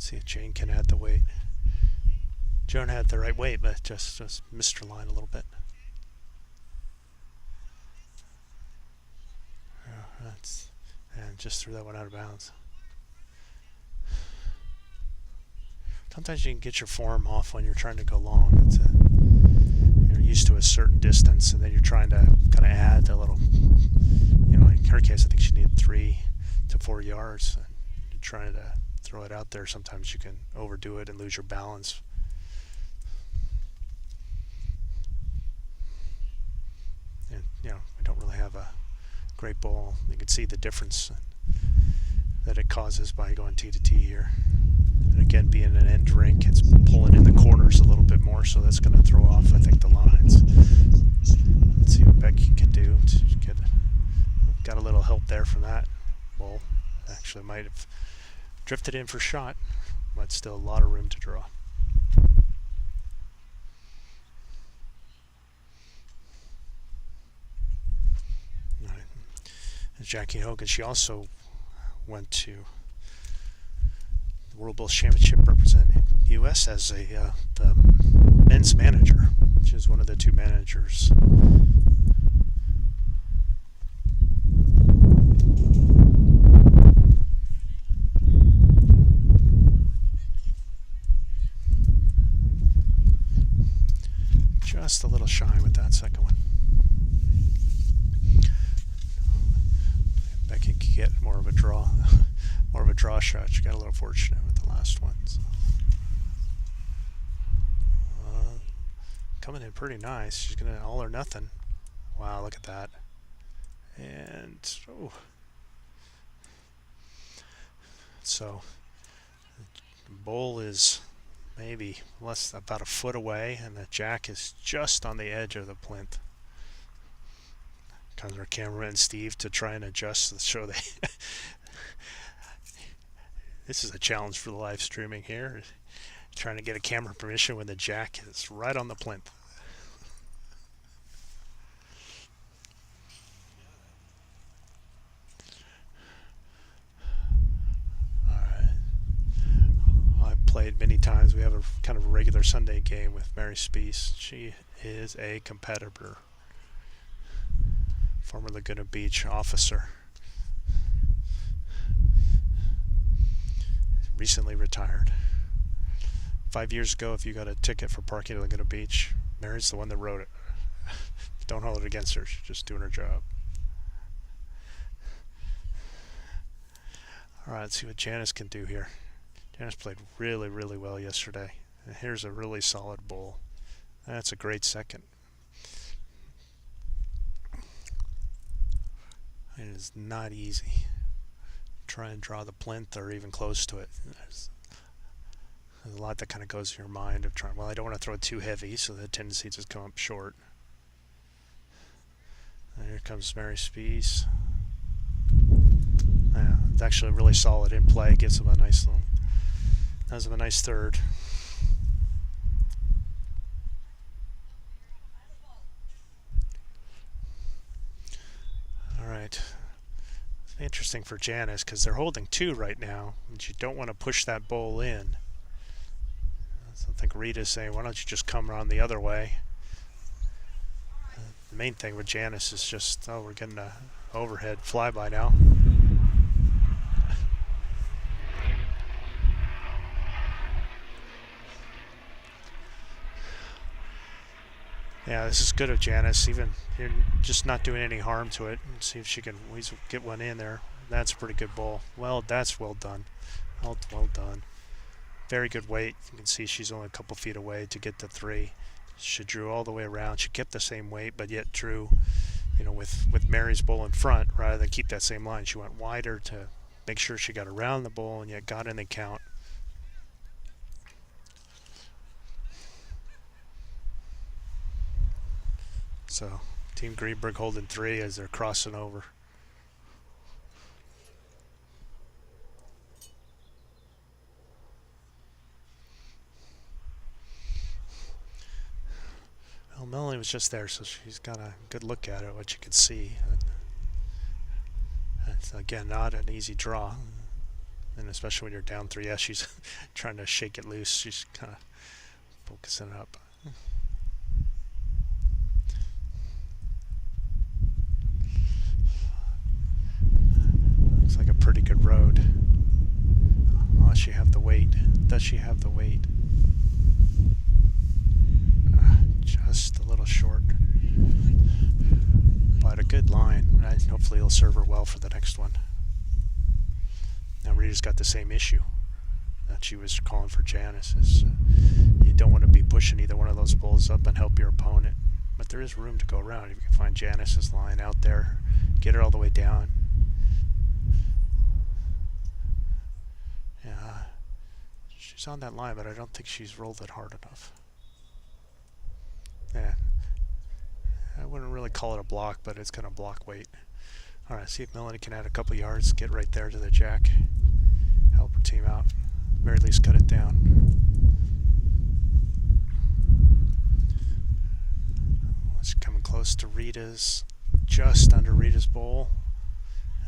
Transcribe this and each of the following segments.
See if Jane can add the weight. Joan had the right weight, but just missed her line a little bit. And just threw that one out of bounds. Sometimes you can get your form off when you're trying to go long. You're used to a certain distance, and then you're trying to kind of add a little. In her case, I think she needed 3 to 4 yards. And you're trying to throw it out there. Sometimes you can overdo it and lose your balance. And we don't really have a great ball. You can see the difference that it causes by going tee to tee here. And again, being an end rink, it's pulling in the corners a little bit more, so that's going to throw off, I think, the lines. Let's see what Becky can do to get it. Got a little help there from that ball. Actually might have drifted in for shot, but still a lot of room to draw. Jackie Hogan, she also went to the World Bowls Championship representing the U.S. as the men's manager. She was one of the 2 managers. Just a little shy with that second one. Becky could get more of a draw shot. She got a little fortunate with the last one. So. Coming in pretty nice. She's gonna all or nothing. Wow, look at that. And so the bowl is maybe about a foot away, and the jack is just on the edge of the plinth. Comes our cameraman Steve to try and adjust to show this is a challenge for the live streaming here. Trying to get a camera permission when the jack is right on the plinth. Alright. I've played many times. We have a kind of a regular Sunday game with Mary Speece. She is a competitor. Former Laguna Beach officer. Recently retired. 5 years ago, if you got a ticket for parking at Laguna Beach, Mary's the one that wrote it. Don't hold it against her. She's just doing her job. All right, let's see what Janice can do here. Janice played really, really well yesterday. And here's a really solid bowl. That's a great second. It is not easy. Try and draw the plinth or even close to it. There's a lot that kind of goes in your mind of trying, well, I don't want to throw it too heavy, so the tendency to just come up short. And here comes Mary Speece. Yeah, it's actually really solid in play. Gives him a nice third. All right. It's interesting for Janice because they're holding 2 right now, and you don't want to push that bowl in. So I think Rita's saying, why don't you just come around the other way? The main thing with Janice is just, we're getting a overhead flyby now. Yeah, this is good of Janice, even you're just not doing any harm to it. And see if she can get one in there. That's a pretty good ball. Well, that's well done. Well done. Very good weight. You can see she's only a couple feet away to get to 3. She drew all the way around. She kept the same weight, but yet drew, with Mary's bowl in front rather than keep that same line. She went wider to make sure she got around the bowl and yet got in the count. So Team Greenberg holding 3 as they're crossing over. Well, Melanie was just there, so she's got a good look at it, what you can see. It's, again, not an easy draw. And especially when you're down 3, yeah, she's trying to shake it loose. She's kind of focusing it up. Looks like a pretty good road. Does she have the weight? Does she have the weight? Just a little short. But a good line. Hopefully it'll serve her well for the next one. Now Rita's got the same issue that she was calling for Janice. You don't want to be pushing either one of those bulls up and help your opponent. But there is room to go around. If you can find Janice's line out there, get her all the way down. Yeah, she's on that line, but I don't think she's rolled it hard enough. Yeah, I wouldn't really call it a block, but it's kind of block weight. All right, see if Melanie can add a couple yards, get right there to the jack, help her team out, very least cut it down. It's coming close to Rita's, just under Rita's bowl.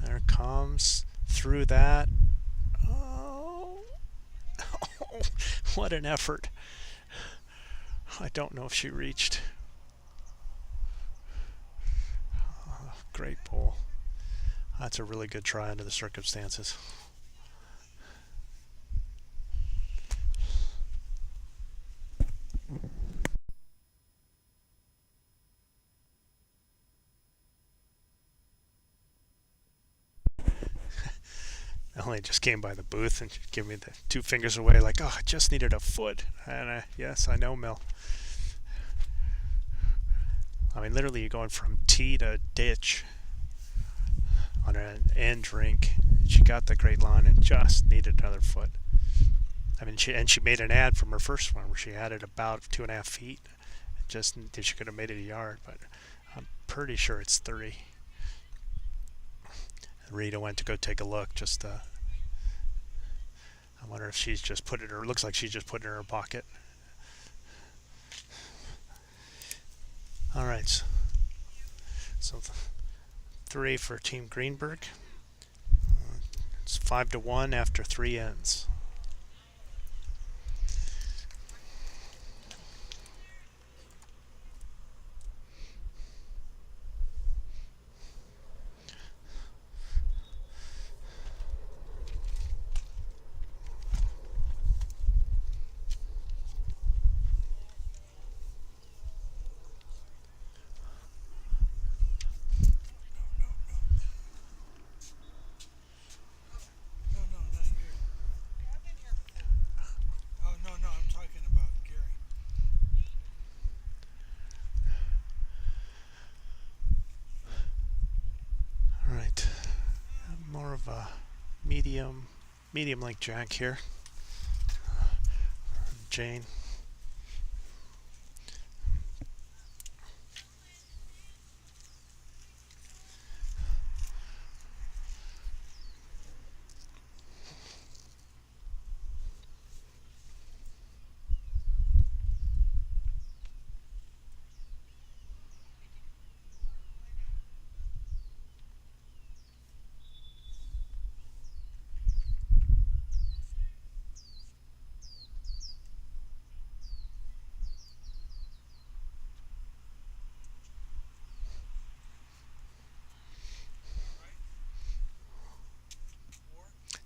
There it comes, through that. Oh, what an effort. I don't know if she reached. Oh, great bowl. That's a really good try under the circumstances. Melanie just came by the booth and gave me the 2 fingers away like, oh, I just needed a foot. And yes, I know, Mel. I mean, literally you're going from tee to ditch on an end rink. She got the great line and just needed another foot. I mean, she made an ad from her first one where she added about 2.5 feet. Just she could have made it a yard, but I'm pretty sure it's 3. Rita went to go take a look. I wonder if she's just put it. Or looks like she's just put it in her pocket. All right. So 3 for Team Greenberg. It's 5-1 after 3 ends. More of a medium length jack here. Jane.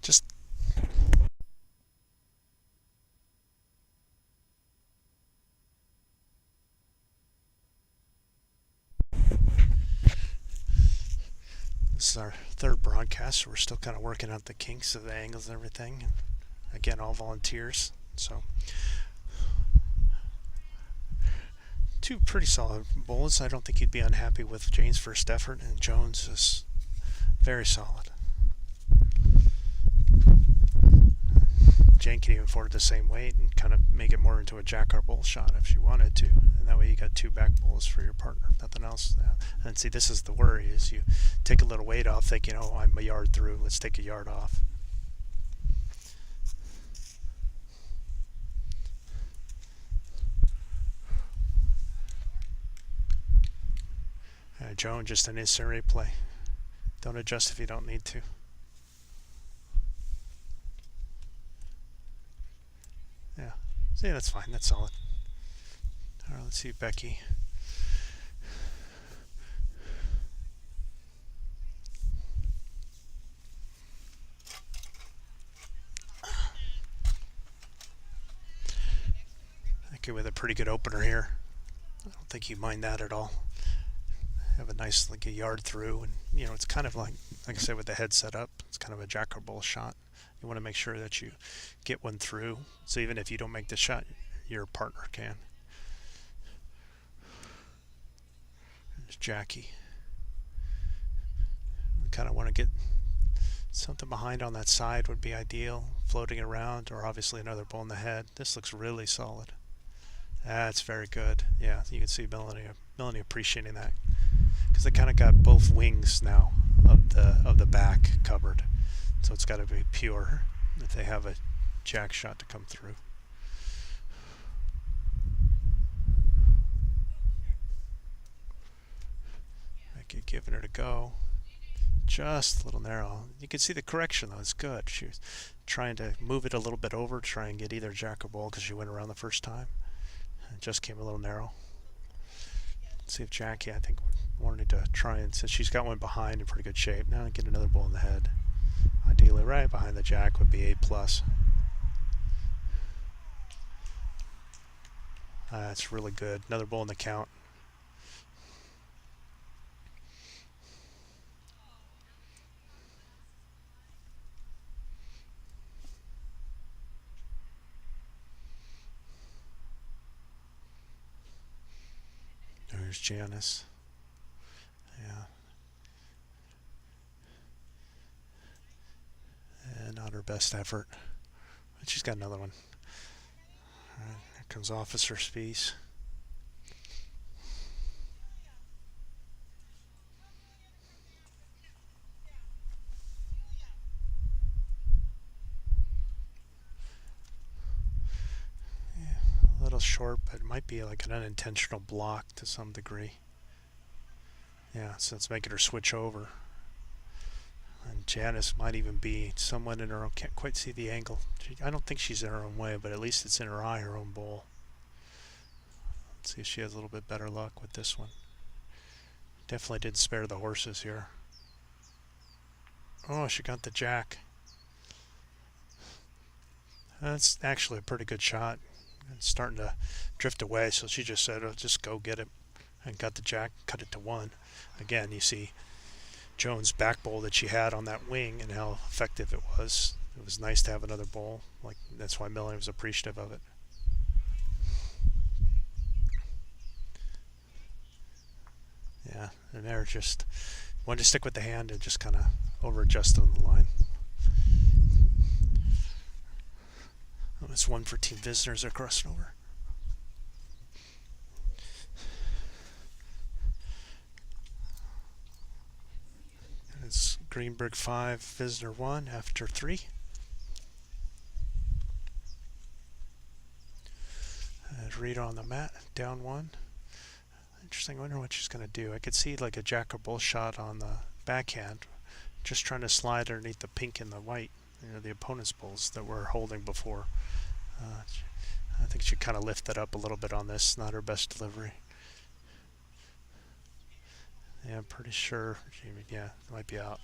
Just this is our 3rd broadcast, so we're still kind of working out the kinks of the angles and everything. Again, all volunteers. So 2 pretty solid bowls. I don't think you'd be unhappy with Jane's first effort, and Jones is very solid. Jane can even afford the same weight and kind of make it more into a jack-ar bowl shot if she wanted to. And that way you got 2 back bowls for your partner, if nothing else. And see, this is the worry, is you take a little weight off thinking, oh, I'm a yard through, let's take a yard off. Joan, just an instant replay. Don't adjust if you don't need to. See, that's fine. That's solid. All right, let's see Becky. Becky with a pretty good opener here. I don't think you mind that at all. Have a nice like a yard through, and it's kind of like I said with the head set up, it's kind of a jack or bull shot. You want to make sure that you get one through, so even if you don't make the shot, your partner can. There's Jackie. We kind of want to get something behind on that side would be ideal, floating around, or obviously another bull in the head. This looks really solid. That's very good. Yeah, you can see Melanie appreciating that, because they kind of got both wings now of the back covered, so it's got to be pure if they have a jack shot to come through. Becky giving it a go, just a little narrow. You can see the correction though; it's good. She was trying to move it a little bit over, try and get either jack or bull because she went around the first time. It just came a little narrow. Let's see if Jackie, I think, wanted to try and, since she's got one behind in pretty good shape, now get another bull in the head. Ideally right behind the jack would be A+. That's really good. Another bull in the count. There's Janice. Yeah. And not her best effort. But she's got another one. All right, here comes Officer Spies. A little short, but it might be like an unintentional block to some degree. Yeah, so it's making her switch over. And Janice might even be somewhat in her own, can't quite see the angle. I don't think she's in her own way, but at least it's in her eye, her own bowl. Let's see if she has a little bit better luck with this one. Definitely didn't spare the horses here. Oh, she got the jack. That's actually a pretty good shot. It's starting to drift away, so she just said, oh, just go get it. And got the jack, cut it to 1. Again, you see Jones' back bowl that she had on that wing and how effective it was. It was nice to have another bowl. Like, that's why Melanie was appreciative of it. Yeah, and they're just wanted to stick with the hand and just kind of over adjust on the line. Oh, it's one for Team Visitors. They're crossing over. It's Greenberg 5, Visitor 1 after 3. And Rita on the mat, down 1. Interesting. I wonder what she's going to do. I could see like a jack or bull shot on the backhand, just trying to slide underneath the pink and the white, the opponent's bulls that we're holding before. I think she kind of lifted up a little bit on this. Not her best delivery. Yeah, I'm pretty sure. Yeah, it might be out.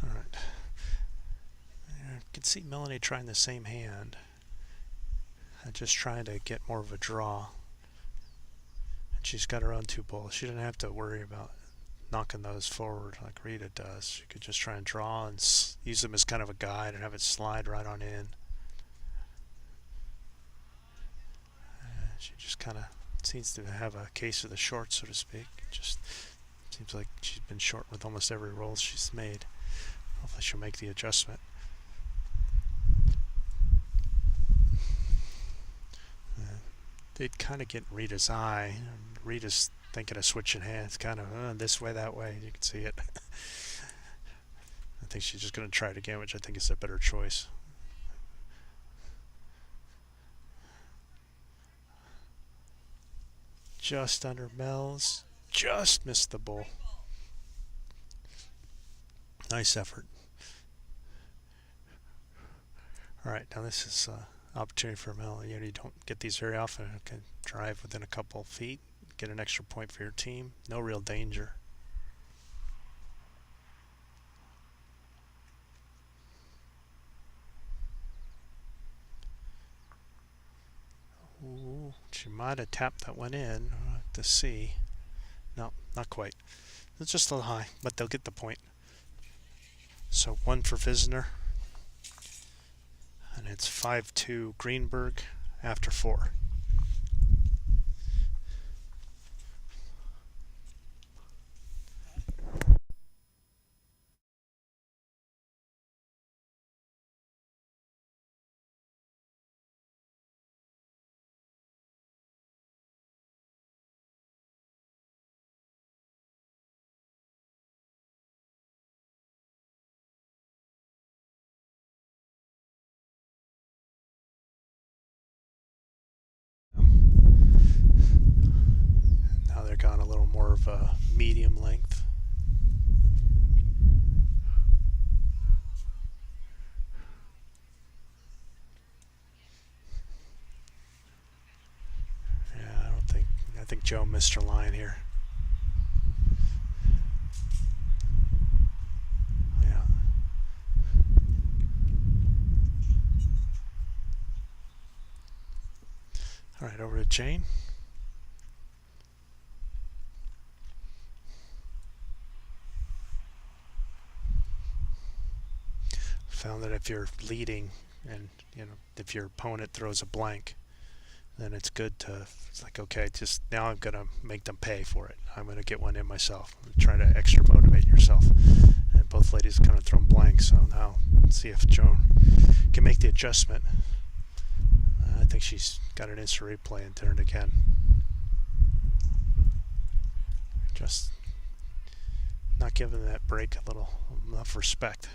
All right. You can see Melanie trying the same hand. Just trying to get more of a draw. And she's got her own 2 bulls. She didn't have to worry about knocking those forward like Rita does. She could just try and draw and use them as kind of a guide and have it slide right on in. She just kind of seems to have a case of the short, so to speak. Just seems like she's been short with almost every roll she's made. Hopefully she'll make the adjustment. They'd kind of get Rita's eye. Rita's thinking of switching hands, kind of this way, that way. You can see it. I think she's just going to try it again, which I think is a better choice. Just under Mel's. Just missed the bull. Nice effort. All right, now this is opportunity for Mel. You don't get these very often. You can drive within a couple feet, get an extra point for your team. No real danger. Ooh, she might have tapped that one in to see. No, not quite. It's just a little high, but they'll get the point. So 1 for Visner. And it's 5-2 Greenberg after 4. Now they're gone a little more of a medium length. Yeah, I think Joe missed her line here. Yeah. All right, over to Jane. Found that if you're leading and if your opponent throws a blank, then it's good to, it's like, okay, just now I'm going to make them pay for it. I'm going to get one in myself. I'm trying to extra motivate yourself. And both ladies kind of thrown blank, so now let's see if Joan can make the adjustment. I think she's got an instant replay and turned again. Just not giving that break a little enough respect.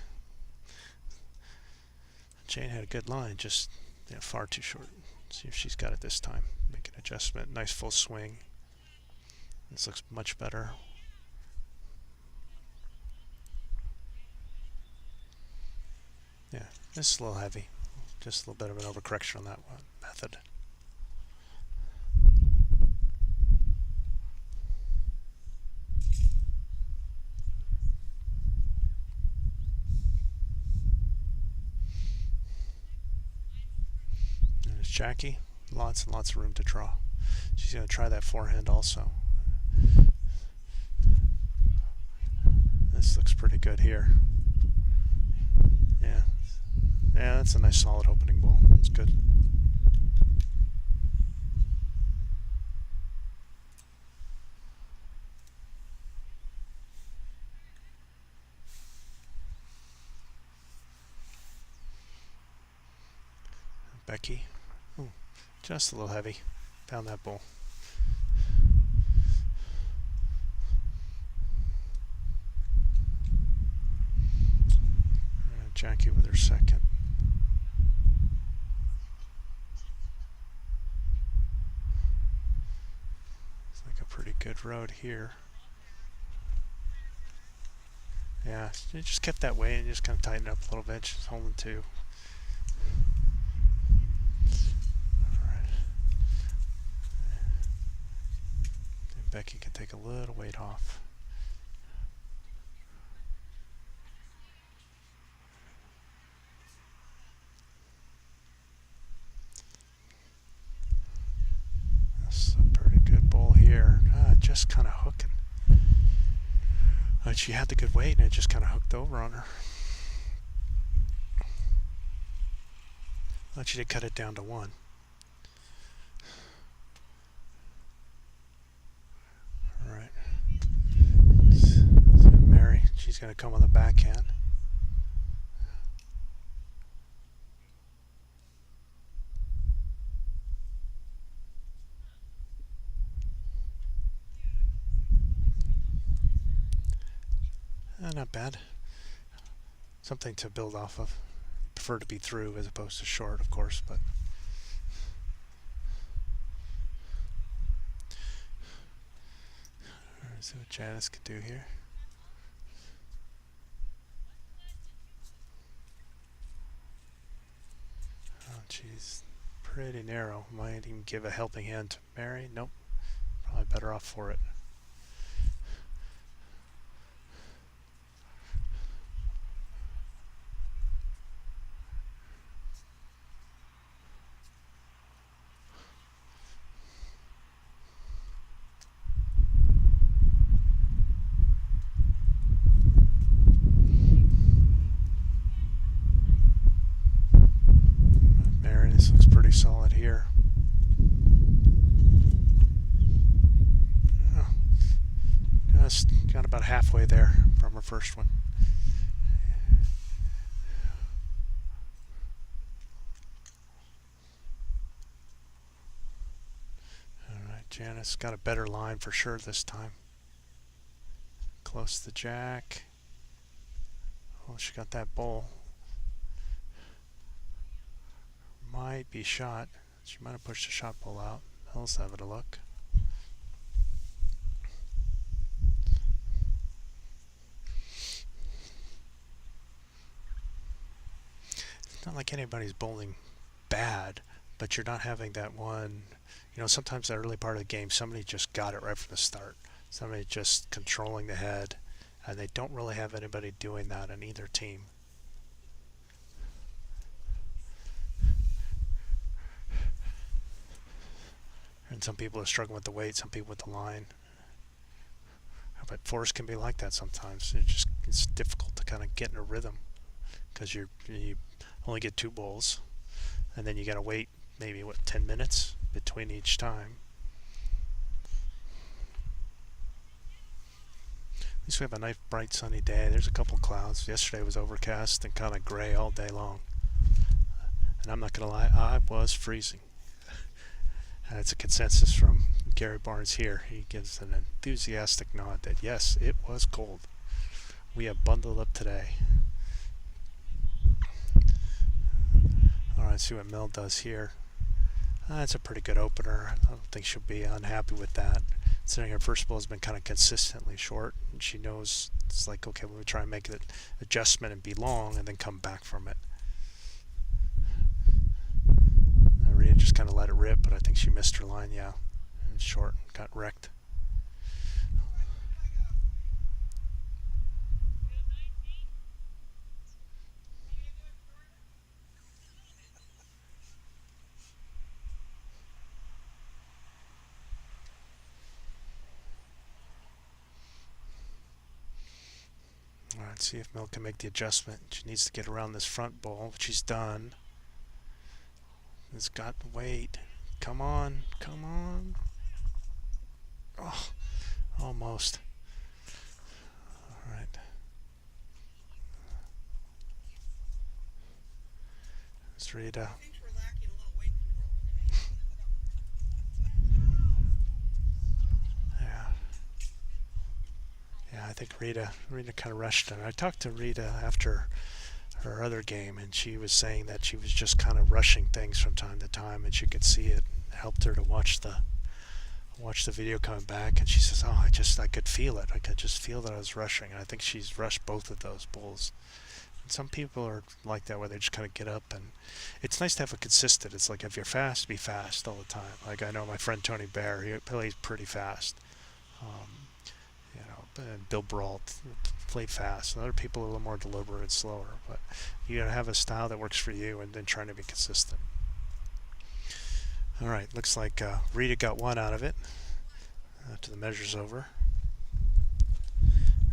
Jane had a good line, just far too short. See if she's got it this time. Make an adjustment. Nice full swing. This looks much better. Yeah, this is a little heavy. Just a little bit of an overcorrection on that one method. There's Jackie. Lots and lots of room to draw. She's going to try that forehand also. This looks pretty good here. Yeah. Yeah, that's a nice solid opening ball. That's good. Becky. Ooh, just a little heavy. Found that ball. Jackie with her second. It's like a pretty good road here. Yeah, it just kept that way and just kind of tightened up a little bit. Just holding 2. Becky can take a little weight off. That's a pretty good ball here. Just kind of hooking. But she had the good weight and it just kind of hooked over on her. But she did cut it down to 1. Alright. So Mary, she's going to come on the backhand. Not bad. Something to build off of. Prefer to be through as opposed to short, of course, but let's see what Janice can do here. Oh, jeez. Pretty narrow. Might even give a helping hand to Mary. Nope. Probably better off for it. Mary, this looks pretty solid here. Oh, just got about halfway there from her first one. Alright, Janice got a better line for sure this time. Close to the jack. Oh, she got that bowl. Might be shot. She might have pushed the shot ball out. Let's have it a look. It's not like anybody's bowling bad, but you're not having that one. You know, sometimes the early part of the game, somebody just got it right from the start. Somebody just controlling the head, and they don't really have anybody doing that on either team. And some people are struggling with the weight, some people with the line. But fours can be like that sometimes. It's difficult to kind of get in a rhythm because you only get 2 bowls, and then you got to wait maybe 10 minutes between each time. At least we have a nice bright sunny day. There's a couple clouds. Yesterday was overcast and kind of gray all day long. And I'm not going to lie, I was freezing. And it's a consensus from Gary Barnes here. He gives an enthusiastic nod that yes, it was cold. We have bundled up today. Alright, see what Mel does here. That's a pretty good opener. I don't think she'll be unhappy with that. Considering her first ball has been kind of consistently short, and she knows it's like, okay, we'll try and make the adjustment and be long and then come back from it. Rita just kind of let it rip, but I think she missed her line, yeah. And short, got wrecked. Alright, see if Mel can make the adjustment. She needs to get around this front ball, which she's done. It's got weight. Come on, come on. Oh, almost. Alright. It's Rita. Yeah, I think Rita kind of rushed it. I talked to Rita after her other game, and she was saying that she was just kind of rushing things from time to time, and she could see it. It helped her to watch the video coming back, and she says, "Oh, I could feel it. I could just feel that I was rushing." And I think she's rushed both of those bowls. And some people are like that, where they just kind of get up, and it's nice to have a consistent. It's like if you're fast, be fast all the time. Like I know my friend Tony Bear, he plays pretty fast. And Bill Brault played fast. And other people are a little more deliberate and slower. But you gotta have a style that works for you, and then trying to be consistent. All right, looks like Rita got 1 out of it after the measure's over.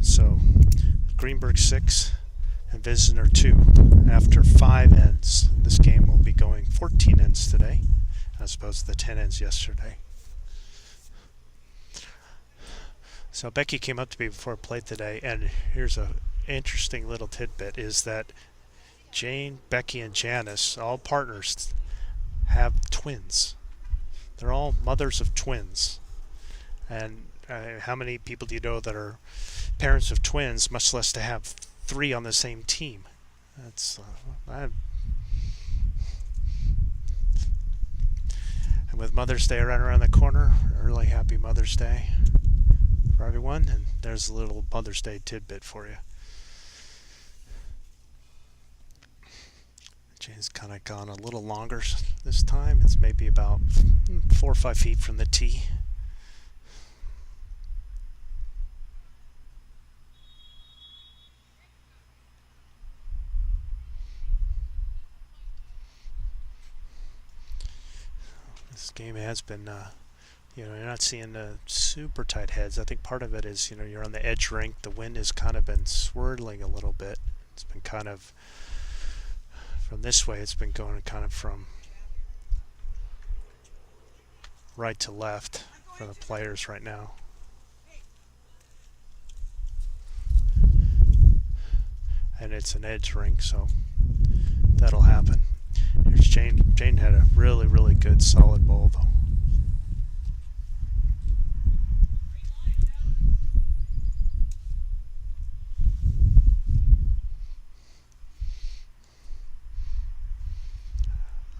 So Greenberg 6 and Wisner 2 after 5 ends. This game will be going 14 ends today, as opposed to the 10 ends yesterday. So Becky came up to me before I played today, and here's a interesting little tidbit, is that Jane, Becky, and Janice, all partners, have twins. They're all mothers of twins. And how many people do you know that are parents of twins, much less to have 3 on the same team. That's and with Mother's Day right around the corner, early happy Mother's Day for everyone. And there's a little Mother's Day tidbit for you. Jane's kind of gone a little longer this time. It's maybe about 4 or 5 feet from the tee. This game has been, you're not seeing super tight heads. I think part of it is, you're on the edge rink. The wind has kind of been swirling a little bit. It's been kind of, from this way, it's been going kind of from right to left for the players right now. And it's an edge rink, so that'll happen. Here's Jane. Jane had a really, really good solid bowl, though.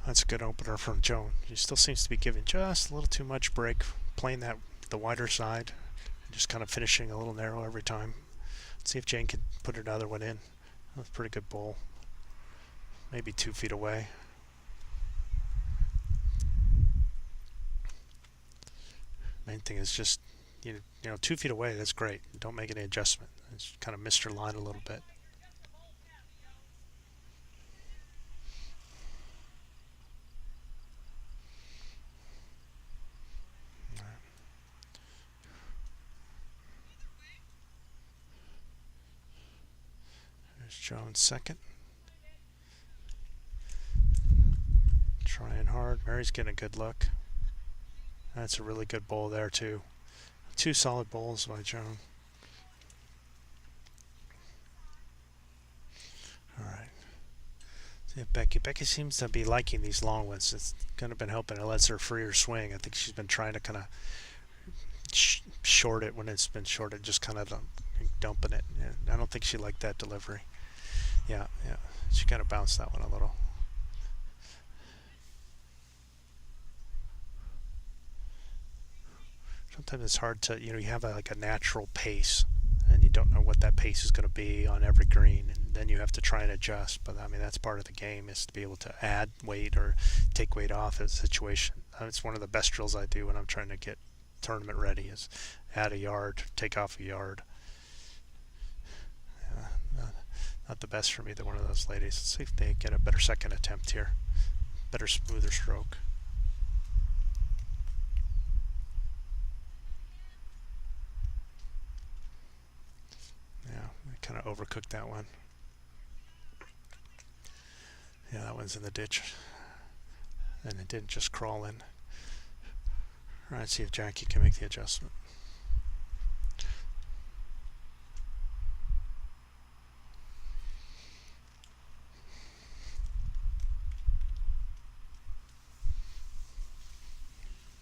That's a good opener from Joan. She still seems to be giving just a little too much break, playing the wider side, just kind of finishing a little narrow every time. Let's see if Jane can put another one in. That's a pretty good bowl. Maybe 2 feet away. Main thing is just, 2 feet away, that's great. Don't make any adjustment. It's kind of missed her line a little bit. There's Jones second. Trying hard. Mary's getting a good look. That's a really good bowl there, too. 2 solid bowls by Joan. All right. See if Becky seems to be liking these long ones. It's kind of been helping. It lets her free her swing. I think she's been trying to kind of short it when it's been shorted, just kind of dumping it. Yeah, I don't think she liked that delivery. Yeah. She kind of bounced that one a little. Sometimes it's hard to, you have like a natural pace, and you don't know what that pace is going to be on every green, and then you have to try and adjust. But I mean, that's part of the game, is to be able to add weight or take weight off of the situation. It's one of the best drills I do when I'm trying to get tournament ready, is add a yard, take off a yard. Not the best from either one of those ladies. Let's see if they get a better second attempt here. Better, smoother stroke. Yeah, I kind of overcooked that one. Yeah, that one's in the ditch. And it didn't just crawl in. All right, see if Jackie can make the adjustment.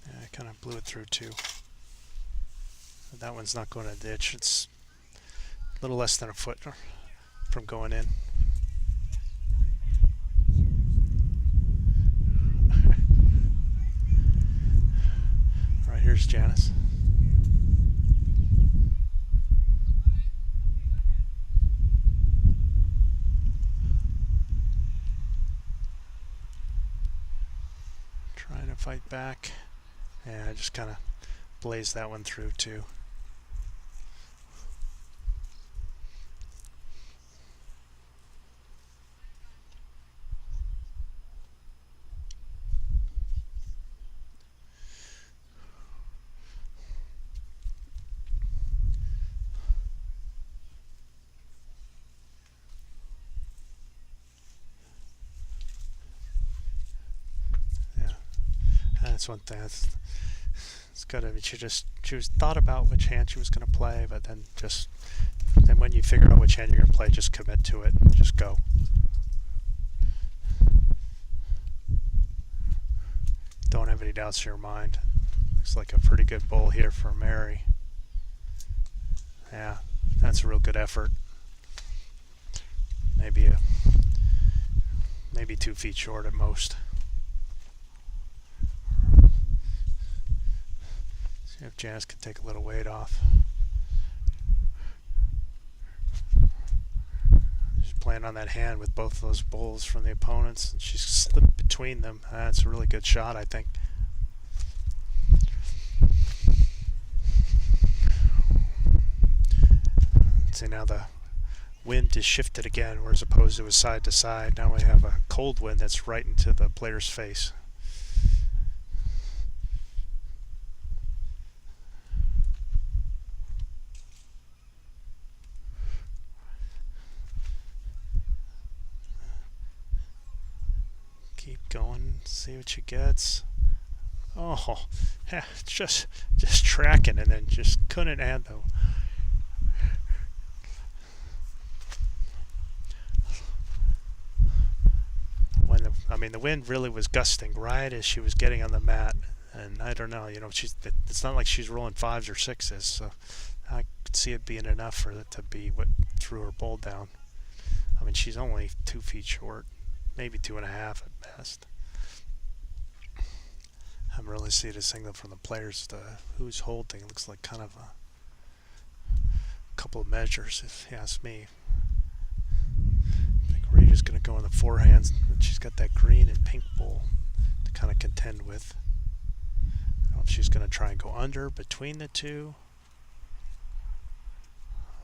Yeah, I kind of blew it through too. But that one's not going to ditch. It's a little less than a foot from going in. All right, here's Janice. Trying to fight back. Yeah, I just kind of blazed that one through too. That's one thing. It's good. I mean, she was thought about which hand she was going to play, but then when you figure out which hand you're going to play, just commit to it and just go. Don't have any doubts in your mind. Looks like a pretty good bowl here for Mary. Yeah, That's a real good effort. Maybe 2 feet short at most. See if Janice can take a little weight off. She's playing on that hand with both of those bowls from the opponents. She's slipped between them. That's a really good shot, I think. See, now the wind is shifted again, whereas opposed to side to side. Now we have a cold wind that's right into the player's face. Keep going, see what she gets. Oh, just tracking, and then just couldn't add though. The wind really was gusting right as she was getting on the mat, and I don't know, it's not like she's rolling 5s or 6s, so I could see it being enough for it to be what threw her bowl down. She's only 2 feet short, maybe 2.5 at best. I'm really seeing a signal from the players to who's holding. It looks like kind of a couple of measures, if you ask me. Rita's going to go in the forehands, but she's got that green and pink bowl to kind of contend with. I don't know if she's going to try and go under between the two.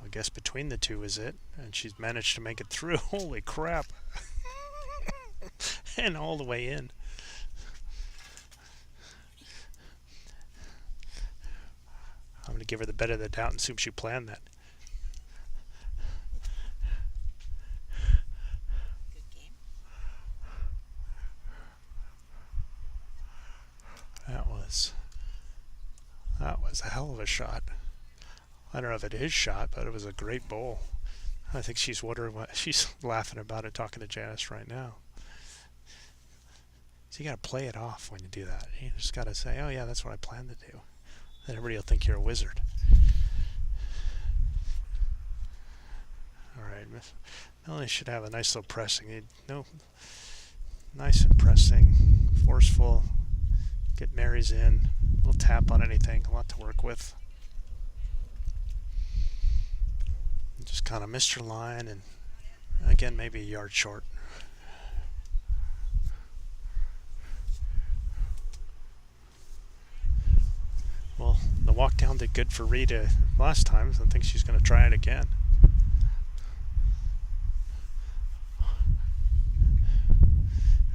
I guess between the two is it, and she's managed to make it through. Holy crap. And all the way in. I'm going to give her the benefit of the doubt and assume she planned that. That was a hell of a shot. I don't know if it is shot, but it was a great bowl. I think she's wondering what she's laughing about it, talking to Janice right now. So you got to play it off when you do that. You just got to say, "Oh yeah, that's what I planned to do." Then everybody will think you're a wizard. All right, Melanie should have a nice little pressing. Nice and pressing, forceful. Get Mary's in. A little tap on anything. A lot to work with. Just kind of missed her line, and again, maybe a yard short. Well, the walk down did good for Rita last time, so I think she's going to try it again.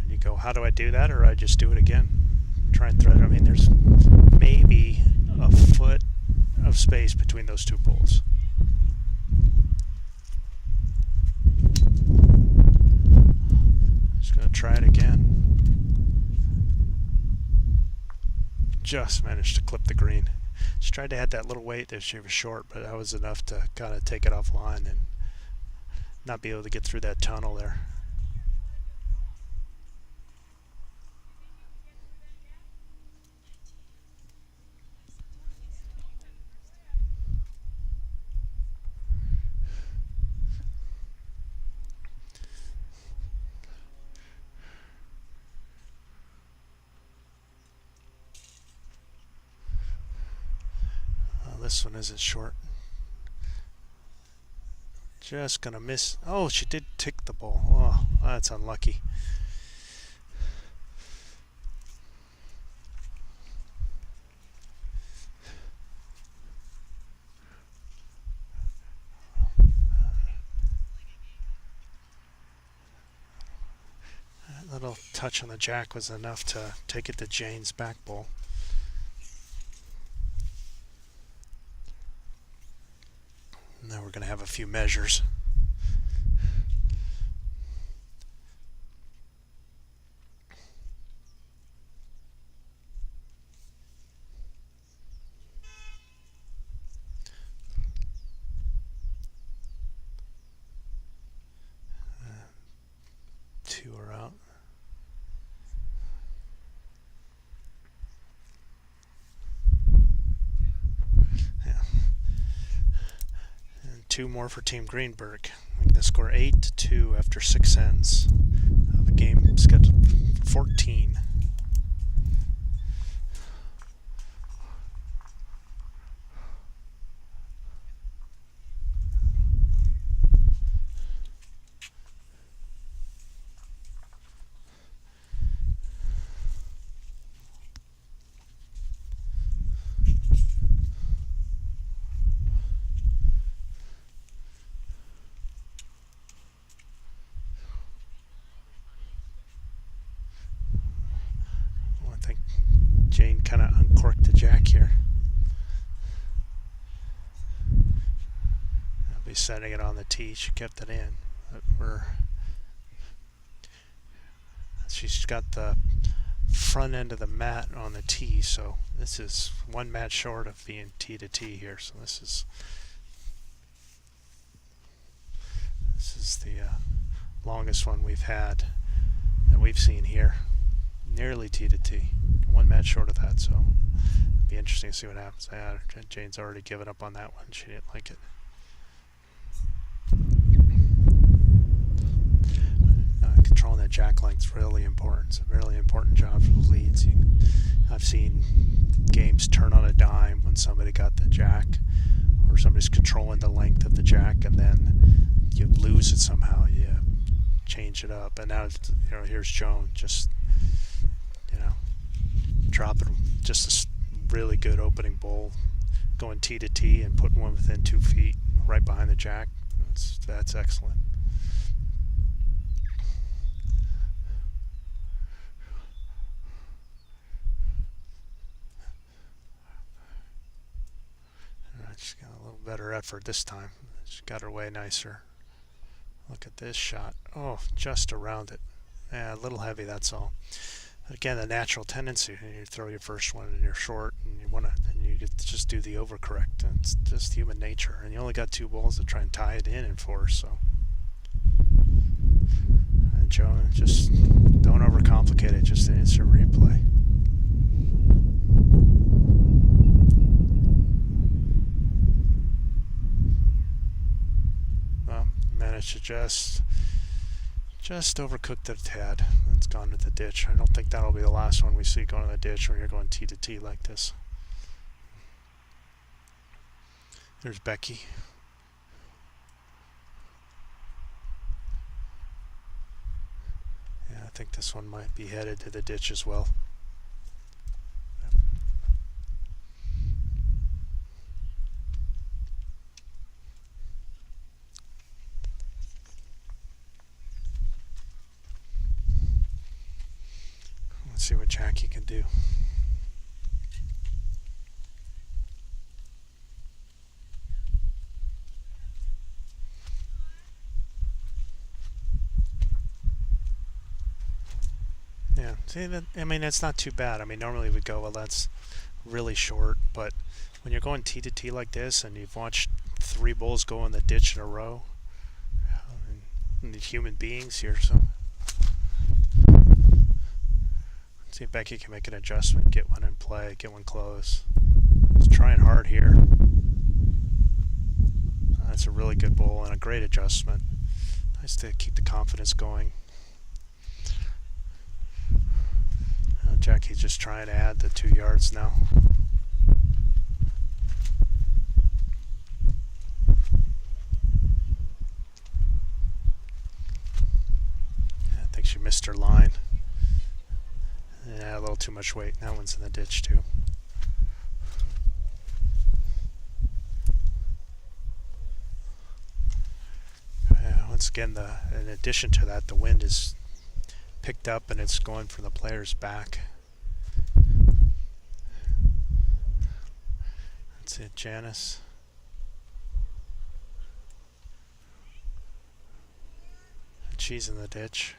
And you go, how do I do that, or I just do it again? Try and thread it. There's maybe a foot of space between those two bowls. Just going to try it again. Just managed to clip the green. She tried to add that little weight that she was short, but that was enough to kind of take it offline and not be able to get through that tunnel there. This one isn't short. Just gonna miss. Oh, she did tick the ball. Oh, that's unlucky. That little touch on the jack was enough to take it to Jane's back ball. Now we're going to have a few measures. Two are out. two more for Team Greenberg. They score 8-2 after 6 ends. The game scheduled for 14. I think Jane kind of uncorked the jack here. I'll be setting it on the tee. She kept it in. But she's got the front end of the mat on the tee, so this is one mat short of being tee to tee here. So this is the longest one we've had that we've seen here. Nearly tee to tee. One match short of that, so it'll be interesting to see what happens. Jane's already given up on that one. She didn't like it. Controlling that jack length is really important. It's a really important job for the leads. I've seen games turn on a dime when somebody got the jack, or somebody's controlling the length of the jack, and then you lose it somehow. You change it up, and now here's Joan just dropping just a really good opening bowl, going tee to tee and putting one within 2 feet right behind the jack. That's excellent. She's got a little better effort this time. She got her way nicer. Look at this shot. Oh, just around it. Yeah, a little heavy, that's all. Again, the natural tendency, you throw your first one and you're short, and you get to just do the overcorrect. It's just human nature, and you only got 2 balls to try and tie it in force. So, and Joe, just don't overcomplicate it. Just an instant replay. Well, managed to just overcooked it a tad. It's gone to the ditch. I don't think that'll be the last one we see going to the ditch when you're going tee to tee like this. There's Becky. Yeah, I think this one might be headed to the ditch as well. See what Jackie can do. Yeah, see that? I mean, it's not too bad. I mean, normally we go, well, that's really short, but when you're going tee to tee like this, and you've watched 3 bulls go in the ditch in a row, and the human beings here, so. See if Becky can make an adjustment, get one in play, get one close. He's trying hard here. That's a really good bowl and a great adjustment. Nice to keep the confidence going. Jackie's just trying to add the 2 yards now. I think she missed her line. Yeah, a little too much weight. That one's in the ditch too. Once again, in addition to that, the wind is picked up and it's going from the player's back. That's it, Janice. And she's in the ditch.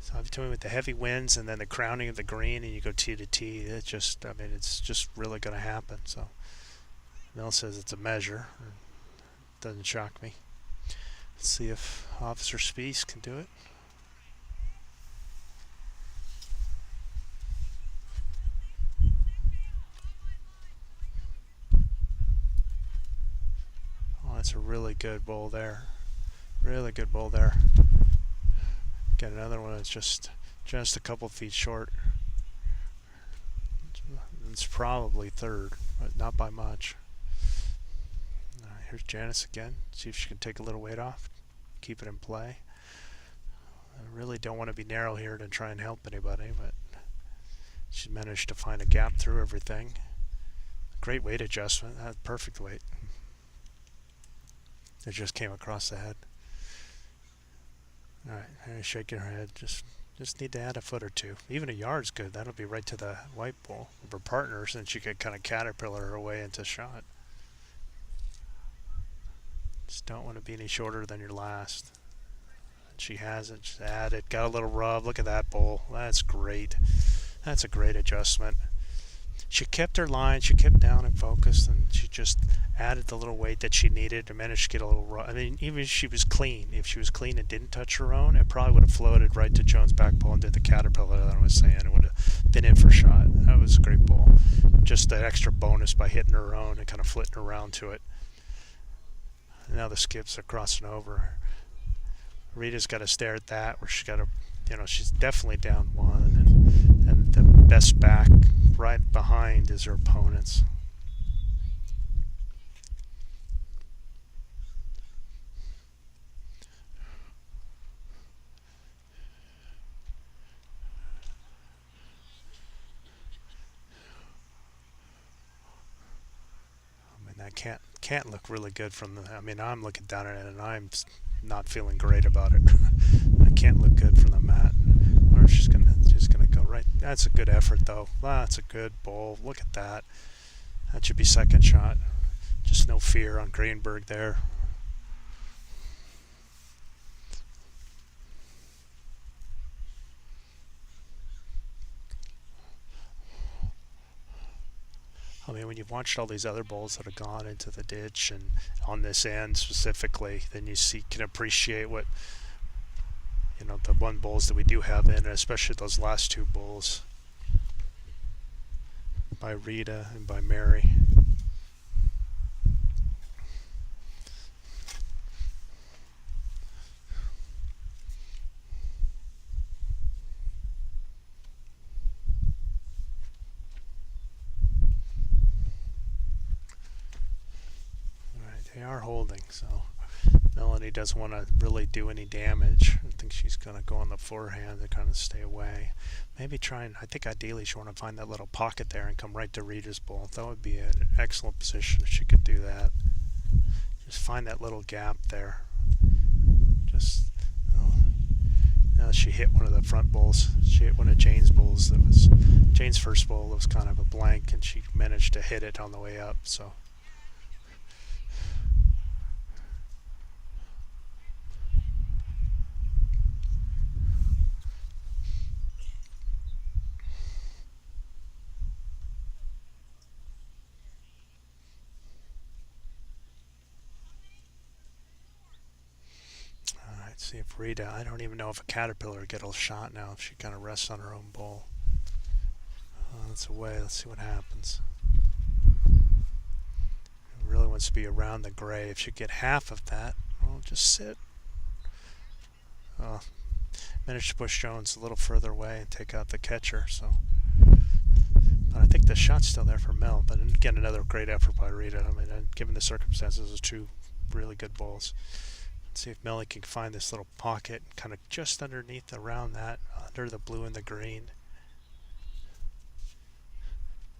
So between with the heavy winds and then the crowning of the green, and you go tee to tee, it's just really going to happen. So Mel says it's a measure. Doesn't shock me. Let's see if Officer Spies can do it. That's a really good bowl there. Really good bowl there. Get another one that's just a couple feet short. It's probably third, but not by much. Here's Janice again. See if she can take a little weight off. Keep it in play. I really don't want to be narrow here to try and help anybody, but she managed to find a gap through everything. Great weight adjustment. Perfect weight. It just came across the head. Alright, shaking her head. Just need to add a foot or two. Even a yard's good. That'll be right to the white ball of her partners, and she could kind of caterpillar her way into shot. Just don't want to be any shorter than your last. And she has it. Just add it. Got a little rub. Look at that bowl. That's great. That's a great adjustment. She kept her line. She kept down and focused, and she just added the little weight that she needed to manage to get a little rub. I mean, even if she was clean, and didn't touch her own, it probably would have floated right to Jones' back ball and did the caterpillar that I was saying. It would have been in for shot. That was a great ball. Just that extra bonus by hitting her own and kind of flitting around to it. And now the skips are crossing over. Rita's got to stare at that, where she's got to, she's definitely down one, and the best back right behind is her opponent's. I mean, that can't look really good from the. I mean, I'm looking down at it and I'm not feeling great about it. That can't look good from the mat. Or she's gonna go right. That's a good effort though. That's a good bowl. Look at that. That should be second shot. Just no fear on Greenberg there. I mean, when you've watched all these other bowls that have gone into the ditch and on this end specifically, then you can appreciate what, the one bowls that we do have in, and especially those last two bowls by Rita and by Mary. They are holding, so Melanie doesn't want to really do any damage. I think she's going to go on the forehand to kind of stay away. Maybe I think ideally she want to find that little pocket there and come right to Rita's ball. That would be an excellent position if she could do that. Just find that little gap there. Just, she hit one of the front bowls. She hit one of Jane's bowls that was, Jane's first bowl was kind of a blank, and she managed to hit it on the way up, so. See if Rita, I don't even know if a caterpillar would get a shot now if she kind of rests on her own bowl. That's away. Let's see what happens. It really wants to be around the gray. If she get half of that, well, just sit. Managed to push Jones a little further away and take out the catcher. So, but I think the shot's still there for Mel. But again, another great effort by Rita. I mean, given the circumstances, it's two really good bowls. See if Melly can find this little pocket kind of just underneath, around that, under the blue and the green.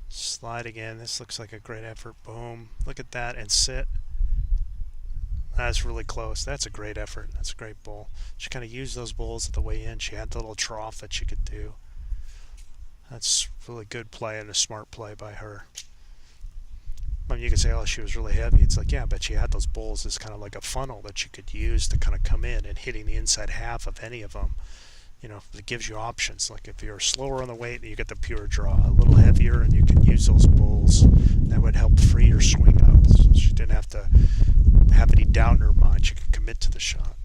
Slide again. This looks like a great effort. Boom. Look at that, and sit. That's really close. That's a great effort. That's a great bowl. She kind of used those bowls at the way in. She had the little trough that she could do. That's really good play and a smart play by her. I mean, you could say, oh, she was really heavy. It's like, yeah, but she had those bowls as kind of like a funnel that you could use to kind of come in and hitting the inside half of any of them. It gives you options. Like if you're slower on the weight, you get the pure draw. A little heavier, and you can use those bowls. That would help free your swing out. So she didn't have to have any doubt in her mind. She could commit to the shot.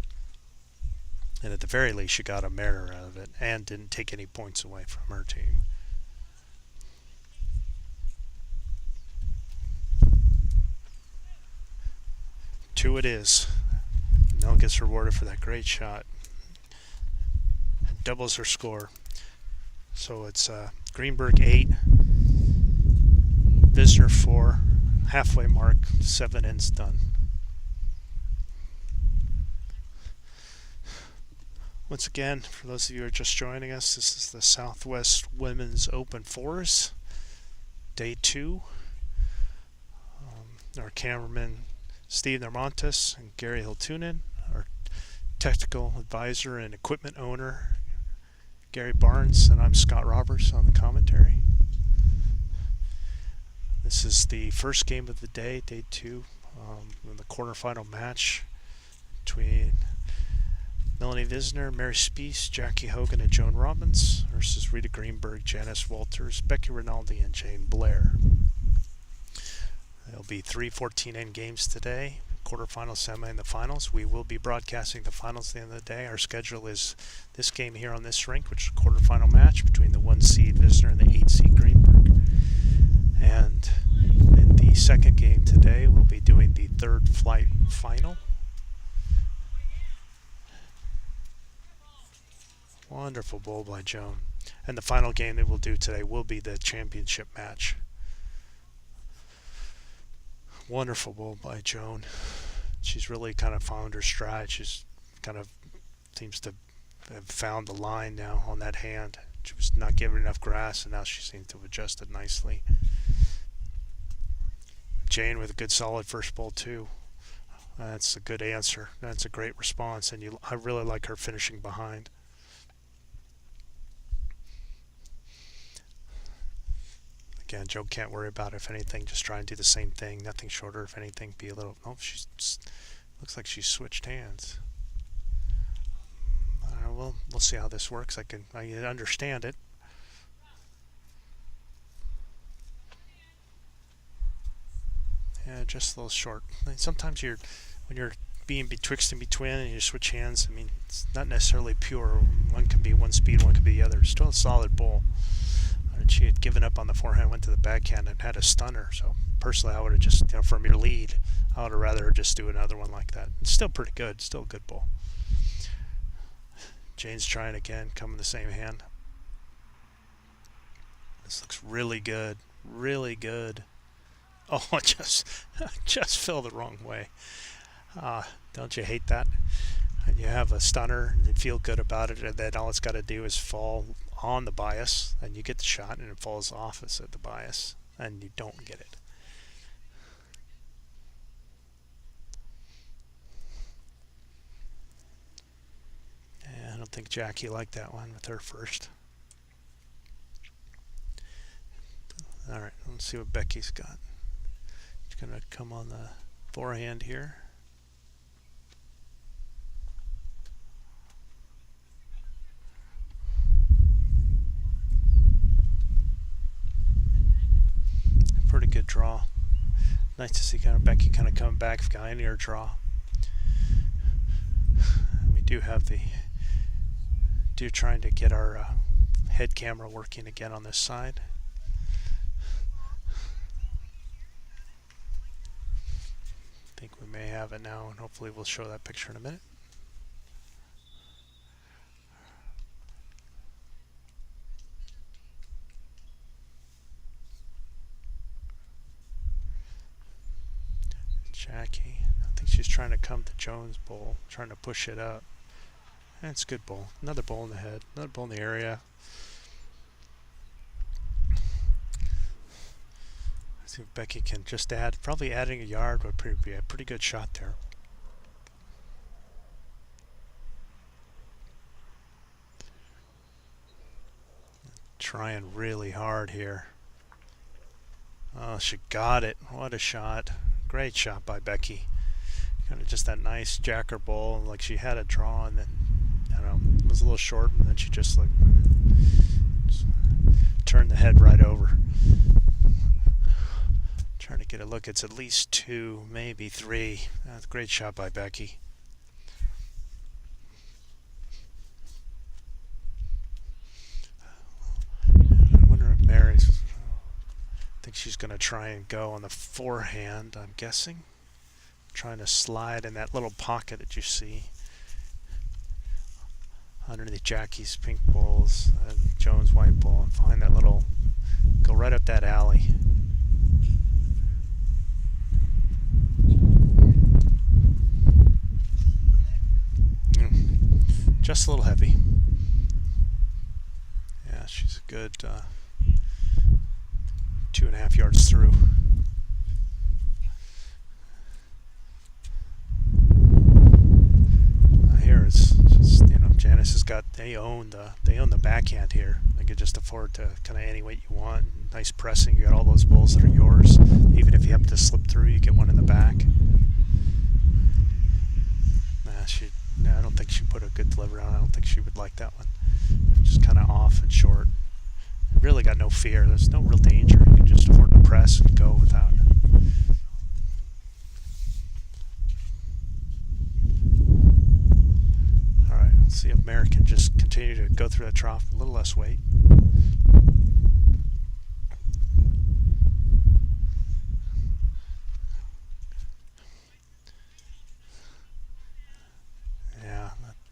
And at the very least, she got a merit out of it and didn't take any points away from her team. 2 it is. Nell gets rewarded for that great shot. Doubles her score. So it's Greenberg 8, Visner 4, halfway mark, 7 ends done. Once again, for those of you who are just joining us, this is the Southwest Women's Open Fours, Day 2. Our cameraman Steve Nermontes and Gary Hiltunen, our technical advisor and equipment owner Gary Barnes, and I'm Scott Roberts on the commentary. This is the first game of the day, Day 2, in the quarterfinal match between Melanie Visner, Mary Spees, Jackie Hogan, and Joan Robbins versus Rita Greenberg, Janice Walters, Becky Rinaldi, and Jane Blair. There'll be 3 14-end games today, quarterfinals, semi, and the finals. We will be broadcasting the finals at the end of the day. Our schedule is this game here on this rink, which is a quarterfinal match between the 1-seed Visner and the 8-seed Greenberg. And in the second game today, we'll be doing the third flight final. Wonderful bowl by Joan. And the final game that we'll do today will be the championship match. Wonderful bowl by Joan. She's really kind of found her stride. She's kind of seems to have found the line now on that hand. She was not given enough grass, and now she seems to have adjusted nicely. Jane with a good solid first bowl too. That's a good answer. That's a great response, and I really like her finishing behind. Again, Joe can't worry about it, if anything, just try and do the same thing, nothing shorter, if anything, be a little, oh, she's, looks like she's switched hands. We'll see how this works. I understand it. Yeah, just a little short. Sometimes when you're being betwixt and between and you switch hands, I mean, it's not necessarily pure. One can be one speed, one can be the other. Still a solid bowl. She had given up on the forehand, went to the backhand, and had a stunner. So personally, I would have just, from your lead, I would have rather just do another one like that. It's still pretty good, still a good ball. Jane's trying again, coming the same hand. This looks really good, really good. Oh, it just fell the wrong way. Don't you hate that? And you have a stunner, and you feel good about it, and then all it's got to do is fall on the bias, and you get the shot, and it falls off at the bias, and you don't get it. Yeah, I don't think Jackie liked that one with her first. All right, let's see what Becky's got. She's going to come on the forehand here. Pretty good draw. Nice to see Becky coming back behind her draw. We do have trying to get our head camera working again on this side. I think we may have it now, and hopefully we'll show that picture in a minute. Jackie, I think she's trying to come to Joan's bowl, trying to push it up. That's a good bowl. Another bowl in the head, another bowl in the area. Let's see if Becky can just probably adding a yard would be a pretty good shot there. Trying really hard here. Oh, she got it. What a shot. Great shot by Becky. Just that nice jacker bowl, like she had a draw, and then it was a little short, and then she just turned the head right over. Trying to get a look. It's at least 2, maybe 3. That's a great shot by Becky. I wonder if Mary's. I think she's going to try and go on the forehand, I'm guessing. trying to slide in that little pocket that you see underneath Jackie's pink bowls and Joan's white bowl, and find that little, go right up that alley. Just a little heavy. Yeah, she's a good 2.5 yards through. Here it's just, Janice has got, they own the backhand here. They can just afford to kind of any weight you want. Nice pressing. You got all those bowls that are yours. Even if you happen to slip through, you get one in the back. I don't think she put a good delivery on. I don't think she would like that one. Just kind of off and short. Really got no fear. There's no real danger. You can just afford to press and go without. All right, let's see if Mary can just continue to go through that trough with a little less weight.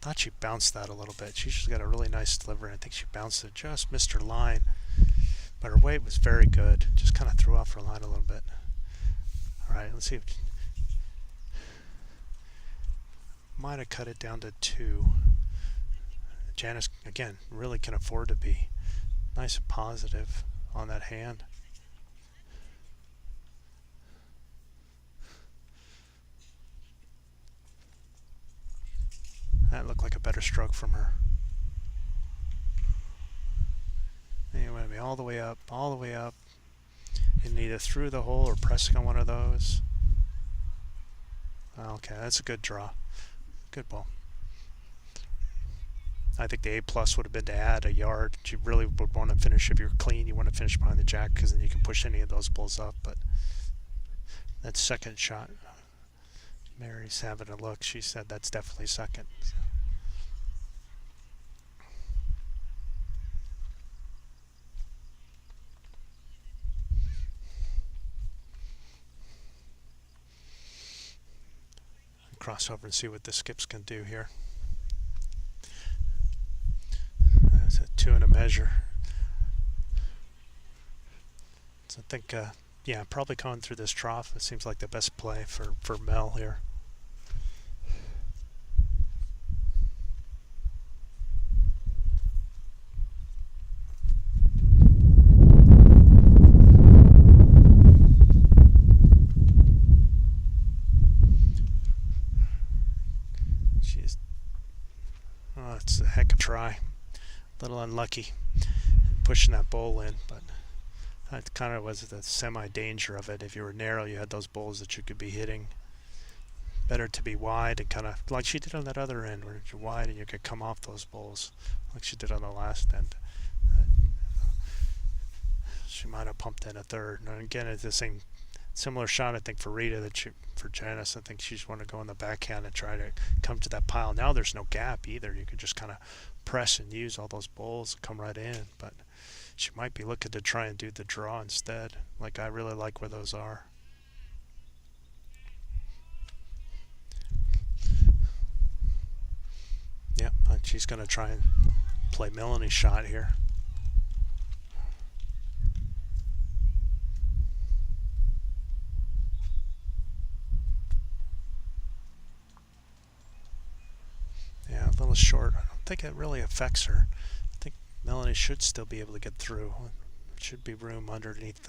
Thought she bounced that a little bit. She's just got a really nice delivery. I think she bounced it, just missed her line. But her weight was very good. Just kind of threw off her line a little bit. All right, let's see if... Might have cut it down to 2. Janice, again, really can afford to be nice and positive on that hand. That looked like a better stroke from her. And you want to be all the way up, and either through the hole or pressing on one of those. Okay, that's a good draw. Good ball. I think the A+ would have been to add a yard. You really would want to finish, if you're clean, you want to finish behind the jack, because then you can push any of those balls up. But that second shot, Mary's having a look. She said that's definitely second. Cross over and see what the skips can do here. That's a 2 and a measure. So I think, yeah, probably going through this trough. It seems like the best play for Mel here. It's a heck of a try. A little unlucky pushing that bowl in, but that kind of was the semi-danger of it. If you were narrow, you had those bowls that you could be hitting. Better to be wide and kind of like she did on that other end, where you're wide and you could come off those bowls like she did on the last end. She might have pumped in a third. And again, it's the same similar shot, I think, for Rita for Janice. I think she just want to go on the backhand and try to come to that pile. Now there's no gap either. You can just kind of press and use all those bowls and come right in. But she might be looking to try and do the draw instead. Like, I really like where those are. Yep, she's going to try and play Melanie's shot here. Yeah, a little short. I don't think it really affects her. I think Melanie should still be able to get through. There should be room underneath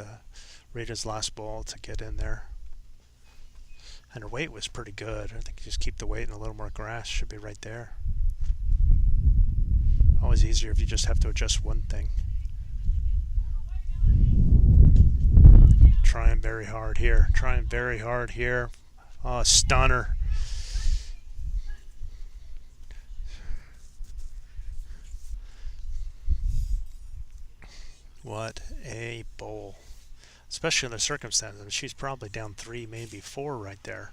Rita's last ball to get in there. And her weight was pretty good. I think you just keep the weight and a little more grass. Should be right there. Always easier if you just have to adjust one thing. Trying very hard here. Trying very hard here. Oh, stunner. What a bowl. Especially in the circumstances. I mean, she's probably down 3, maybe 4 right there.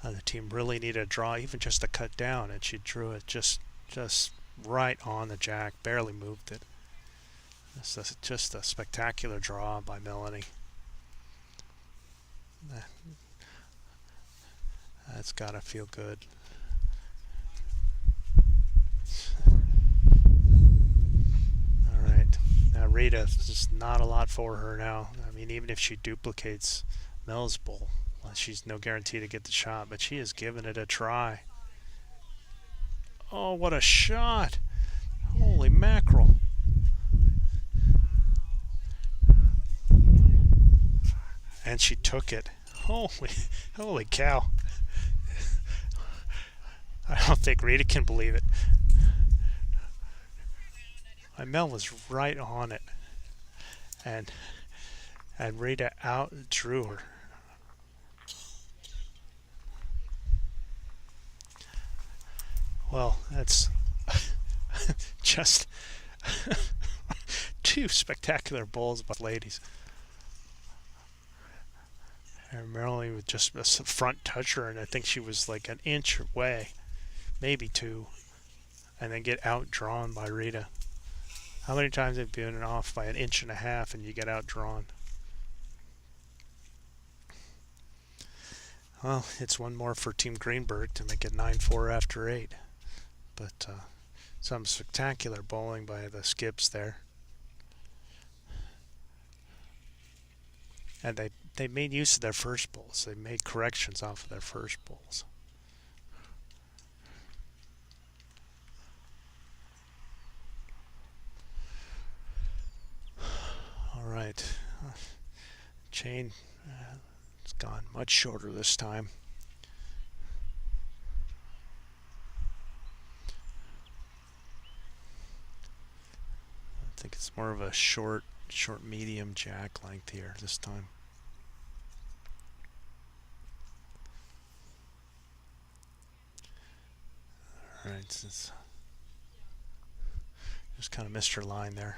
The team really needed a draw, even just to cut down, and she drew it just right on the jack, barely moved it. This is just a spectacular draw by Melanie. That's gotta feel good. All right. Now Rita, just not a lot for her now. I mean, even if she duplicates Mel's bowl, well, she's no guarantee to get the shot, but she has given it a try. Oh, what a shot! Holy mackerel! And she took it. Holy cow! I don't think Rita can believe it. My Mel was right on it, and Rita out drew her. Well, that's just two spectacular bowls by ladies. And Marilyn with just a front toucher, and I think she was like an inch away, maybe two, and then get outdrawn by Rita. How many times have you been off by an inch and a half and you get outdrawn? Well, it's one more for Team Greenberg to make it 9-4 after 8. But some spectacular bowling by the skips there. And they made use of their first bowls. They made corrections off of their first bowls. All right. Chain it's gone much shorter this time. I think it's more of a short medium jack length here this time. All right, just kind of missed her line there.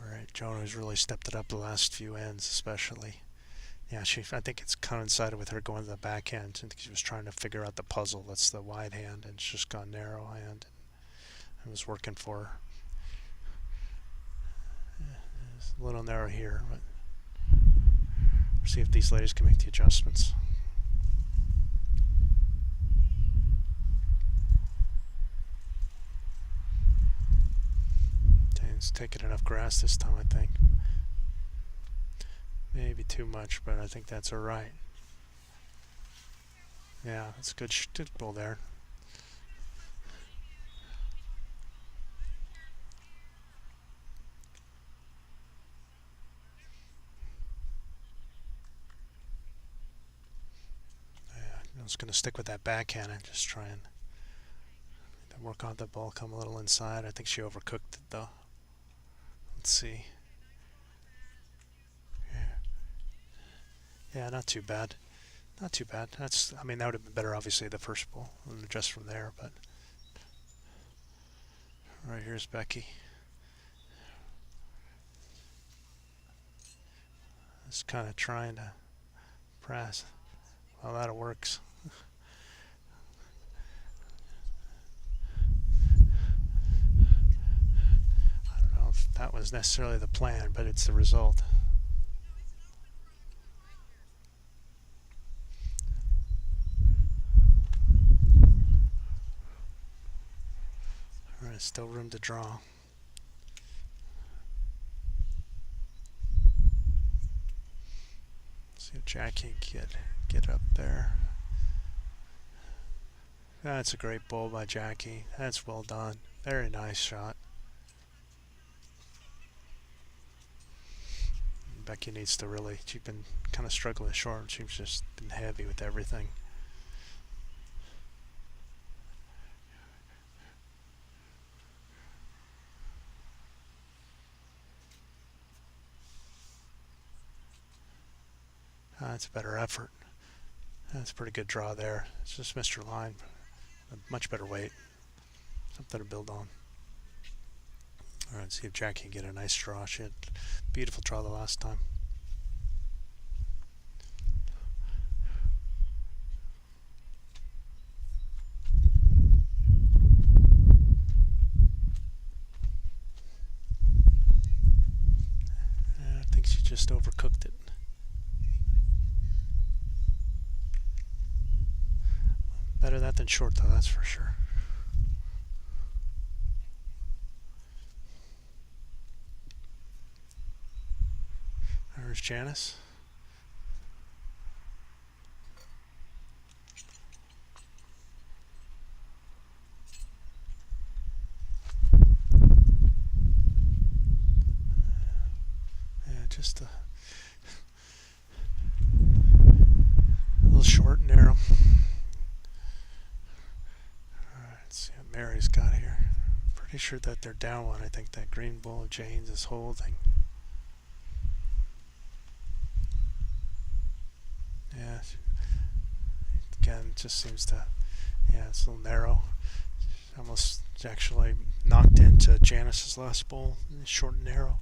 All right, Jonah's really stepped it up the last few ends, especially. Yeah, I think it's coincided with her going to the backhand. I think she was trying to figure out the puzzle. That's the wide hand, and it's just gone narrow hand. It was working for her. It's a little narrow here, but we'll see if these ladies can make the adjustments. It's taking enough grass this time, I think. Maybe too much, but I think that's all right. Yeah, that's a good ball there. I was going to stick with that backhand and just try and work on the ball, come a little inside. I think she overcooked it though. Let's see. Yeah, not too bad. Not too bad. I mean, that would have been better, obviously, the first ball, and just from there, but. Right, here's Becky. Just kind of trying to press. Well, that works. I don't know if that was necessarily the plan, but it's the result. All right, still room to draw. See if Jackie can get up there. That's a great bowl by Jackie. That's well done. Very nice shot. Becky needs to really, she's been kind of struggling short. She's just been heavy with everything. That's a better effort. That's a pretty good draw there. It's just missed her line. A much better weight. Something to build on. All right, see if Jackie can get a nice draw. She had a beautiful draw the last time. I think she just overcooked it. Better that than short, though, that's for sure. There's Janice. Yeah, just a little short and narrow. Alright, let's see what Mary's got here. Pretty sure that they're down one. I think that green bull of Jane's is holding. Yeah. Again, it just seems to, yeah, it's a little narrow. Almost actually knocked into Janice's last bowl. Short and narrow.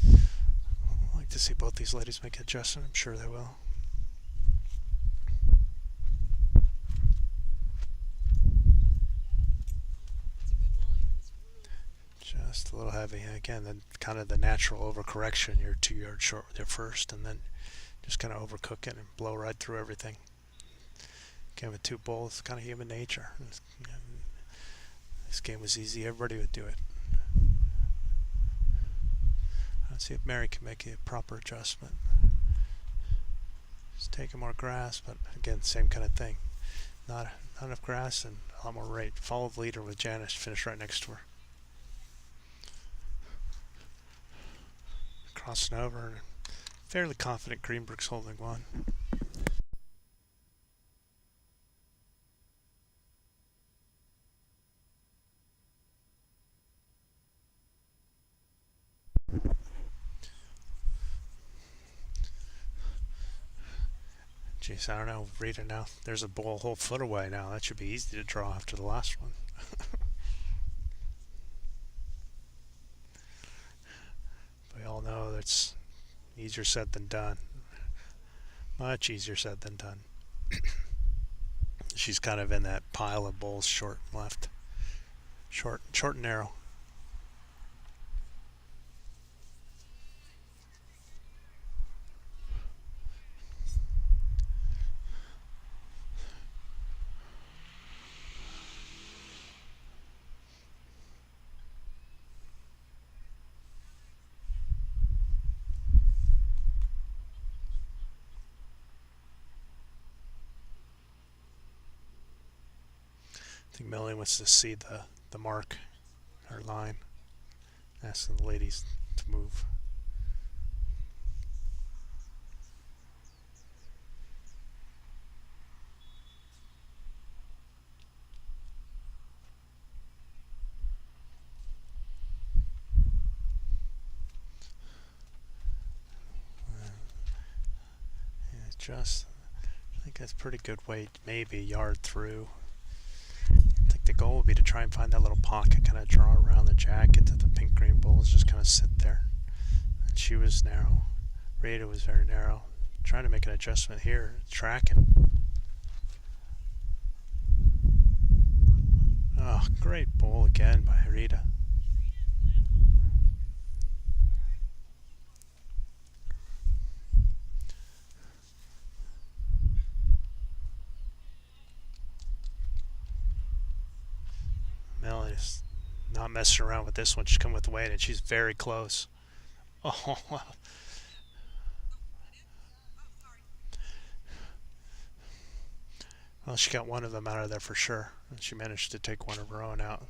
I'd like to see both these ladies make an adjustment. I'm sure they will. Just a little heavy. Again, then kind of the natural overcorrection. You're 2 yards short with your first, and then just kind of overcook it and blow right through everything. Again, with two bowls, it's kind of human nature. This game was easy. Everybody would do it. Let's see if Mary can make a proper adjustment. Just taking more grass, but again, same kind of thing. Not enough grass and a lot more rate. Follow the leader with Janice, finish right next to her. Crossing over, and fairly confident Greenbrook's holding one. Jeez, I don't know. Rita now. There's a ball a whole foot away now. That should be easy to draw after the last one. We all know that's easier said than done. Much easier said than done. She's kind of in that pile of bowls, short and left. Short and narrow. I think Melanie wants to see the mark, her line. Asking the ladies to move. Yeah, just, I think that's pretty good weight, maybe a yard through. I think the goal would be to try and find that little pocket, kind of draw around the jacket to the pink green bowls, just kind of sit there. And she was narrow. Rita was very narrow. Trying to make an adjustment here, tracking. Oh, great bowl again by Rita. Melanie's not messing around with this one. She's coming with the weight, and she's very close. Oh, wow. Well, she got one of them out of there for sure. And she managed to take one of her own out.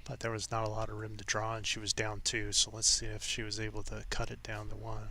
But there was not a lot of room to draw, and she was down two. So let's see if she was able to cut it down to one.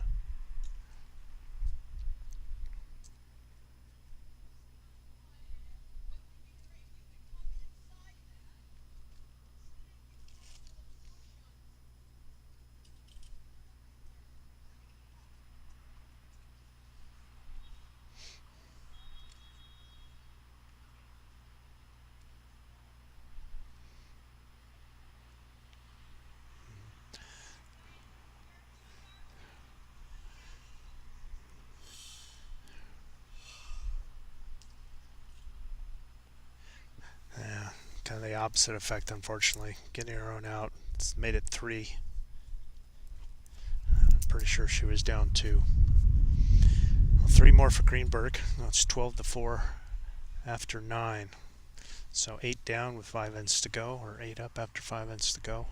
Yeah, kind of the opposite effect, unfortunately. Getting her own out. It's made it three. I'm pretty sure she was down two. Three more for Greenberg. Now it's 12-4 after 9. So 8 down with 5 ends to go, or 8 up after 5 ends to go.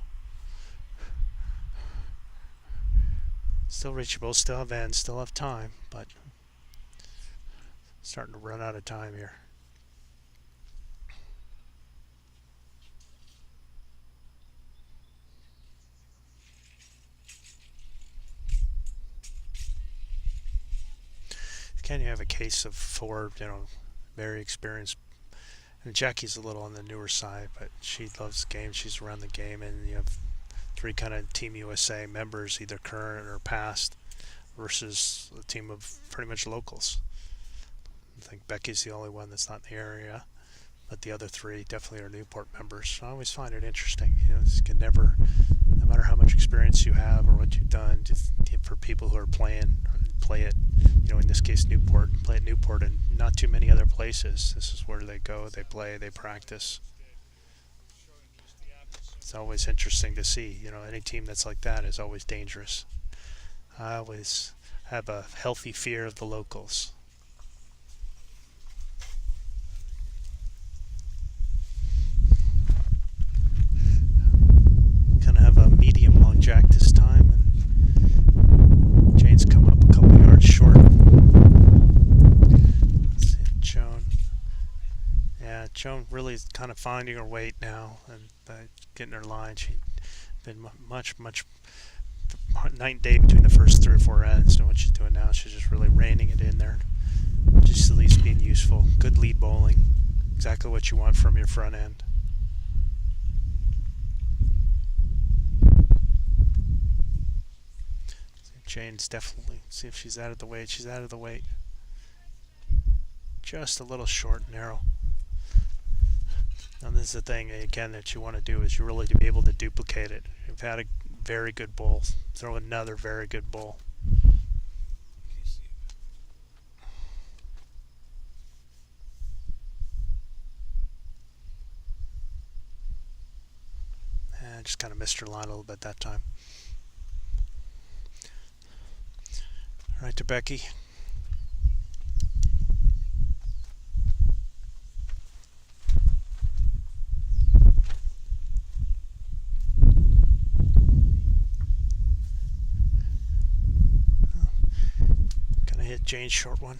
Still reachable, still have ends, still have time, but starting to run out of time here. Can you have a case of 4, very experienced? And Jackie's a little on the newer side, but she loves the game. She's around the game, and you have 3 kind of Team USA members, either current or past, versus a team of pretty much locals. I think Becky's the only one that's not in the area, but the other 3 definitely are Newport members. So I always find it interesting. You can never, no matter how much experience you have or what you've done, just for people who are playing, play it. In this case, Newport, play at Newport and not too many other places. This is where they go, they play, they practice. It's always interesting to see. Any team that's like that is always dangerous. I always have a healthy fear of the locals. Gonna have a medium long jack this time, and Jane's come up a couple yards short. Let's see if Joan. Yeah, Joan really is kind of finding her weight now and getting her line. She's been much night and day between the first 3 or 4 ends, and what she's doing now, she's just really reining it in there. Just at least being useful. Good lead bowling. Exactly what you want from your front end. Jane's definitely, see if she's out of the weight. She's out of the weight. Just a little short and narrow. Now this is the thing, again, that you want to do is you really to be able to duplicate it. You've had a very good bowl. Throw another very good bowl. And just kind of missed her line a little bit that time. Right to Becky. Gonna hit Jane's short one.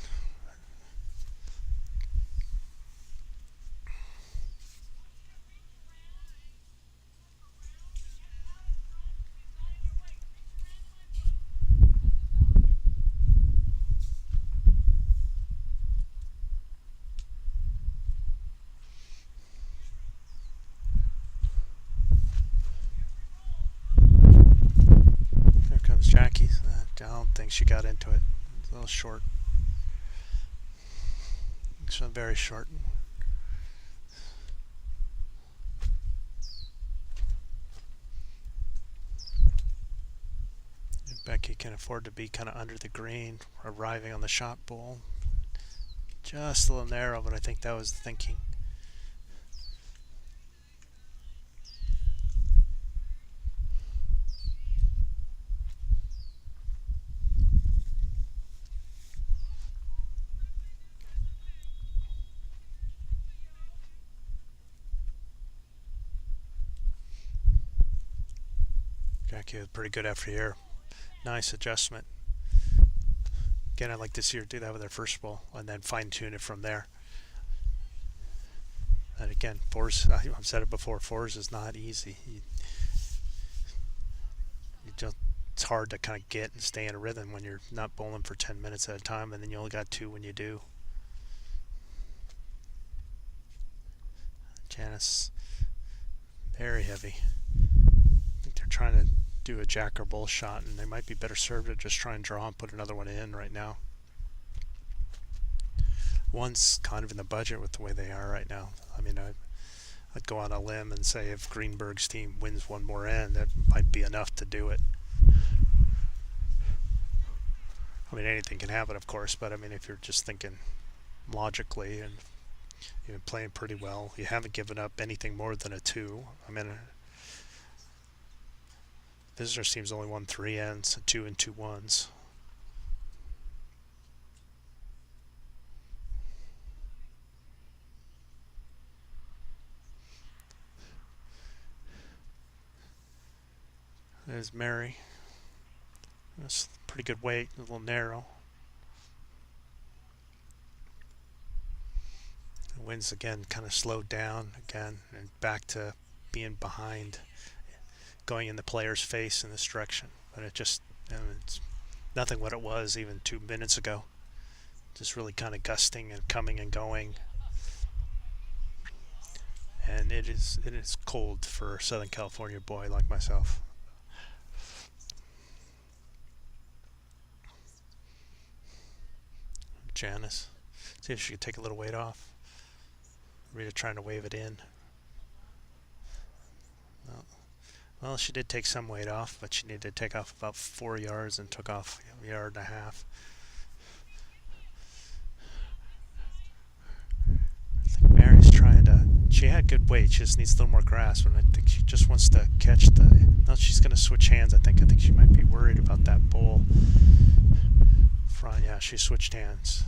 Jackie, I don't think she got into it. It's a little short. So very short. Becky can afford to be kind of under the green, arriving on the shot bowl. Just a little narrow, but I think that was the thinking. Jackie with pretty good effort here. Nice adjustment. Again, I'd like to see her do that with her first ball and then fine tune it from there. And again, fours, I've said it before, fours is not easy. It's hard to kind of get and stay in a rhythm when you're not bowling for 10 minutes at a time, and then you only got 2 when you do. Janice, very heavy. I think they're trying to do a jack or bull shot, and they might be better served to just try and draw and put another one in right now. One's kind of in the budget with the way they are right now. I mean, I'd go on a limb and say if Greenberg's team wins one more end, that might be enough to do it. I mean, anything can happen, of course, but I mean, if you're just thinking logically and you've been playing pretty well, you haven't given up anything more than a 2. I mean, visitors team's only won 3 ends, 2 and 2 1s. There's Mary. That's pretty good weight, a little narrow. The wind's again kind of slowed down again and back to being behind, going in the player's face in this direction. But it just, it's nothing what it was even 2 minutes ago. Just really kind of gusting and coming and going. And it is cold for a Southern California boy like myself. Janice. See if she could take a little weight off. Rita trying to wave it in. Well, she did take some weight off, but she needed to take off about 4 yards and took off a yard and a half. I think Mary's trying to... She had good weight. She just needs a little more grasp, and I think she just wants to catch the... No, she's going to switch hands, I think. I think she might be worried about that bull. Front, yeah, she switched hands.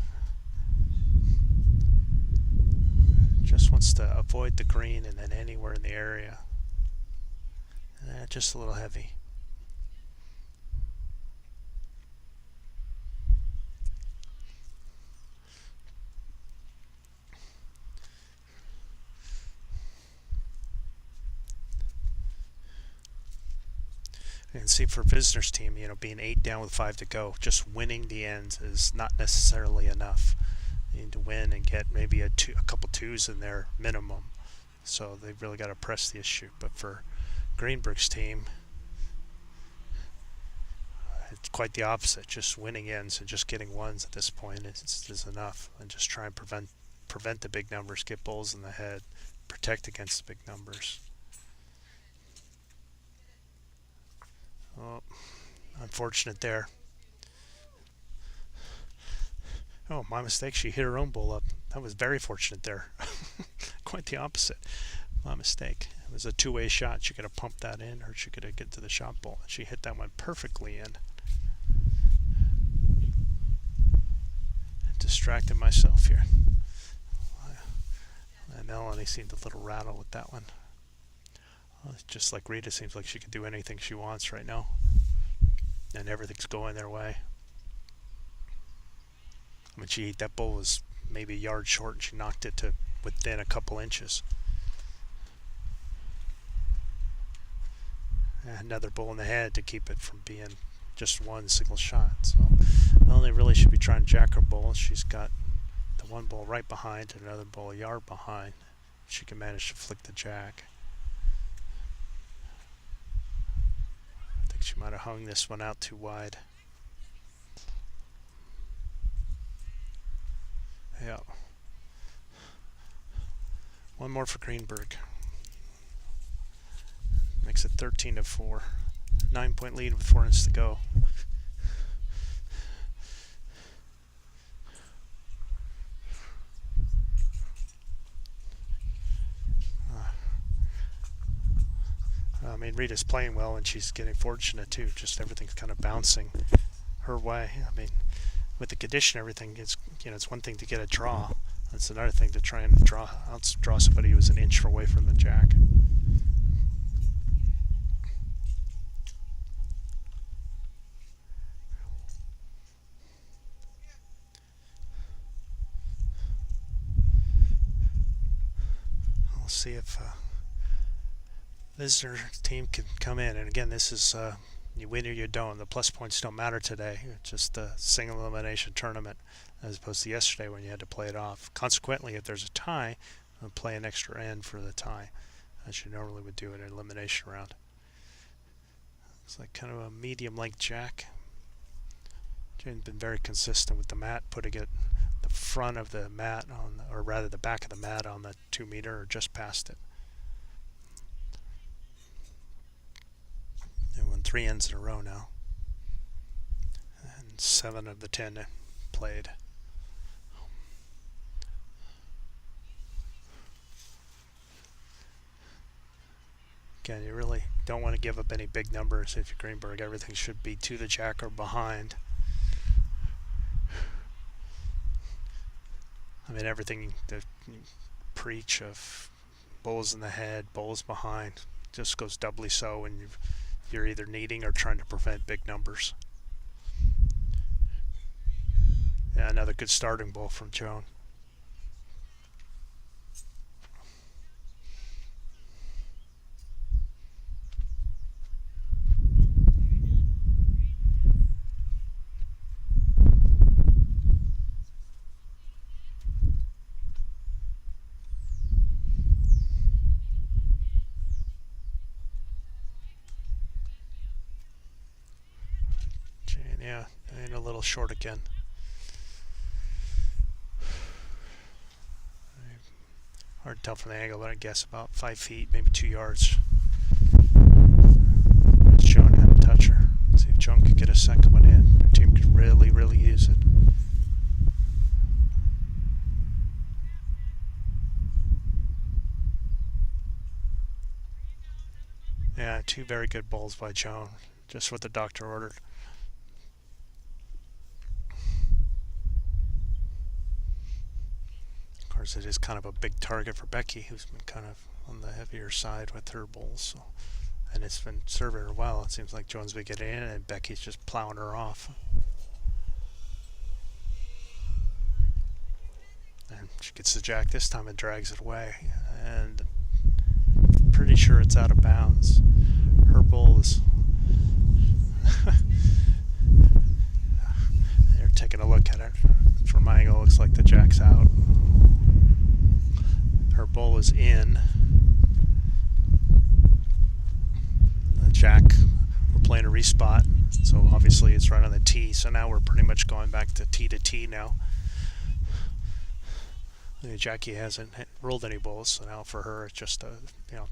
Just wants to avoid the green and then anywhere in the area. Just a little heavy. And see, for visitors team, being 8 down with 5 to go, just winning the ends is not necessarily enough. You need to win and get maybe a couple twos in there minimum. So they've really got to press the issue. But for Greenberg's team, it's quite the opposite. Just winning ends and just getting ones at this point is enough. And just try and prevent the big numbers, get bulls in the head, protect against the big numbers. Oh, unfortunate there. Oh, my mistake. She hit her own bull up. That was very fortunate there. Quite the opposite. My mistake. It was a two-way shot. She could have pumped that in, or she could have get to the shot bull. She hit that one perfectly in. Distracted myself here. And Melanie seemed a little rattled with that one. Just like Rita seems like she can do anything she wants right now. And everything's going their way. I mean, that bull was maybe a yard short and she knocked it to within a couple inches. Another bull in the head to keep it from being just one single shot. So Melanie really should be trying to jack her bull. She's got the one bull right behind and another bull a yard behind. She can manage to flick the jack. I think she might have hung this one out too wide. Yeah. One more for Greenberg. Makes it 13-4. 9-point lead with 4 minutes to go. I mean, Rita's playing well and she's getting fortunate too. Just everything's kind of bouncing her way. I mean, with the condition, everything it's it's one thing to get a draw. It's another thing to try and draw somebody who was an inch away from the jack. We'll see if visitor team can come in. And again, this is you win or you don't. The plus points don't matter today. It's just a single elimination tournament as opposed to yesterday when you had to play it off. Consequently, if there's a tie, I'll play an extra end for the tie, as you normally would do in an elimination round. It's like kind of a medium length jack. Jane's been very consistent with the mat, putting it the front of the mat on, or rather the back of the mat on the 2 meter or just past it. They won 3 ends in a row now, and 7 of the 10 played. Again, you really don't want to give up any big numbers if you're Greenberg. Everything should be to the jack or behind. I mean, everything, the preach of bulls in the head, bulls behind, just goes doubly so when you've you're either needing or trying to prevent big numbers. Yeah, another good starting ball from Joan. Jane, yeah, and a little short again. Hard to tell from the angle, but I guess about 5 feet, maybe 2 yards. It's Joan how to touch her. Let's see if Joan could get a second one in. Her team could really, really use it. Yeah, 2 very good bowls by Joan. Just what the doctor ordered. Of course, it is kind of a big target for Becky, who's been kind of on the heavier side with her bowls. So, and it's been serving her well. It seems like Joan's been getting in, and Becky's just plowing her off. And she gets the jack this time and drags it away. And pretty sure it's out of bounds. Her bowl is... They're taking a look at it. From my angle, it looks like the jack's out. Her bowl is in. The jack, we're playing a respot, so obviously it's right on the tee. So now we're pretty much going back to tee now. Jackie hasn't rolled any bowls, so now for her it's just a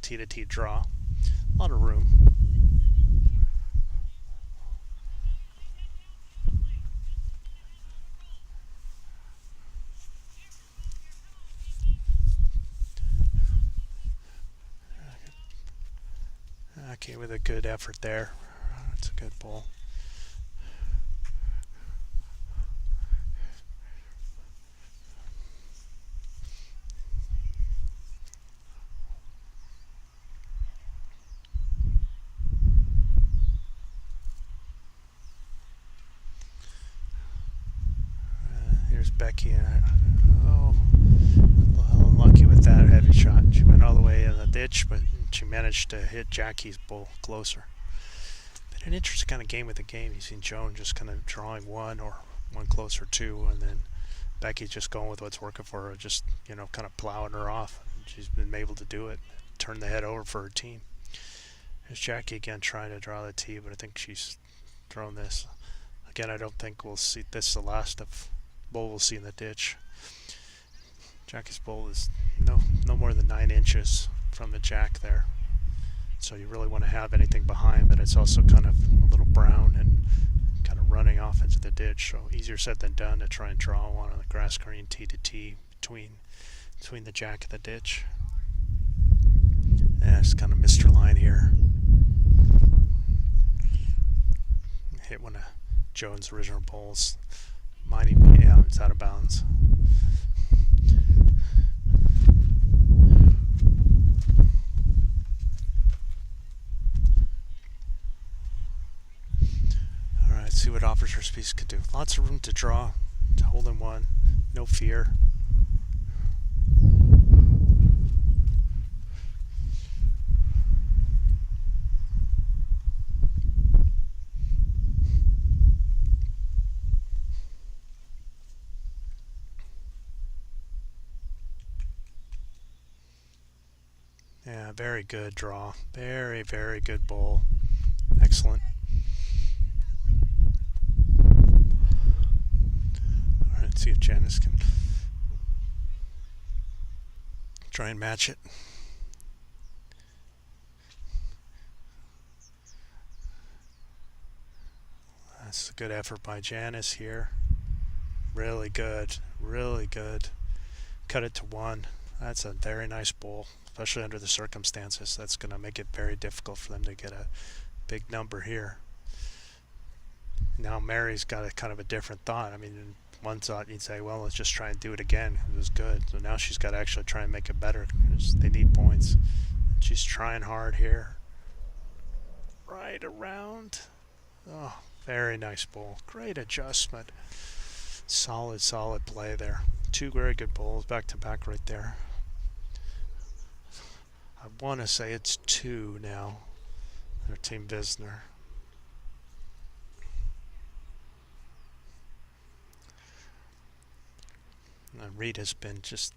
tee to tee draw. A lot of room. Okay, with a good effort there. That's a good ball. Here's Becky, and a little unlucky with that heavy shot. She went all the way in the ditch, but she managed to hit Jackie's bowl closer. But an interesting kind of game with the game. You've seen Joan just kind of drawing one or one closer two, and then Becky just going with what's working for her, just kind of plowing her off. She's been able to do it, turn the head over for her team. There's Jackie again trying to draw the tee, but I think she's thrown this. Again, I don't think we'll see this is the last of bowl we'll see in the ditch. Jackie's bowl is no more than 9 inches from the jack there, so you really want to have anything behind, but it's also kind of a little brown and kind of running off into the ditch, so easier said than done to try and draw one on the grass green tee to tee between the jack and the ditch. Yeah, it's kind of missed her line here. Hit one of Joan's original bowls. It's out of bounds. Alright, see what offers her piece could do. Lots of room to draw, to hold in one, no fear. Yeah, very good draw. Very, very good bowl. Excellent. Alright, let's see if Janice can try and match it. That's a good effort by Janice here. Really good. Really good. Cut it to 1. That's a very nice bowl, especially under the circumstances. That's going to make it very difficult for them to get a big number here. Now Mary's got a kind of a different thought. I mean, in one thought you'd say, well, let's just try and do it again. It was good. So now she's got to actually try and make it better because they need points. She's trying hard here. right around. Oh, very nice bowl. Great adjustment. Solid, solid play there. Two very good bowls back to back right there. I want to say it's two now. Their Team Visner. And Reed has been just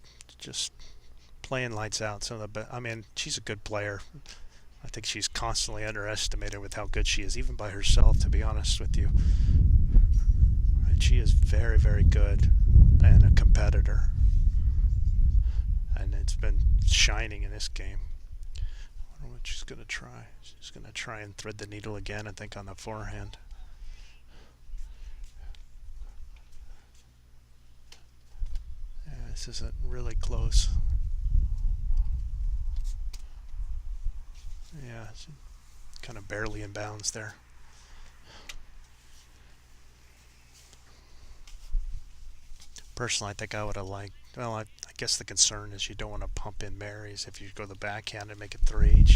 playing lights out. I mean, she's a good player. I think she's constantly underestimated with how good she is, even by herself, to be honest with you. She is very, very good and a competitor. And it's been shining in this game. I wonder what she's going to try. She's going to try and thread the needle again, I think, on the forehand. Yeah, this isn't really close. Yeah, kind of barely in bounds there. Personally, I think I would have liked, well, I guess the concern is you don't want to pump in Mary's if you go the backhand and make it three.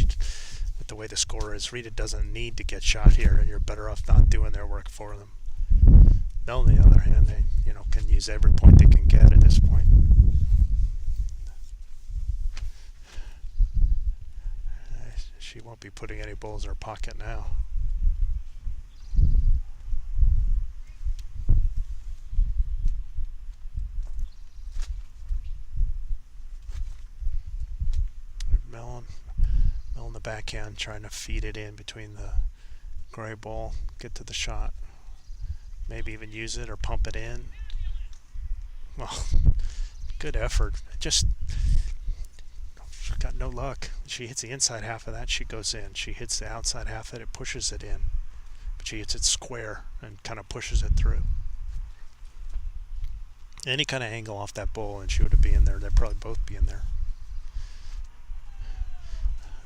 With the way the score is, Rita doesn't need to get shot here, and you're better off not doing their work for them. Mel, on the other hand, they can use every point they can get at this point. She won't be putting any balls in her pocket now. Mel in the backhand trying to feed it in between the gray ball, get to the shot. Maybe even use it or pump it in. Well, good effort. Just got no luck. She hits the inside half of that, she goes in. She hits the outside half of it, it pushes it in. But she hits it square and kind of pushes it through. Any kind of angle off that ball and she would be in there. They'd probably both be in there.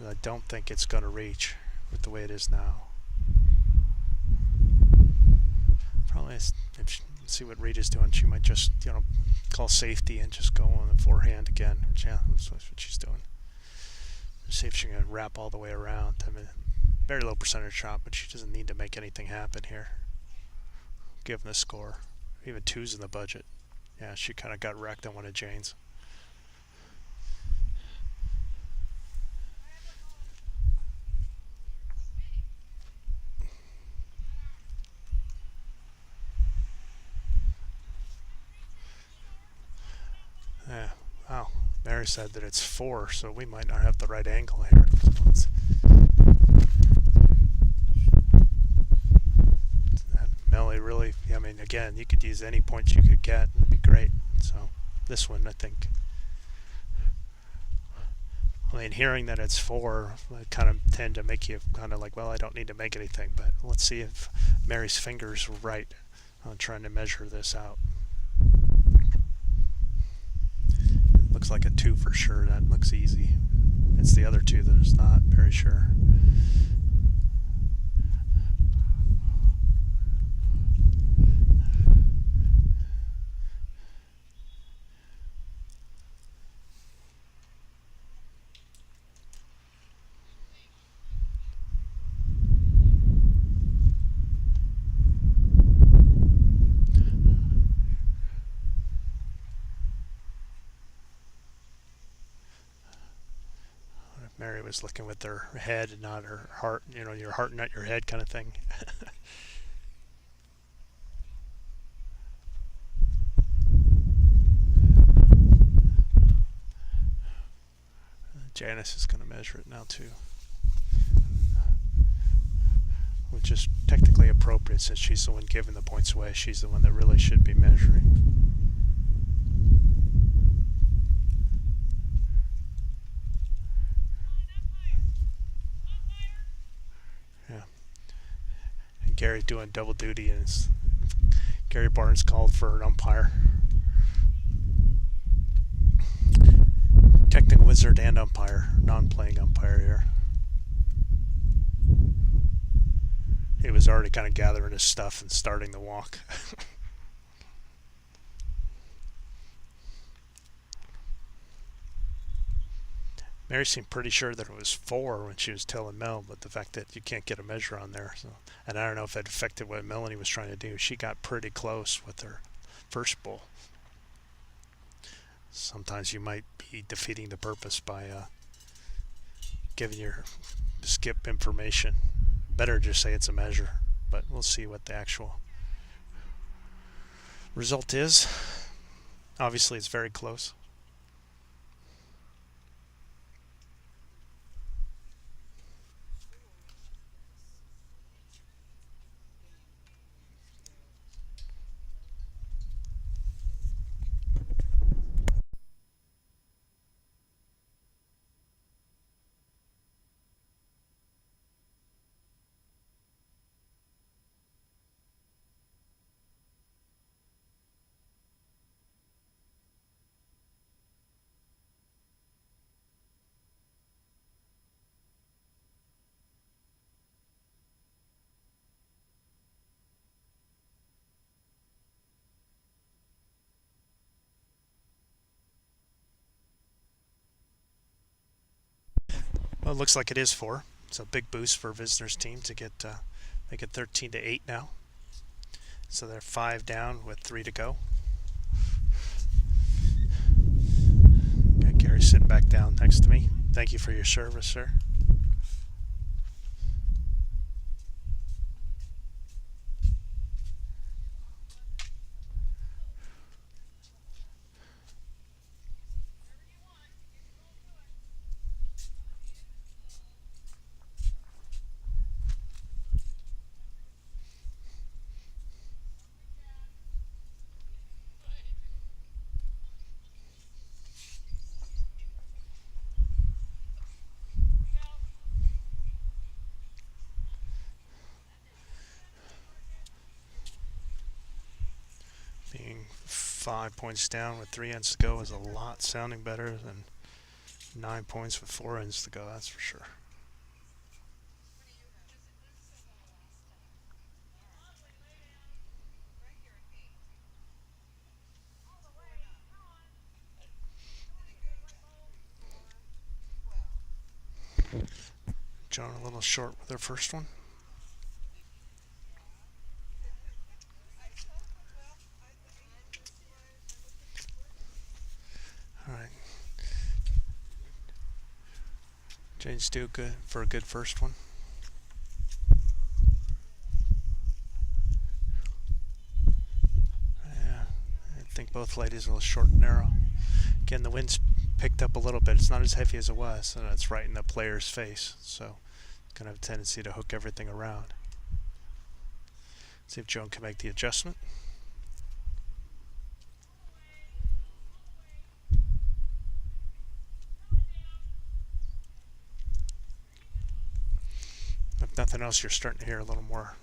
I don't think it's going to reach with the way it is now. Probably, if she, see what Rita's doing, she might just, call safety and just go on the forehand again. Which, yeah, that's what she's doing. See if she can wrap all the way around. I mean, very low percentage shot, but she doesn't need to make anything happen here. Given the score. Even two's in the budget. Yeah, she kind of got wrecked on one of Jane's. Yeah, wow. Mary said that it's 4, so we might not have the right angle here. So Melly really, I mean, again, you could use any points you could get and it'd be great. So this one, I think, I mean, hearing that it's 4, I kind of tend to make you kind of like, well, I don't need to make anything, but let's see if Mary's fingers are right on trying to measure this out. Looks like a 2 for sure. That looks easy. It's the other 2 that is not very sure. Mary was looking with her head and not her heart, your heart, not your head kind of thing. Janice is going to measure it now too. Which is technically appropriate since she's the one giving the points away. She's the one that really should be measuring. Gary's doing double duty, and Gary Barnes called for an umpire. Technical wizard and umpire, non-playing umpire here. He was already kind of gathering his stuff and starting the walk. Mary seemed pretty sure that it was 4 when she was telling Mel, but the fact that you can't get a measure on there. So, and I don't know if that affected what Melanie was trying to do. She got pretty close with her first bull. Sometimes you might be defeating the purpose by giving your skip information. Better just say it's a measure, but we'll see what the actual result is. Obviously, it's very close. Well, it looks like it is 4. It's a big boost for visitors team to get make it 13-8 now. So they're 5 down with 3 to go. Got Gary sitting back down next to me. Thank you for your service, sir. Being 5 points down with 3 ends to go is a lot sounding better than 9 points with 4 ends to go, that's for sure. Joan a little short with her first one. All right. Jane's due good for a good first one. Yeah, I think both ladies a little short and narrow. Again, the wind's picked up a little bit. It's not as heavy as it was, and it's right in the player's face, so it's going to have a tendency to hook everything around. See if Joan can make the adjustment. If nothing else, you're starting to hear a little more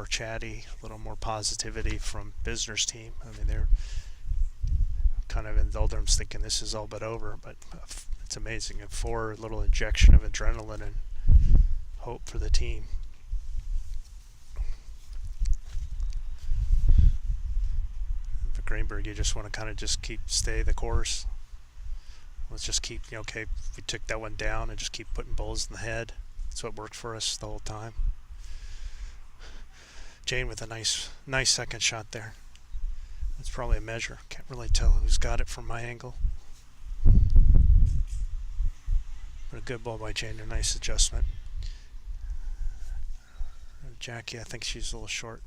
chatty, a little more positivity from Bisner's team. I mean, they're kind of in doldrums thinking this is all but over, but it's amazing. A 4 little injection of adrenaline and hope for the team. For Greenberg, you just want to kind of just stay the course. Let's just keep, okay, we took that one down and just keep putting bulls in the head. That's what worked for us the whole time. Jane with a nice second shot there. That's probably a measure. Can't really tell who's got it from my angle. But a good ball by Jane. A nice adjustment. Jackie, I think she's a little short.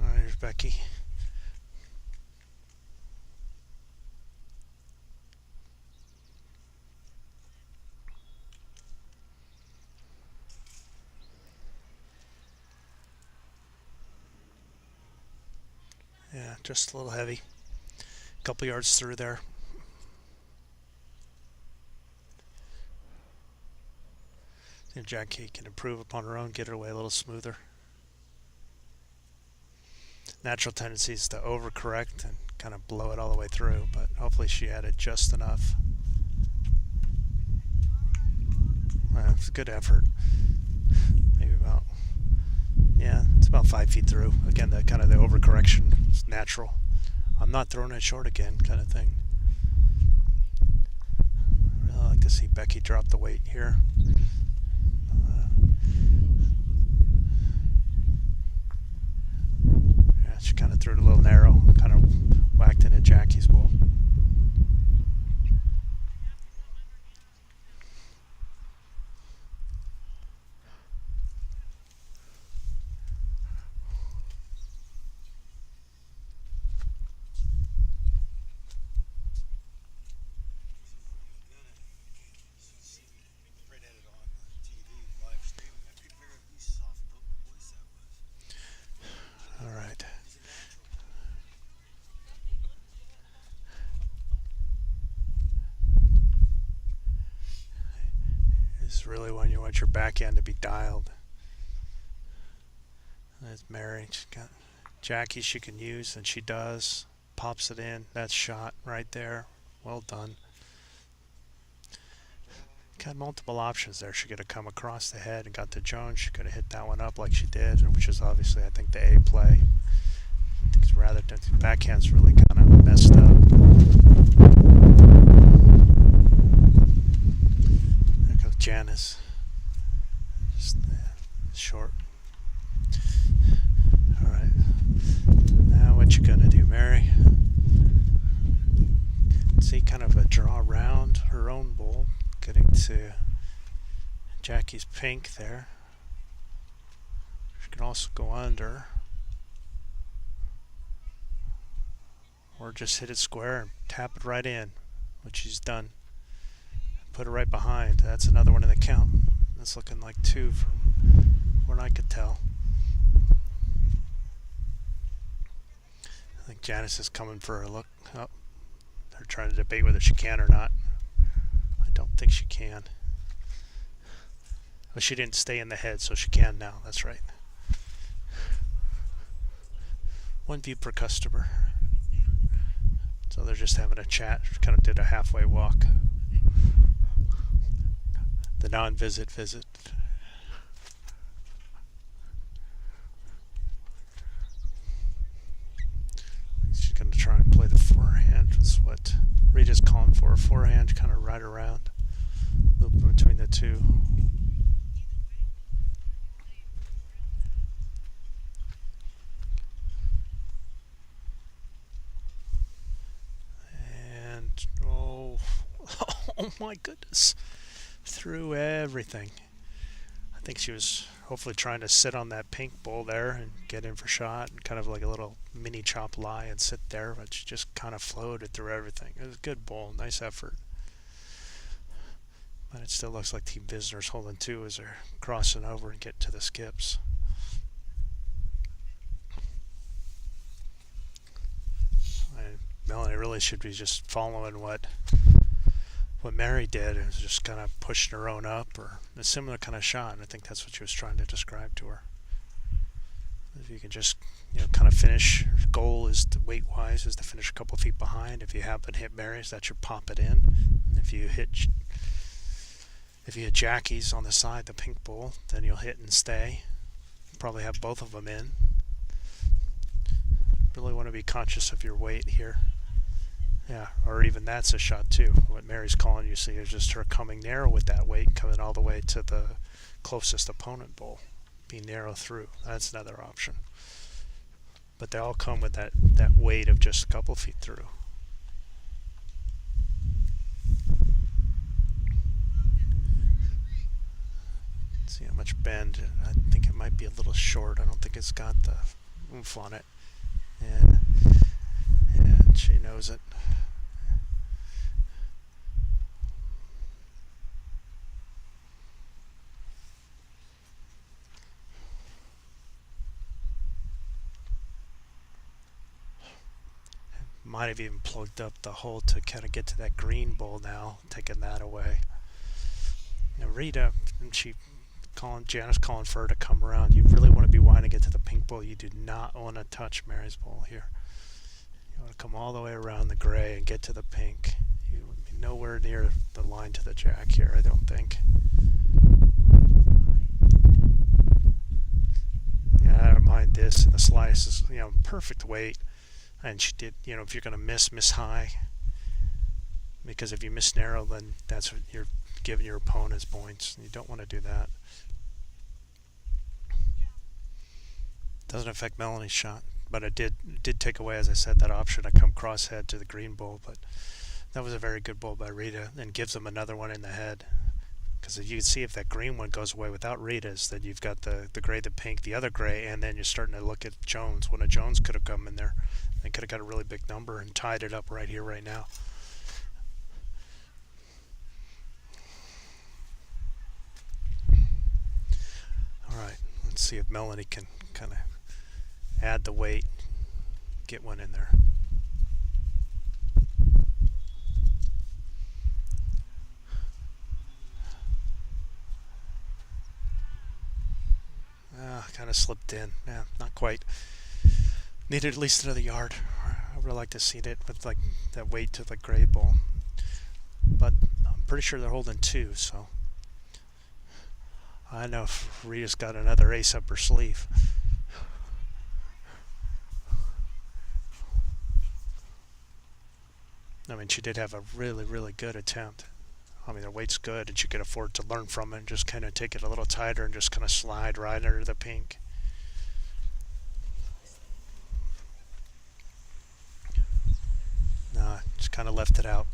All right, here's Becky. Yeah, just a little heavy. A couple yards through there. And Jackie can improve upon her own, get her away a little smoother. Natural tendency is to overcorrect and kind of blow it all the way through, but hopefully she had it just enough. Well, it's a good effort. Maybe about Yeah, it's about 5 feet through. Again, the kind of the overcorrection is natural. I'm not throwing it short again, kind of thing. I really like to see Becky drop the weight here. Yeah, she kind of threw it a little narrow, kind of whacked into Jackie's bowl. All right. This is really when you want your backhand to be dialed. That's Mary. She's got Jackie she can use, and she does. Pops it in. That's shot right there. Well done. Got multiple options there. She could have come across the head and got to Jones. She could have hit that one up like she did, which is obviously, I think, the A play. I think it's rather the backhand's really kind of messed up. There goes Janice. Just short. All right. Now what you gonna do, Mary? See, kind of a draw around her own bowl. Getting to Jackie's pink there. She can also go under. Or just hit it square and tap it right in, which she's done. Put it right behind. That's another one in the count. That's looking like 2 from what I could tell. I think Janice is coming for a look. Oh, they're trying to debate whether she can or not. I don't think she can. But she didn't stay in the head, so she can now. That's right. 1 view per customer. So they're just having a chat. Kind of did a halfway walk. The non-visit visit. She's going to try and play the forehand. That's what Rita's calling for. A forehand kind of right around. Loop between the two. And, oh my goodness. Through everything. I think she was hopefully trying to sit on that pink bowl there and get in for shot and kind of like a little mini chop lie and sit there, but she just kind of floated through everything. It was a good bowl, nice effort. But it still looks like Team Visitors holding 2 as they're crossing over and get to the skips. And Melanie really should be just following what Mary did. It was just kind of pushing her own up, or a similar kind of shot, and I think that's what she was trying to describe to her. If you can just, kind of finish, your goal is to, weight-wise, is to finish a couple feet behind. If you happen to hit Mary's, that should pop it in. And if you hit Jackie's on the side, the pink bowl, then you'll hit and stay. Probably have both of them in. Really want to be conscious of your weight here. Yeah, or even that's a shot too. What Mary's calling, you see, is just her coming narrow with that weight, coming all the way to the closest opponent bowl. Be narrow through. That's another option. But they all come with that weight of just a couple feet through. Let's see how much bend. I think it might be a little short. I don't think it's got the oomph on it. Yeah. And she knows it. Might have even plugged up the hole to kind of get to that green bowl now, taking that away. Now Rita, and Janice calling for her to come around. You really want to be wanting to get to the pink bowl. You do not want to touch Mary's bowl here. You want to come all the way around the gray and get to the pink. You would be nowhere near the line to the jack here, I don't think. I don't mind this, and the slice is, perfect weight. And she did, if you're going to miss high, because if you miss narrow, then that's what you're giving your opponents points. You don't want to do that. Doesn't affect Melanie's shot, but it did take away, as I said, that option to come crosshead to the green bowl. But that was a very good bowl by Rita, and gives them another one in the head. Because if you can see, if that green one goes away without Rita's, then you've got the gray, the pink, the other gray, and then you're starting to look at Jones. When a Jones could have come in there, they could have got a really big number and tied it up right here, right now. All right, let's see if Melanie can kind of add the weight, get one in there. Kind of slipped in. Yeah, not quite. Needed at least another yard. I would have liked to see it with like that weight to the gray ball. But I'm pretty sure they're holding two, so I know if Rita's got another ace up her sleeve. I mean, she did have a really, really good attempt. I mean, her weight's good, and she could afford to learn from it and just kind of take it a little tighter and just kind of slide right under the pink. No, just kind of left it out.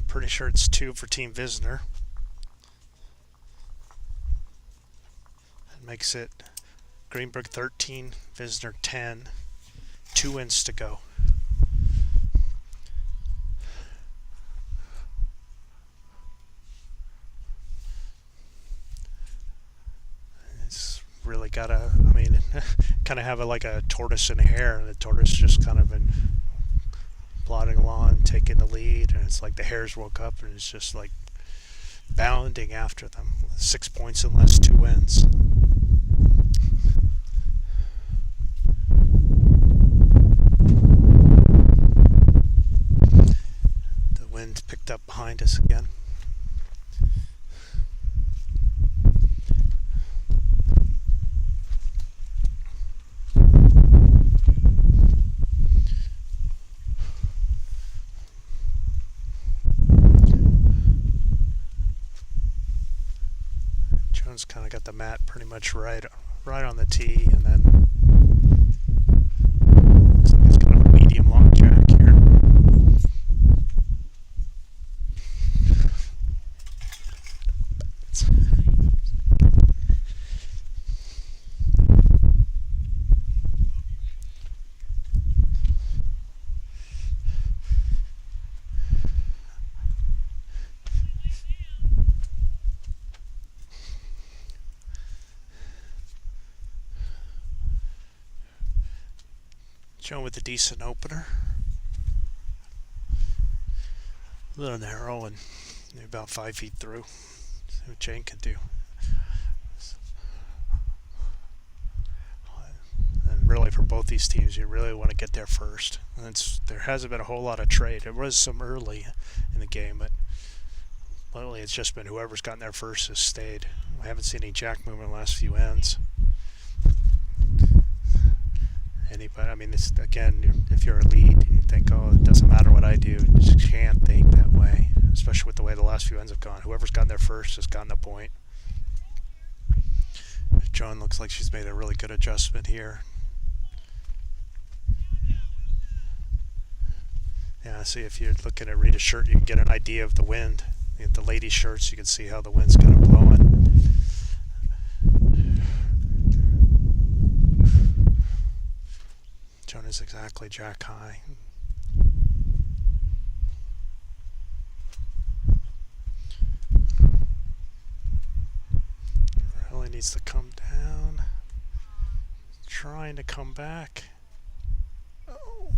Pretty sure it's 2 for Team Visner. That makes it Greenberg 13, Visner 10. 2 wins to go. It's really got a, I mean, kind of have like a tortoise and a hare, and the tortoise just kind of been plodding along, taking the lead, and it's like the hares woke up and it's just like bounding after them. 6 points in less 2 wins. The wind picked up behind us again. Kind of got the mat pretty much right on the tee, and then looks like it's kind of a medium long jack here. Joan with a decent opener. A little narrow and about 5 feet through. See what Jane can do. And really, for both these teams, you really want to get there first. And there hasn't been a whole lot of trade. There was some early in the game, but lately it's just been whoever's gotten there first has stayed. I haven't seen any jack movement in the last few ends. Anybody, I mean, this again, if you're a lead, you think, oh, it doesn't matter what I do. You just can't think that way, especially with the way the last few ends have gone. Whoever's gotten there first has gotten the point. Joan looks like she's made a really good adjustment here. Yeah, see, if you're looking at Rita's shirt, you can get an idea of the wind. The ladies' shirts, you can see how the wind's kind of blowing. Joan is is exactly jack high. Really needs to come down. Trying to come back. Oh,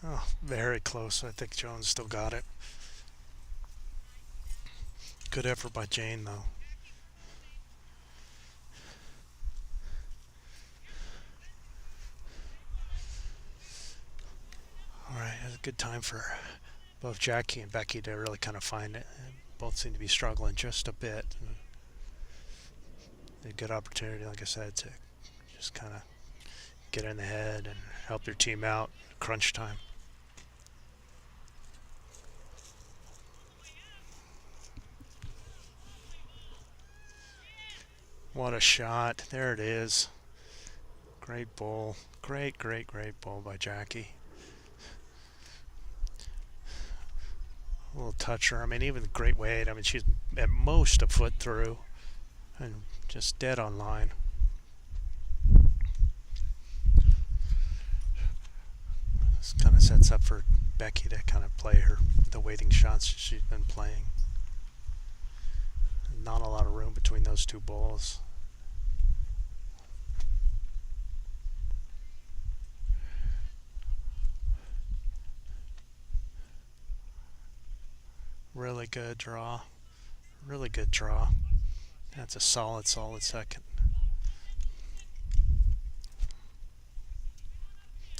oh, very close. I think Jones still got it. Good effort by Jane, though. All right, it's a good time for both Jackie and Becky to really kind of find it. Both seem to be struggling just a bit. A good opportunity, like I said, to just kind of get in the head and help your team out. Crunch time. What a shot. There it is. Great ball. Great, great, great ball by Jackie. A little toucher. I mean, even great weight. I mean, she's at most a foot through and just dead on line. This kind of sets up for Becky to kind of play the waiting shots she's been playing. Not a lot of room between those two balls. Really good draw. Really good draw. That's a solid second.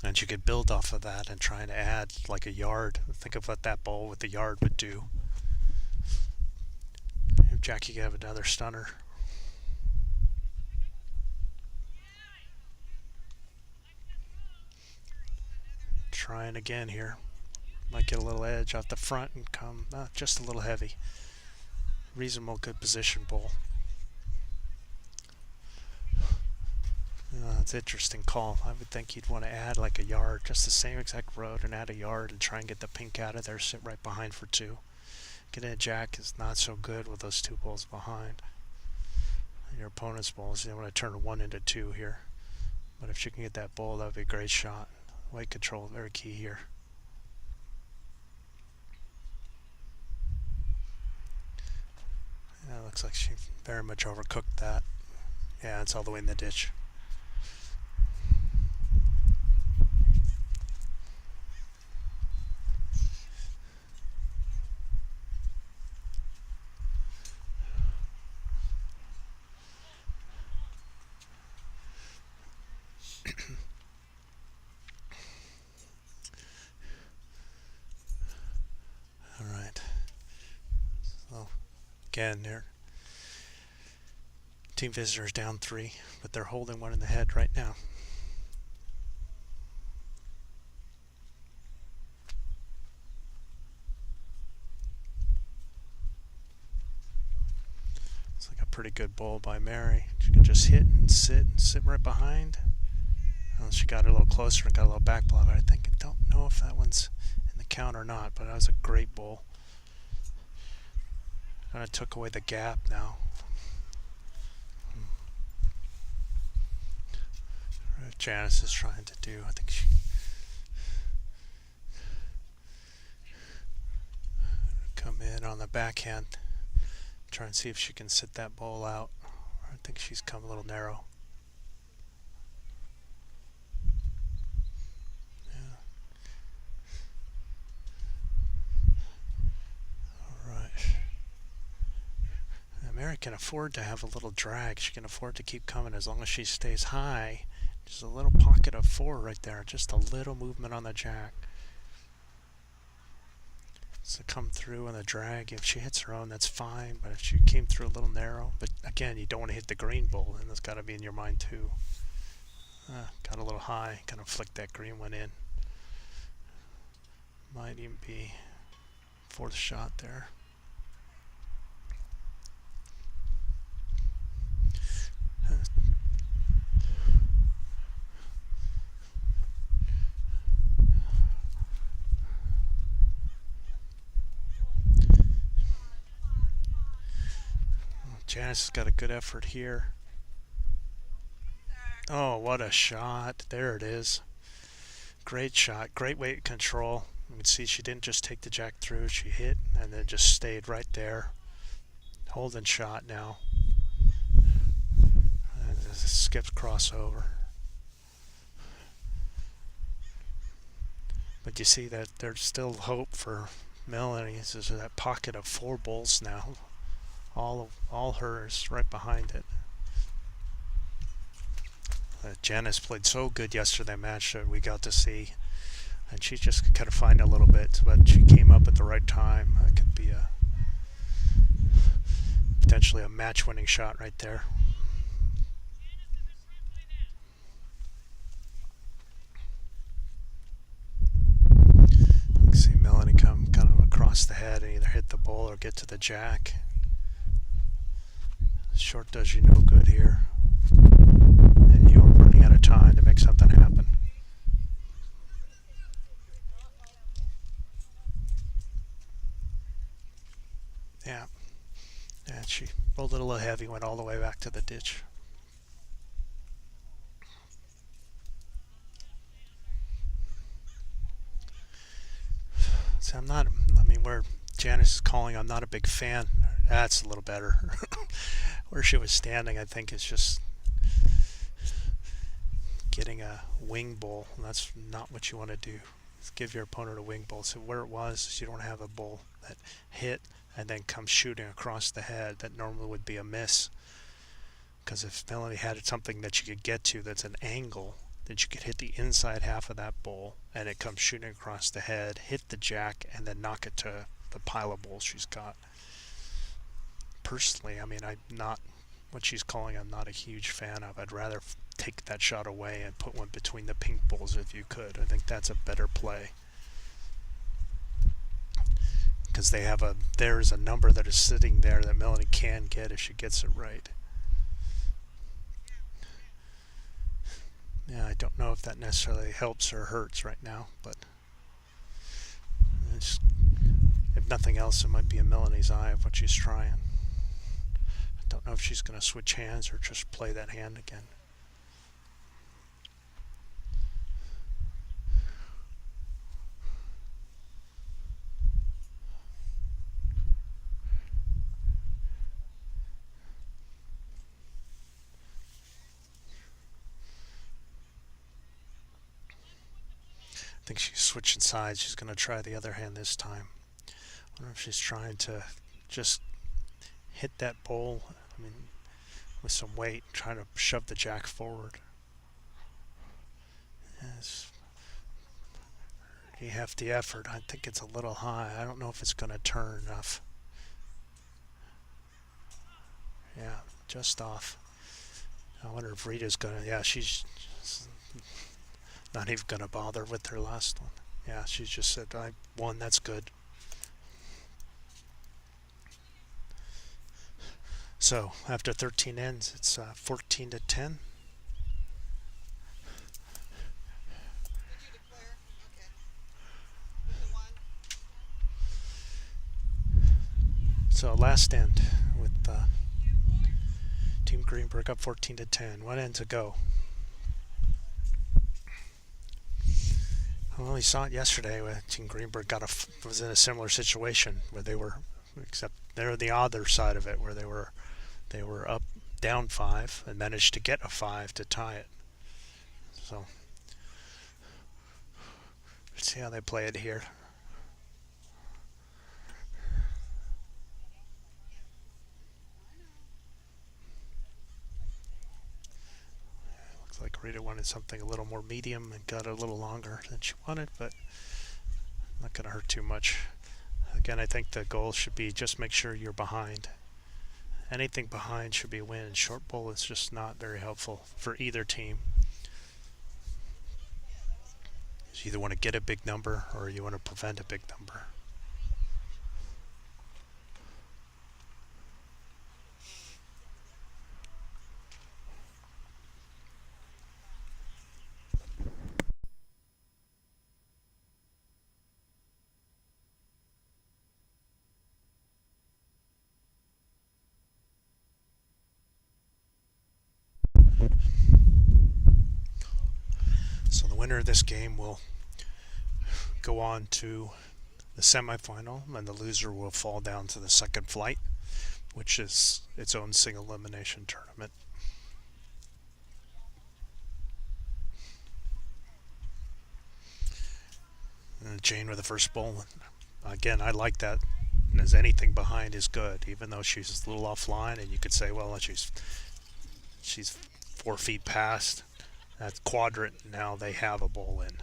And you could build off of that and try to add like a yard. Think of what that ball with the yard would do. If Jackie could have another stunner. Trying again here. Might get a little edge off the front and come just a little heavy. Reasonable, good position ball. It's an interesting call. I would think you'd want to add like a yard, just the same exact road, and add a yard and try and get the pink out of there, sit right behind for two. Getting a jack is not so good with those two balls behind. Your opponent's balls, you want to turn a 1 into 2 here. But if you can get that ball, that would be a great shot. Weight control, very key here. Yeah, it looks like she very much overcooked that. Yeah, it's all the way in the ditch. All right. So again, their team visitors down 3, but they're holding one in the head right now. It's like a pretty good ball by Mary. She could just hit and sit right behind. She got a little closer and got a little back blow. I don't know if that one's in the count or not, but that was a great ball. Kind of took away the gap now. What Janice is trying to do, I think she come in on the backhand, try and see if she can sit that ball out. I think she's come a little narrow. Mary can afford to have a little drag. She can afford to keep coming as long as she stays high. Just a little pocket of 4 right there. Just a little movement on the jack. So come through on the drag. If she hits her own, that's fine. But if she came through a little narrow. But again, you don't want to hit the green ball. And that's got to be in your mind too. Got a little high. Kind of flicked that green one in. Might even be 4th shot there. Janice has got a good effort here. Oh, what a shot. There it is. Great shot, great weight control. You can see she didn't just take the jack through, she hit and then just stayed right there. Holding shot now. And skips crossover. But you see that there's still hope for Melanie. This is that pocket of 4 bowls now. All hers right behind it. Janice played so good yesterday match that we got to see. And she just kind of find a little bit, but she came up at the right time. That could be potentially a match-winning shot right there. You see Melanie come kind of across the head and either hit the bowl or get to the jack. Short does you no good here. And you're running out of time to make something happen. Yeah. And she rolled it a little heavy, went all the way back to the ditch. So where Janice is calling, I'm not a big fan. That's a little better. Where she was standing, I think, is just getting a wing bowl. And that's not what you want to do. Give your opponent a wing bowl. So where it was is you don't have a bowl that hit and then comes shooting across the head. That normally would be a miss. Because if Melanie had something that you could get to that's an angle, then you could hit the inside half of that bowl and it comes shooting across the head, hit the jack, and then knock it to the pile of bowls she's got. Personally, I'm not what she's calling, I'm not a huge fan of. I'd rather take that shot away and put one between the pink bowls if you could. I think that's a better play. Because there's a number that is sitting there that Melanie can get if she gets it right. Yeah, I don't know if that necessarily helps or hurts right now, but if nothing else, it might be in Melanie's eye of what she's trying. I don't know if she's going to switch hands or just play that hand again. I think she's switching sides. She's going to try the other hand this time. I wonder if she's trying to just hit that bowl, with some weight, trying to shove the jack forward. Yes. Pretty hefty effort. I think it's a little high. I don't know if it's going to turn enough. Yeah, just off. I wonder if Rita's going to... Yeah, she's not even going to bother with her last one. Yeah, she just said, I won, that's good. So, after 13 ends, it's 14-10. So, last end with Team Greenberg up 14-10. 1 end to go. Well, we saw it yesterday when Team Greenberg was in a similar situation where they were, except they're the other side of it, where they were up down 5 and managed to get a 5 to tie it. So let's see how they play it here. Looks like Rita wanted something a little more medium and got it a little longer than she wanted, but not going to hurt too much. Again, I think the goal should be just make sure you're behind. Anything behind should be a win. Short bowl is just not very helpful for either team. You either want to get a big number or you want to prevent a big number. So the winner of this game will go on to the semifinal, and the loser will fall down to the second flight, which is its own single elimination tournament. And Jane with the first bowl. Again, I like that. As anything behind is good, even though she's a little offline, and you could say, well, she's 4 feet past that quadrant. Now they have a bowl in.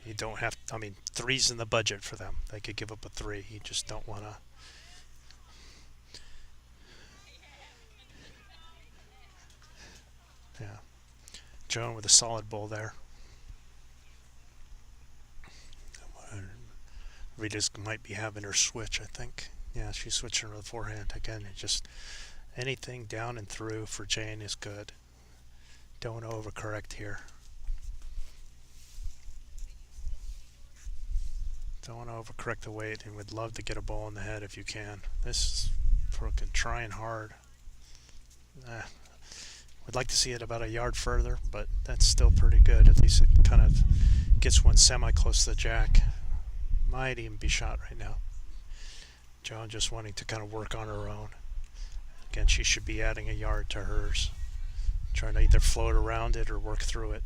You don't have. I mean, three's in the budget for them. They could give up a three. You just don't want to. Yeah, Joan with a solid bowl there. Rita's might be having her switch, I think. Yeah, she's switching to the forehand again. It just anything down and through for Jane is good. Don't overcorrect here. Don't want to overcorrect the weight, and would love to get a ball in the head if you can. This is freaking trying hard. Would like to see it about a yard further, but that's still pretty good. At least it kind of gets one semi-close to the jack. Might even be shot right now. Joan just wanting to kind of work on her own. Again, she should be adding a yard to hers. Trying to either float around it or work through it.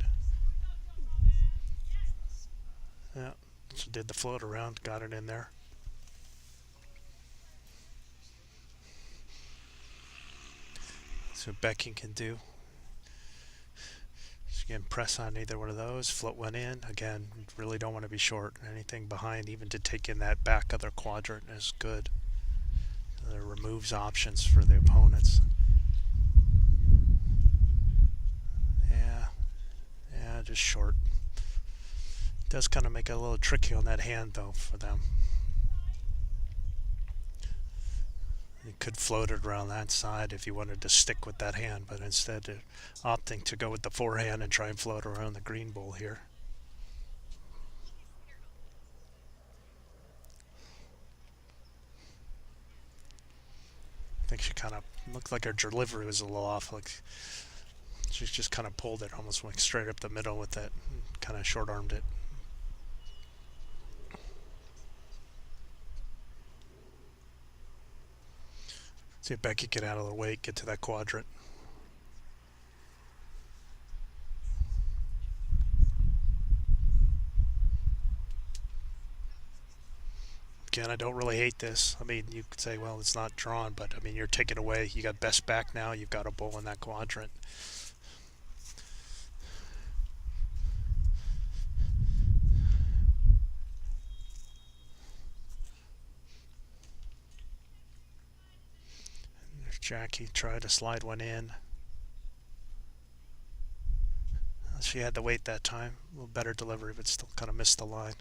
Yeah, so did the float around, got it in there. So Becky can do. She can press on either one of those. Float one in. Again, really don't want to be short. Anything behind, even to take in that back other quadrant, is good. It removes options for the opponents. Yeah, just short. Does kind of make it a little tricky on that hand, though, for them. You could float it around that side if you wanted to stick with that hand, but instead opting to go with the forehand and try and float around the green bowl here. I think she kind of looked like her delivery was a little off. Like she's just kind of pulled it, almost went straight up the middle with it, kind of short-armed it. See if Becky get out of the way, get to that quadrant. Again, I don't really hate this. I mean, you could say, well, it's not drawn, but I mean, you're taking away. You got best back now. You've got a bull in that quadrant. There's Jackie. Tried to slide one in. She had the weight that time. A little better delivery, but still kind of missed the line.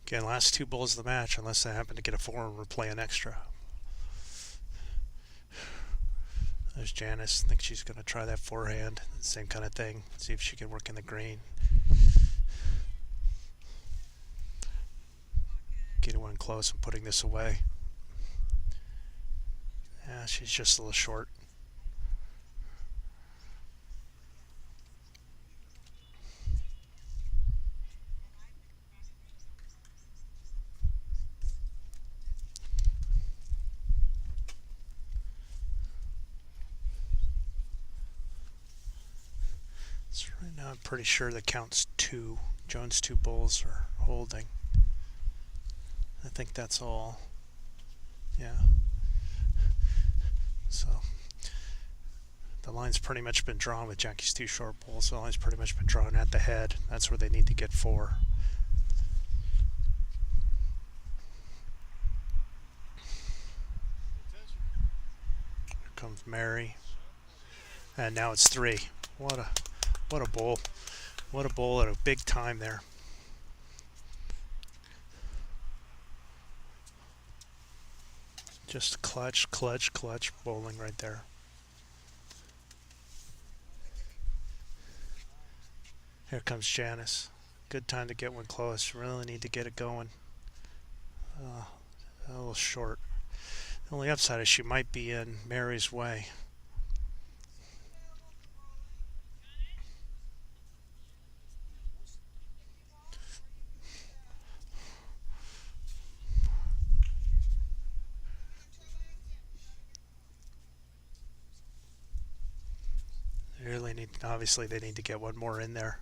Again, last two bulls of the match, unless they happen to get a four and we're playing extra. There's Janice. I think she's going to try that forehand. Same kind of thing. See if she can work in the green. Getting one close and putting this away. Yeah, she's just a little short. So right now I'm pretty sure the count's two. Jones' two bulls are holding. I think that's all. Yeah. So the line's pretty much been drawn with Jackie's two short bulls. The line's pretty much been drawn at the head. That's where they need to get four. Here comes Mary. And now it's three. What a bowl. What a bowl at a big time there. Just clutch bowling right there. Here comes Janice. Good time to get one close. Really need to get it going. A little short. The only upside is she might be in Mary's way. really need, obviously they need to get one more in there.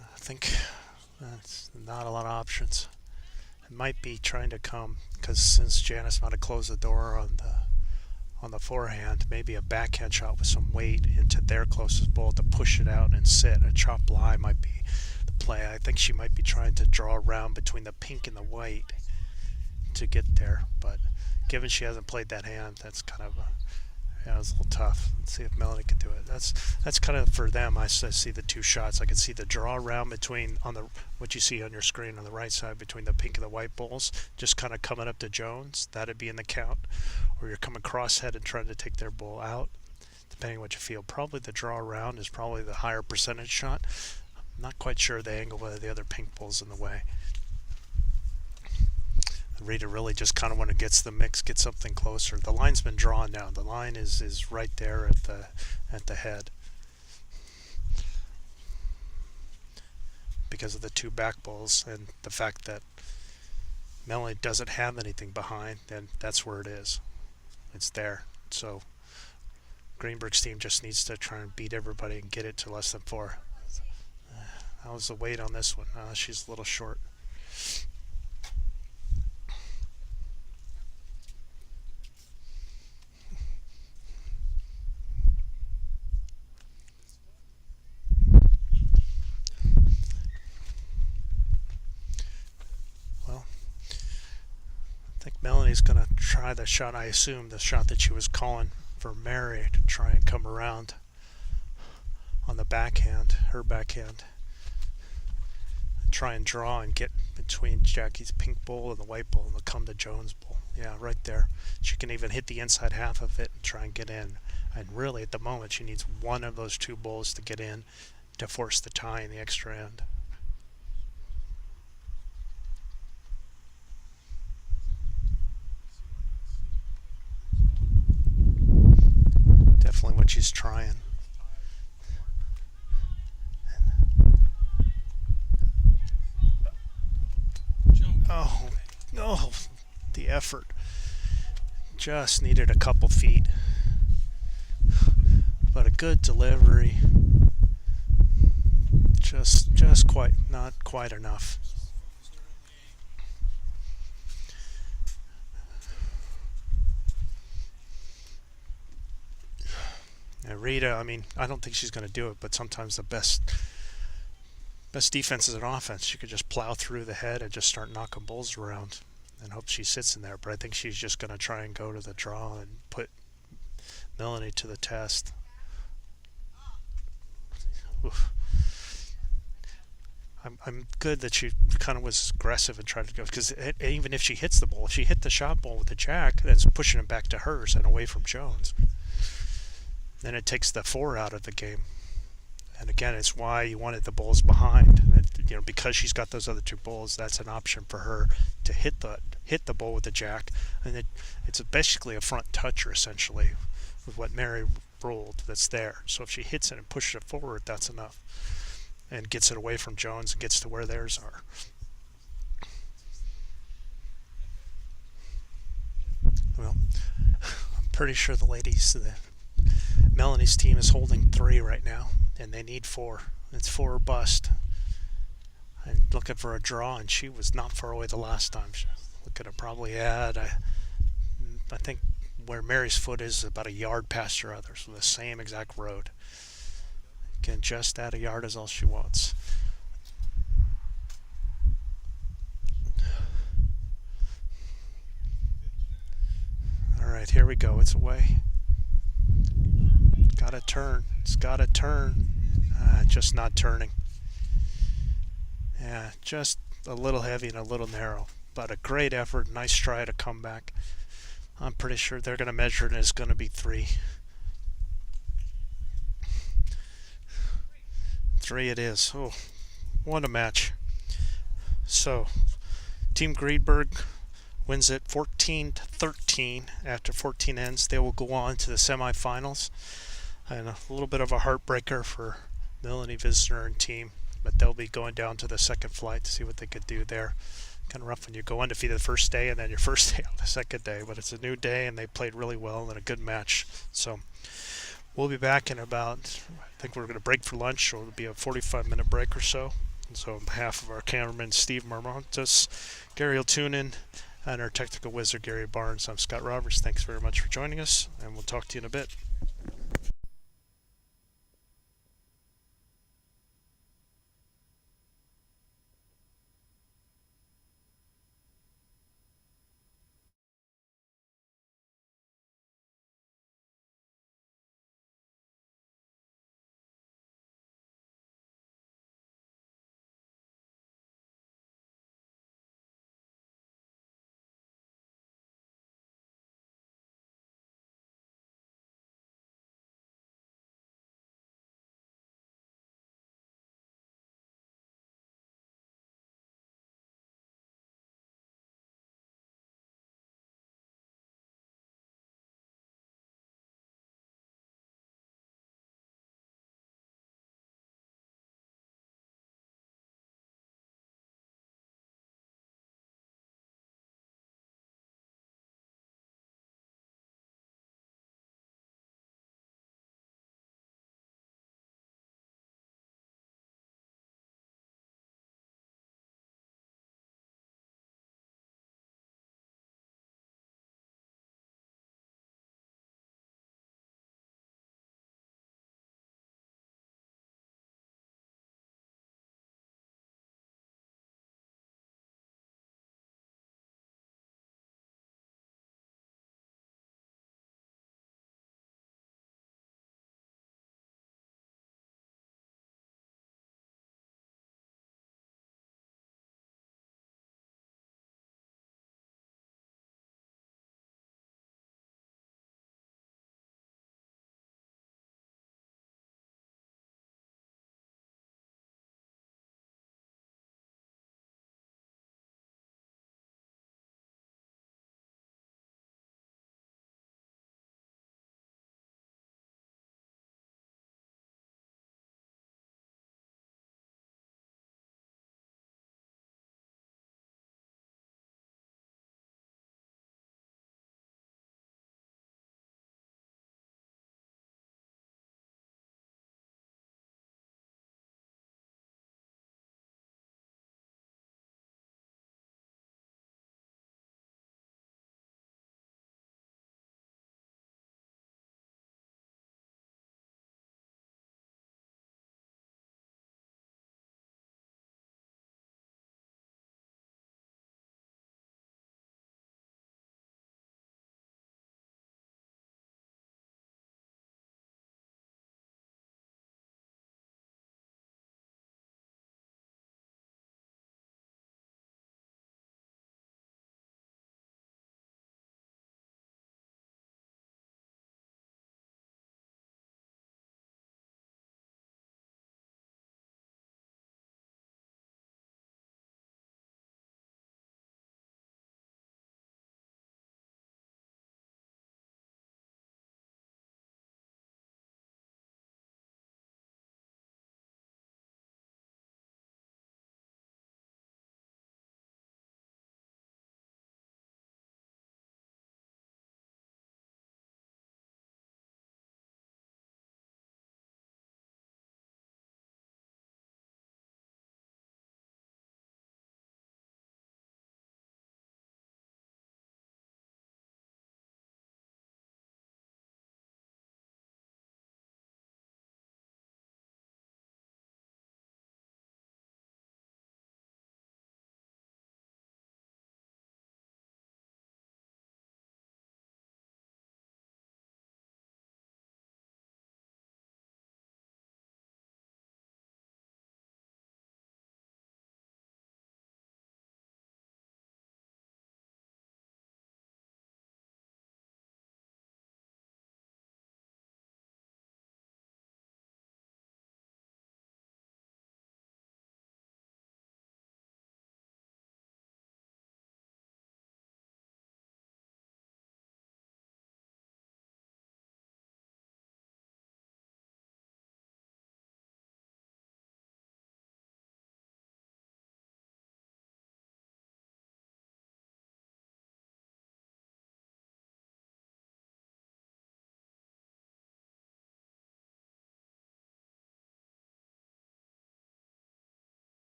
I think that's not a lot of options. It might be trying to come, because since Janice might have closed the door on the forehand, maybe a backhand shot with some weight into their closest ball to push it out and sit. A chop lie might be the play. I think she might be trying to draw around between the pink and the white to get there, but given she hasn't played that hand, that's kind of yeah, it was a little tough. Let's see if Melanie can do it. That's kind of for them. I see the two shots. I can see the draw around between on the what you see on your screen on the right side between the pink and the white balls, just kind of coming up to Jones. That'd be in the count. Or you're coming cross-head and trying to take their ball out, depending on what you feel. Probably the draw around is probably the higher percentage shot. I'm not quite sure the angle whether the other pink ball's in the way. Rita really just kind of when it gets the mix, get something closer. The line's been drawn now. The line is right there at the head. Because of the two back balls and the fact that Melanie doesn't have anything behind, then that's where it is. It's there. So Greenberg's team just needs to try and beat everybody and get it to less than 4. How was the weight on this one? She's a little short. I think Melanie's going to try the shot, I assume, the shot that she was calling for Mary to try and come around on the backhand, her backhand. Try and draw and get between Jackie's pink ball and the white ball and they'll come to Jones' ball. Yeah, right there. She can even hit the inside half of it and try and get in. And really, at the moment, she needs one of those two balls to get in to force the tie in the extra end. Definitely what she's trying. Oh, no, the effort. Just needed a couple feet. But a good delivery. Just not quite enough. And Rita, I mean, I don't think she's going to do it, but sometimes the best defense is an offense. You could just plow through the head and just start knocking balls around and hope she sits in there. But I think she's just going to try and go to the draw and put Melanie to the test. Oof. I'm good that she kind of was aggressive and tried to go, because even if she hits the ball, if she hit the shot ball with the jack, then it's pushing it back to hers and away from Jones. Then it takes the 4 out of the game. And again, it's why you wanted the balls behind. You know, because she's got those other two balls, that's an option for her to hit the ball with the jack. And it's basically a front toucher, essentially, with what Mary rolled that's there. So if she hits it and pushes it forward, that's enough. And gets it away from Jones and gets to where theirs are. Well, I'm pretty sure the ladies, Melanie's team is holding 3 right now, and they need 4. It's 4 or bust. I'm looking for a draw, and she was not far away the last time. Look at her, probably had, I think where Mary's foot is about a yard past her other, so the same exact road. Can just add a yard is all she wants. Alright, here we go. It's away. Gotta turn. It's gotta turn. Just not turning. Yeah, just a little heavy and a little narrow. But a great effort. Nice try to come back. I'm pretty sure they're going to measure it and it's going to be 3. 3 it is. Oh, what a match. So, Team Greenberg wins it 14-13 after 14 ends. They will go on to the semifinals. And a little bit of a heartbreaker for Melanie Visner and team, but they'll be going down to the second flight to see what they could do there. Kind of rough when you go undefeated the first day and then your first day on the second day, but it's a new day and they played really well and a good match. So we'll be back in about, I think we're going to break for lunch, or it'll be a 45-minute break or so. And so on behalf of our cameraman Steve Marmontes, Gary will tune in, and our technical wizard Gary Barnes, I'm Scott Roberts. Thanks very much for joining us, and we'll talk to you in a bit.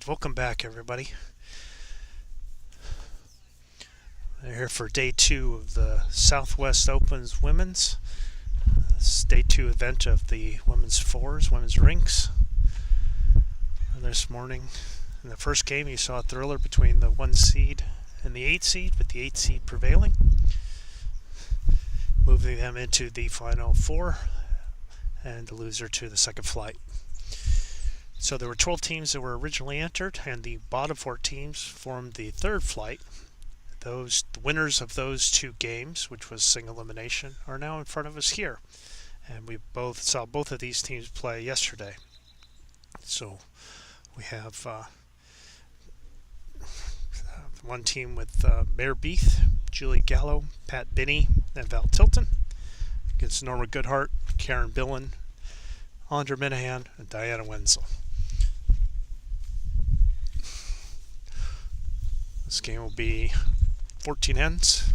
welcome back, everybody. We're here for day 2 of the Southwest Open's Women's. This is day 2 event of the Women's Fours, Women's Rinks. This morning, in the first game, you saw a thriller between the 1 seed and the 8 seed, with the 8 seed prevailing, moving them into the final 4 and the loser to the second flight. So there were 12 teams that were originally entered, and the bottom 4 teams formed the third flight. The winners of those 2 games, which was single elimination, are now in front of us here. And we both saw both of these teams play yesterday. So we have one team with Mare Beath, Julie Gallo, Pat Binney, and Val Tilton, against Norma Goodhart, Karen Billen, Andra Minahan, and Diana Wenzel. This game will be 14 ends,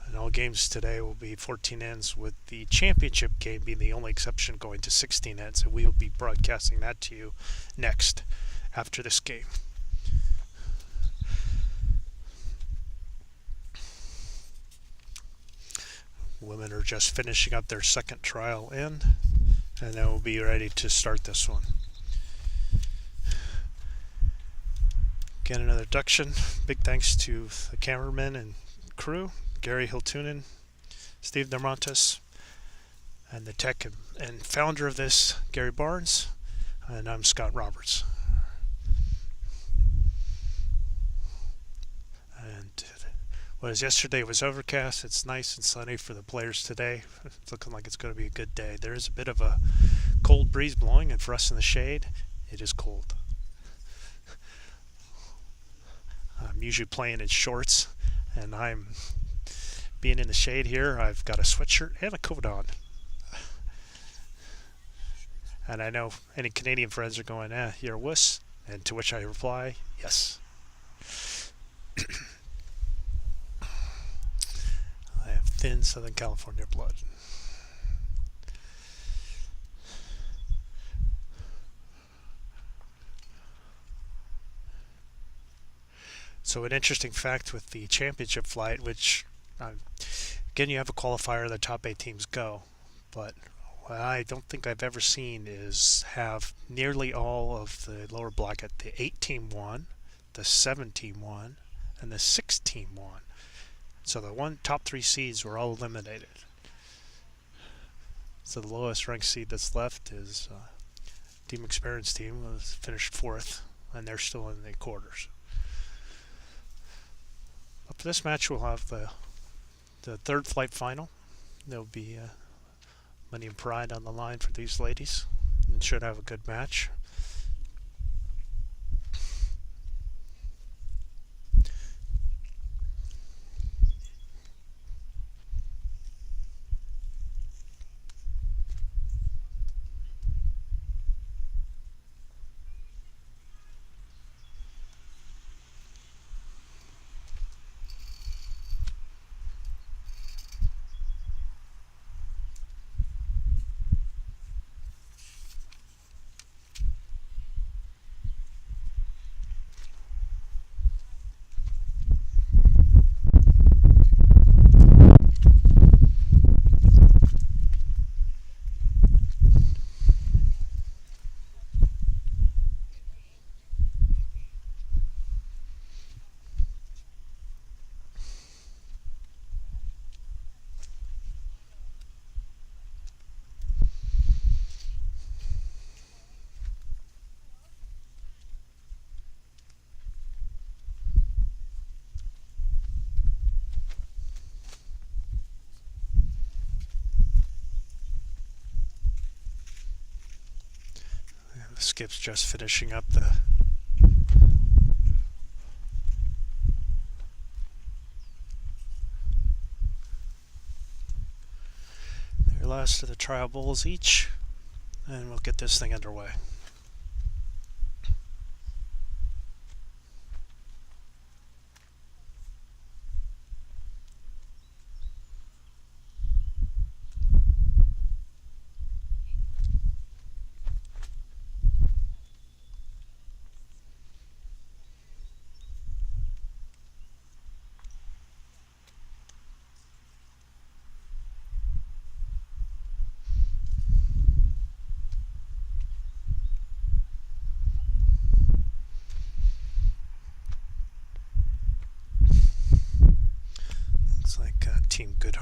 and all games today will be 14 ends, with the championship game being the only exception, going to 16 ends, and we will be broadcasting that to you next after this game. Women are just finishing up their second trial in, and then we'll be ready to start this one. Again, another introduction. Big thanks to the cameraman and crew, Gary Hiltunen, Steve Dermontis, and the tech and founder of this, Gary Barnes, and I'm Scott Roberts. And whereas yesterday was overcast, it's nice and sunny for the players today. It's looking like it's going to be a good day. There is a bit of a cold breeze blowing, and for us in the shade, it is cold. I'm usually playing in shorts, and I'm being in the shade here. I've got a sweatshirt and a coat on. And I know any Canadian friends are going, you're a wuss. And to which I reply, yes. I have thin Southern California blood. So an interesting fact with the championship flight, which, again, you have a qualifier, the top 8 teams go. But what I don't think I've ever seen is have nearly all of the lower bracket, the 8-team won, the 7-team won, and the 6-team won. So the top 3 seeds were all eliminated. So the lowest ranked seed that's left is Team Experience team, was finished 4th, and they're still in the quarters. Up for this match, we'll have the third flight final. There'll be money and pride on the line for these ladies, and should have a good match. Skip's just finishing up their last of the trial bowls each, and we'll get this thing underway.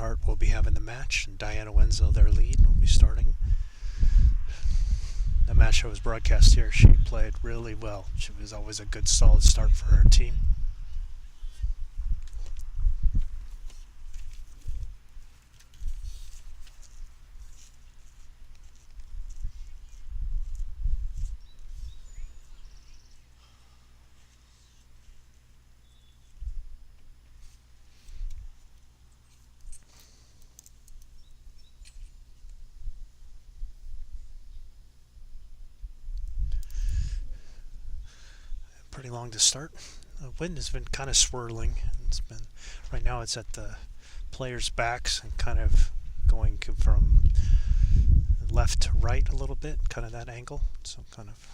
Hart will be having the match, and Diana Wenzel, their lead, will be starting. The match that was broadcast here, she played really well. She was always a good, solid start for her team. Pretty long to start. The wind has been kind of swirling. It's been right now. It's at the players' backs and kind of going from left to right a little bit, kind of that angle. So kind of.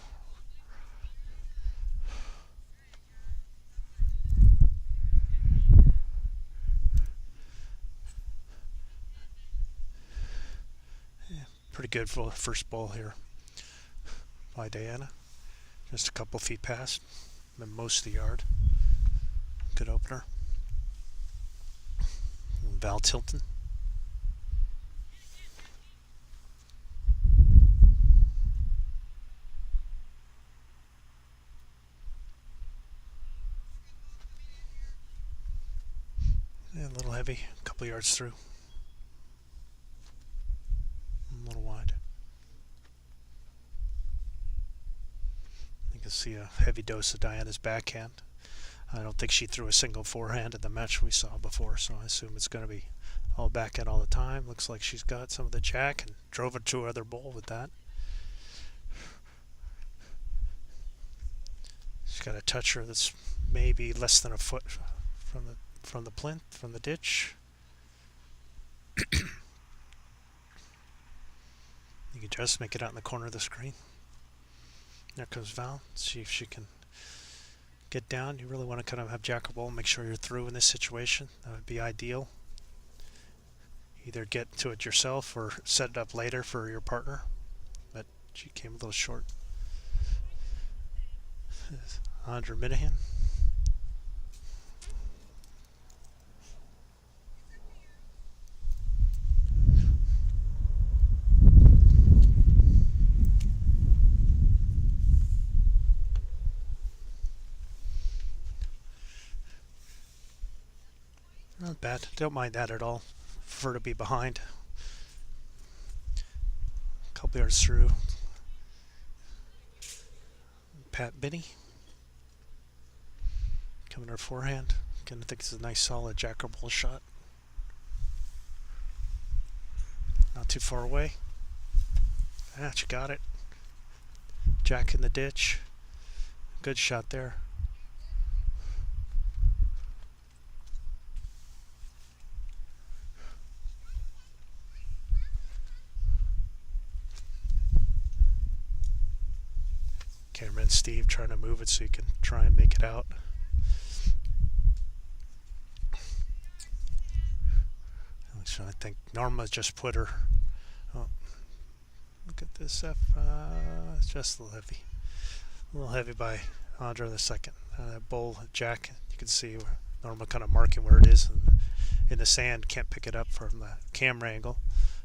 Yeah, pretty good for first ball here by Diana. Just a couple feet past. Most of the yard. Good opener. Val Tilton. Yeah, a little heavy. A couple yards through. A little wide. You can see a heavy dose of Diana's backhand. I don't think she threw a single forehand in the match we saw before, so I assume it's going to be all backhand all the time. Looks like she's got some of the jack and drove it to her other ball with that. She's got a toucher that's maybe less than a foot from the plinth, from the ditch. You can just make it out in the corner of the screen. There comes Val. See if she can get down. You really want to kind of have jack or ball, make sure you're through in this situation. That would be ideal. Either get to it yourself or set it up later for your partner. But she came a little short. Andrew Minahan. Not bad. Don't mind that at all. Prefer to be behind. A couple yards through. Pat Binney. Coming to her forehand. Again, I think it's a nice solid jack or ball shot. Not too far away. Ah, she got it. Jack in the ditch. Good shot there. Cameraman Steve trying to move it so you can try and make it out. So I think Norma just put her. Oh, look at this F. It's just a little heavy. A little heavy by Andra the second. That bowl jack, you can see Norma kind of marking where it is in the sand. Can't pick it up from the camera angle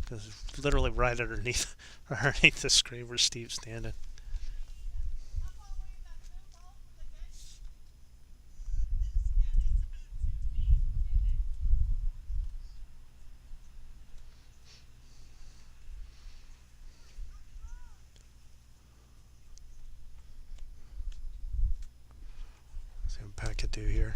because it's literally right underneath the screen where Steve's standing. See what Pat could do here.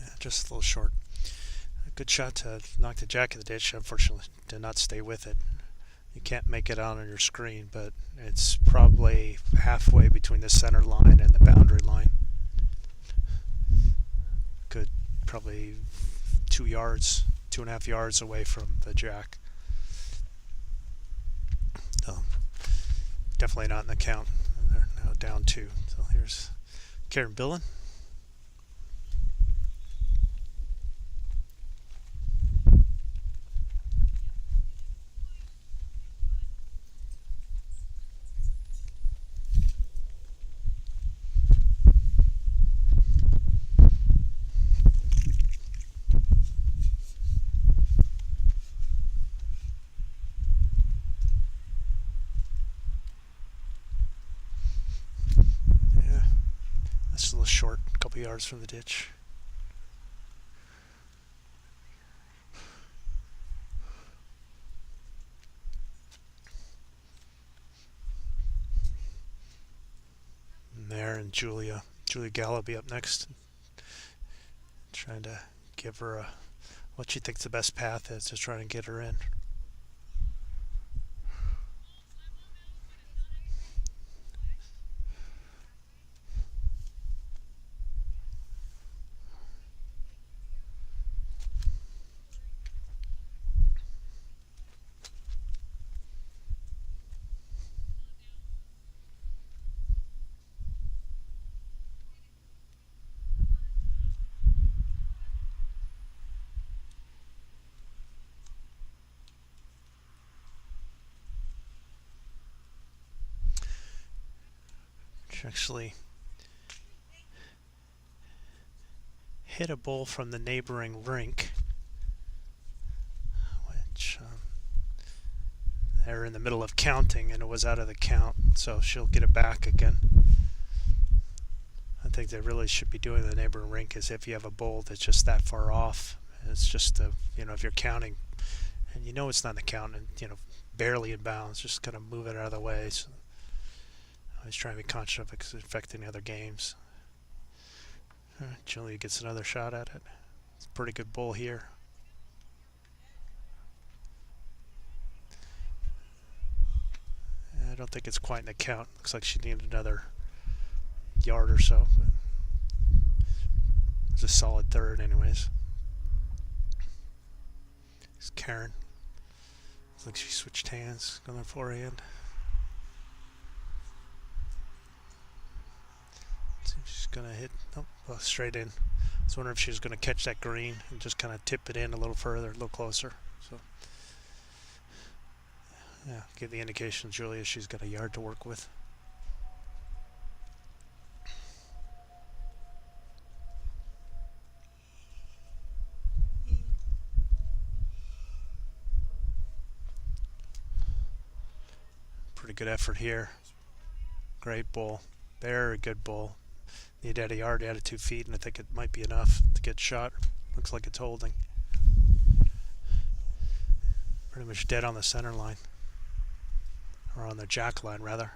Yeah, just a little short. A good shot to knock the jack in the ditch. Unfortunately, did not stay with it. You can't make it out on your screen, but it's probably halfway between the center line and the boundary line. Good, probably 2 yards, 2.5 yards away from the jack. So definitely not in the count. And they're now down 2. So here's Karen Billen. That's a little short, a couple yards from the ditch. And there, and Julia Gallaby up next, trying to give her what she thinks the best path is to try and get her in. She actually hit a bull from the neighboring rink, which they're in the middle of counting and it was out of the count, so she'll get it back again. I think they really should be doing the neighboring rink is if you have a bull that's just that far off. It's just if you're counting and you know it's not in the count and barely in bounds, just kind of move it out of the way. So I always try to be conscious of it because it's affecting other games. Julia gets another shot at it. It's a pretty good bull here. I don't think it's quite in the count. Looks like she needed another yard or so. But it's a solid third anyways. It's Karen. Looks like she switched hands, going forehand. She's going to hit straight in. I was wondering if she was going to catch that green and just kind of tip it in a little further, a little closer. So, yeah, give the indication to Julia she's got a yard to work with. Pretty good effort here. Great bull. Very good bull. Need at a yard out of 2 feet, and I think it might be enough to get shot. Looks like it's holding. Pretty much dead on the center line. Or on the jack line, rather.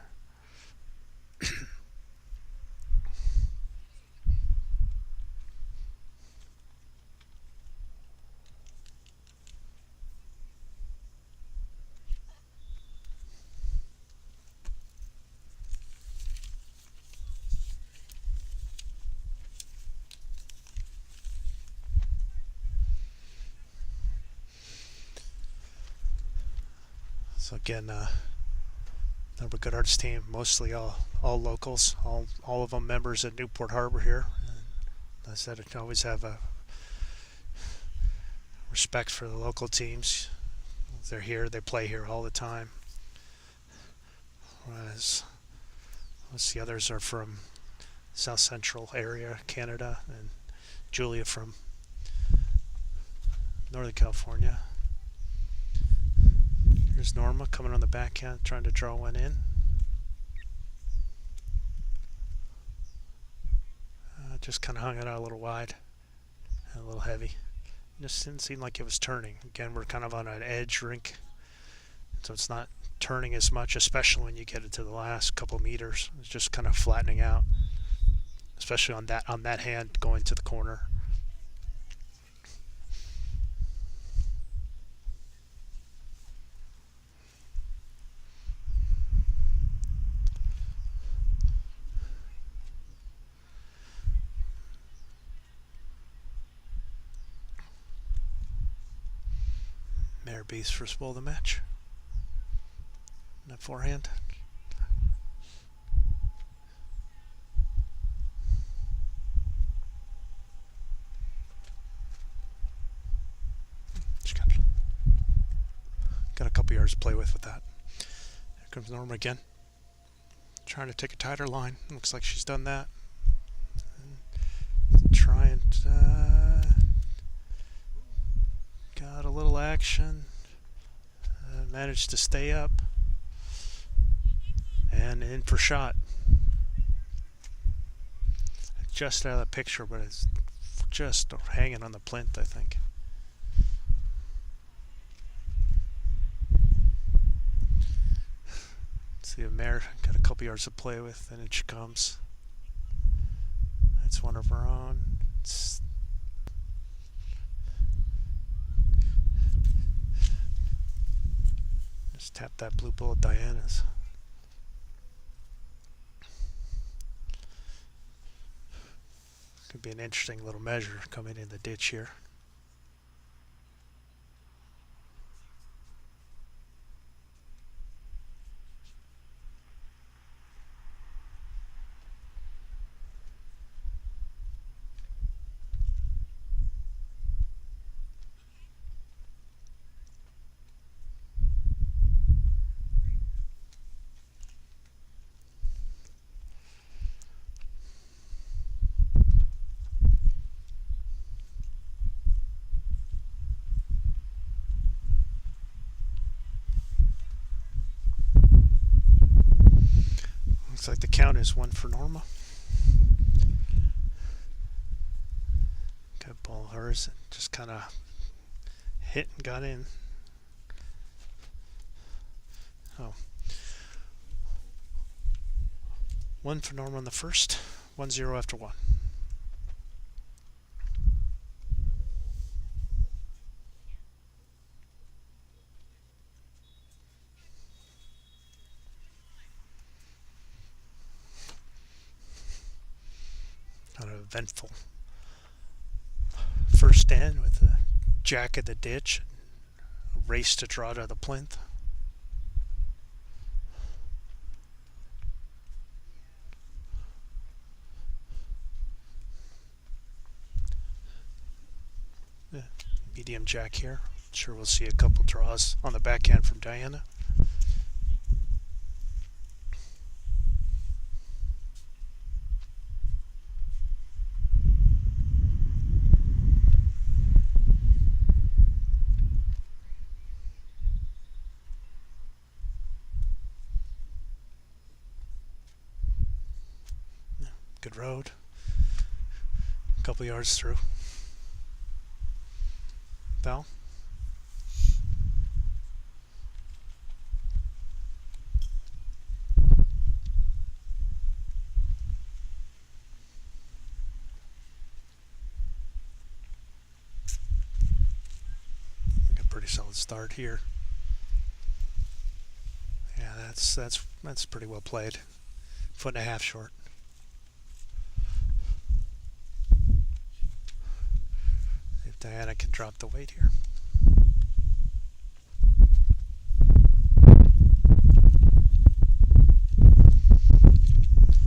So again, number good arts team, mostly all locals, all of them members at Newport Harbor here. And I said I always have a respect for the local teams. They're here, they play here all the time. Whereas most of the others are from South Central area, Canada, and Julia from Northern California. Here's Norma coming on the backhand, trying to draw one in. Just kind of hung it out a little wide and a little heavy. Just didn't seem like it was turning. Again, we're kind of on an edge rink, so it's not turning as much, especially when you get it to the last couple meters. It's just kind of flattening out, especially on that hand going to the corner. Mare B's first ball of the match. That forehand. She's got a couple yards to play with that. Here comes Norma again. Trying to take a tighter line. Looks like she's done that. Trying got a little action. Managed to stay up. And in for shot. just out of the picture, but it's just hanging on the plinth, I think. See the mare got a couple yards to play with, and in she comes. It's one of her own. Just tap that blue bull at Diana's. Could be an interesting little measure coming in the ditch here. Looks like the count is 1 for Norma. Good ball, hers. It just kind of hit and got in. Oh. 1 for Norma on the first. 1-0 after 1. An eventful first stand with the jack at the ditch, a race to draw to the plinth. Yeah, medium jack here. Sure, we'll see a couple draws on the backhand from Diana. Good road. A couple yards through. Bell. A pretty solid start here. Yeah, that's pretty well played. 1.5 short. Diana can drop the weight here.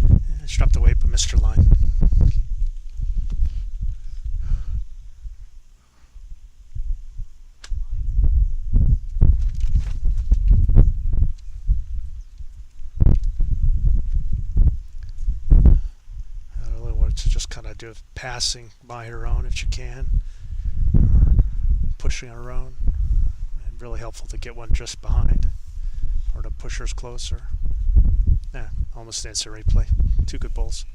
Yeah, she dropped the weight but missed her line. I really wanted to just kind of do a passing by her own if she can. Pushing on her own, and really helpful to get one just behind or to push hers closer. Yeah, almost instant replay. 2 good bowls.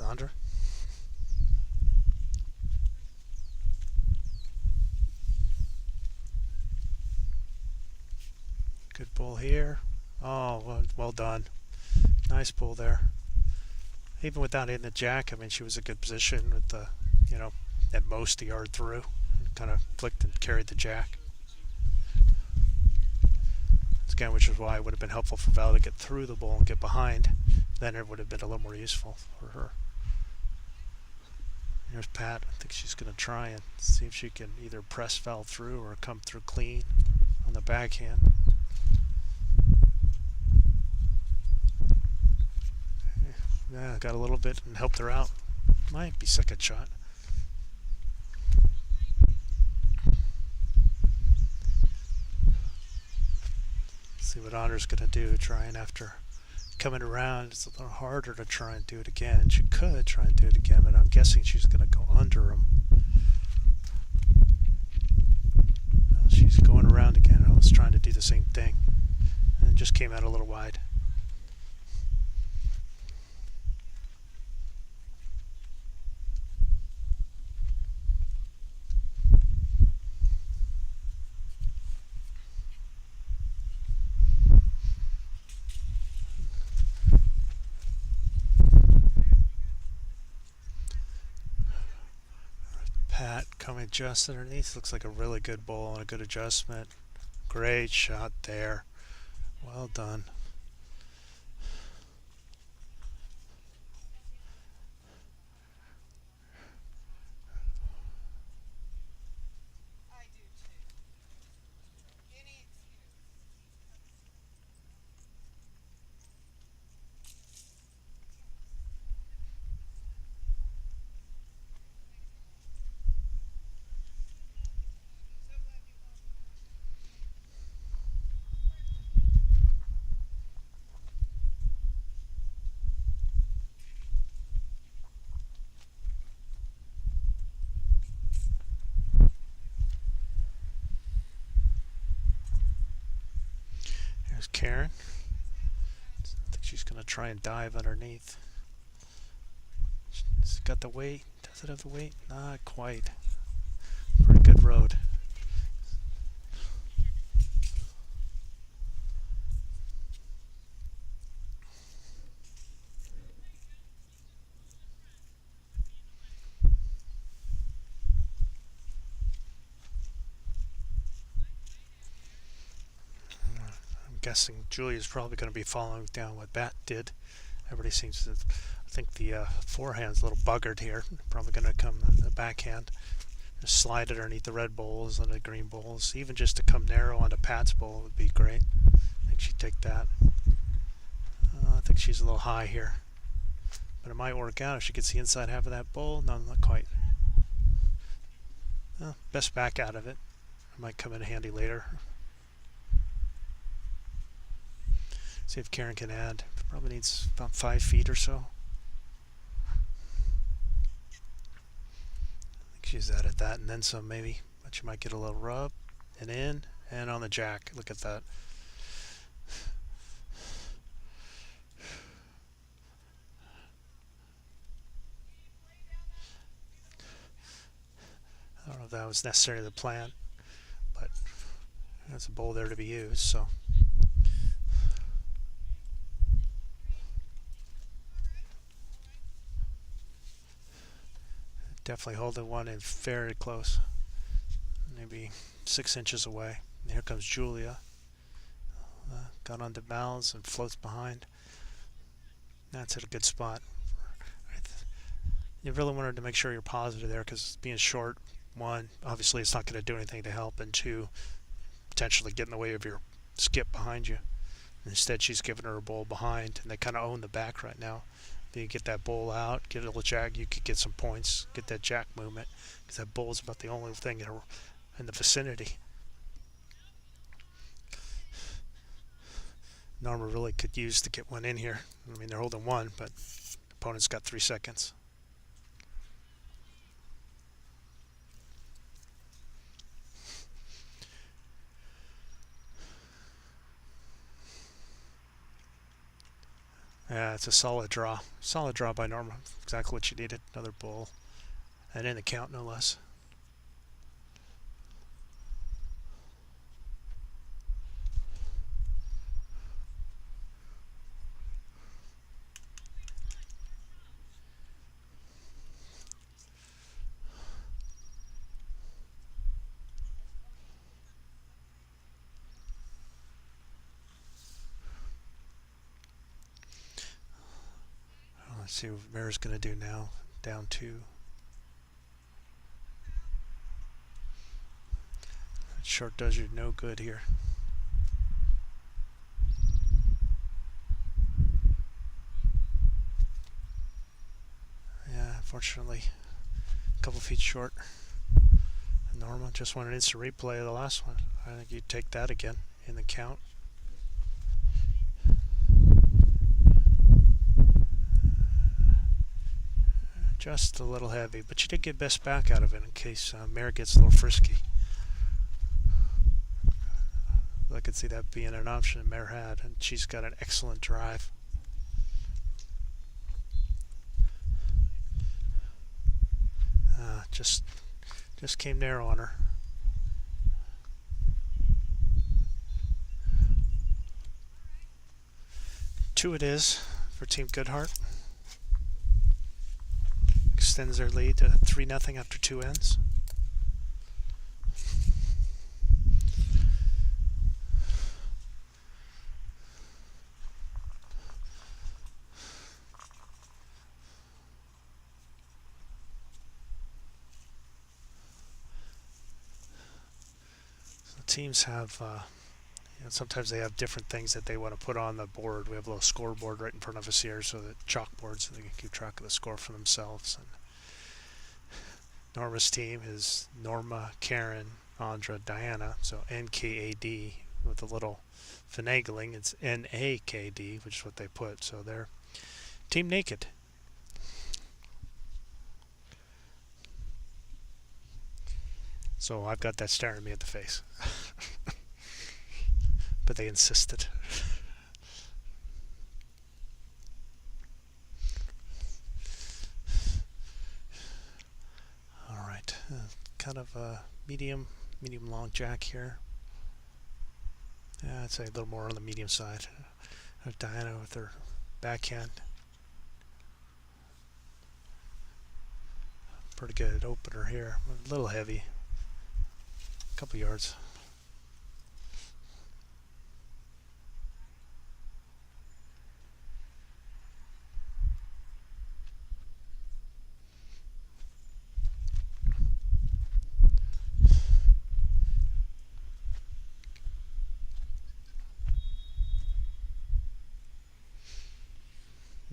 Andra. Good bowl here. Oh, well done. Nice pull there. Even without hitting the jack, I mean, she was in a good position with the, at most a yard through. Kind of flicked and carried the jack. Again, which is why it would have been helpful for Val to get through the bowl and get behind. Then it would have been a little more useful for her. Here's Pat. I think she's going to try and see if she can either press Val through or come through clean on the backhand. Yeah, got a little bit and helped her out. Might be second shot. See what Honor's going to do, trying after coming around. It's a little harder to try and do it again. She could try and do it again, but I'm guessing she's going to go under him. Well, she's going around again. I was trying to do the same thing. And just came out a little wide. Pat coming just underneath. Looks like a really good bowl and a good adjustment. Great shot there. Well done. Here's Karen. I think she's going to try and dive underneath. Has it got the weight? Does it have the weight? Not quite. Pretty good road. I'm guessing Julia's probably going to be following down what Bat did. Everybody seems to. I think the forehand's a little buggered here. Probably going to come in the backhand. Just slide it underneath the red bowls and the green bowls. Even just to come narrow onto Pat's bowl would be great. I think she'd take that. I think she's a little high here. But it might work out if she gets the inside half of that bowl. No, not quite. Best back out of it. It might come in handy later. See if Karen can add. Probably needs about 5 feet or so. I think she's added that and then some maybe. But you might get a little rub and in and on the jack. Look at that. I don't know if that was necessarily the plan, but there's a bowl there to be used, so. Definitely holding one in very close, maybe 6 inches away. And here comes Julia. Got onto balance and floats behind. That's at a good spot. You really wanted to make sure you're positive there because being short, one, obviously it's not going to do anything to help, and two, potentially get in the way of your skip behind you. Instead, she's giving her a bowl behind, and they kind of own the back right now. If you get that bowl out, get a little jack, you could get some points, get that jack movement, because that bowl is about the only thing in the vicinity. Norma really could use to get one in here. I mean, they're holding one, but the opponent's got 3 seconds. Yeah, it's a solid draw. Solid draw by Norma. Exactly what you needed. Another bowl. And in the count, no less. Let's see what Mara's going to do now. Down 2. Short does you no good here. Yeah, unfortunately, a couple feet short. Norma just wanted an instant replay of the last one. I think you'd take that again in the count. Just a little heavy, but you did get best back out of it in case Mare gets a little frisky. I could see that being an option Mare had, and she's got an excellent drive. Just came narrow on her. Two it is for Team Goodhart. Extends their lead to 3-0 after 2 ends. So teams have sometimes they have different things that they want to put on the board. We have a little scoreboard right in front of us here, so the chalkboard, so they can keep track of the score for themselves. And Norma's team is Norma, Karen, Andra, Diana, so NKAD with a little finagling. It's NAKD, which is what they put. So they're Team Naked. So I've got that staring me at the face. But they insisted. All right, kind of a medium long jack here. Yeah, I'd say a little more on the medium side. Diana with her backhand. Pretty good opener here. A little heavy. A couple yards.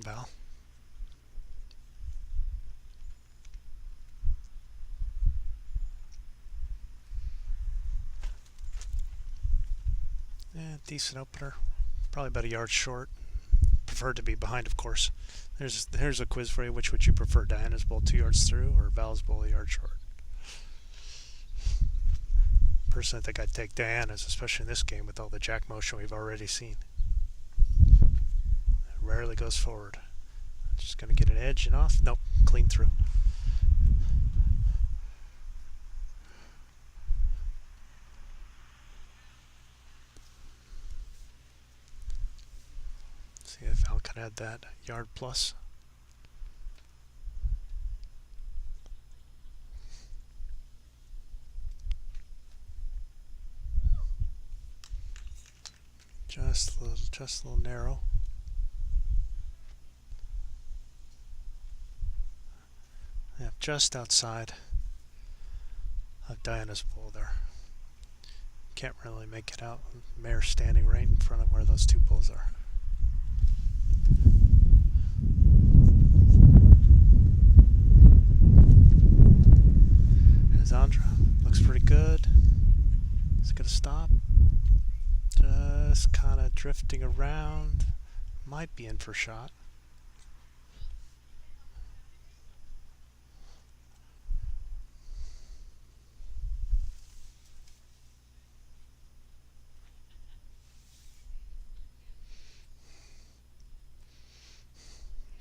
Val. Yeah, decent opener. Probably about a yard short. Prefer to be behind, of course. Here's a quiz for you. Which would you prefer, Diana's bowl 2 yards through or Val's bowl a yard short? Personally, I think I'd take Diana's, especially in this game with all the jack motion we've already seen. It rarely goes forward. Just going to get an edge and off. Nope, clean through. See if Val can add that yard plus. Just a little narrow. Yeah, just outside of Diana's bowl there. Can't really make it out. Mare's standing right in front of where those two bulls are. There's Andra. Looks pretty good. It's going to stop. Just kind of drifting around. Might be in for a shot.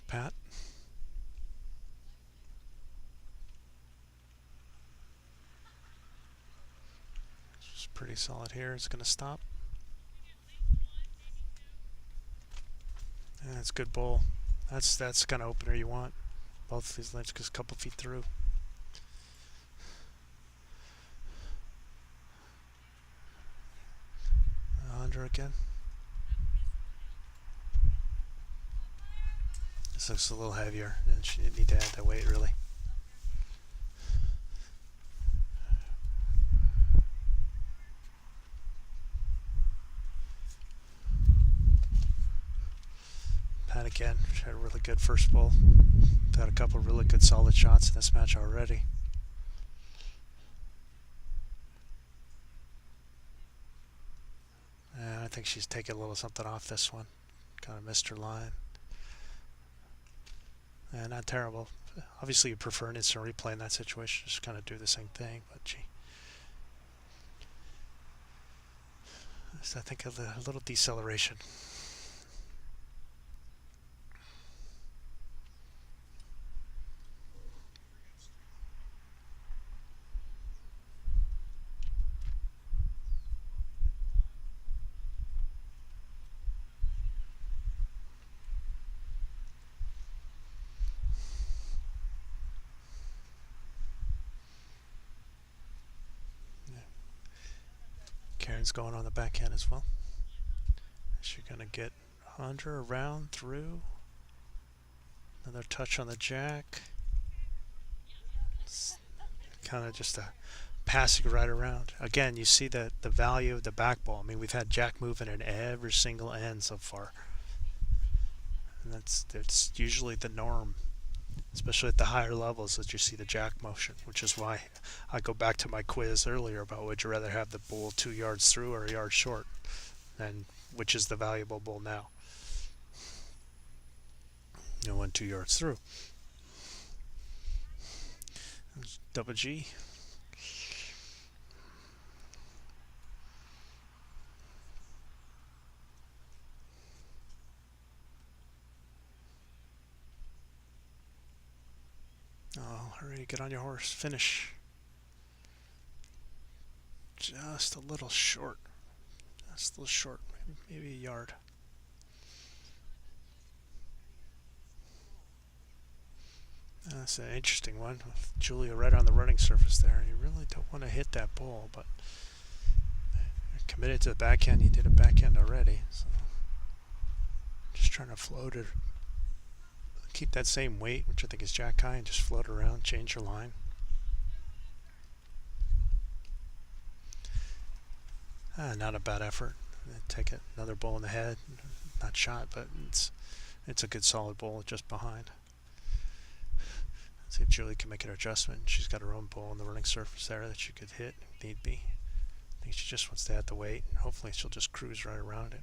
Pat. It's pretty solid here. It's going to stop. Yeah, it's a good bowl. That's kind of opener you want. Both of these lanes just a couple feet through. Andra again. This looks a little heavier, and she didn't need to add that weight really. Pat again. She had a really good first bowl. Had a couple of really good solid shots in this match already. And I think she's taking a little something off this one. Kind of missed her line. And not terrible. Obviously you prefer an instant replay in that situation. Just kind of do the same thing. But So I think a little deceleration. Karen's going on the backhand as well. Is she going to get under, around, through? Another touch on the jack. It's kind of just a passing right around. Again, you see the value of the back ball. I mean, we've had jack moving at every single end so far. And that's usually the norm, especially at the higher levels, that you see the jack motion, which is why I go back to my quiz earlier about would you rather have the bull 2 yards through or a yard short, and which is the valuable bull now. You know, 1 2 yards through. Double G. Oh, hurry, get on your horse. Finish. Just a little short. Just a little short. Maybe a yard. That's an interesting one. With Julia right on the running surface there. You really don't want to hit that ball, but you're committed to the backhand. You did a backhand already. So just trying to float it. Keep that same weight, which I think is jack high, and just float around, change your line. Not a bad effort. Take it, another ball in the head. Not shot, but it's a good solid ball just behind. See if Julie can make an adjustment. She's got her own ball on the running surface there that she could hit if need be. I think she just wants to add the weight. Hopefully she'll just cruise right around it.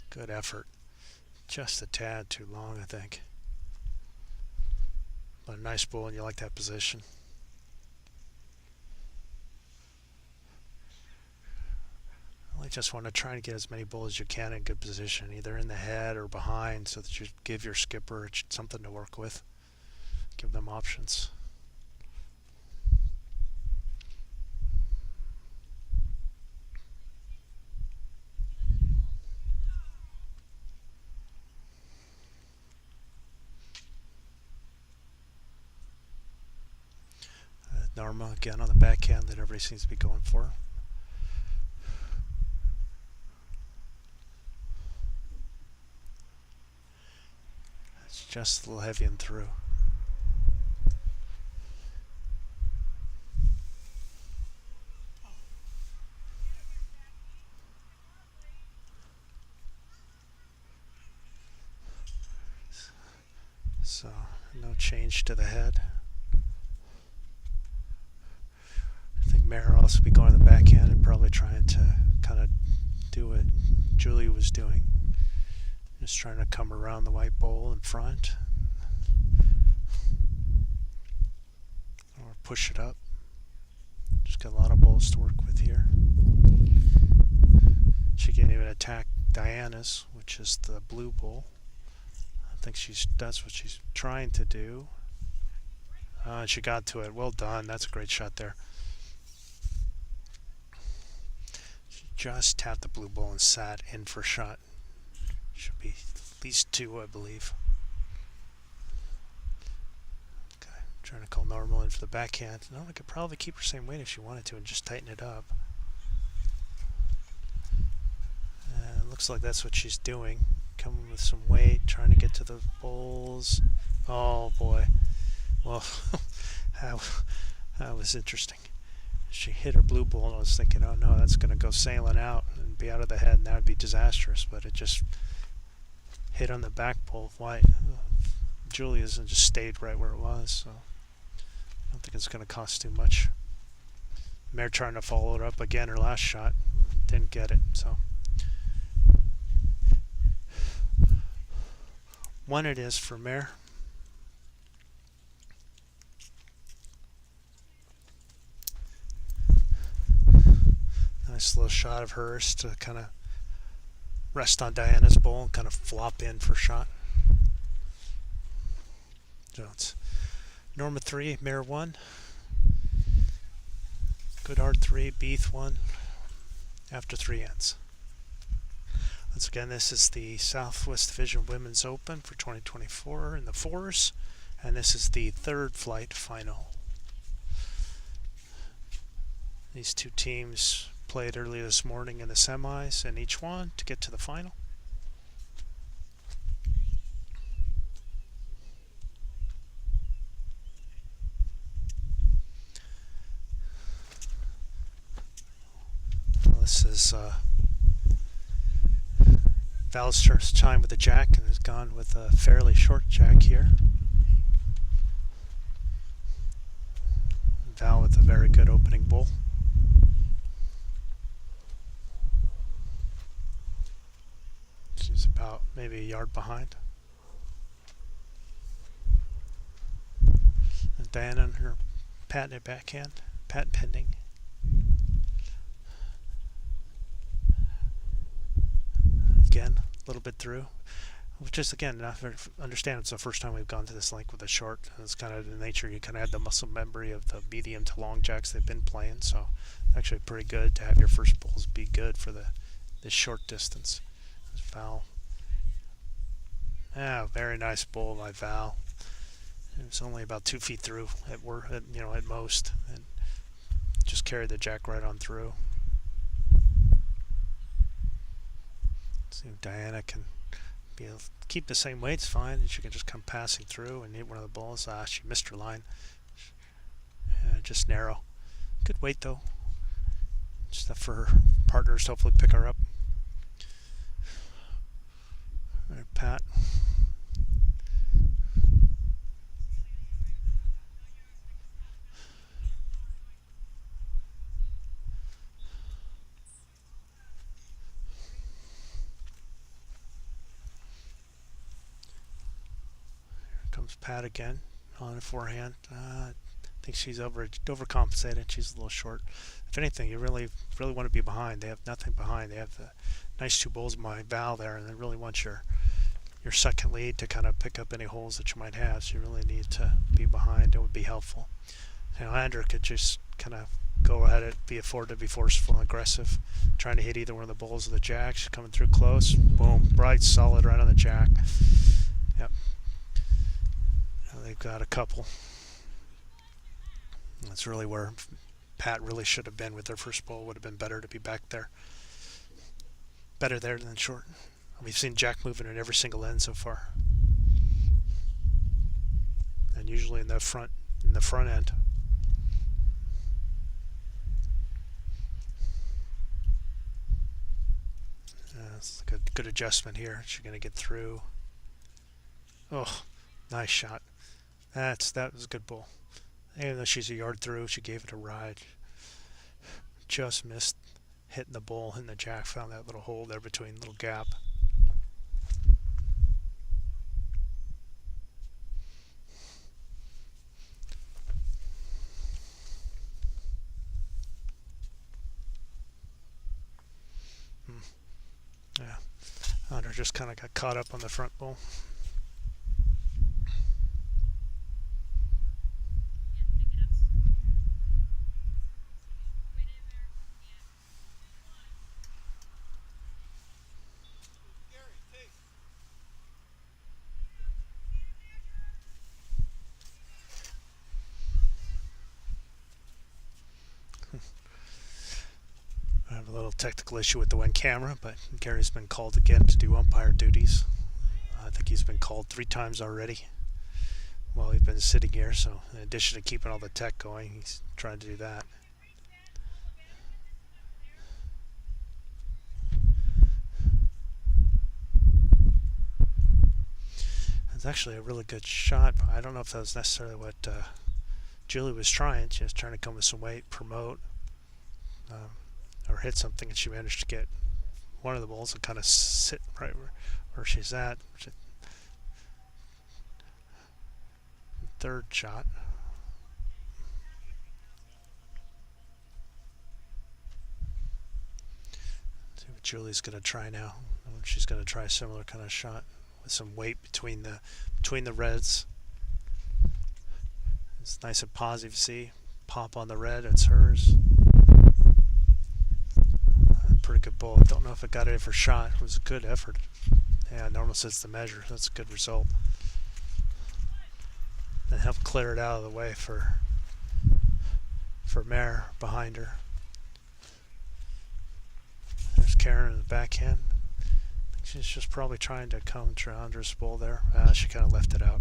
Good effort. Just a tad too long, I think. But a nice ball, and you like that position. I just want to try to get as many balls as you can in good position, either in the head or behind, so that you give your skipper something to work with. Give them options. Norma again on the backhand that everybody seems to be going for. It's just a little heavy and through. So no change to the head. I think Mare will also be going to the backhand and probably trying to kind of do what Julie was doing. Just trying to come around the white ball in front. Or push it up. Just got a lot of balls to work with here. She can even attack Diana's, which is the blue ball. I think that's what she's trying to do. She got to it. Well done. That's a great shot there. She just tapped the blue ball and sat in for a shot. Should be at least 2, I believe. Okay, trying to call Normal in for the backhand. No, I could probably keep her same weight if she wanted to and just tighten it up. Looks like that's what she's doing. Coming with some weight, trying to get to the bowls. Oh boy. Well, that was interesting. She hit her blue ball and I was thinking, oh no, that's going to go sailing out and be out of the head, and that would be disastrous. But it just hit on the back pole of white. Julia's and just stayed right where it was. So I don't think it's going to cost too much. Mare trying to follow it up again. Her last shot didn't get it. So 1 it is for Mare. Nice little shot of hers to kind of rest on Diana's bowl and kind of flop in for a shot. So it's Norma 3, Mare 1. Goodhart 3, Beath 1. After 3 ends. Once again, this is the Southwest Division Women's Open for 2024 in the fours. And this is the third flight final. These two teams played early this morning in the semis, and each won to get to the final. Well, this is Val's first time with the jack and has gone with a fairly short jack here. Val with a very good opening bull. She's about maybe a yard behind. And Diana on her patented backhand, patent pending. Again, a little bit through, which is again, not very, understand it's the first time we've gone to this length with a short. It's kind of the nature, you kind of had the muscle memory of the medium to long jacks they've been playing, so actually pretty good to have your first bulls be good for this short distance. Val. Very nice bull by Val. It was only about 2 feet through at most, and just carried the jack right on through. See if Diana can be able to keep the same weight, it's fine. She can just come passing through and hit one of the balls. She missed her line. Just narrow. Good weight though. Just for her partners to hopefully pick her up. All right, Pat. Comes Pat again on a forehand. I think she's overcompensated. She's a little short. If anything, you really want to be behind. They have nothing behind. They have the nice 2 bowls by Val there, and they really want your second lead to kind of pick up any holes that you might have. So you really need to be behind. It would be helpful. Andrew could just kind of go at it, be forceful and aggressive, trying to hit either one of the bowls or the jacks. Coming through close. Boom. Bright, solid right on the jack. Yep. They've got a couple. That's really where Pat really should have been with their first bowl. Would have been better to be back there. Better there than short. We've seen jack moving at every single end so far. And usually in the front end. It's a good adjustment here. She's going to get through. Oh, nice shot. That was a good bull. Even though she's a yard through, she gave it a ride. Just missed hitting the bull, hitting the jack, found that little hole there between, little gap. Yeah, Hunter just kind of got caught up on the front bull. I have a little technical issue with the one camera, but Gary's been called again to do umpire duties. I think he's been called 3 times already while we've been sitting here, so in addition to keeping all the tech going, he's trying to do that. It's actually a really good shot, but I don't know if that was necessarily what Julie was trying. She was trying to come with some weight, promote, or hit something, and she managed to get one of the balls and kind of sit right where she's at. Third shot. Julie's going to try now. She's going to try a similar kind of shot with some weight between the reds. It's nice and positive. See, pop on the red. It's hers. Pretty good ball. I don't know if it got it for shot. It was a good effort. Yeah, normal sets the measure. That's a good result. And help clear it out of the way for Mare behind her. There's Karen in the backhand. I think she's just probably trying to counter Andres' ball there. She kind of left it out.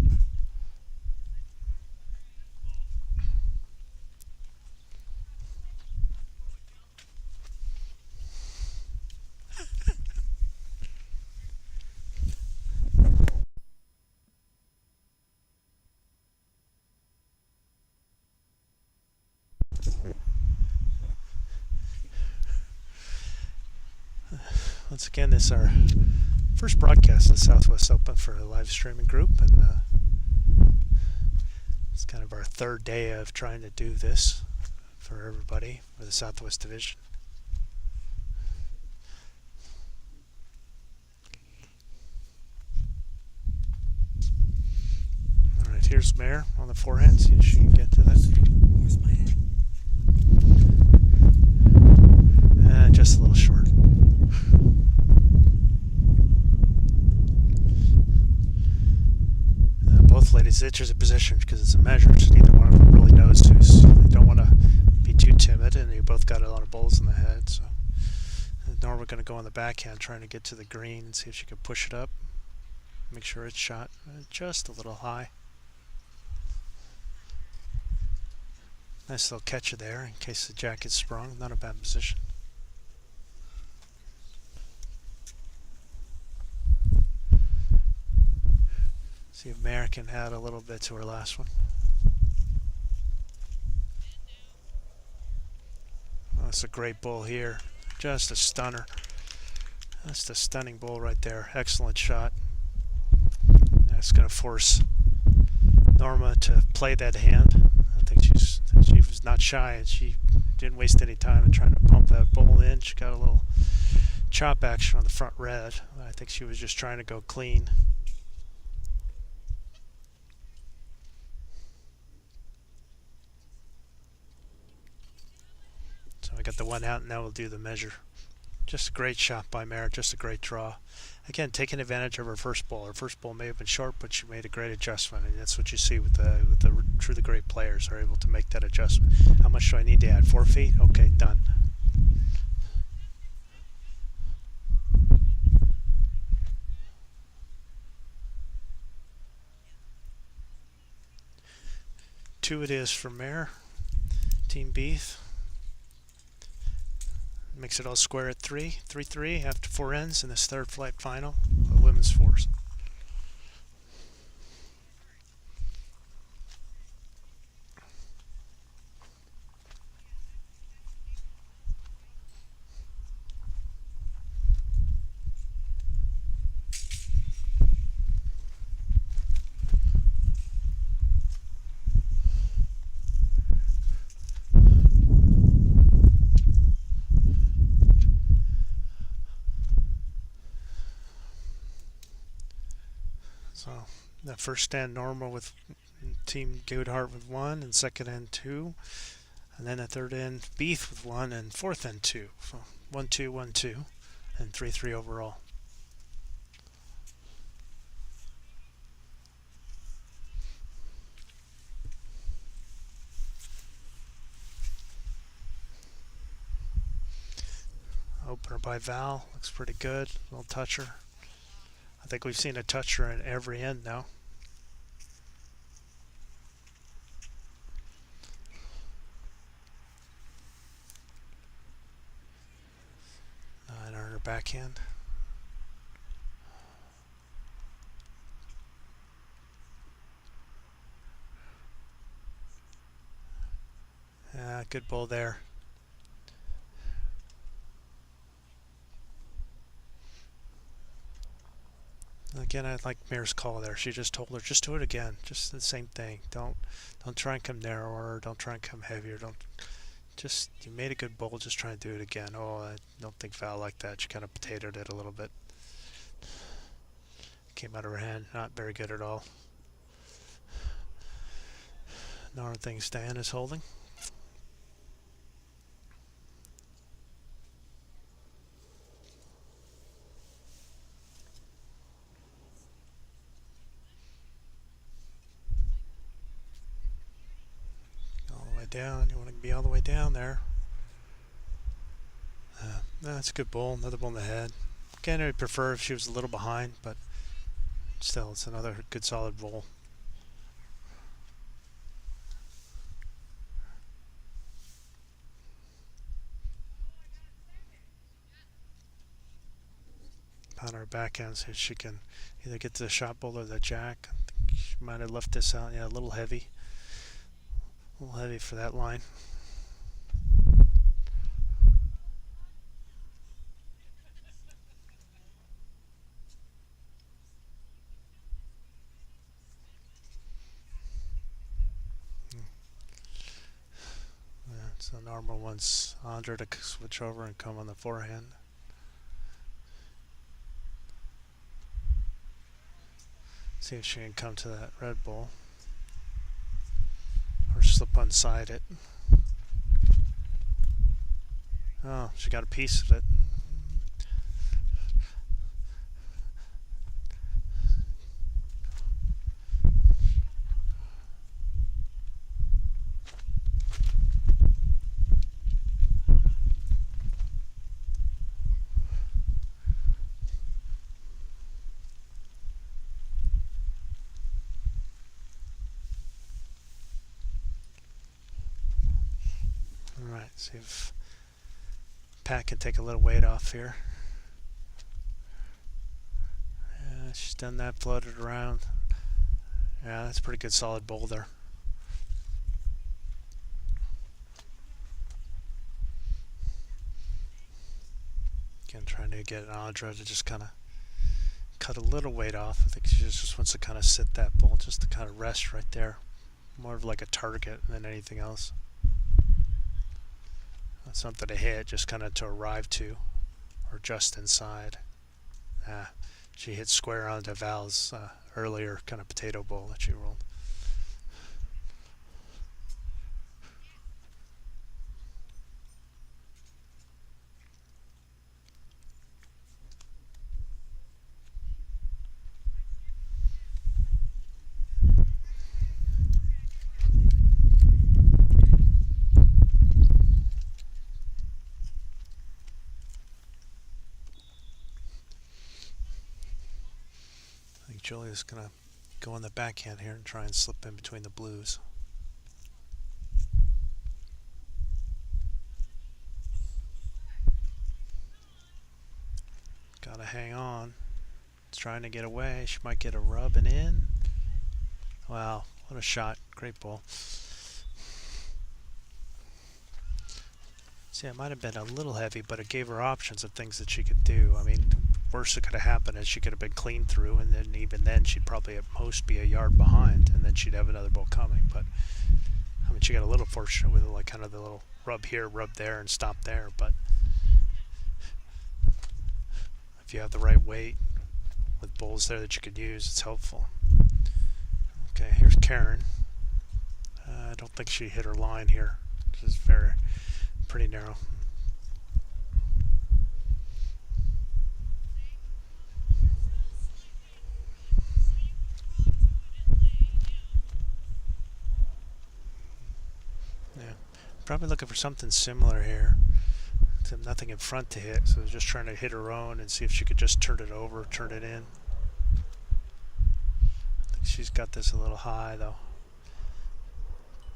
Once again, this is our first broadcast of the Southwest Open for a live streaming group, and it's kind of our third day of trying to do this for everybody for the Southwest Division. All right, here's Mare on the forehand. See if she can get to that. Where's my head? Just a little short. Both ladies' itches a position because it's a measure, so neither one of them really knows who's. They don't want to be too timid, and you both got a lot of balls in the head. So Norma going to go on the backhand, trying to get to the green and see if she can push it up. Make sure it's shot just a little high. Nice little catcher there in case the jack is sprung. Not a bad position. See if Mare can add a little bit to her last one. Oh, that's a great ball here. Just a stunner. That's a stunning ball right there. Excellent shot. That's going to force Norma to play that hand. I think she was not shy, and she didn't waste any time in trying to pump that ball in. She got a little chop action on the front red. I think she was just trying to go clean. So I got the one out, and now we'll do the measure. Just a great shot by Mare, just a great draw. Again, taking advantage of her first ball. Her first ball may have been short, but she made a great adjustment, and that's what you see with the truly great players are able to make that adjustment. How much do I need to add? 4 feet? Okay, done. Two it is for Mare. Team Beef. Makes it all square at 3-3 after 4 ends in this third flight final of women's fours. So that first stand normal with Team Goodhart with 1, and second end 2, and then the third end Beef with 1, and fourth end 2. So 1-2, 1-2, and 3-3 overall. Opener by Val, looks pretty good. Little toucher. I think we've seen a toucher in every end now. And on her backhand. Good ball there. Again, I like Mare's call there. She just told her, just do it again. Just the same thing. Don't try and come narrower. Don't try and come heavier. Don't Just, you made a good bowl, just try to do it again. Oh, I don't think Val liked that. She kind of potatoed it a little bit. Came out of her hand, not very good at all. Another thing Stan is holding. All the way down. You want to be all the way down there. That's a good bowl. Another bowl in the head. Again, I'd prefer if she was a little behind, but still, it's another good solid bowl. On her backhand, so she can either get to the shot bowl or the jack. I think she might have left this out. Yeah, a little heavy. A little heavy for that line. So normal wants Andra to switch over and come on the forehand. See if she can come to that red ball or slip onside it. Oh, she got a piece of it. Alright, see if Pat can take a little weight off here. Yeah, she's done that, floated around. Yeah, that's a pretty good solid bowl there. Again, trying to get Andra to just kind of cut a little weight off. I think she just wants to kind of sit that bowl, just to kind of rest right there. More of like a target than anything else. Not something to hit, just kind of to arrive to, or just inside. She hit square onto Val's earlier kind of potato bowl that she rolled. Julia's going to go on the backhand here and try and slip in between the blues. Got to hang on. It's trying to get away. She might get a rub and in. Wow, what a shot. Great ball. See, it might have been a little heavy, but it gave her options of things that she could do. I mean, worst that could have happened is she could have been clean through, and then even then she'd probably at most be a yard behind, and then she'd have another ball coming. But I mean, she got a little fortunate with like kind of the little rub here, rub there, and stop there. But if you have the right weight with bowls there that you could use, it's helpful. Okay, here's Karen. I don't think she hit her line here. This is pretty narrow. Yeah, probably looking for something similar here. Nothing in front to hit, so just trying to hit her own and see if she could just turn it over, turn it in. I think she's got this a little high though.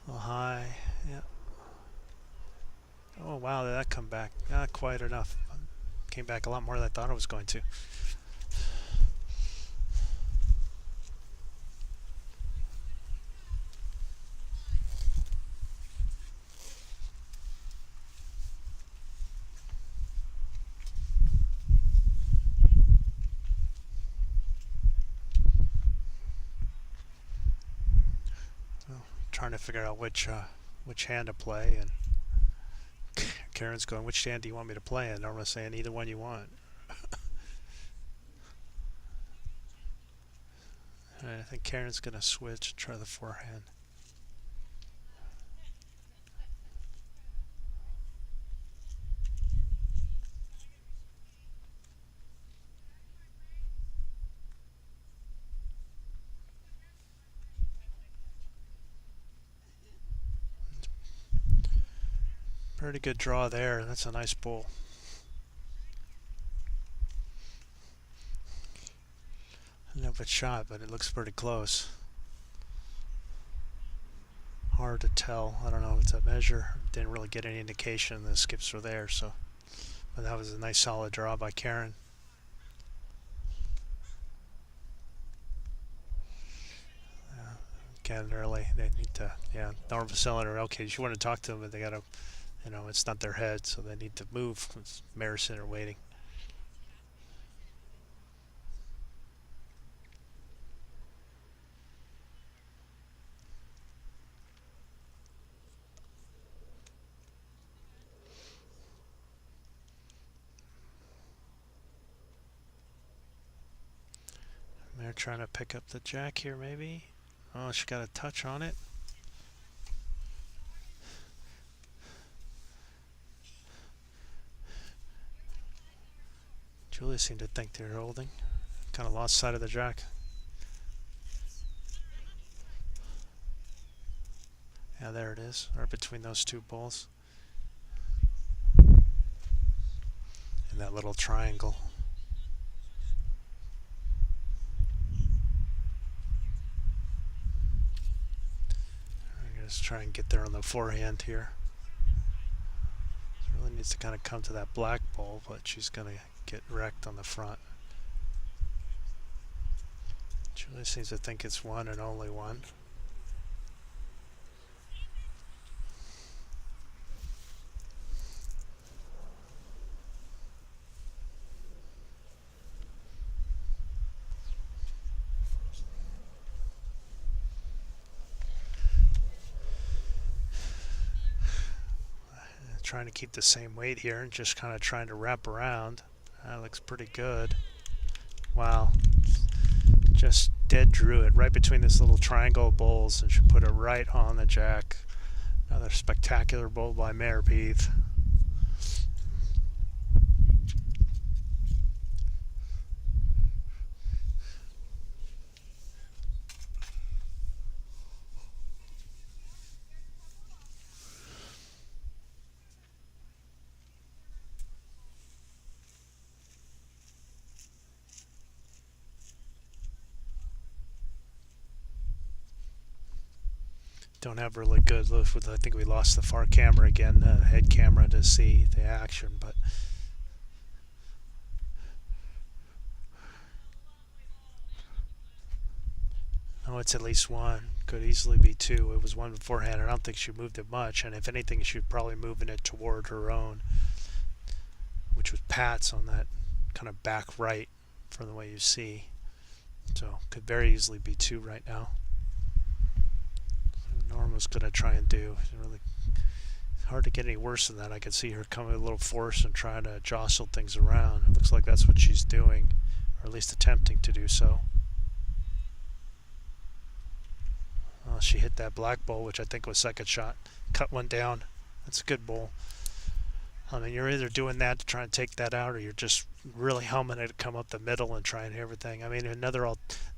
A little high, yeah. Oh wow, did that come back? Not quite enough. Came back a lot more than I thought it was going to. Trying to figure out which hand to play, and Karen's going, which hand do you want me to play in? I'm saying either one you want. Alright, I think Karen's going to switch and try the forehand. Pretty good draw there. That's a nice bowl. I don't know if it's shot, but it looks pretty close. Hard to tell. I don't know if it's a measure. Didn't really get any indication the skips were there, so. But that was a nice solid draw by Karen. Again, early. They need to, Norma Cylinder, okay, you want to talk to them, but they got to, it's not their head, so they need to move. It's Mare Center waiting. They're trying to pick up the jack here, maybe. Oh, she got a touch on it. Julia seemed to think they were holding. Kind of lost sight of the jack. Yeah, there it is, right between those two balls. And that little triangle. Just try and get there on the forehand here. She really needs to kind of come to that black ball, but she's going to get wrecked on the front. Julie seems to think it's one and only one. Trying to keep the same weight here and just kind of trying to wrap around. That looks pretty good. Wow. Just dead drew it right between this little triangle of bowls and she put it right on the jack. Another spectacular bowl by Mare Beath. Don't have really good look with. I think we lost the far camera again, the head camera, to see the action, but oh, it's at least one. Could easily be two. It was one beforehand. I don't think she moved it much, and if anything, she was probably moving it toward her own, which was Pat's on that kind of back right from the way you see. So could very easily be two right now. Norma's going to try and do. It's really hard to get any worse than that. I could see her coming with a little force and trying to jostle things around. It looks like that's what she's doing, or at least attempting to do so. Oh, she hit that black ball, which I think was second shot. Cut one down. That's a good bowl. I mean, you're either doing that to try and take that out, or you're just really helming it to come up the middle and try and hit everything. I mean,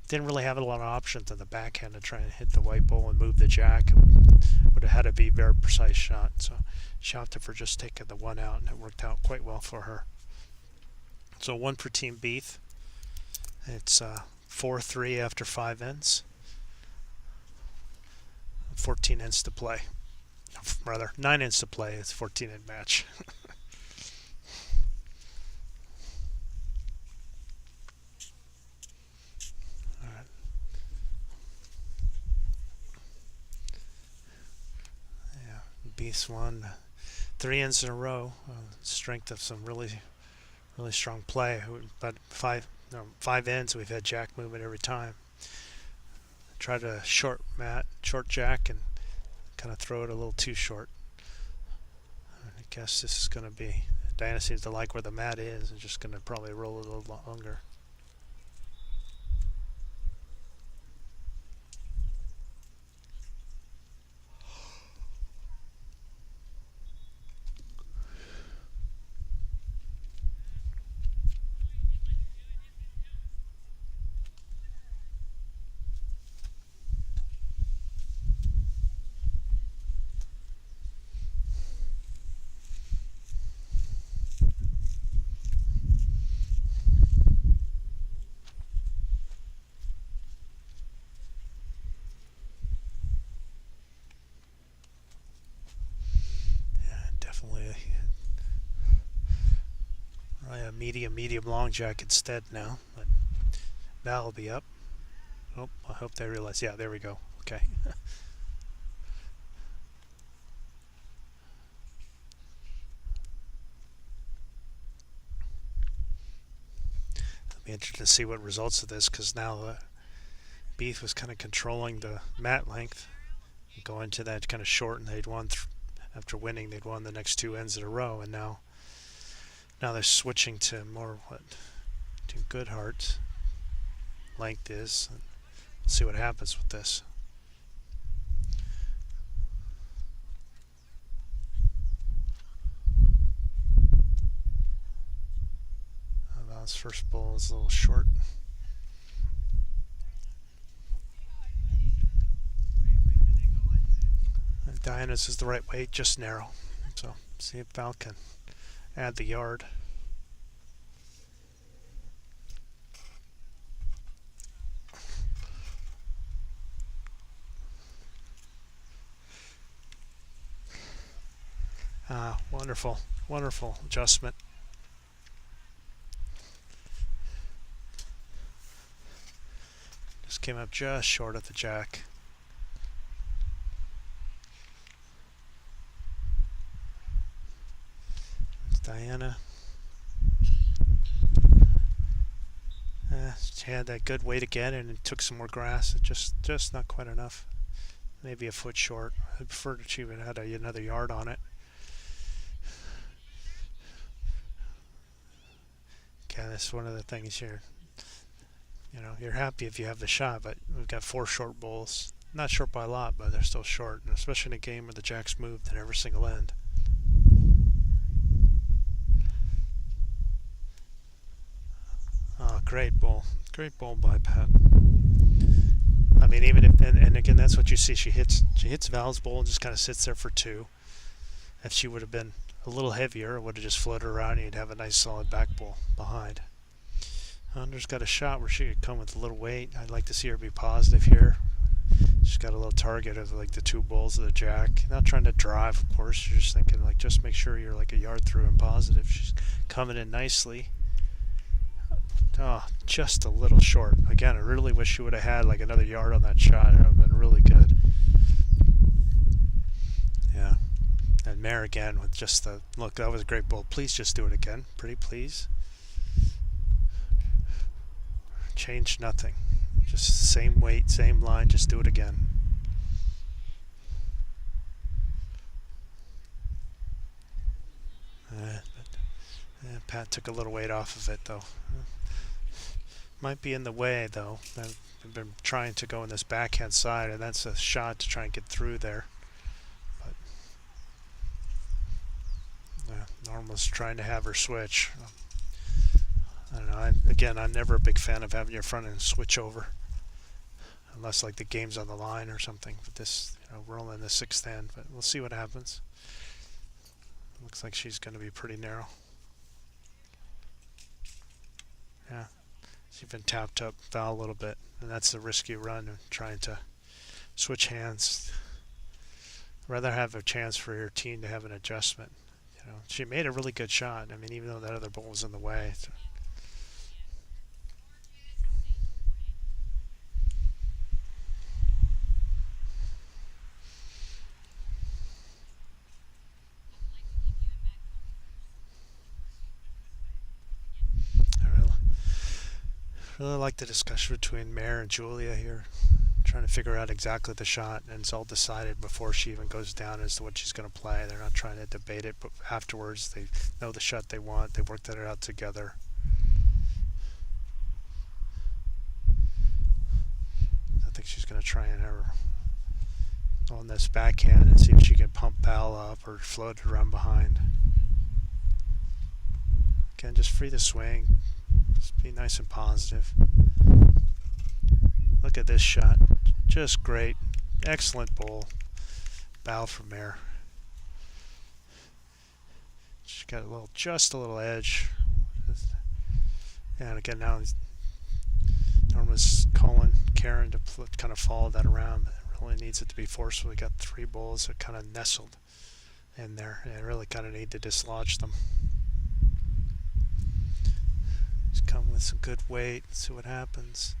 didn't really have a lot of options in the backhand to try and hit the white ball and move the jack. It would have had to be a very precise shot. So she opted for just taking the one out, and it worked out quite well for her. So one for Team Beath. It's 4-3 after 5 ends. 14 ends to play. Rather, 9 ends to play. It's 14 end match. Beath's won 3 ends in a row. Strength of some really strong play. But 5 ends, we've had jack movement every time. Try to short jack and kind of throw it a little too short. guess this is going to be... Diana seems to like where the mat is and just going to probably roll a little longer. Definitely a medium long jack instead now. But that'll be up. Oh, I hope they realize. Yeah, there we go. Okay. I'll be interested to see what results of this, because now the Beef was kind of controlling the mat length, going to that kind of short, and they'd won after winning. They'd won the next two ends in a row, and now they're switching to more what to Goodhart's length is. And we'll see what happens with this. Val's first ball is a little short. And Diana's is the right weight, just narrow. So see if Val can add the yard. Wonderful, wonderful adjustment. Just came up just short of the jack. It's Diana. She had that good weight again, and it took some more grass. It just not quite enough. Maybe a foot short. I prefer that she would have had another yard on it. Okay, that's one of the things here. You know, you're happy if you have the shot, but we've got 4 short bowls. Not short by a lot, but they're still short, and especially in a game where the jack's moved in every single end. Oh, great bowl. Great bowl by Pat. I mean, even if, and again, that's what you see. She hits Val's bowl and just kind of sits there for 2. If she would have been a little heavier, it would have just floated around and you'd have a nice solid back bowl behind. Under's got a shot where she could come with a little weight. I'd like to see her be positive here. She's got a little target of like the 2 bowls of the jack. Not trying to drive, of course. You're just thinking like just make sure you're like a yard through and positive. She's coming in nicely. Oh, just a little short. Again, I really wish she would have had like another yard on that shot. It would have been really good. Yeah. And Mare again with just the look. That was a great bowl. Please just do it again. Pretty please. Change nothing. Just same weight, same line. Just do it again. Pat took a little weight off of it though. Might be in the way though. I've been trying to go in this backhand side, and that's a shot to try and get through there. But Norma's trying to have her switch. I don't know. Again, I'm never a big fan of having your front end switch over, unless like the game's on the line or something. But this, we're only in the 6th end, but we'll see what happens. Looks like she's going to be pretty narrow. Yeah, she's been tapped up Val a little bit, and that's the risky run of trying to switch hands. I'd rather have a chance for your team to have an adjustment. She made a really good shot. I mean, even though that other ball was in the way. I really like the discussion between Mare and Julia here, trying to figure out exactly the shot, and it's all decided before she even goes down as to what she's going to play. They're not trying to debate it, but afterwards they know the shot they want. They worked it out together. I think she's going to try and her on this backhand and see if she can pump Bal up or float it around behind. Again, just free the swing. Just be nice and positive. Look at this shot. Just great. Excellent bowl. Bal from there. She's got just a little edge. And again, now Norma's calling Karen to kind of follow that around, but it really needs it to be forceful. We got 3 bowls that kind of nestled in there, and I really kind of need to dislodge them. Just come with some good weight, see what happens.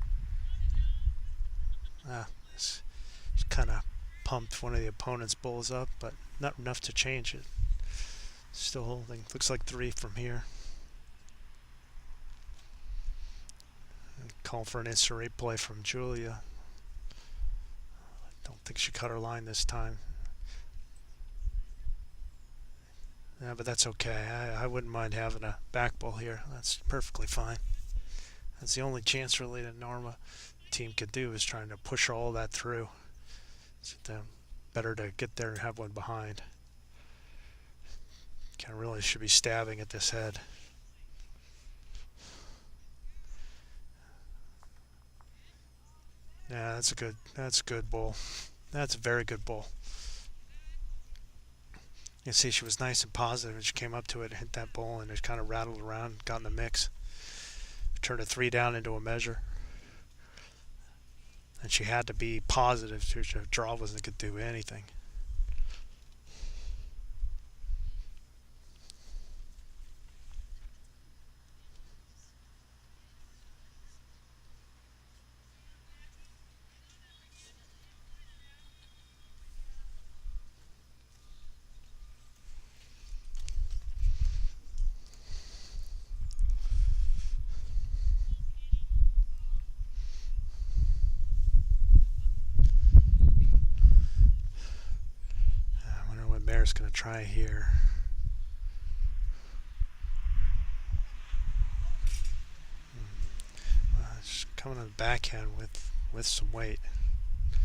Just kind of pumped one of the opponent's bowls up, but not enough to change it. Still holding. Looks like 3 from here. And call for an instant replay from Julia. I don't think she cut her line this time. Yeah, but that's okay. I wouldn't mind having a back bowl here. That's perfectly fine. That's the only chance really that Norma team could do, is trying to push all that through. So better to get there and have one behind. Kind of really should be stabbing at this head. Yeah, that's a good bowl. That's a very good bowl. You can see she was nice and positive, and she came up to it and hit that bowl, and it kind of rattled around, got in the mix. Turned a 3 down into a measure. And she had to be positive. Her draw wasn't going to do anything. Mare's going to try here. She's coming on the backhand with some weight. I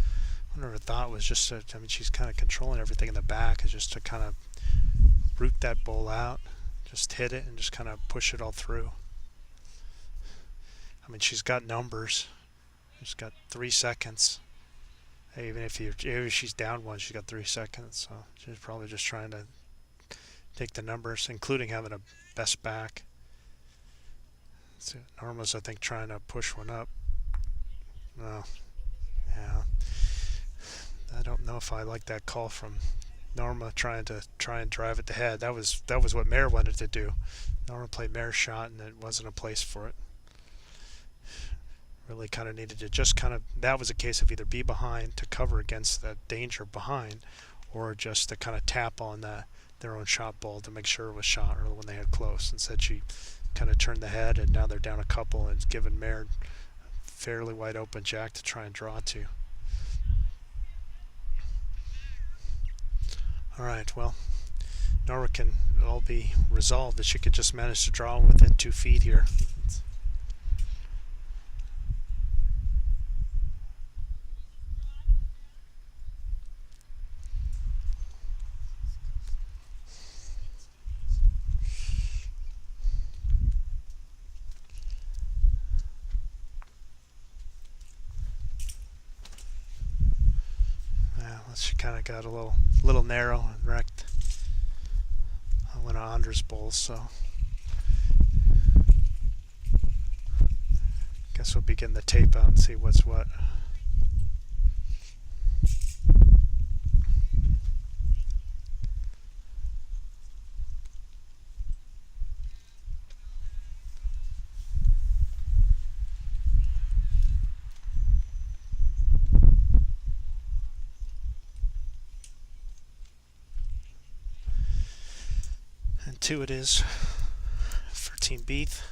wonder if her thought was just to, she's kind of controlling everything in the back, is just to kind of root that bowl out, just hit it and just kind of push it all through. She's got numbers. She's got 3 seconds. Even if she's down 1, she's got 3 seconds. So she's probably just trying to take the numbers, including having a best back. So Norma's, I think, trying to push one up. No. Yeah. I don't know if I like that call from Norma, trying and drive at the head. That was what Mare wanted to do. Norma played Mare's shot, and it wasn't a place for it. Really kind of needed to that was a case of either be behind to cover against that danger behind, or just to kind of tap on their own shot ball to make sure it was shot early when they had close. Instead, she kind of turned the head, and now they're down a couple, and it's given Mare a fairly wide open jack to try and draw to. All right, well, Norma can all be resolved that she could just manage to draw within 2 feet here. She kind of got a little narrow and wrecked one of Andre's bowls, so guess we'll be getting the tape out and see what's what. And 2 it is for Team Beath.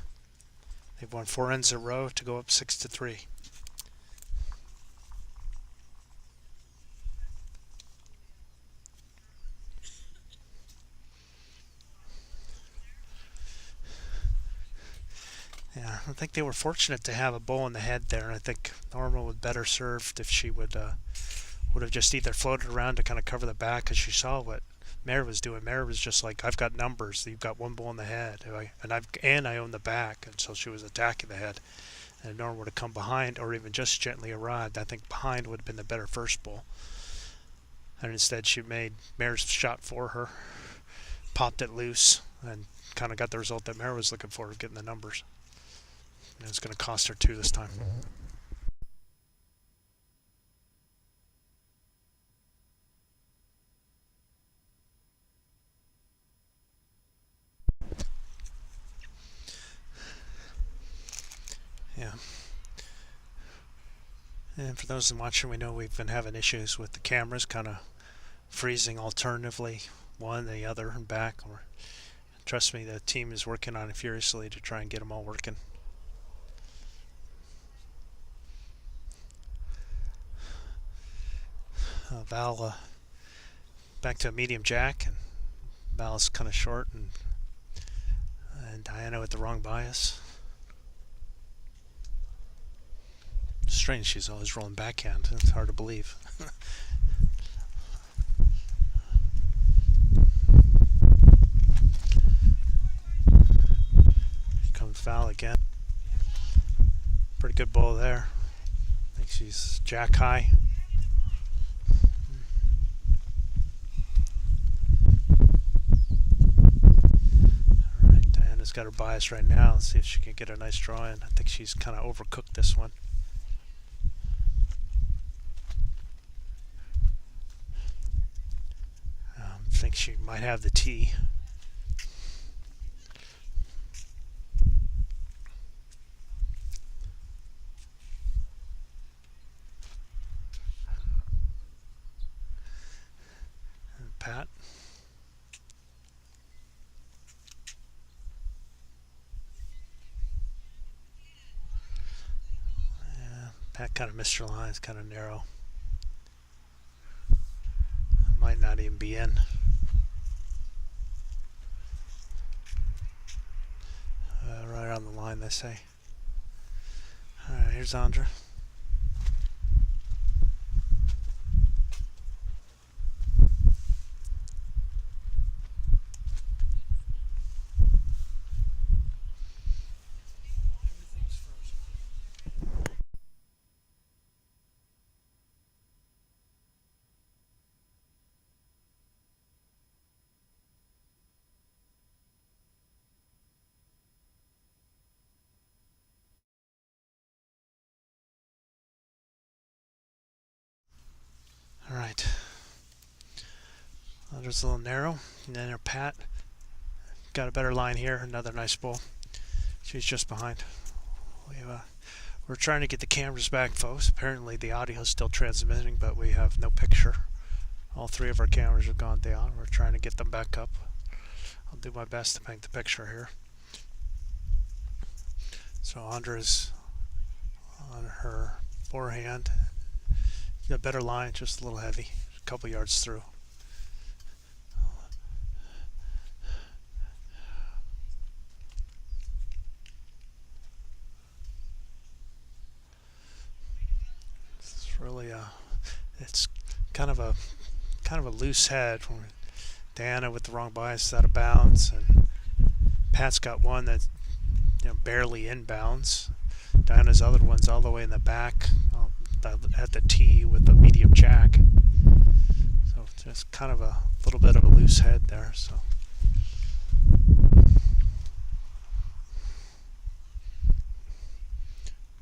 They've won 4 ends in a row to go up 6-3. I think they were fortunate to have a bull in the head there. I think Norma would better served if she would have just either floated around to kind of cover the back, because she saw what Mare was doing. Mare was just like, I've got numbers. You've got one bull in the head, and I own the back, and so she was attacking the head. And Norma would have come behind, or even just gently arrived. I think behind would have been the better first bull. And instead, she made Mare's shot for her, popped it loose, and kind of got the result that Mare was looking for, getting the numbers. And it's going to cost her 2 this time. Yeah. And for those watching, we know we've been having issues with the cameras, kind of freezing alternatively, one, the other, and back. Or trust me, the team is working on it furiously to try and get them all working. Val back to a medium jack, and Val's kind of short, and Diana with the wrong bias. Strange, she's always rolling backhand. It's hard to believe. Here comes Val again. Pretty good ball there. I think she's jack high. Alright, Diana's got her bias right now. Let's see if she can get a nice draw in. I think she's kind of overcooked this one. I think she might have the tee. And Pat. Yeah, Pat kind of missed her line. It's kind of narrow. Might not even be in. Right on the line, they say. Alright, here's Andra. Alright. Andra's a little narrow. And then her Pat. Got a better line here. Another nice bull. She's just behind. We're trying to get the cameras back, folks. Apparently the audio is still transmitting, but we have no picture. All 3 of our cameras have gone down. We're trying to get them back up. I'll do my best to paint the picture here. So Andra's on her forehand. Got a better line, just a little heavy. A couple yards through. Really it's kind of a loose head. Diana with the wrong bias out of bounds, and Pat's got one that's barely inbounds. Diana's other one's all the way in the back at the tee with the medium jack. So just kind of a little bit of a loose head there. So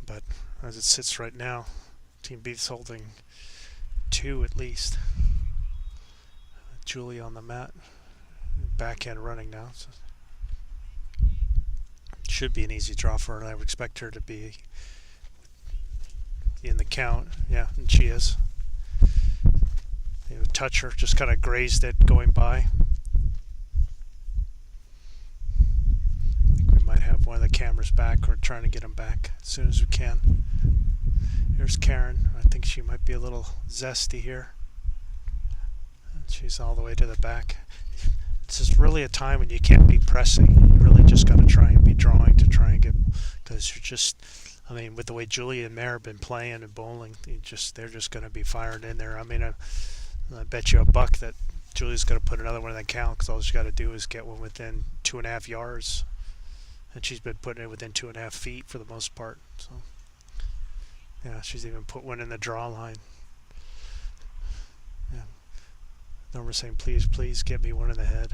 but as it sits right now, Team B's holding 2 at least. Julie on the mat, backhand running now. So should be an easy draw for her, and I would expect her to be in the count. Yeah, and she is. They would touch her, just kind of grazed it going by. I think we might have one of the cameras back. We're trying to get them back as soon as we can. Here's Karen. I think she might be a little zesty here. She's all the way to the back. This is really a time when you can't be pressing. You really just got to try and be drawing to try and because you're just, I mean, with the way Julia and Mare have been playing and bowling, they're just going to be firing in there. I mean, I bet you a buck that Julia's going to put another one in the count because all she's got to do is get one within 2.5 yards, and she's been putting it within 2.5 feet for the most part. So yeah, she's even put one in the draw line. Yeah, Norma's saying, please get me one in the head.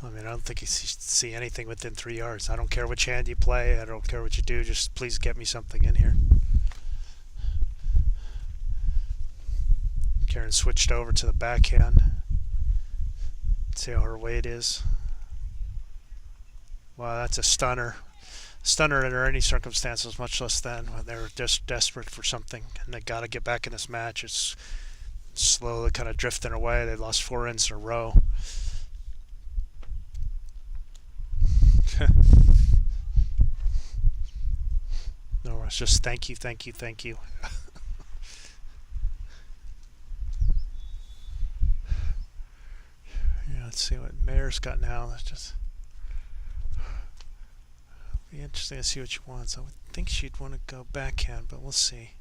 I mean, I don't think you see anything within 3 yards. I don't care which hand you play. I don't care what you do. Just please get me something in here. Karen switched over to the backhand. See how her weight is. Wow, that's a stunner. Stunner under any circumstances, much less then when they're just desperate for something and they got to get back in this match. It's slowly kind of drifting away. They lost 4 ends in a row. No, it's just thank you. Yeah, let's see what Mare's got now. Let's just be interesting to see what she wants. I would think she'd want to go backhand, but we'll see.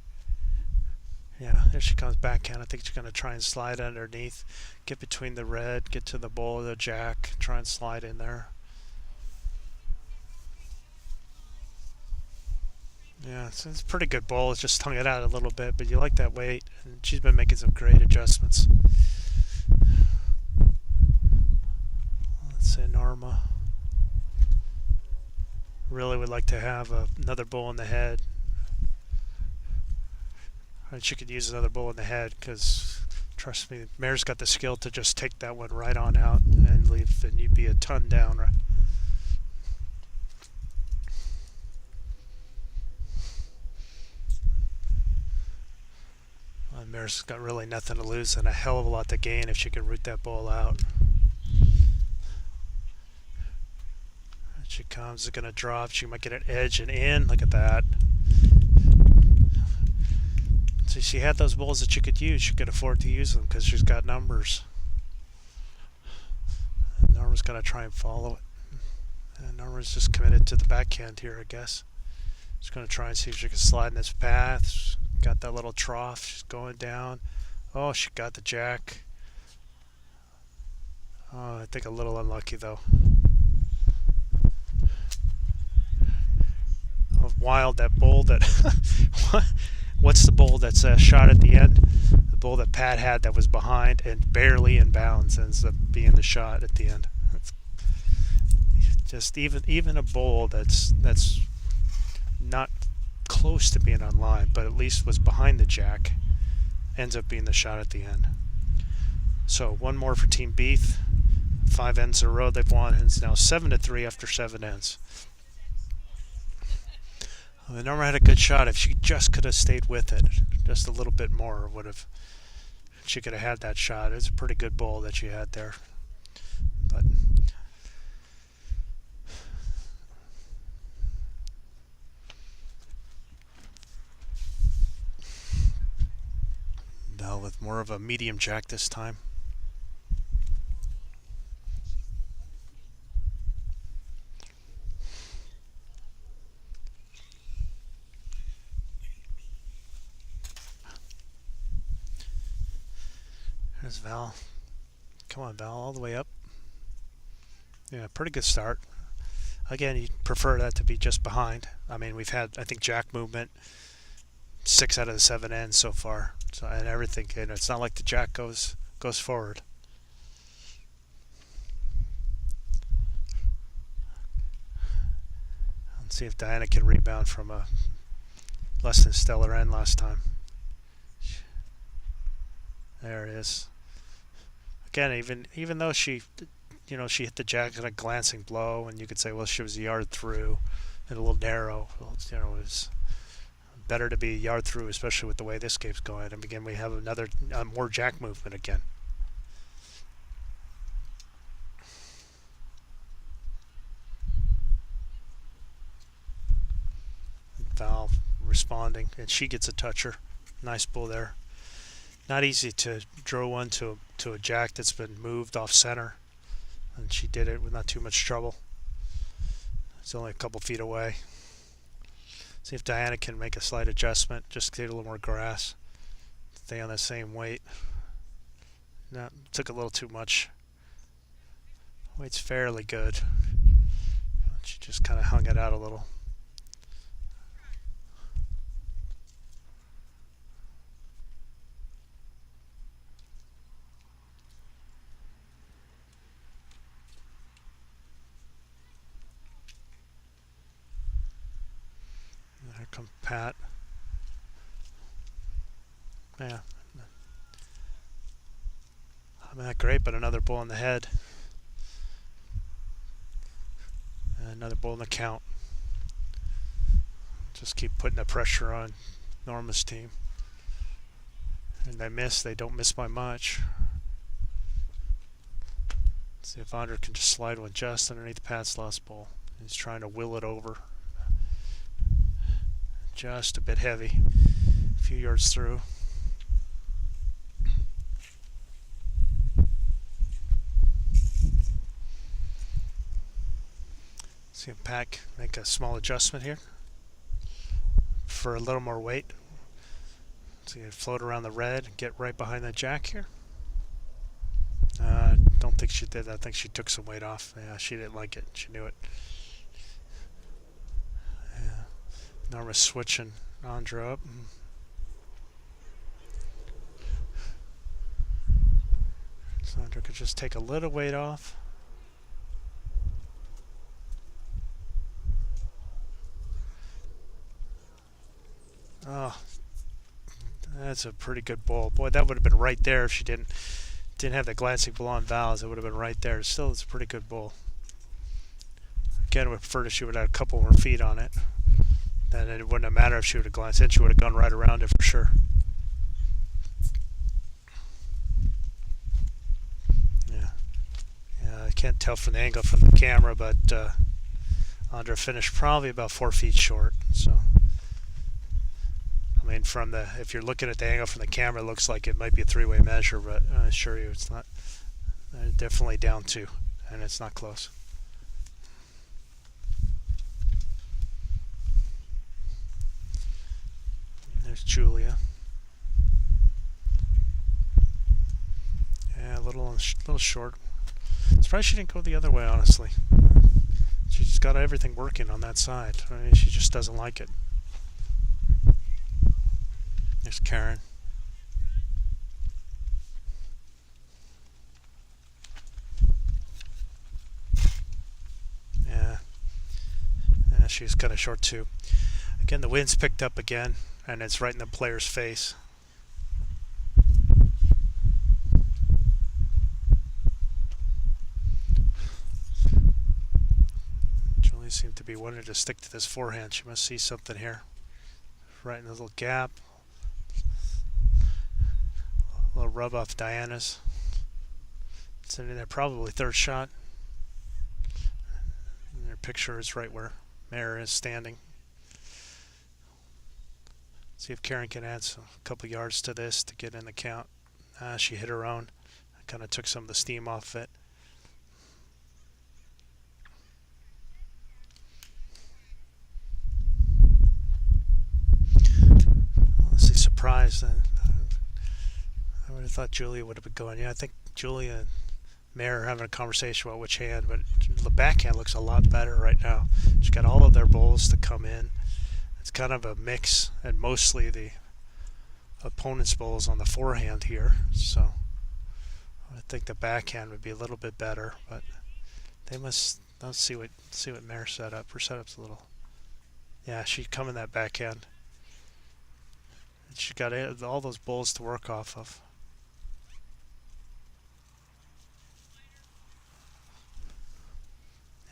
Yeah, there she comes backhand. I think she's going to try and slide underneath, get between the red, get to the bowl of the jack, try and slide in there. Yeah, it's a pretty good bowl. It's just hung it out a little bit, but you like that weight. And she's been making some great adjustments. Let's say Norma really would like to have another bowl in the head. And she could use another bowl in the head because, trust me, Mare's got the skill to just take that one right on out and leave, and you'd be a ton down. Right? Mare's got really nothing to lose and a hell of a lot to gain if she can root that ball out. And she comes, going to drop. She might get an edge and in. Look at that. So she had those balls that she could use. She could afford to use them because she's got numbers. And Norma's going to try and follow it. And Norma's just committed to the backhand here, I guess. She's going to try and see if she can slide in this path. She's got that little trough. She's going down. Oh, she got the jack. Oh, I think a little unlucky, though. Oh, wild, that bowl that... What's the bowl that's shot at the end? The bowl that Pat had that was behind and barely in bounds ends up being the shot at the end. It's just even a bowl that's not close to being on line, but at least was behind the jack, ends up being the shot at the end. So one more for Team Beath. 5 ends in a row they've won, and it's now 7-3 after 7 ends. Well, Norma had a good shot. If she just could have stayed with it just a little bit more, she could have had that shot. It was a pretty good bowl that she had there. But Val with more of a medium jack this time. There's Val. Come on, Val, all the way up. Yeah, pretty good start. Again, you'd prefer that to be just behind. I mean, we've had, I think, jack movement 6 out of the 7 ends so far. So, and everything, it's not like the jack goes forward. Let's see if Diana can rebound from a less than stellar end last time. There it is. Again, even though she hit the jack in a glancing blow, and you could say, well, she was a yard through and a little narrow. Well, it was better to be a yard through, especially with the way this game's going. And again, we have more jack movement again. Val responding, and she gets a toucher. Nice bull there. Not easy to draw one to a jack that's been moved off center. and she did it with not too much trouble. It's only a couple feet away. See if Diana can make a slight adjustment, just get a little more grass. Stay on the same weight. No, took a little too much. Weight's fairly good. She just kind of hung it out a little. And here comes Pat. Yeah. I'm not great, but another bull in the head. And another bull in the count. Just keep putting the pressure on Norma's team. And they miss. They don't miss by much. Let's see if Andre can just slide one just underneath Pat's last bull. He's trying to will it over. Just a bit heavy. A few yards through. See if Pat make a small adjustment here for a little more weight. So you float around the red and get right behind the jack here. Don't think she did. I think she took some weight off. Yeah, she didn't like it. She knew it. Yeah. Norma's switching Andra up. So Andra could just take a little weight off. Oh, that's a pretty good bull. Boy, that would have been right there if she didn't have the glancing blonde valves. It would have been right there. Still, it's a pretty good bull. Again, I would prefer if she would have had a couple more feet on it. Then it wouldn't have mattered if she would have glanced in. She would have gone right around it for sure. Yeah, I can't tell from the angle from the camera, but Andra finished probably about 4 feet short. So. I mean, if you're looking at the angle from the camera, it looks like it might be a three-way measure, but I assure you it's not. Definitely down 2, and it's not close. There's Julia. Yeah, a little short. Surprised she didn't go the other way, honestly. She's got everything working on that side. I mean, she just doesn't like it. There's Karen. Yeah. She's kind of short too. Again, the wind's picked up again, and it's right in the player's face. Julie seemed to be wanting to stick to this forehand. She must see something here. Right in the little gap. A little rub off Diana's. Sitting there, probably third shot. And their picture is right where Mare is standing. See if Karen can add a couple yards to this to get in the count. She hit her own. Kind of took some of the steam off it. Honestly surprised then. I would have thought Julia would have been going. Yeah, I think Julia and Mare are having a conversation about which hand, but the backhand looks a lot better right now. She's got all of their bowls to come in. It's kind of a mix, and mostly the opponent's bowls on the forehand here. So I think the backhand would be a little bit better, but they must. Let's see what Mare set up. Her setup's a little. Yeah, she's coming that backhand. She's got all those bowls to work off of.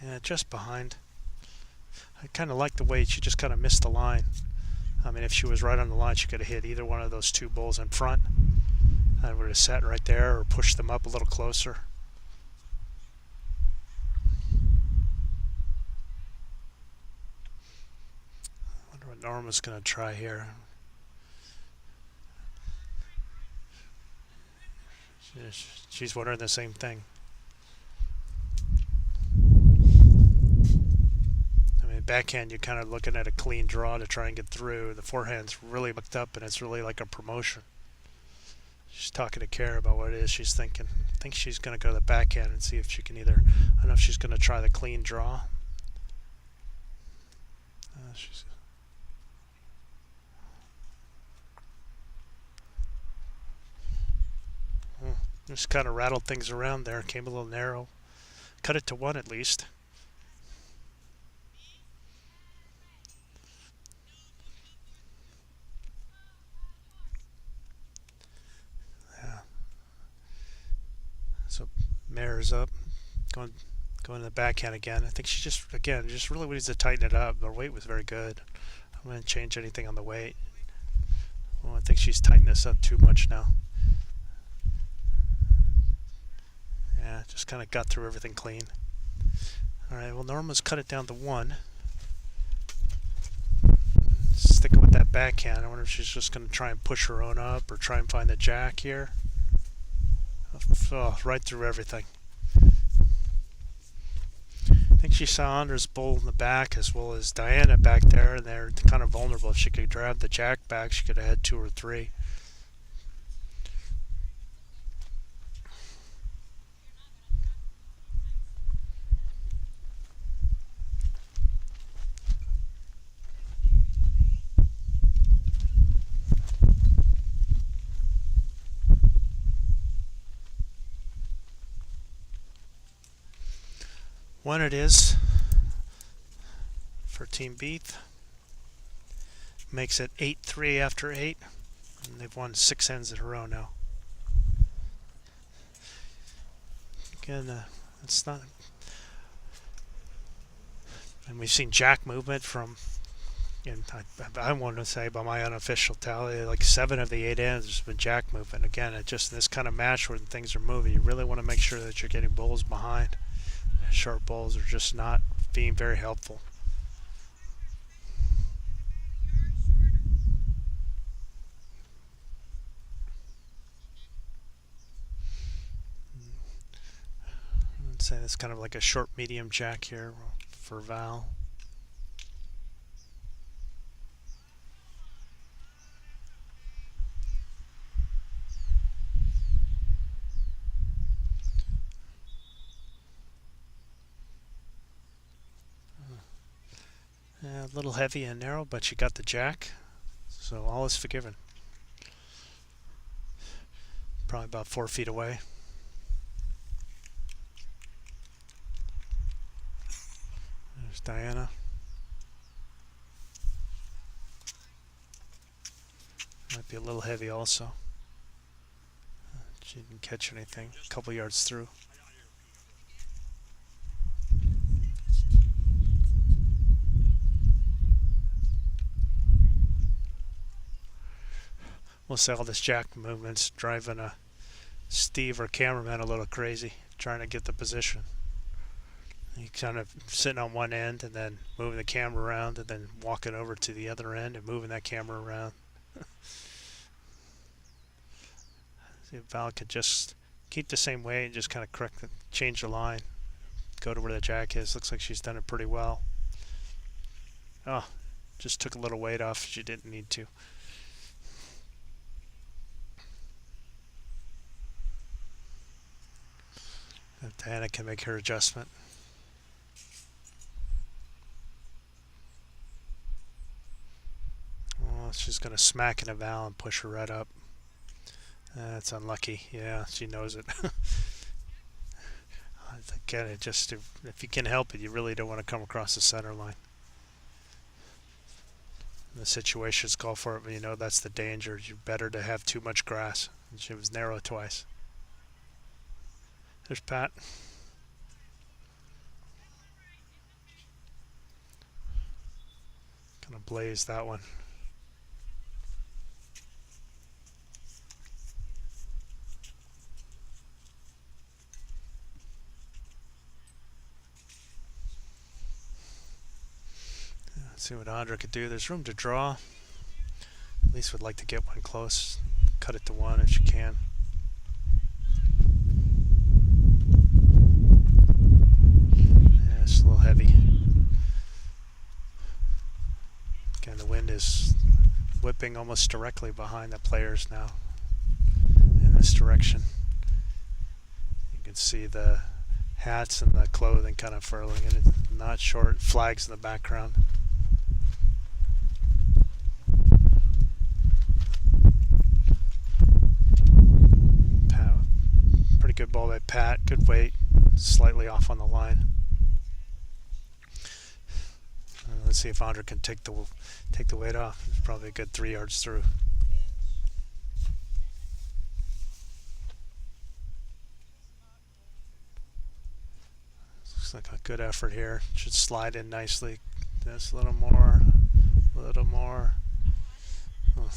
Yeah, just behind. I kind of like the way she just kind of missed the line. I mean, if she was right on the line, she could have hit either one of those two bowls in front. I would have sat right there or pushed them up a little closer. I wonder what Norma's going to try here. She's wondering the same thing. backhand, you're kind of looking at a clean draw to try and get through. The forehand's really mucked up, and it's really like a promotion. She's talking to Kara about what it is she's thinking. I think she's going to go to the backhand and see if she can either... I don't know if she's going to try the clean draw. Just kind of rattled things around there. Came a little narrow. Cut it to 1 at least. Yeah. So Mare's up. Going to the backhand again. I think she just really needs to tighten it up. Her weight was very good. I'm going to change anything on the weight. Well, I think she's tightened this up too much now. Yeah, just kind of got through everything clean. Alright, well, Norma's cut it down to 1. Sticking with that backhand. I wonder if she's just going to try and push her own up or try and find the jack here. Oh, right through everything. I think she saw Andre's bull in the back as well as Diana back there, and they're kind of vulnerable. If she could grab the jack back, she could have had 2 or 3. One it is for Team Beath. Makes it 8-3 after 8. And they've won 6 ends in a row now. Again, it's not... And we've seen jack movement from... And I want to say by my unofficial tally, like 7 of the 8 ends there's been jack movement. Again, it just in this kind of match where things are moving, you really want to make sure that you're getting bulls behind. Short balls are just not being very helpful. I'd say that's kind of like a short medium jack here for Val. A little heavy and narrow, but she got the jack, so all is forgiven. Probably about 4 feet away. There's Diana. Might be a little heavy also. She didn't catch anything. A couple yards through. We'll say all this jack movement's driving Steve, our cameraman, a little crazy, trying to get the position. He's kind of sitting on one end and then moving the camera around and then walking over to the other end and moving that camera around. See if Val could just keep the same way and just kind of change the line. Go to where the jack is. Looks like she's done it pretty well. Oh, just took a little weight off. She didn't need to. If Diana can make her adjustment. Oh, she's going to smack into Val and push her right up. That's unlucky. Yeah, she knows it. Again, it just if you can help it, you really don't want to come across the center line. The situations call for it, but you know that's the danger. You're better to have too much grass. And she was narrow twice. There's Pat. Kind of blazed that one. Let's see what Andra could do. There's room to draw. At least would like to get one close. Cut it to 1 if you can. It's a little heavy. roping almost directly behind the players now in this direction. You can see the hats and the clothing kind of furling, and it's not short. Flags in the background. Pat, pretty good ball by Pat. Good weight, slightly off on the line. Let's see if Andra can take the weight off. It's probably a good 3 yards through. Looks like a good effort here. Should slide in nicely. Just a little more, a little more. Oh.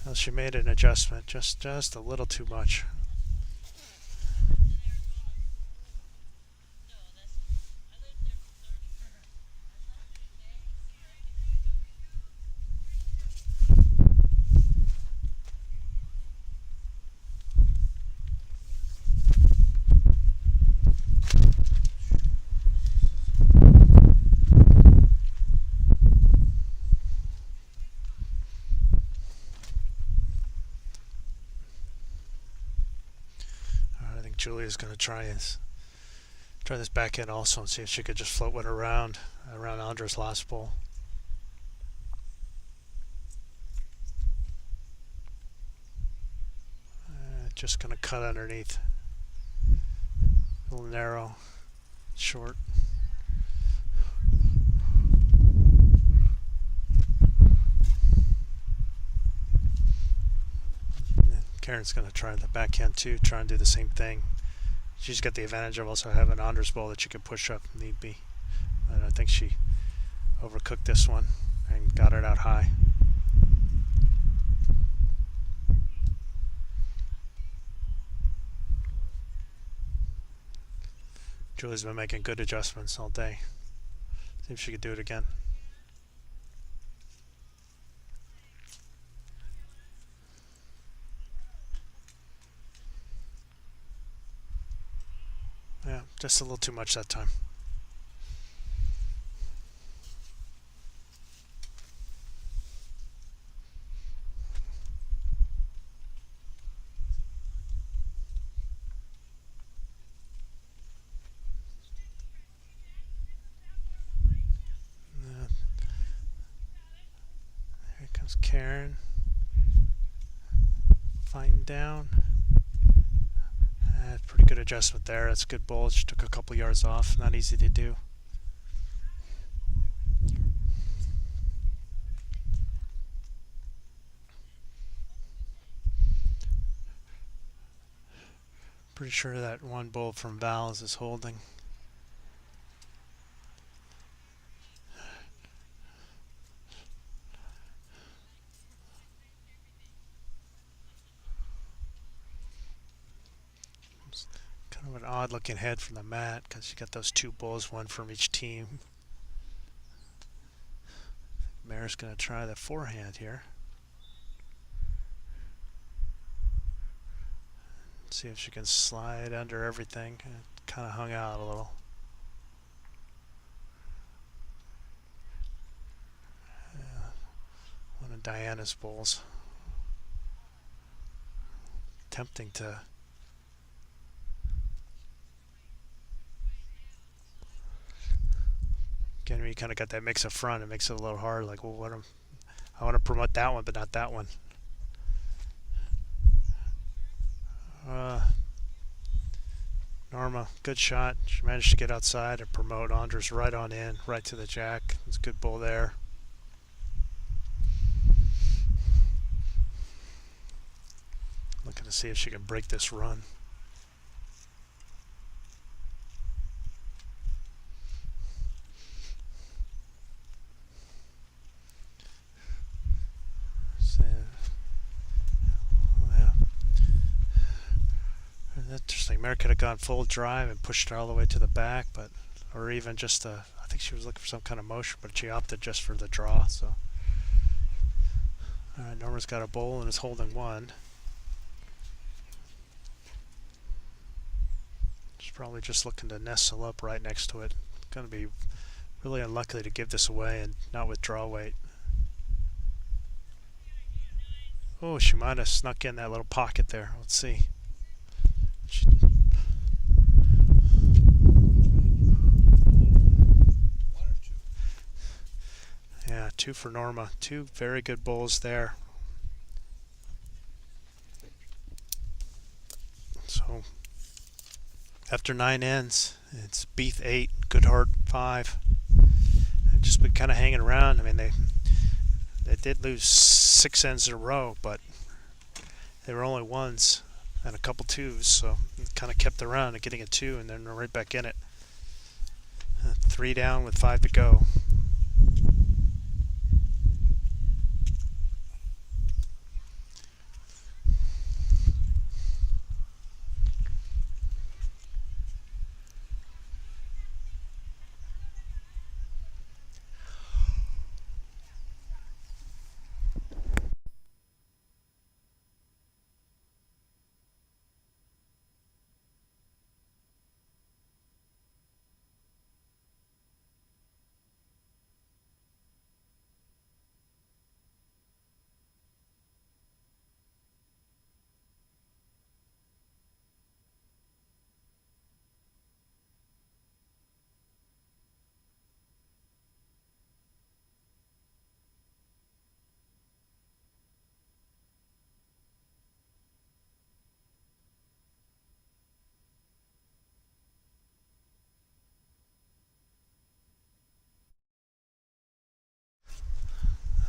Well, she made an adjustment, just a little too much. Julia's going to try this backhand also and see if she could just float one around Andra's last ball. Just going to cut underneath. A little narrow, short. Karen's going to try the backhand too, try and do the same thing. She's got the advantage of also having Andra's ball that she can push up if need be. But I think she overcooked this one and got it out high. Julie's been making good adjustments all day. See if she could do it again. Yeah, just a little too much that time. Here comes Karen. Fighting down. Pretty good adjustment there. That's a good ball. She took a couple yards off. Not easy to do. Pretty sure that one ball from Val's is holding. Kind of an odd looking head from the mat because you got those two balls, one from each team. Mare's going to try the forehand here. See if she can slide under everything. It kind of hung out a little. One of Diana's balls. Tempting to again, when you kind of got that mix up front, it makes it a little hard. Like, well, I want to promote that one, but not that one. Norma, good shot. She managed to get outside and promote Andras right on in, right to the jack. It's a good ball there. Looking to see if she can break this run. Interesting. Mary could have gone full drive and pushed it all the way to the back, but or even just I think she was looking for some kind of motion, but she opted just for the draw. So, all right, Norma's got a bowl and is holding one. She's probably just looking to nestle up right next to it. Going to be really unlucky to give this away and not with draw weight. Oh, she might have snuck in that little pocket there. Let's see. She, yeah, 2 for Norma. 2 very good bowls there. So after 9 ends, it's Beef 8, Goodhart 5. I've just been kind of hanging around. I mean, they did lose 6 ends in a row, but they were only ones and a couple twos, so it kind of kept around and getting a 2, and then they're right back in it. 3 down with 5 to go.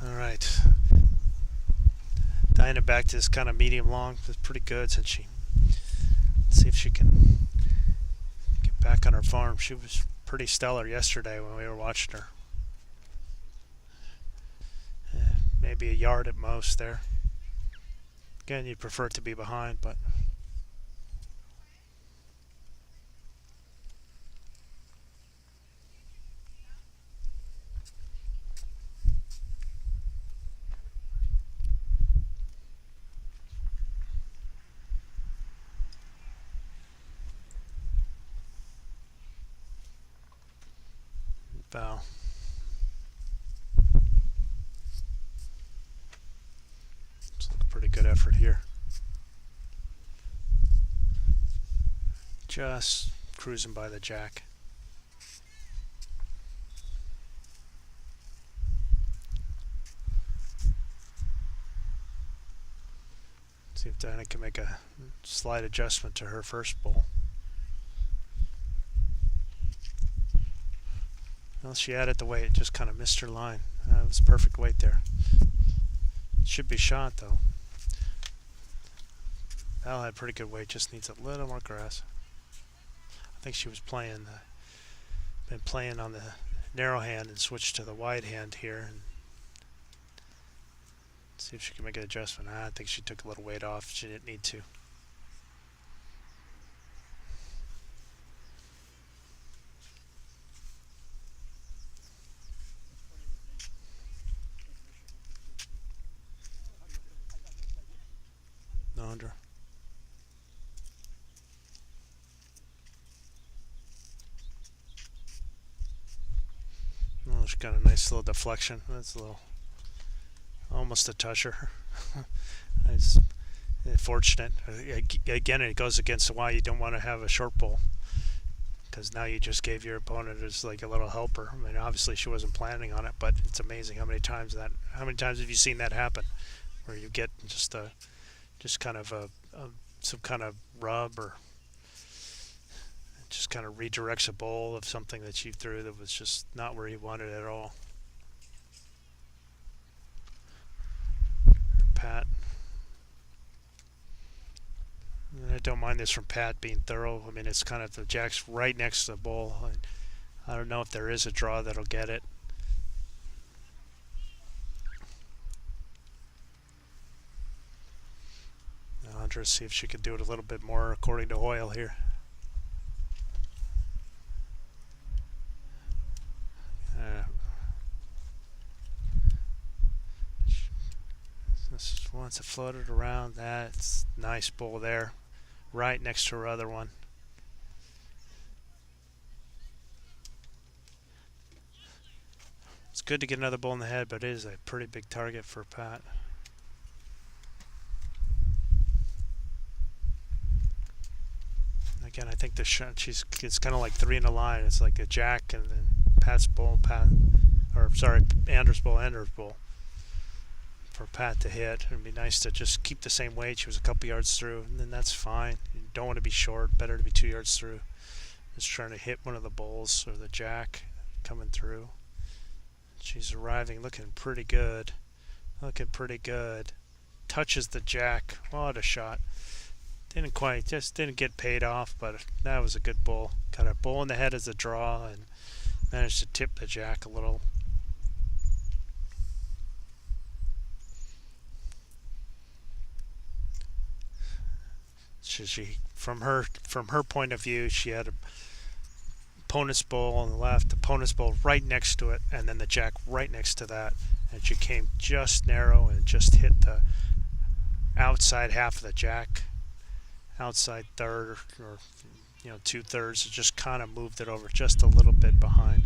All right. Diana back to this kind of medium long. It's pretty good since she. Let's see if she can get back on her farm. She was pretty stellar yesterday when we were watching her. Maybe a yard at most there. Again, you'd prefer it to be behind, but foul. It's a pretty good effort here. Just cruising by the jack. See if Diana can make a slight adjustment to her first bowl. Well, she added the weight, just kind of missed her line. It was perfect weight there. Should be shot though. Val had pretty good weight, just needs a little more grass. I think she was been playing on the narrow hand and switched to the wide hand here. And see if she can make an adjustment. I think she took a little weight off. She didn't need to. No under. Oh, she got a nice little deflection. That's a little, almost a toucher. It's fortunate. Again, it goes against why you don't want to have a short bowl, because now you just gave your opponent as like a little helper. I mean, obviously she wasn't planning on it, but it's amazing how many times have you seen that happen, where you get just kind of some kind of rub, or just kind of redirects a bowl of something that you threw that was just not where you wanted it at all. Pat. And I don't mind this from Pat being thorough. I mean, it's kind of the jack's right next to the bowl. I don't know if there is a draw that'll get it. Andra, see if she can do it a little bit more according to Hoyle here. This wants to float it around. That's nice bowl there, right next to her other one. It's good to get another bowl in the head, but it is a pretty big target for Pat. Again, I think the shot it's kind of like three in a line. It's like a jack and then Pat's bull, Pat, or sorry, Anders bull, Anders bull for Pat to hit. It'd be nice to just keep the same weight. She was a couple yards through, and then that's fine. You don't want to be short. Better to be 2 yards through. Just trying to hit one of the bulls or the jack coming through. She's arriving, looking pretty good. Looking pretty good. Touches the jack. What a shot. Didn't quite, just didn't get paid off, but that was a good bull. Got a bull in the head as a draw and managed to tip the jack a little. She from her point of view, she had a opponent's bull on the left, opponent's bull right next to it, and then the jack right next to that, and she came just narrow and just hit the outside half of the jack, outside third or 2/3. It just kind of moved it over just a little bit behind.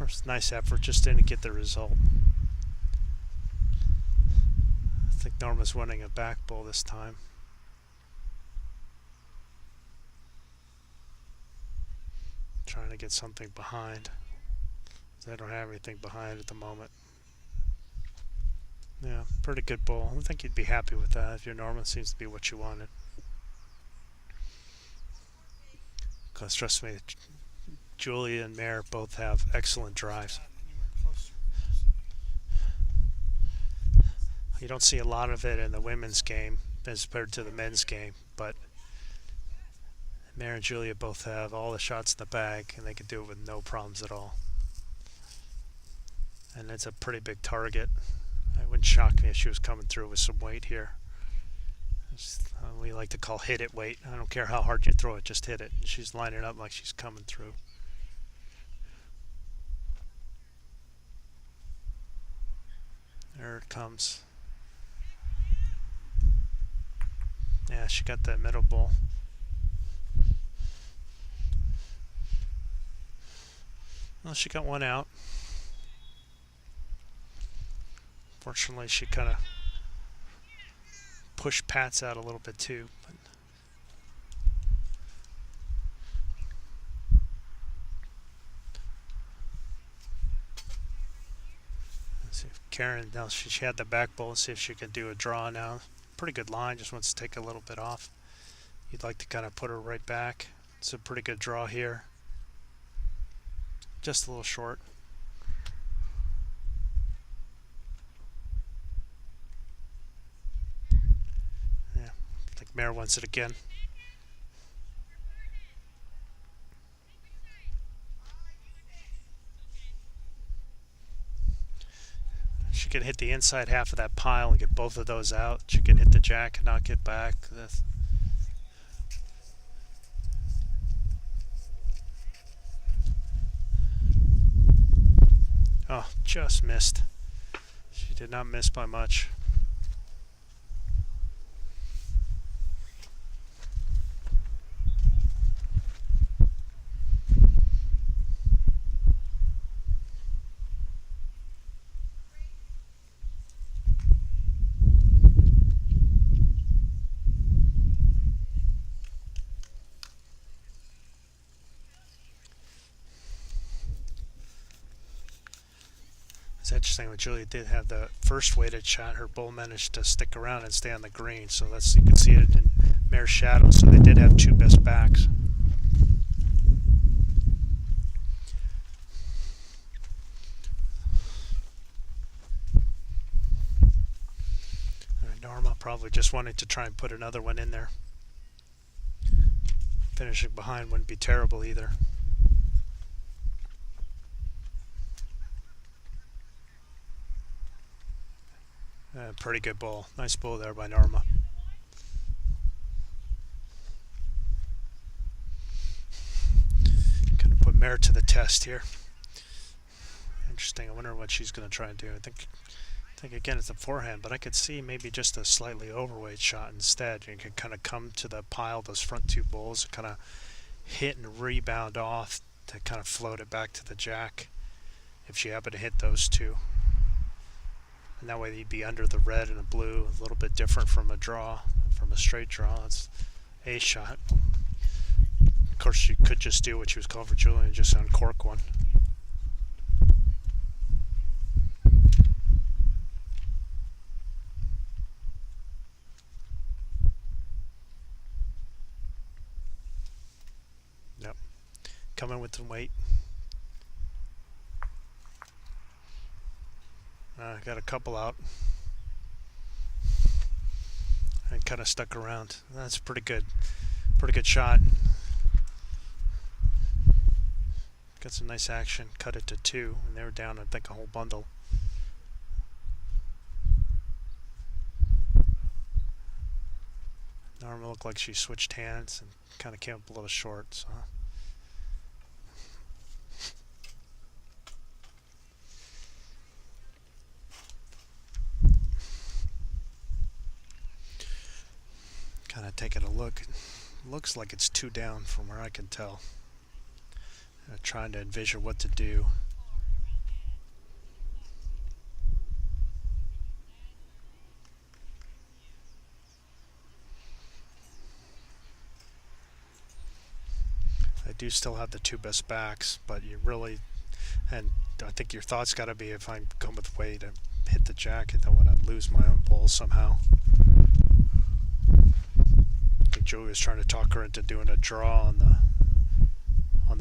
It was a nice effort, just didn't get the result. I think Norma's winning a back bull this time. Trying to get something behind. I don't have anything behind at the moment. Yeah, pretty good bull. I think you'd be happy with that if your Norma seems to be what you wanted. Because trust me, Julia and Mare both have excellent drives. You don't see a lot of it in the women's game as compared to the men's game, but Mare and Julia both have all the shots in the bag, and they can do it with no problems at all. And it's a pretty big target. It wouldn't shock me if she was coming through with some weight here. We like to call hit it weight. I don't care how hard you throw it, just hit it. And she's lining up like she's coming through. There it comes. Yeah, she got that middle bull. Well, she got one out. Fortunately, she kind of pushed Pat's out a little bit too. But let's see if Karen, now she had the back bull. Let's see if she can do a draw now. Pretty good line, just wants to take a little bit off. You'd like to kind of put her right back. It's a pretty good draw here. Just a little short. Yeah, I think Mare wants it again. She can hit the inside half of that pile and get both of those out. She can hit the jack and knock it back. Oh, just missed. She did not miss by much. It's interesting when Julia did have the first weighted shot, her bull managed to stick around and stay on the green. So that's, you can see it in Mare's shadow. So they did have two best backs. Norma probably just wanted to try and put another one in there. Finishing behind wouldn't be terrible either. Pretty good bull. Nice bull there by Norma. Gonna put Mare to the test here. Interesting. I wonder what she's gonna try and do. I think again it's a forehand, but I could see maybe just a slightly overweight shot instead. You can kind of come to the pile, those front two bulls, kind of hit and rebound off to kind of float it back to the jack if she happened to hit those two. And that way you'd be under the red and the blue, a little bit different from a draw, from a straight draw. It's a shot. Of course, you could just do what she was calling for Julian and just uncork one. Yep. Coming with some weight. Got a couple out. And kind of stuck around. That's pretty good shot. Got some nice action. Cut it to 2, and they were down, I think, a whole bundle. Norma looked like she switched hands and kind of came up a little short. So. Kind of taking a look. Looks like it's 2 down from where I can tell. Trying to envision what to do. I do still have the 2 best backs, but you really, and I think your thoughts got to be, if I come with weight and hit the jack, I don't want to lose my own ball somehow. I think Julie was trying to talk her into doing a draw on the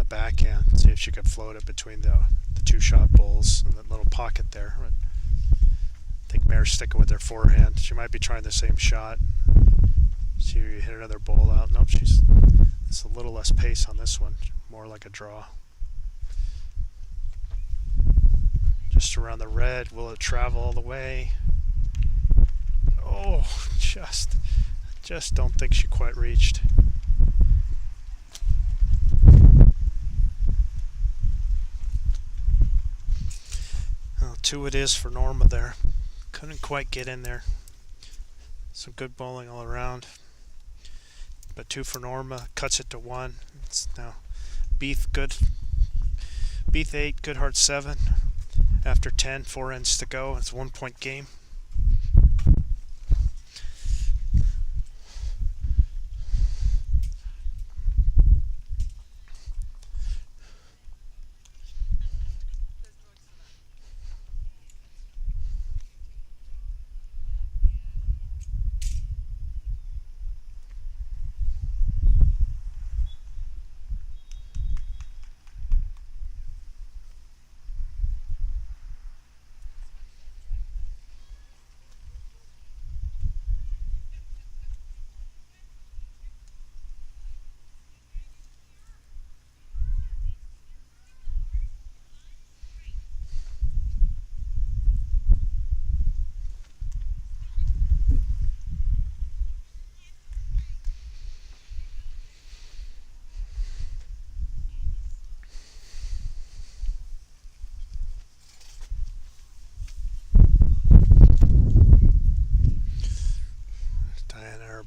backhand, see if she could float it between the 2 shot bowls and that little pocket there. But I think Mare's sticking with her forehand. She might be trying the same shot. See if you hit another bowl out. Nope, it's a little less pace on this one, more like a draw. Just around the red. Will it travel all the way? Oh, just don't think she quite reached. Well, 2 it is for Norma there. Couldn't quite get in there. Some good bowling all around. But 2 for Norma, cuts it to 1. It's now Beef good. Beef 8, Goodhart 7. After 10, 4 ends to go. It's a 1-point game.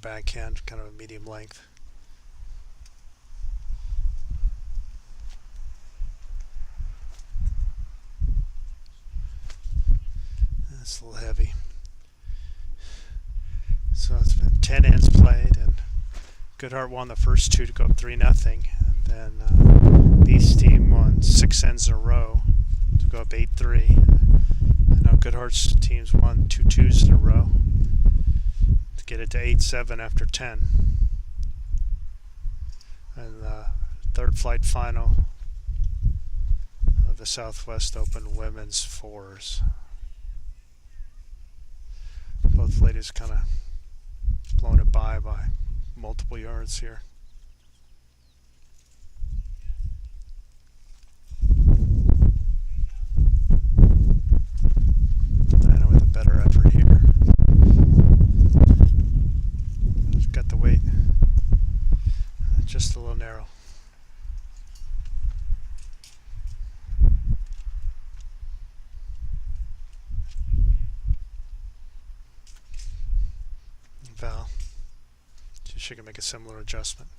Backhand, kind of a medium length. That's a little heavy. So it's been 10 ends played, and Goodhart won the first 2 to go up 3-0, and then Beef's team won 6 ends in a row to go up 8-3. And now Goodhart's teams won 2 twos in a row. Get it to 8-7 after 10. And the 3rd flight final of the Southwest Open Women's 4s. Both ladies kind of blown it by multiple yards here. Diana with a better effort here. Got the weight, just a little narrow. Val, she can make a similar adjustment.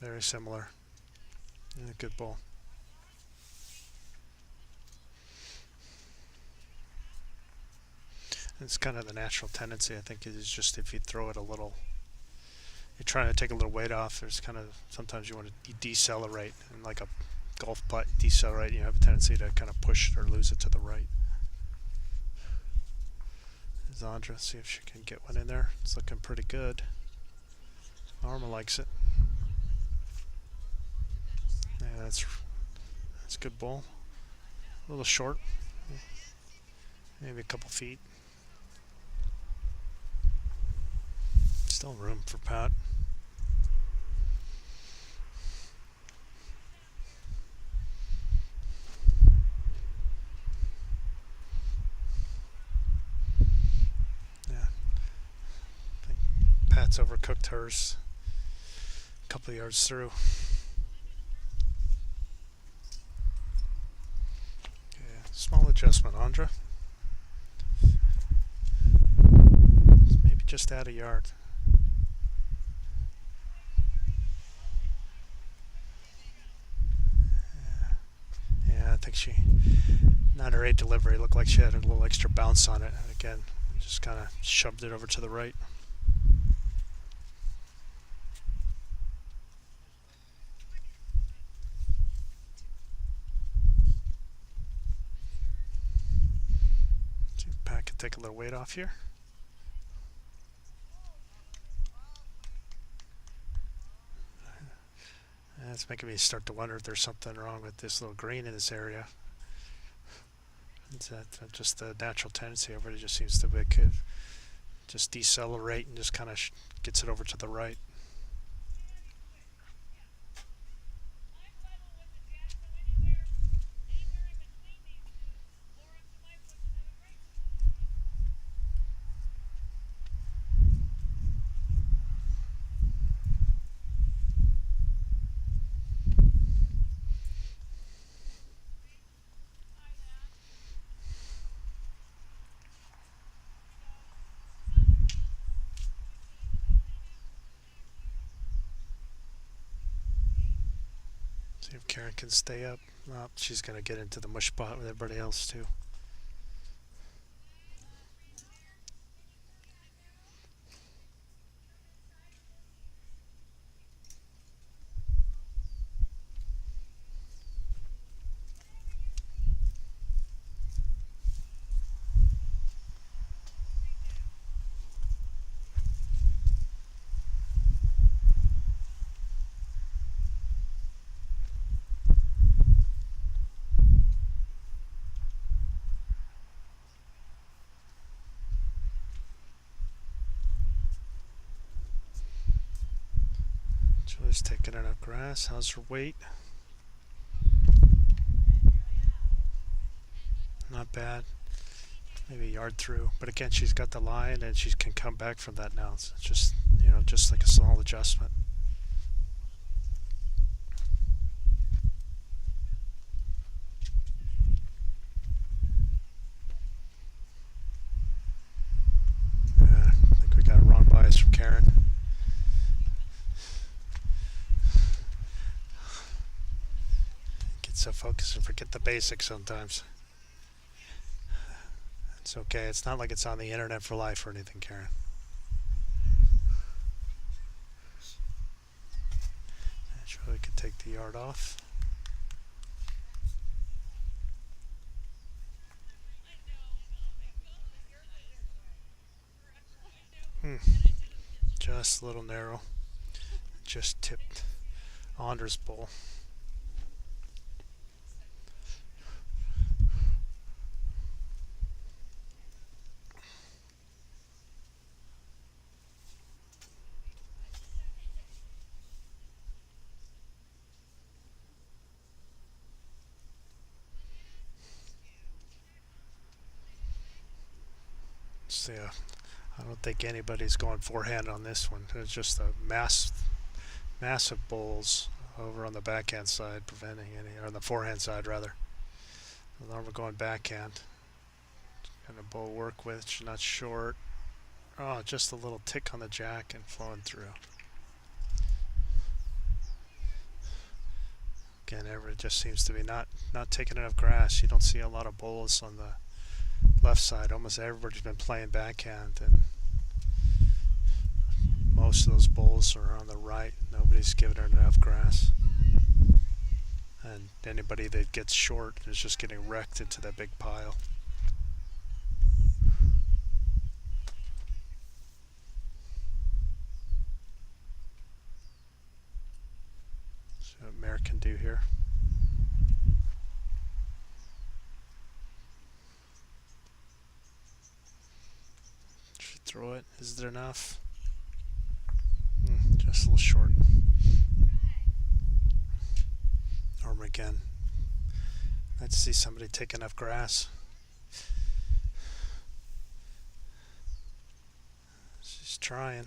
Very similar. And a good ball. It's kind of the natural tendency, I think, is just if you throw it a little, you're trying to take a little weight off, there's kind of sometimes you want to decelerate, and like a golf putt, decelerate, you have a tendency to kind of push it or lose it to the right. Zandra, see if she can get one in there. It's looking pretty good. Arma likes it. Yeah, that's a good ball. A little short, maybe a couple feet. Still room for Pat. Yeah, I think Pat's overcooked hers. A couple of yards through. Yeah, small adjustment, Andra. Maybe just add a yard. Yeah, I think she, not her 8 delivery, looked like she had a little extra bounce on it. And again, just kind of shoved it over to the right. See if Pat can take a little weight off here. It's making me start to wonder if there's something wrong with this little green in this area. Is that just the natural tendency? Everybody just seems to just decelerate and just kind of gets it over to the right. See if Karen can stay up. Oh, she's going to get into the mush spot with everybody else too. Julie's taking enough grass. How's her weight? Not bad. Maybe a yard through. But again, she's got the line and she can come back from that now. So it's just, just like a small adjustment. I think we got a wrong bias from Karen. Get so focused and forget the basics sometimes. It's okay. It's not like it's on the internet for life or anything, Karen. Sure, we could take the yard off. Just a little narrow. Just tipped Andra's bowl. So yeah, I don't think anybody's going forehand on this one. It's just a massive bowls over on the backhand side, preventing any, or on the forehand side rather. And then we're going backhand. Kind of bowl work with. She's not short. Oh, just a little tick on the jack and flowing through. Again, everybody just seems to be not taking enough grass. You don't see a lot of bowls on the left side. Almost everybody's been playing backhand, and most of those bowls are on the right. Nobody's giving her enough grass. And anybody that gets short is just getting wrecked into that big pile. So what Mare can do here. Should throw it. Is there enough? Just a little short. Norma again. Let's see somebody take enough grass. She's trying.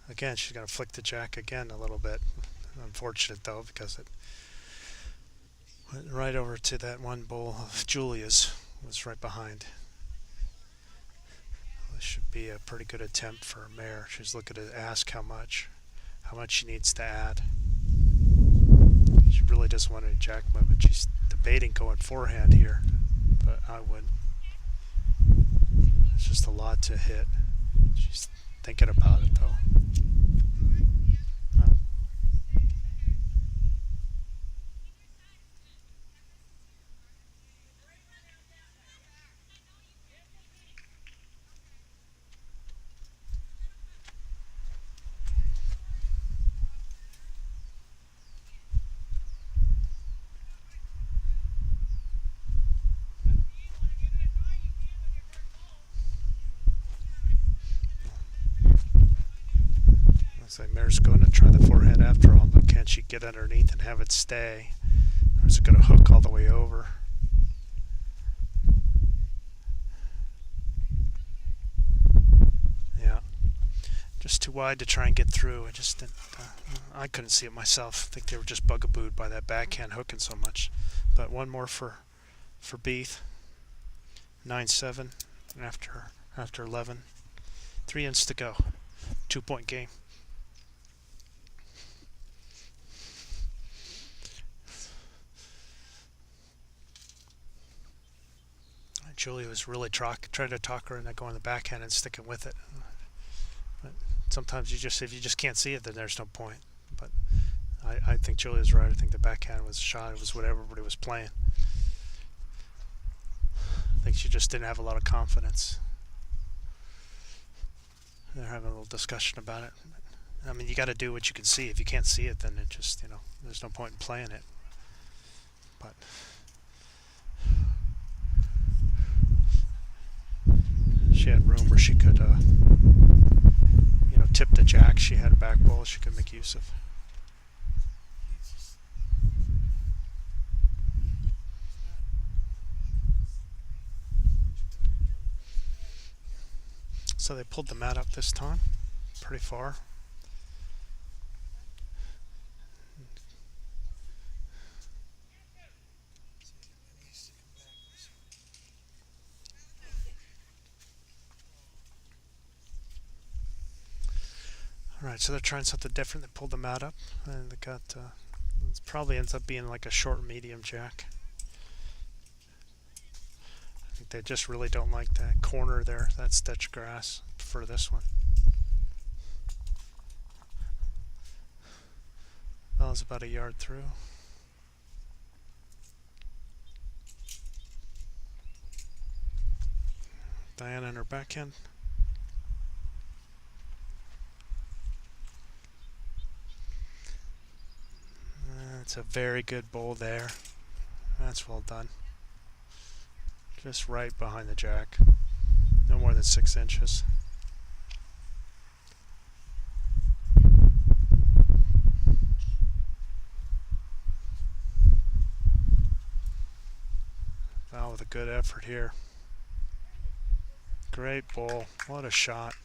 Again, she's going to flick the jack again a little bit. Unfortunate though, because it went right over to that one bowl of Julia's. Was right behind. This should be a pretty good attempt for Mare. She's looking to ask how much she needs to add. She really doesn't want any jack movement. She's debating going forehand here, but I wouldn't. It's just a lot to hit. She's thinking about it though. So Mare's going to try the forehand after all, but can she get underneath and have it stay? Or is it going to hook all the way over? Yeah. Just too wide to try and get through. I just didn't, I couldn't see it myself. I think they were just bugabooed by that backhand hooking so much. But one more for Beath. 9-7 after 11. 3 ends to go. 2-point game. Julia was really trying to talk her into going the backhand and sticking with it. But sometimes if you just can't see it, then there's no point. But I think Julia's right. I think the backhand was a shot. It was what everybody was playing. I think she just didn't have a lot of confidence. They're having a little discussion about it. I mean, you got to do what you can see. If you can't see it, then it just, there's no point in playing it. But she had room where she could, tip the jack. She had a back ball she could make use of. So they pulled the mat up this time, pretty far. Alright, so they're trying something different. They pulled the mat up, and they got, it probably ends up being like a short medium jack. I think they just really don't like that corner there, that stitch grass for this one. That was about a yard through. Diana and her backhand. It's a very good bowl there. That's well done. Just right behind the jack. No more than 6 inches. Wow, with a good effort here. Great bowl. What a shot.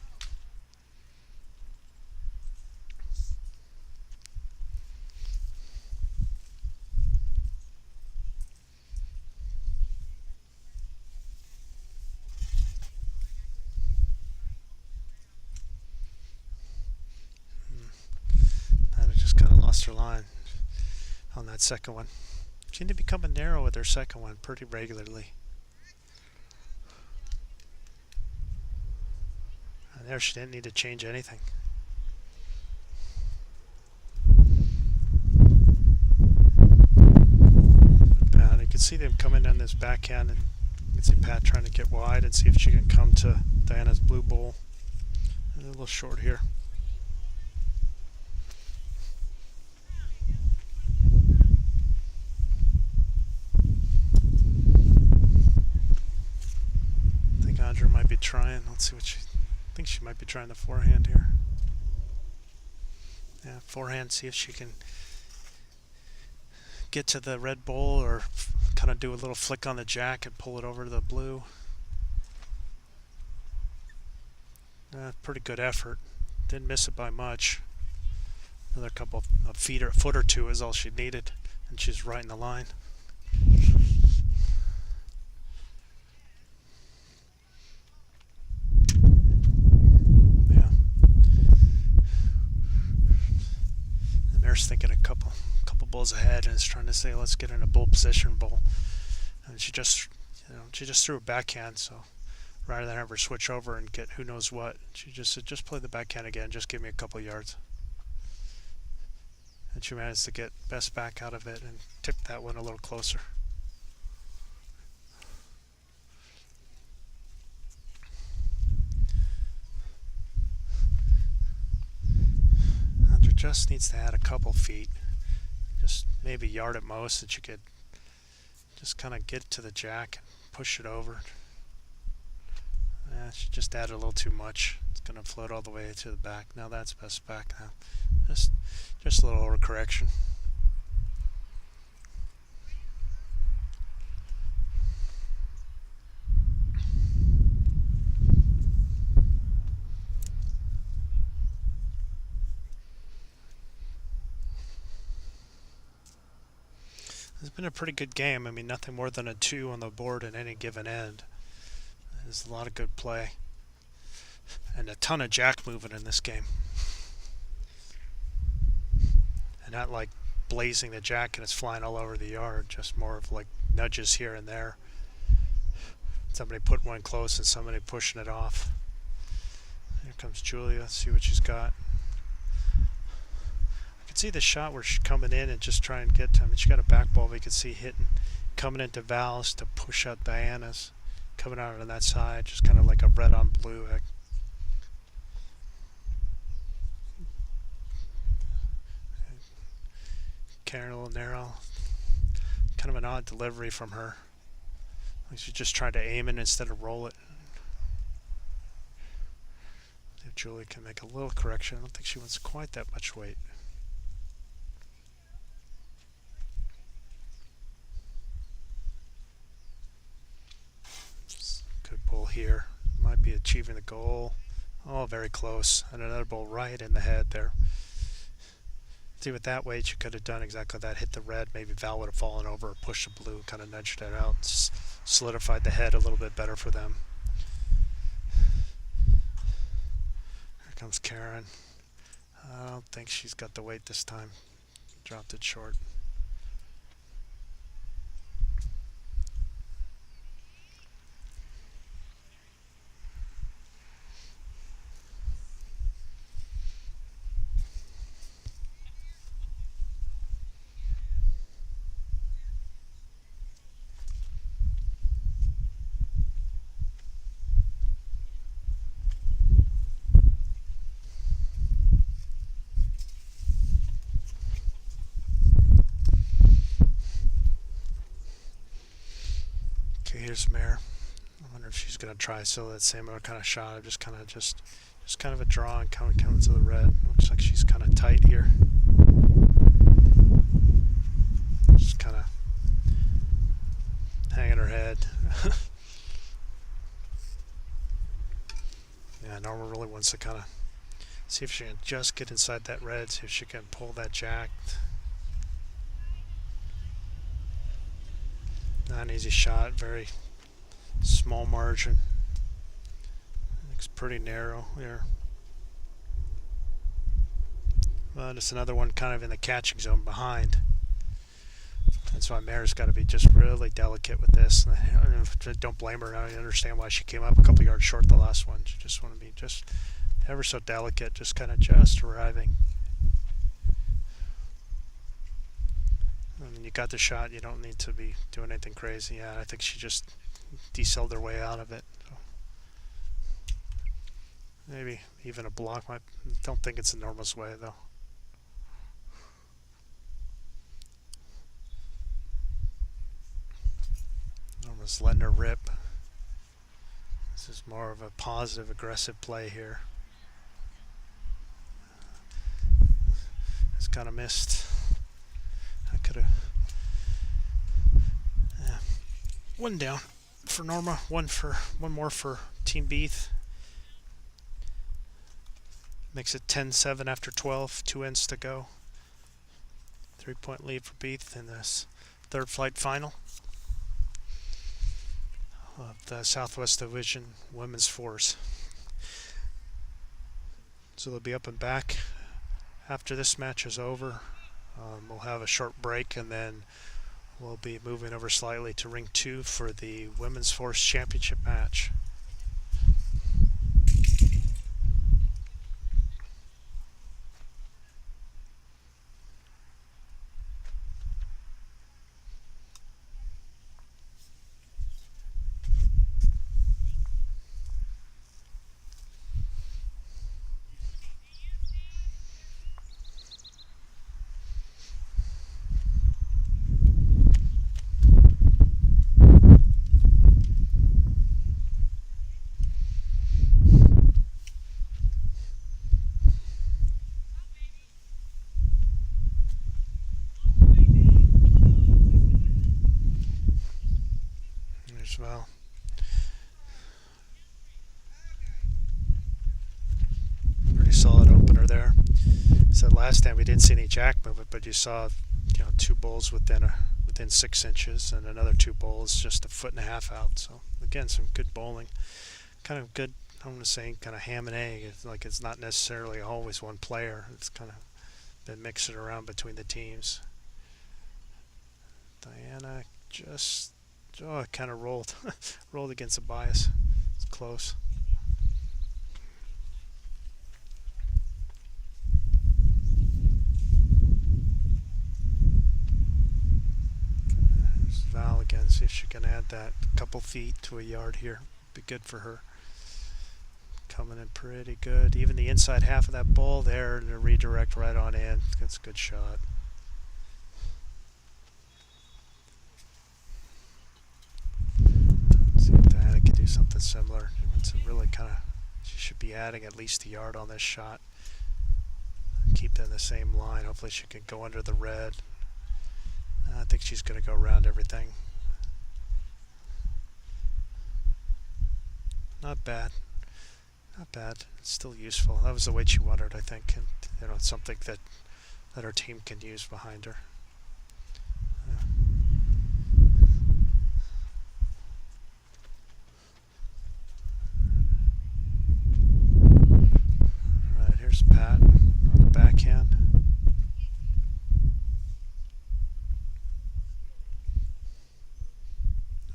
Her line on that second one. Seemed to be coming narrow with her second one pretty regularly. And there, she didn't need to change anything. Pat, you can see them coming on this backhand, and you can see Pat trying to get wide and see if she can come to Diana's blue bowl. A little short here. I think Audra might be trying. Let's see what she. I think she might be trying the forehand here. Yeah, forehand. See if she can get to the red bowl or kind of do a little flick on the jack and pull it over to the blue. Pretty good effort. Didn't miss it by much. Another couple of feet or a foot or two is all she needed, and she's right in the line. Yeah. The mare's thinking a couple bulls ahead and is trying to say, let's get in a bull position bowl. And she just threw a backhand, so rather than have her switch over and get who knows what, she just said, just play the backhand again, just give me a couple yards. And she managed to get best back out of it and tip that one a little closer. Andrew just needs to add a couple feet, just maybe a yard at most, that you could just kind of get to the jack and push it over. She just added a little too much. It's going to float all the way to the back. Now that's best back now. Just a little overcorrection. It's been a pretty good game. I mean, nothing more than a 2 on the board at any given end. There's a lot of good play. And a ton of jack moving in this game. And not like blazing the jack and it's flying all over the yard, just more of like nudges here and there. Somebody put one close and somebody pushing it off. Here comes Julia. Let's see what she's got. I can see the shot where she's coming in and just trying to get to him. I mean, she got a back ball, but you can see hitting, coming into Val's to push out Diana's. Coming out on that side, just kind of like a red on blue. Karen a little narrow. Kind of an odd delivery from her. Like she just tried to aim it instead of roll it. If Julie can make a little correction, I don't think she wants quite that much weight. Good ball here. Might be achieving the goal. Oh, very close. And another ball right in the head there. See, with that weight, you could have done exactly that. Hit the red. Maybe Val would have fallen over or pushed the blue. Kind of nudged it out. Solidified the head a little bit better for them. Here comes Karen. I don't think she's got the weight this time. Dropped it short. Here's Mare. I wonder if she's gonna try still that same other kind of shot. Just kind of a draw and coming to the red. Looks like she's kind of tight here. Just kind of hanging her head. Yeah, Norma really wants to kind of see if she can just get inside that red. See if she can pull that jack. Not an easy shot, very small margin. Looks pretty narrow here. But it's another one kind of in the catching zone behind. That's why Mare's got to be just really delicate with this. And don't blame her. I understand why she came up a couple yards short the last one. She just want to be just ever so delicate, just kind of just arriving. I mean, you got the shot. You don't need to be doing anything crazy. Yeah, I think she just decelled her way out of it. So maybe even a block. I don't think it's the Norma's way, though. Norma's letting her rip. This is more of a positive, aggressive play here. It's kind of missed. I could have. Yeah. One down for Norma. One more for Team Beath. Makes it 10-7 after 12. 2 ends to go. 3-point lead for Beath in this third flight final of the Southwest Division Women's Fours. So they'll be up and back after this match is over. We'll have a short break, and then we'll be moving over slightly to Ring 2 for the Women's Fours Championship match. Well, pretty solid opener there. So last time we didn't see any jack movement, but you saw, 2 bulls within 6 inches, and another 2 bulls just a foot and a half out. So again, some good bowling, kind of good. I'm going to say kind of ham and egg. It's not necessarily always one player. It's kind of been mixing around between the teams. Diana just. Oh, it kind of rolled. Rolled against the bias. It's close. There's Val again. See if she can add that couple feet to a yard here. Be good for her. Coming in pretty good. Even the inside half of that ball there, and a redirect right on in. That's a good shot. Something similar. It's really she should be adding at least a yard on this shot. Keep it in the same line. Hopefully she can go under the red. I think she's going to go around everything. Not bad. Not bad. It's still useful. That was the weight she wanted, I think. And, it's something that our team can use behind her. Here's Pat on the backhand.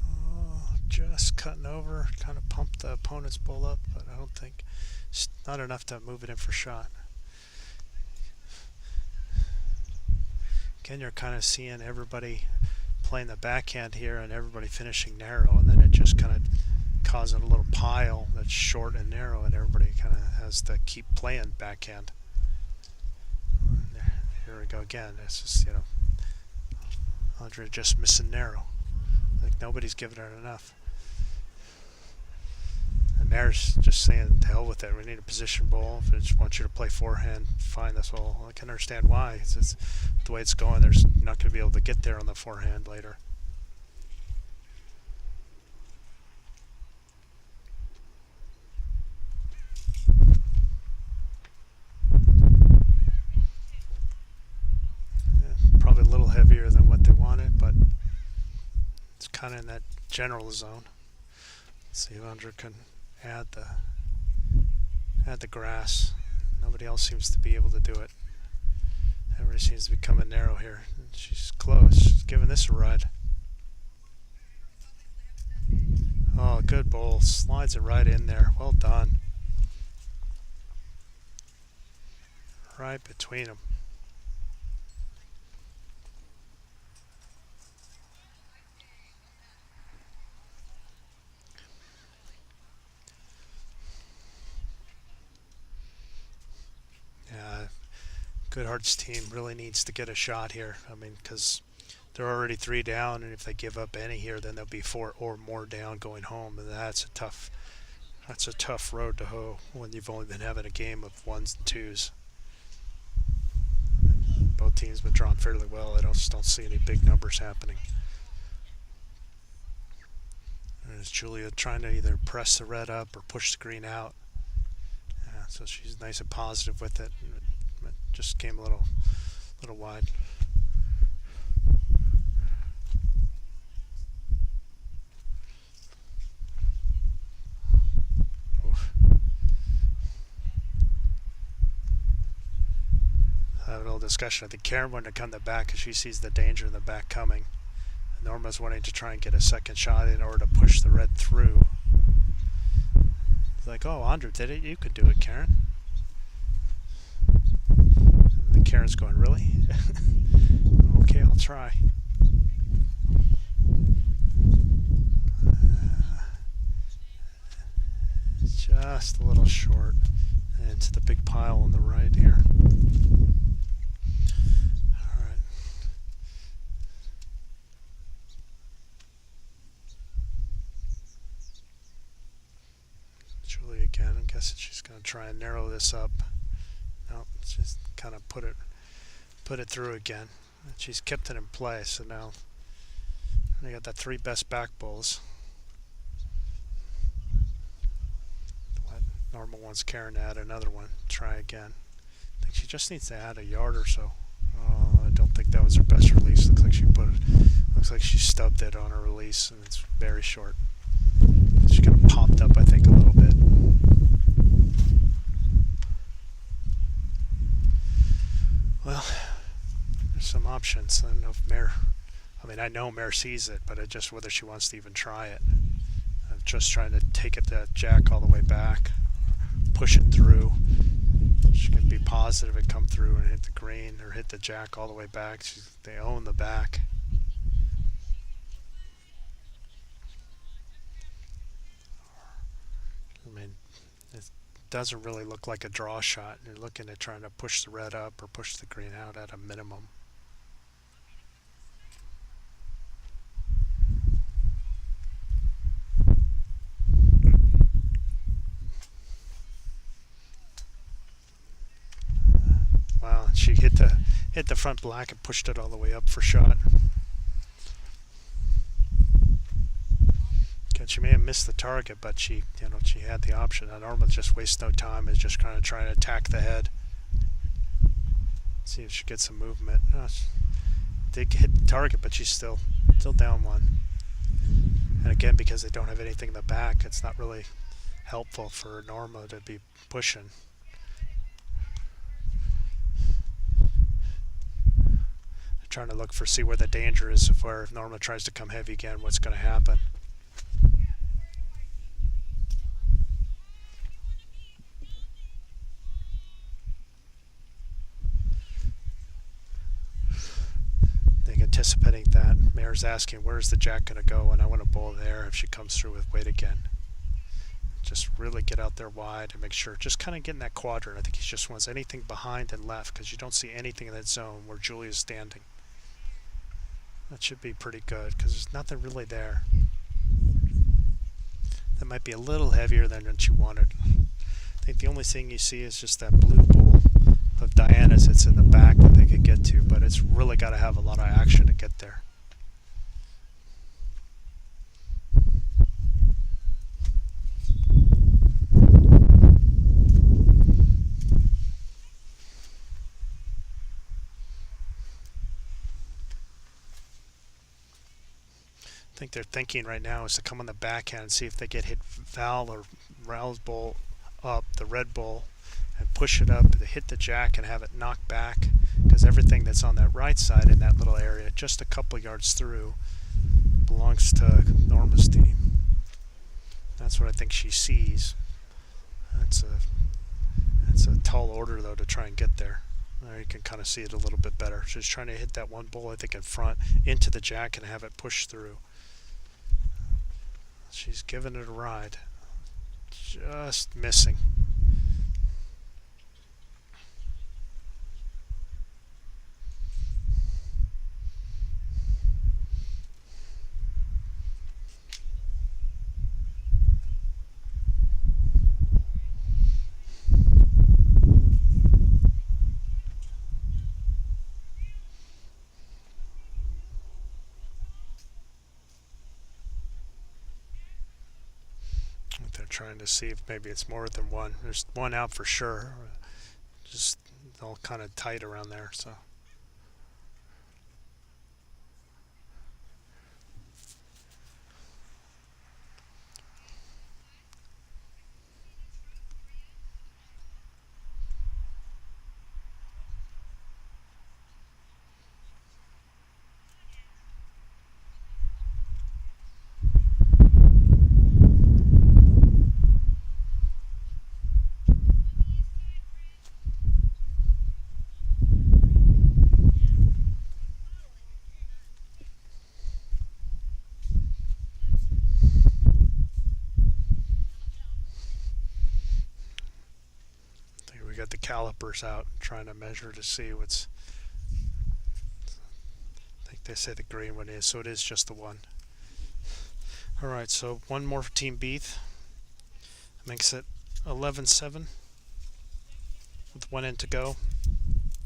Oh, just cutting over, kind of pumped the opponent's ball up, but I don't think it's not enough to move it in for shot. Again, you're kind of seeing everybody playing the backhand here and everybody finishing narrow, and then it just kind of causing a little pile that's short and narrow, and everybody kind of has to keep playing backhand. Here we go again. It's just, Andre just missing narrow. Like nobody's giving her enough. And Mare's just saying, to hell with it. We need a position ball. If I just want you to play forehand, fine, that's all. I can understand why. It's just the way it's going, you're not going to be able to get there on the forehand later. Probably a little heavier than what they wanted, but it's kind of in that general zone. Let's see if Andrew can add the grass. Nobody else seems to be able to do it. Everybody seems to be coming narrow here. She's close. She's giving this a ride. Oh, good bowl. Slides it right in there. Well done. Right between them. Yeah, Goodhart's team really needs to get a shot here. I mean, because they're already 3 down, and if they give up any here, then they'll be 4 or more down going home, and that's a tough road to hoe when you've only been having a game of 1s and 2s. Both teams been drawn fairly well. I just don't see any big numbers happening. There's Julia trying to either press the red up or push the green out. Yeah, so she's nice and positive with it. It just came a little wide. Have a little discussion. I think Karen wanted to come to the back because she sees the danger in the back coming. Norma's wanting to try and get a second shot in order to push the red through. It's like, oh, Andra did it. You could do it, Karen. And Karen's going, really? Okay, I'll try. Just a little short. And to the big pile on the right here. Julie again. I'm guessing she's going to try and narrow this up. No, just kind of put it through again. She's kept it in place, so now they got the 3 best back bowls. Norma wants Karen to add another one. Try again. I think she just needs to add a yard or so. Oh, I don't think that was her best release. Looks like she stubbed it on her release, and it's very short. She kind of popped up, I think, a little bit. Well, there's some options. I don't know if I know Mare sees it, but just whether she wants to even try it. I'm just trying to take it to Jack all the way back, push it through. She can be positive and come through and hit the green or hit the Jack all the way back. They own the back. I mean, it doesn't really look like a draw shot. You're looking at trying to push the red up or push the green out at a minimum. Wow, she hit the front black and pushed it all the way up for shot. She may have missed the target, but she had the option. Norma just wastes no time, is just kind of trying to attack the head. See if she gets some movement. Oh, she did hit the target, but she's still down 1. And again, because they don't have anything in the back, it's not really helpful for Norma to be pushing. They're trying to see where the danger is, if Norma tries to come heavy again, what's going to happen. Anticipating that, Mare's asking, where's the Jack going to go? And I want to bowl there if she comes through with weight again. Just really get out there wide and make sure, just kind of get in that quadrant. I think he just wants anything behind and left, because you don't see anything in that zone where Julia's standing. That should be pretty good, because there's nothing really there. That might be a little heavier than what you wanted. I think the only thing you see is just that blue bowl of Diana's that's in the back that they could get to, but it's really got to have a lot of action to get there. I think they're thinking right now is to come on the backhand and see if they get hit Val or Raul's bowl up the red bull and push it up to hit the jack and have it knock back, because everything that's on that right side in that little area, just a couple yards through, belongs to Norma's team. That's what I think she sees. That's a tall order though to try and get there. There you can kind of see it a little bit better. She's trying to hit that one bull, I think, in front into the jack and have it push through. She's giving it a ride. Just missing. They're trying to see if maybe it's more than one. There's one out for sure. Just all kind of tight around there, so. We got the calipers out trying to measure to see what's. I think they say the green one is, so it is just the one. All right, so one more for Team Beath. Makes it 11-7 with 1 in to go.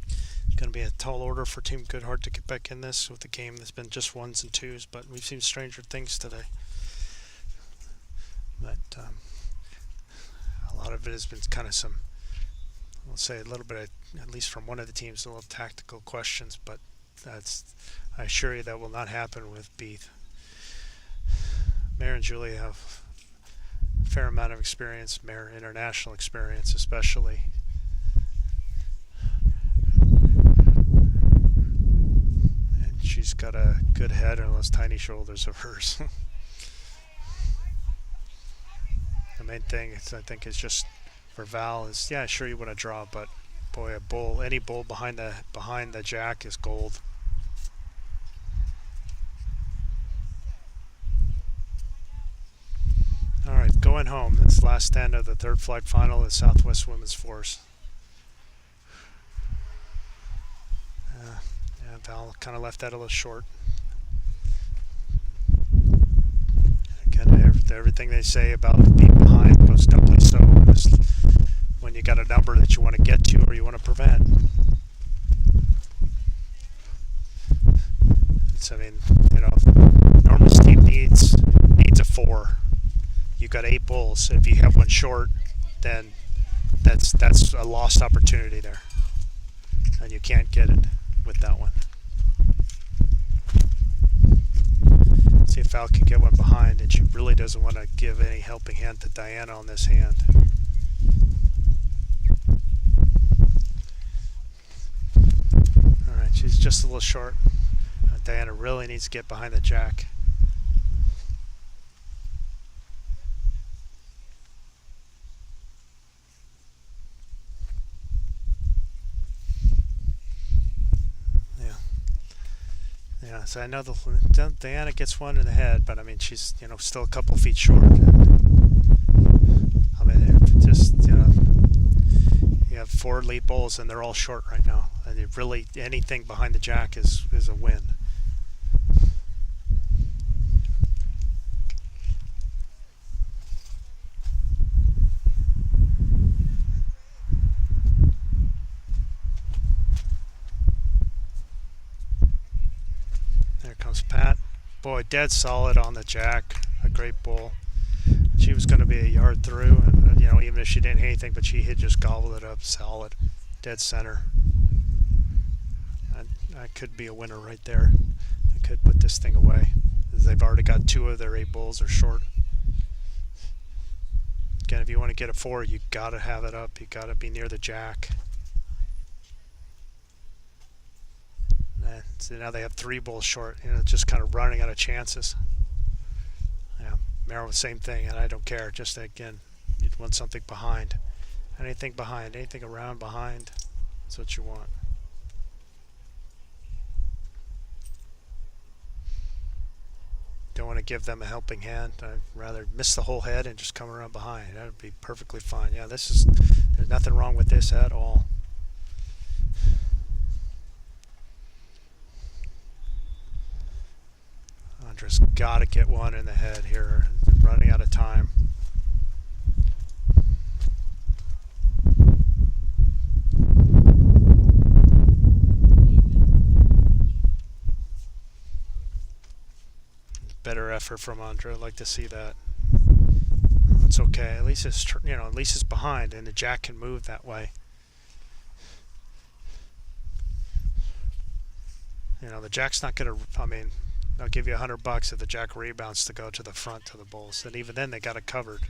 It's going to be a tall order for Team Goodhart to get back in this with a game that's been just 1s and 2s, but we've seen stranger things today. But a lot of it has been kind of some, we'll say a little bit, at least from one of the teams, a little tactical questions, but I assure you that will not happen with Beath. Mare and Julie have a fair amount of experience, Mare international experience especially. And she's got a good head on those tiny shoulders of hers. The main thing is, I think, is just for Val is, yeah, sure you want to draw, but boy, a bull, any bull behind the jack is gold. All right, going home. This last stand of the third flight final of the Southwest Women's Force. Yeah, Val kind of left that a little short. Again, everything they say about being behind goes doubly so when you got a number that you want to get to or you want to prevent. I mean, Norma's team needs a 4. You've got 8 bulls. If you have one short, then that's a lost opportunity there, and you can't get it with that one. See if Val can get one behind, and she really doesn't want to give any helping hand to Diana on this hand. All right, she's just a little short. Diana really needs to get behind the jack. Yeah, so I know Diana gets one in the head, but I mean she's still a couple feet short. I mean, just you have 4 lead bowls and they're all short right now, and really anything behind the jack is a win. Pat, boy, dead solid on the jack. A great bull. She was going to be a yard through, and even if she didn't hit anything, but she had just gobbled it up solid, dead center. I could be a winner right there. I could put this thing away. They've already got 2 of their 8 bulls are short. Again, if you want to get a 4, you got to have it up. You got to be near the jack. And so now they have 3 bulls short. Just kind of running out of chances. Yeah, Merrill, same thing, and I don't care. Just again, you want something behind. Anything behind, anything around behind. That's what you want. Don't want to give them a helping hand. I'd rather miss the whole head and just come around behind. That would be perfectly fine. Yeah, there's nothing wrong with this at all. Andra's got to get one in the head here. Running out of time. Better effort from Andra. I'd like to see that. It's okay. At least it's at least it's behind, and the jack can move that way. The jack's not gonna. I mean, I'll give you $100 if the jack rebounds to go to the front to the bulls, and even then they got it covered.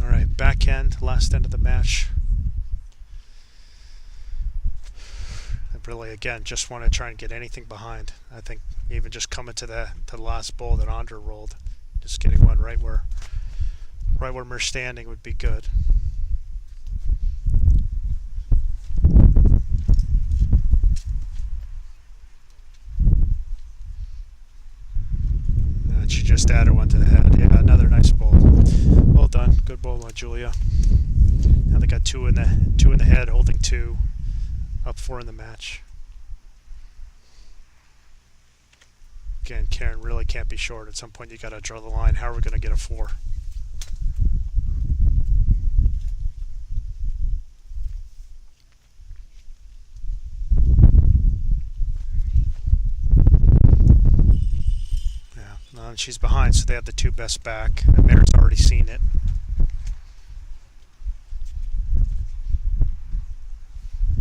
All right, back end, last end of the match. I really, again, just want to try and get anything behind. I think even just coming to the last bull that Andra rolled, just getting one right where we're standing would be good. And she just added one to the head. Yeah, another nice bull. Well done. Good bull, Julia. Now they got two in the head, holding 2, up 4 in the match. Again, Karen really can't be short. At some point, you got to draw the line. How are we going to get a 4? Yeah, no, and she's behind, so they have the 2 best back. And Mare's already seen it.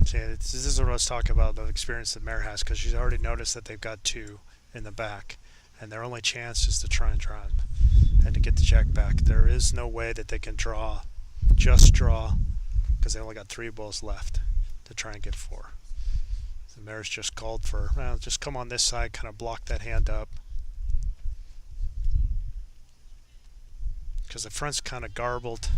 See, this is what I was talking about, the experience that Mare has, because she's already noticed that they've got 2 in the back, and their only chance is to try and drive and to get the jack back. There is no way that they can just draw, because they only got 3 bulls left to try and get 4. The Mare's just called for, well, just come on this side, kind of block that hand up, because the front's kind of garbled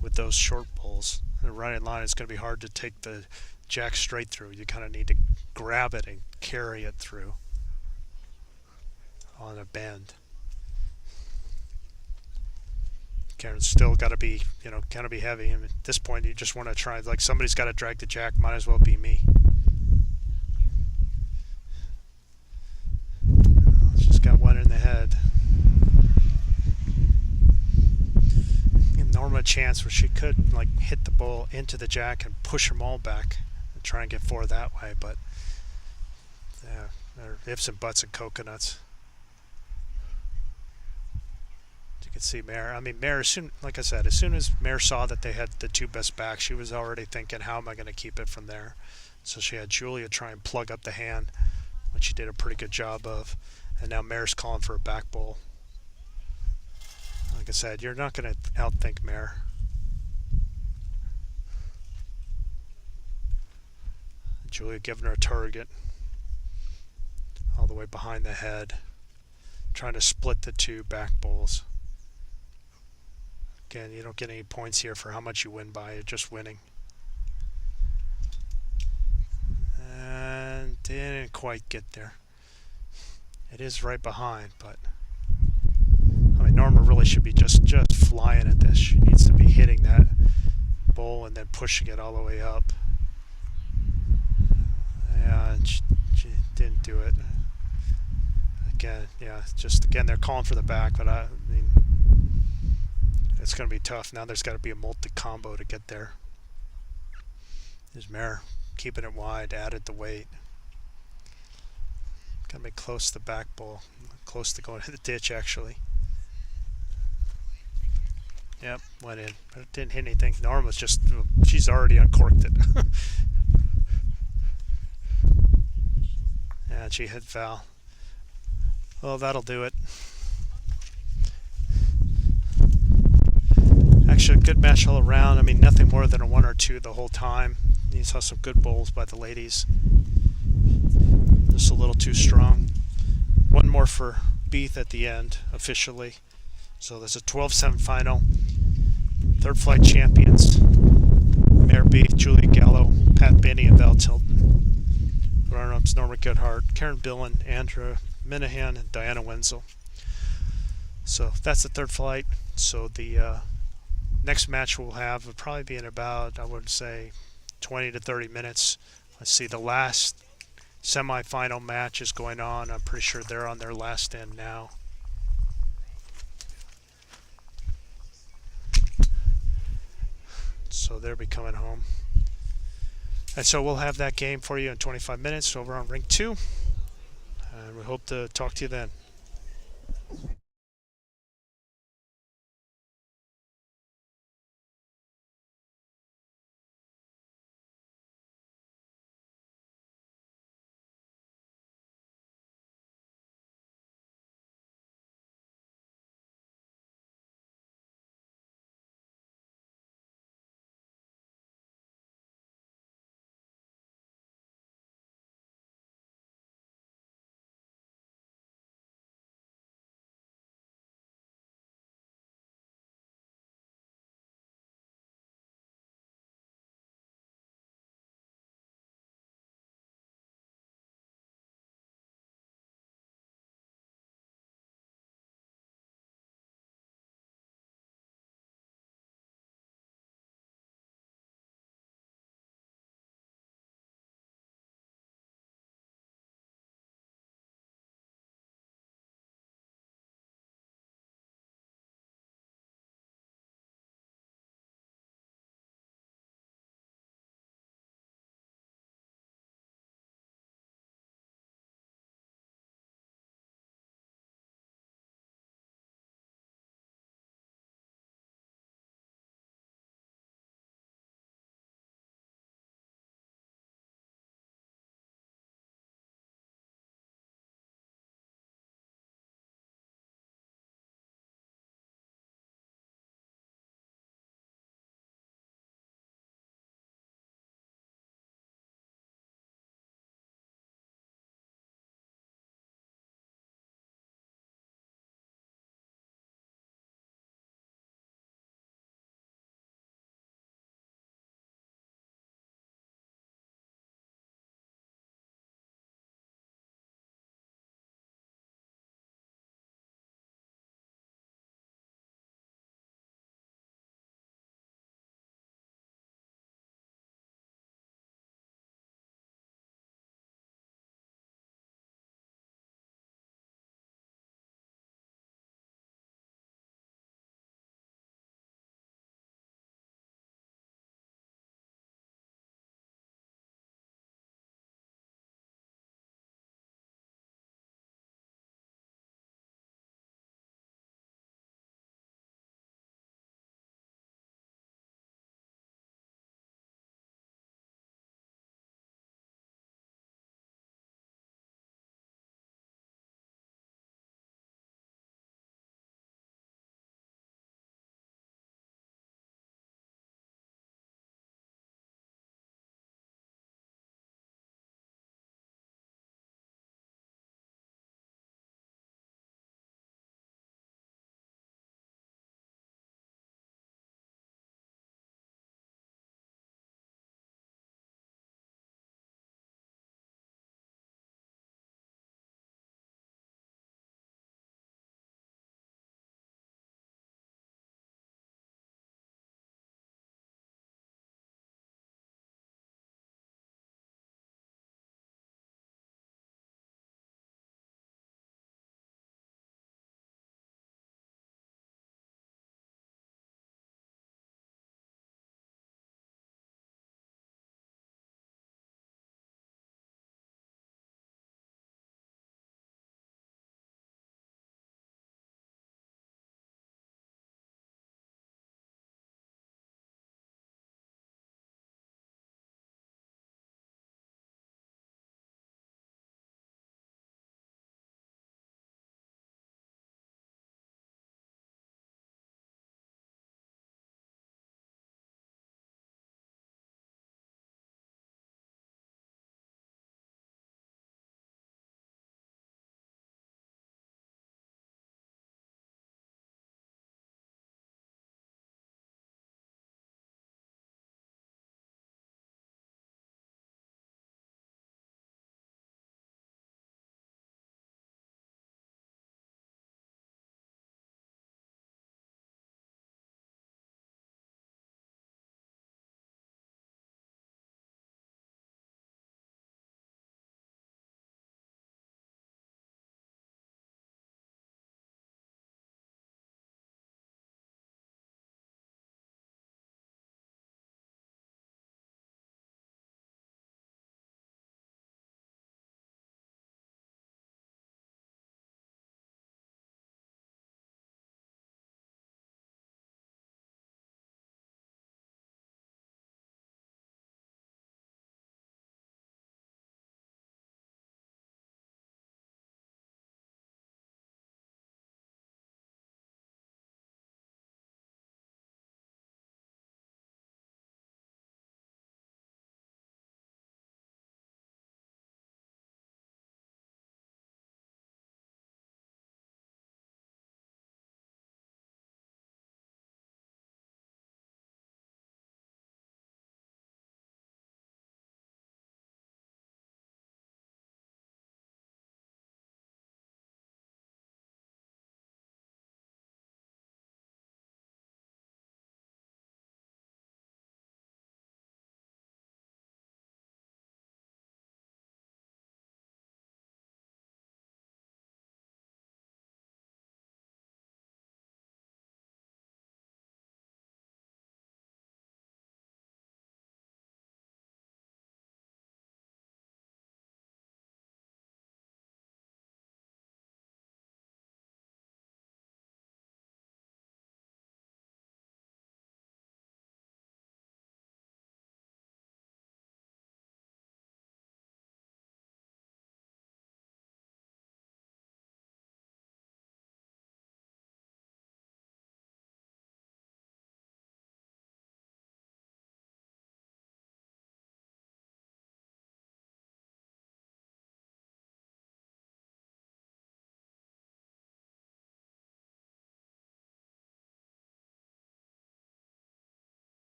with those short bulls. The right in line, it's going to be hard to take the jack straight through. You kind of need to grab it and carry it through on a bend. Karen's still got to be, kind of be heavy. I mean, at this point, you just want to try, like, somebody's got to drag the jack. Might as well be me. She's got one in the head. Norma a chance where she could, like, hit the bull into the jack and push them all back and try and get 4 that way, but yeah, there are ifs and buts and coconuts. You can see Mare. I mean, Mare, like I said, as soon as Mare saw that they had the 2 best backs, she was already thinking, how am I going to keep it from there? So she had Julia try and plug up the hand, which she did a pretty good job of, and now Mare's calling for a back bull. Like I said, you're not going to outthink Mare. Julia giving her a target all the way behind the head, trying to split the 2 back bulls. Again, you don't get any points here for how much you win by. You're just winning. And didn't quite get there. It is right behind, but I mean, Norma really should be just flying at this. She needs to be hitting that bull and then pushing it all the way up. Yeah, and she didn't do it. Again, yeah, again, they're calling for the back, but I mean, it's going to be tough. Now there's got to be a multi-combo to get there. There's Mare keeping it wide, added the weight. Got to be close to the back bull, close to going to the ditch, actually. Yep, went in, but it didn't hit anything. Norm was just, she's already uncorked it. And she hit foul. Well, that'll do it. Actually, a good match all around. I mean, nothing more than a 1 or 2 the whole time. You saw some good bowls by the ladies. Just a little too strong. One more for Beath at the end, officially. So there's a 12-7 final. Third flight champions. Mare Beath, Julia Gallo, Pat Binney, and Val Tilton. Runner-ups Norma Goodhart, Karen Billen, Andrea Minahan, and Diana Wenzel. So that's the third flight. So the next match we'll have will probably be in about, I would say, 20 to 30 minutes. Let's see, the last semifinal match is going on. I'm pretty sure they're on their last end now. So they'll be coming home. And so we'll have that game for you in 25 minutes over on Ring 2. And we hope to talk to you then.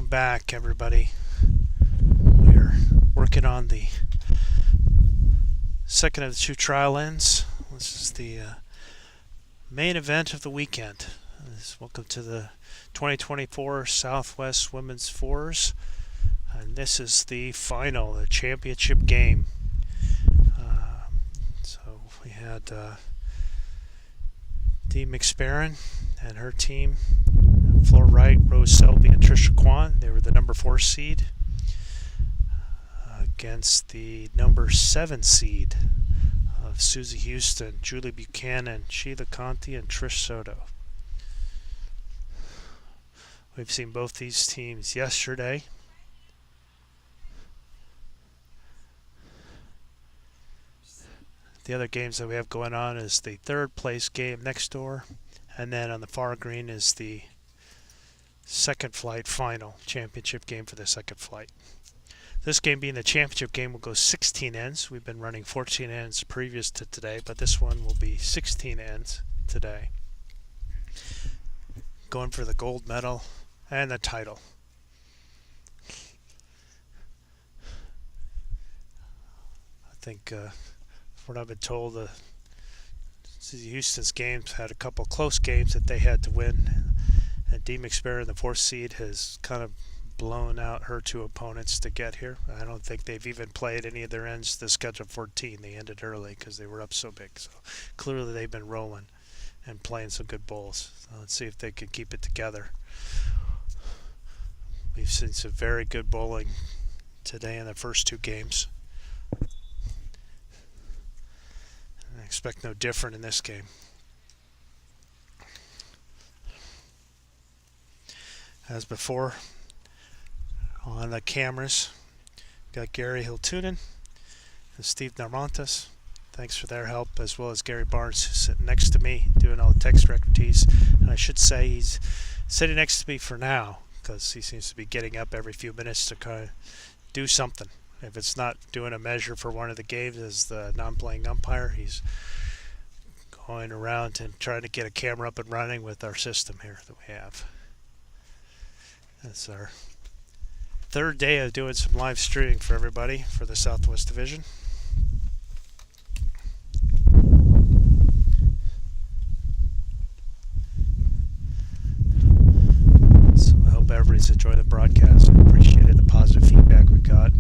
Welcome back, everybody. We're working on the second of the two trial ends. This is the main event of the weekend. Welcome to the 2024 Southwest Women's Fours. And this is the final, the championship game. So we had Dee McSparron and her team, Flora Wright, Rose Selby, and Trisha Kwan. They were the number 4 seed against the number 7 seed of Susie Houston, Julie Buchanan, Sheila Conti, and Trish Soto. We've seen both these teams yesterday. The other games that we have going on is the third place game next door, and then on the far green is the second flight final championship game for the second flight. This game being the championship game will go 16 ends. We've been running 14 ends previous to today, but this one will be 16 ends today. Going for the gold medal and the title. I think what I've been told, Susie Houston's games had a couple close games that they had to win, and Dee McSparron, the 4th seed, has kind of blown out her 2 opponents to get here. I don't think they've even played any of their ends to schedule 14. They ended early because they were up so big. So clearly they've been rolling and playing some good bowls. So let's see if they can keep it together. We've seen some very good bowling today in the first 2 games. I expect no different in this game. As before, on the cameras, got Gary Hiltunen and Steve Narmontes. Thanks for their help, as well as Gary Barnes, who's sitting next to me doing all the text expertise. And I should say he's sitting next to me for now, because he seems to be getting up every few minutes to kind of do something. If it's not doing a measure for one of the games as the non-playing umpire, he's going around and trying to get a camera up and running with our system here that we have. That's our third day of doing some live streaming for everybody for the Southwest Division. So I hope everybody's enjoying the broadcast. I appreciated the positive feedback we got.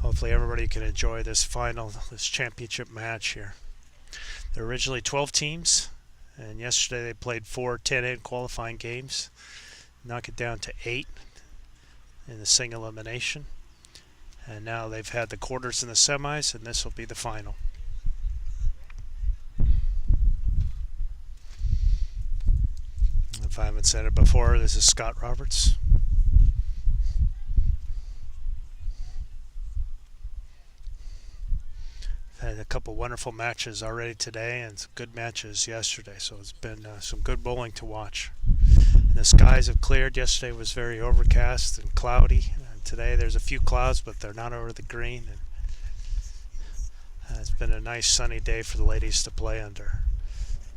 Hopefully everybody can enjoy this final, this championship match here. There were originally 12 teams, and yesterday they played 4 10-in qualifying games, knock it down to 8 in the single elimination. And now they've had the quarters and the semis, and this will be the final. If I haven't said it before, this is Scott Roberts. Had a couple wonderful matches already today and some good matches yesterday, so it's been some good bowling to watch. And the skies have cleared. Yesterday was very overcast and cloudy, and today there's a few clouds, but they're not over the green. And it's been a nice sunny day for the ladies to play under.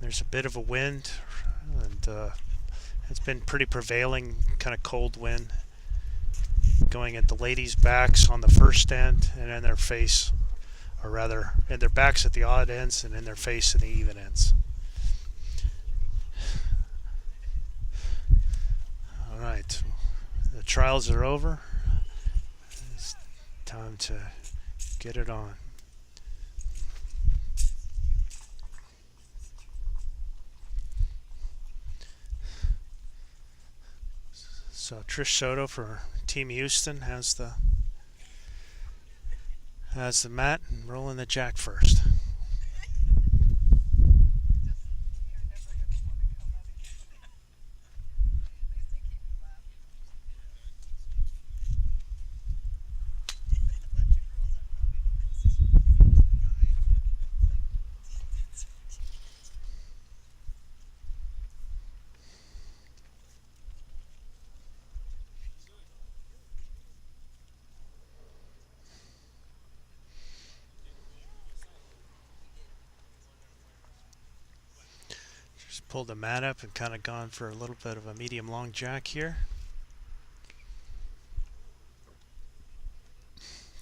There's a bit of a wind, and it's been pretty prevailing, kind of cold wind, going at the ladies' backs on the first end and in their face, or rather in their backs at the odd ends and in their face at the even ends. All right, the trials are over. It's time to get it on. So Trish Soto for Team Houston has the mat and rolling the jack first. Pulled the mat up and kind of gone for a little bit of a medium long jack here.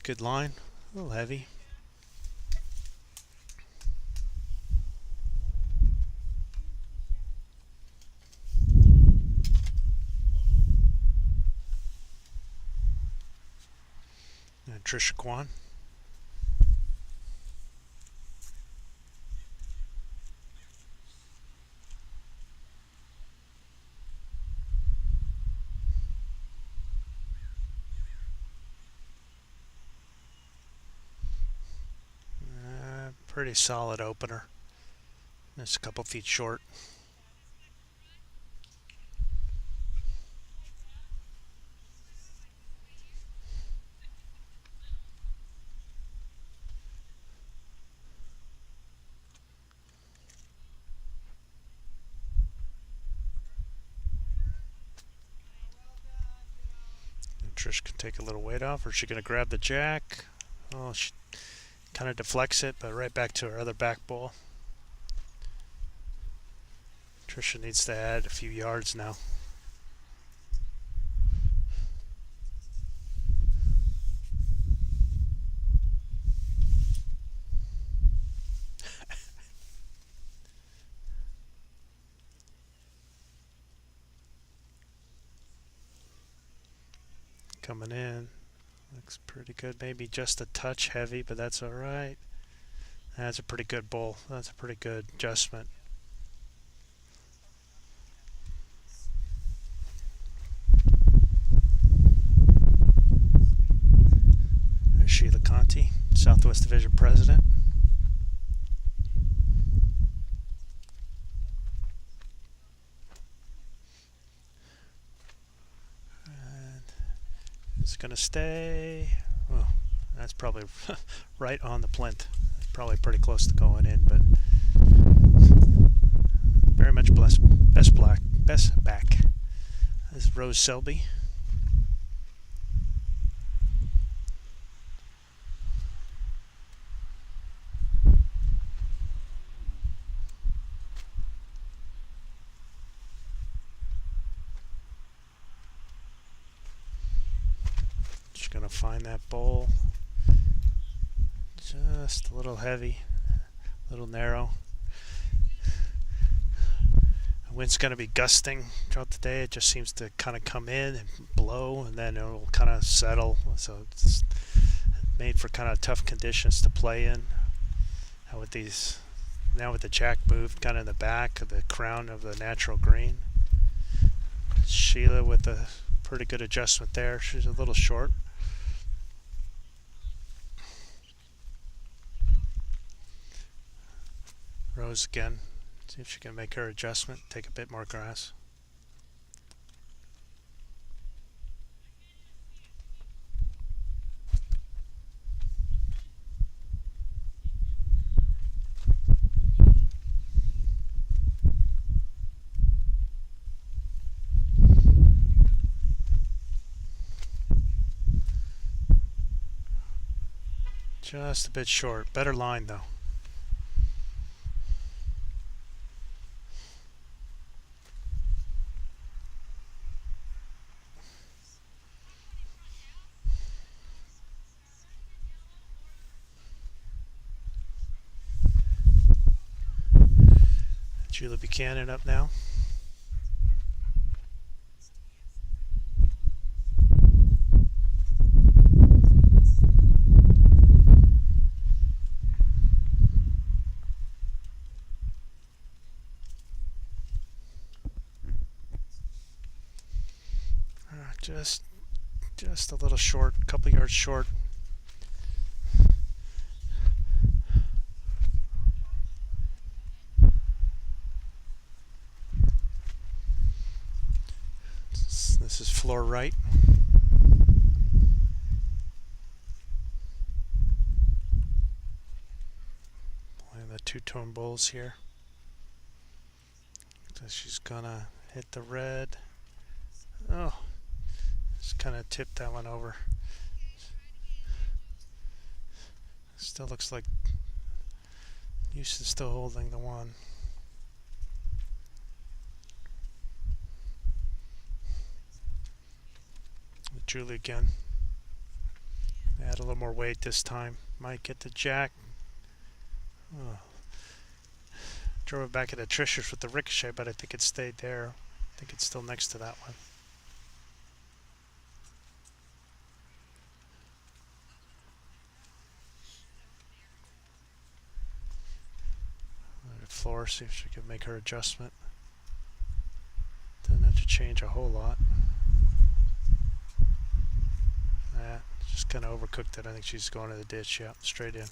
Good line, a little heavy. And Trisha Kwan. Pretty solid opener. Just a couple feet short. And Trish can take a little weight off, or is she going to grab the jack? Oh, she kind of deflects it, but right back to her other back ball. Trisha needs to add a few yards now. Coming in. Looks pretty good. Maybe just a touch heavy, but that's all right. That's a pretty good bowl. That's a pretty good adjustment. There's Sheila Conti, Southwest Division President. And it's going to stay. Oh, that's probably right on the plinth. It's probably pretty close to going in, but very much best back. This is Rose Selby. Just gonna find that bowl. Just a little heavy, a little narrow. The wind's going to be gusting throughout the day. It just seems to kind of come in and blow, and then it'll kind of settle. So it's made for kind of tough conditions to play in. Now with the jack moved kind of in the back of the crown of the natural green. Sheila with a pretty good adjustment there. She's a little short. Rose again. See if she can make her adjustment, take a bit more grass. Just a bit short. Better line though. Julie Buchanan up now. Just a little short, a couple yards short. This is floor right. Playing the two-tone bowls here. So she's gonna hit the red. Oh, just kind of tipped that one over. Still looks like Houston's still holding the one. Julie again. Add a little more weight this time. Might get the jack. Oh. Drove it back into Trisha's with the ricochet, but I think it stayed there. I think it's still next to that one. Floor, see if she can make her adjustment. Doesn't have to change a whole lot. Just kind of overcooked it. I think she's going to the ditch. Yeah, straight in.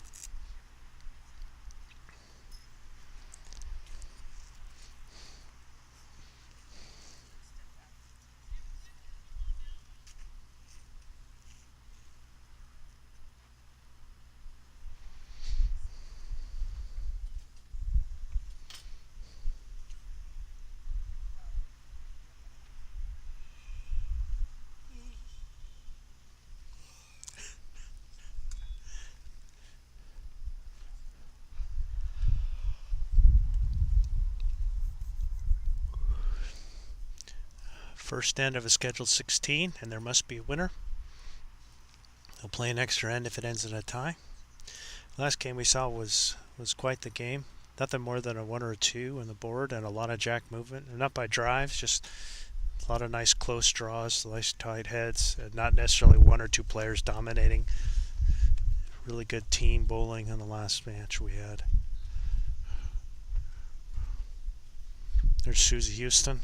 First end of a scheduled 16, and there must be a winner. They'll play an extra end if it ends in a tie. Last game we saw was quite the game. Nothing more than a 1 or a 2 on the board and a lot of jack movement. Not by drives, just a lot of nice close draws, nice tight heads, and not necessarily 1 or 2 players dominating. Really good team bowling in the last match we had. There's Susie Houston.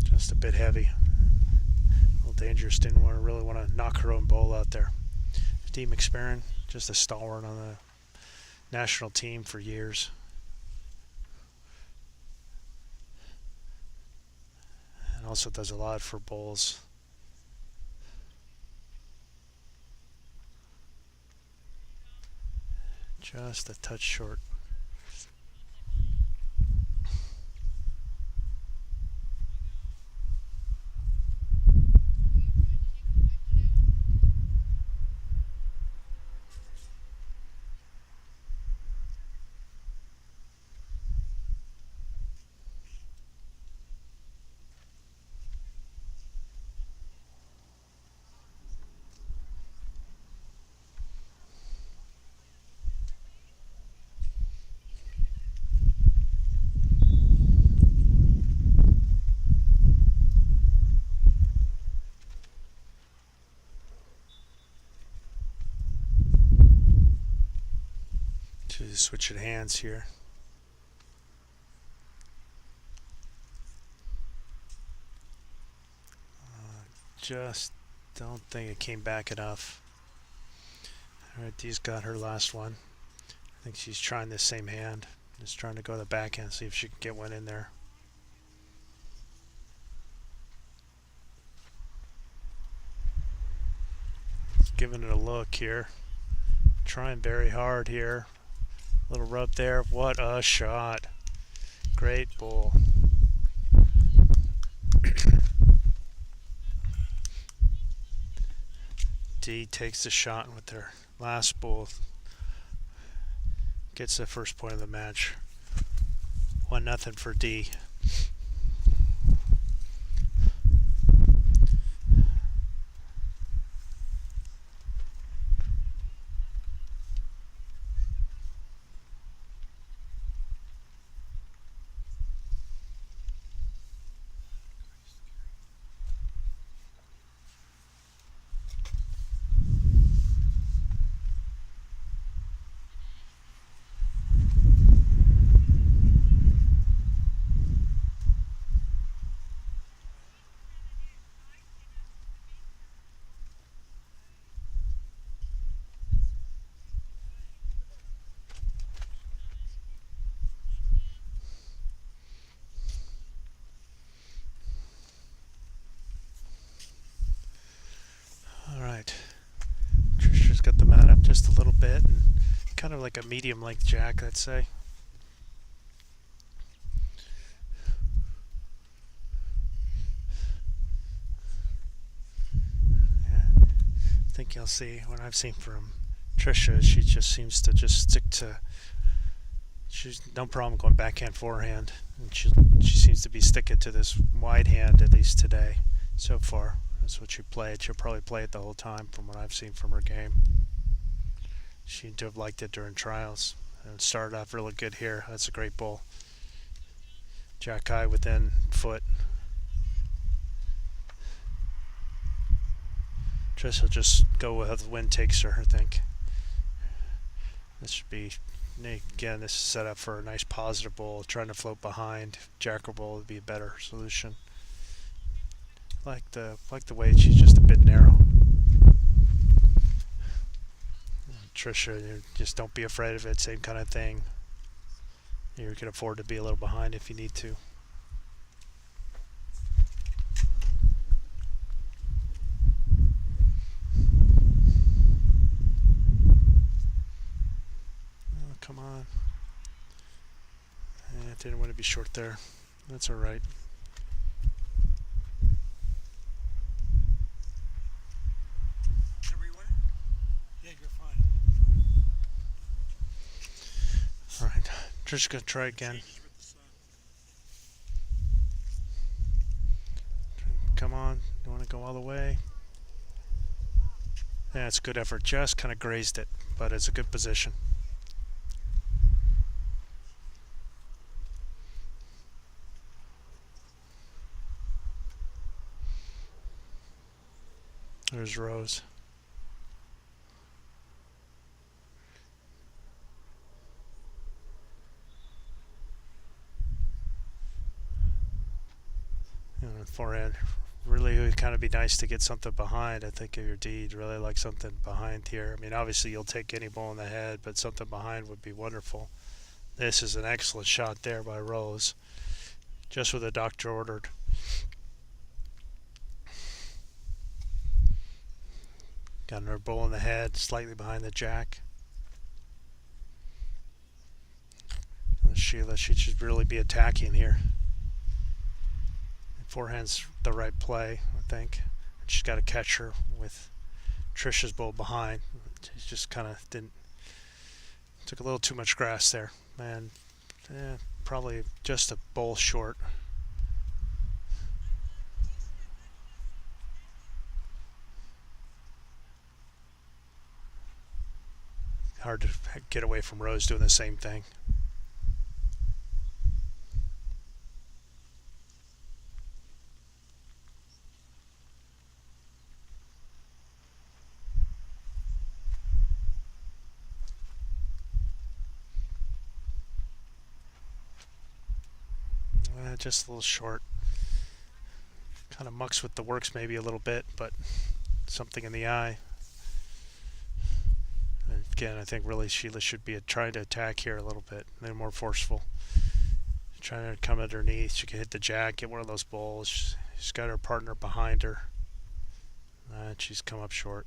Just a bit heavy. A little dangerous. Didn't really want to knock her own bowl out there. Dee McSparron, just a stalwart on the national team for years. And also does a lot for bowls. Just a touch short. Switching hands here. Just don't think it came back enough. Alright, Dee's got her last one. I think she's trying the same hand. Just trying to go to the backhand, see if she can get one in there. Just giving it a look here. Trying very hard here. Little rub there. What a shot. Great bowl. Dee takes the shot with her last bowl. Gets the first point of the match. 1-0 for Dee. Trisha's got the mat up just a little bit, and kind of like a medium length jack, I'd say. Yeah. I think you'll see what I've seen from Trisha, she just seems to just stick to. She's no problem going backhand, forehand, and she seems to be sticking to this wide hand, at least today, so far. That's what she played. She'll probably play it the whole time from what I've seen from her game. She seemed to have liked it during trials. And started off really good here. That's a great ball. Jack high within foot. Trish will just go with how the wind takes her, I think. This should be, again, this is set up for a nice positive ball. Trying to float behind. Jacker ball would be a better solution. Like the way she's just a bit narrow. Trisha, you just don't be afraid of it. Same kind of thing. You can afford to be a little behind if you need to. Oh, come on. Didn't want to be short there. That's all right. All right, Trish's gonna try again. Come on, you want to go all the way? Yeah, it's a good effort. Just kind of grazed it, but it's a good position. There's Rose. And forehand, really would kind of be nice to get something behind. I think if your D, you'd really like something behind here. I mean, obviously you'll take any ball in the head, but something behind would be wonderful. This is an excellent shot there by Rose, just what the doctor ordered. Got another ball in the head, slightly behind the jack. And Sheila, she should really be attacking here. Forehand's the right play, I think. She's got to catch her with Trisha's ball behind. She just kind of took a little too much grass there. Man, probably just a bowl short. Hard to get away from Rose doing the same thing. Just a little short. Kind of mucks with the works maybe a little bit, but something in the eye. And again, I think really Sheila should be trying to attack here a little bit. They're more forceful. Trying to come underneath. She can hit the jack, get one of those balls. She's got her partner behind her. And she's come up short.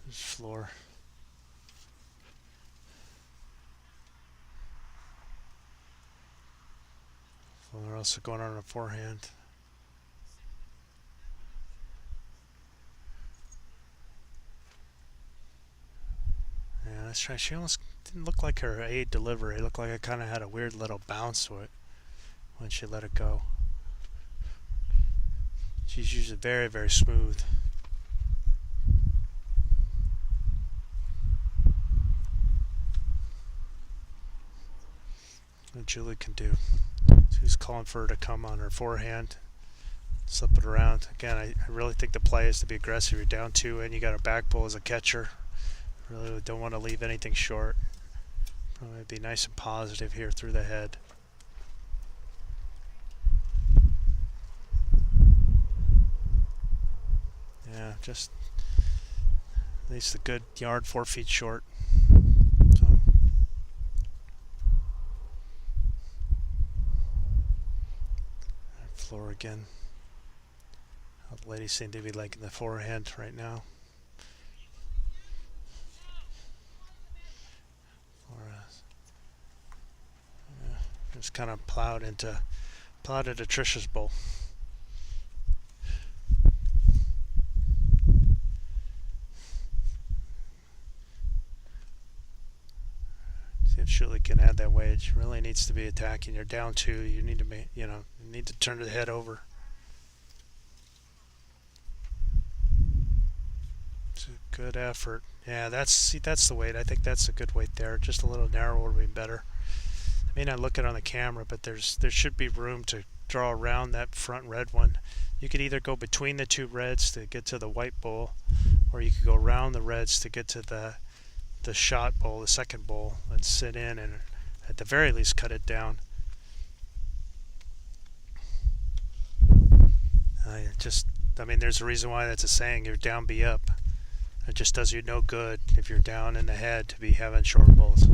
There's floor. They're also going on a forehand. Yeah, let's try. She almost didn't look like her A delivery. It looked like it kind of had a weird little bounce to it when she let it go. She's usually very, very smooth. What Julie can do. So he's calling for her to come on her forehand, slip it around. Again, I really think the play is to be aggressive. You're down 2 and you got a back pull as a catcher. Really don't want to leave anything short. Probably be nice and positive here through the head. Yeah, just at least a good yard, 4 feet short. So. Floor again. The ladies seem to be liking the forehand right now. Just kind of plowed into Trisha's bowl. See if Shirley can add that weight. She really needs to be attacking. You're down 2. You need to you need to turn the head over. It's a good effort. Yeah, that's the weight. I think that's a good weight there. Just a little narrower would be better. I may not look it on the camera, but there should be room to draw around that front red one. You could either go between the 2 reds to get to the white bowl, or you could go around the reds to get to the shot bowl, the second bowl, and sit in and at the very least cut it down. I mean, there's a reason why that's a saying, you're down, be up. It just does you no good if you're down in the head to be having short bowls.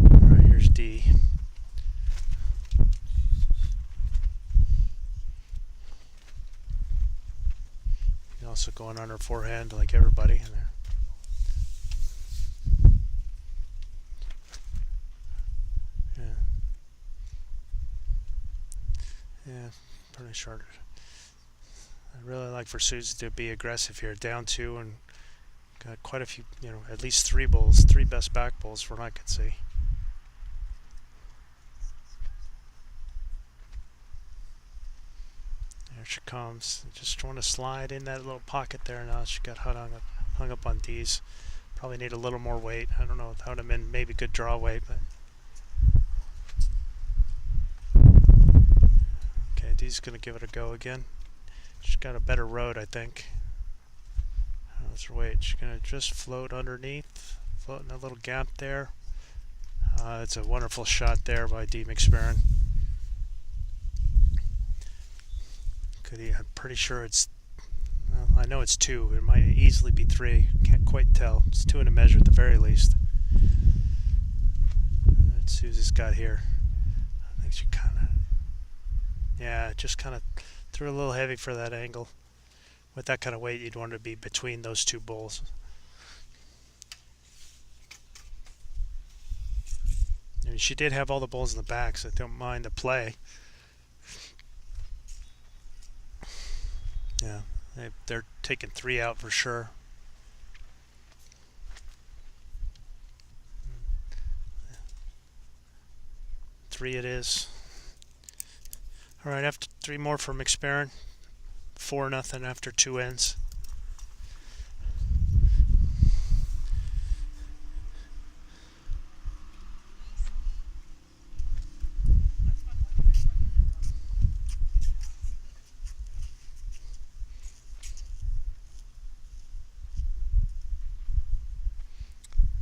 Alright, here's D. Also going on her forehand like everybody in there. Yeah, pretty short. I really like for Susie to be aggressive here, down 2, and got quite a few, at least 3 bowls, 3 best back bowls from what I could see. There she comes. Just trying to slide in that little pocket there. Now she got hung up on D's. Probably need a little more weight. I don't know. That would have been maybe good draw weight, but okay, D's gonna give it a go again. She's got a better road, I think. How's her weight? She's gonna just float underneath, float in a little gap there. It's a wonderful shot there by D. McSparron. I'm pretty sure it's, well, I know it's 2. It might easily be 3. Can't quite tell. It's 2 in a measure at the very least. And Susie's got here. I think she just kind of threw a little heavy for that angle. With that kind of weight, you'd want to be between those 2 bowls. And she did have all the bowls in the back, so I don't mind the play. Yeah, they're taking 3 out for sure. Three it is. All right, after 3 more for McSparron. 4-0 after 2 ends.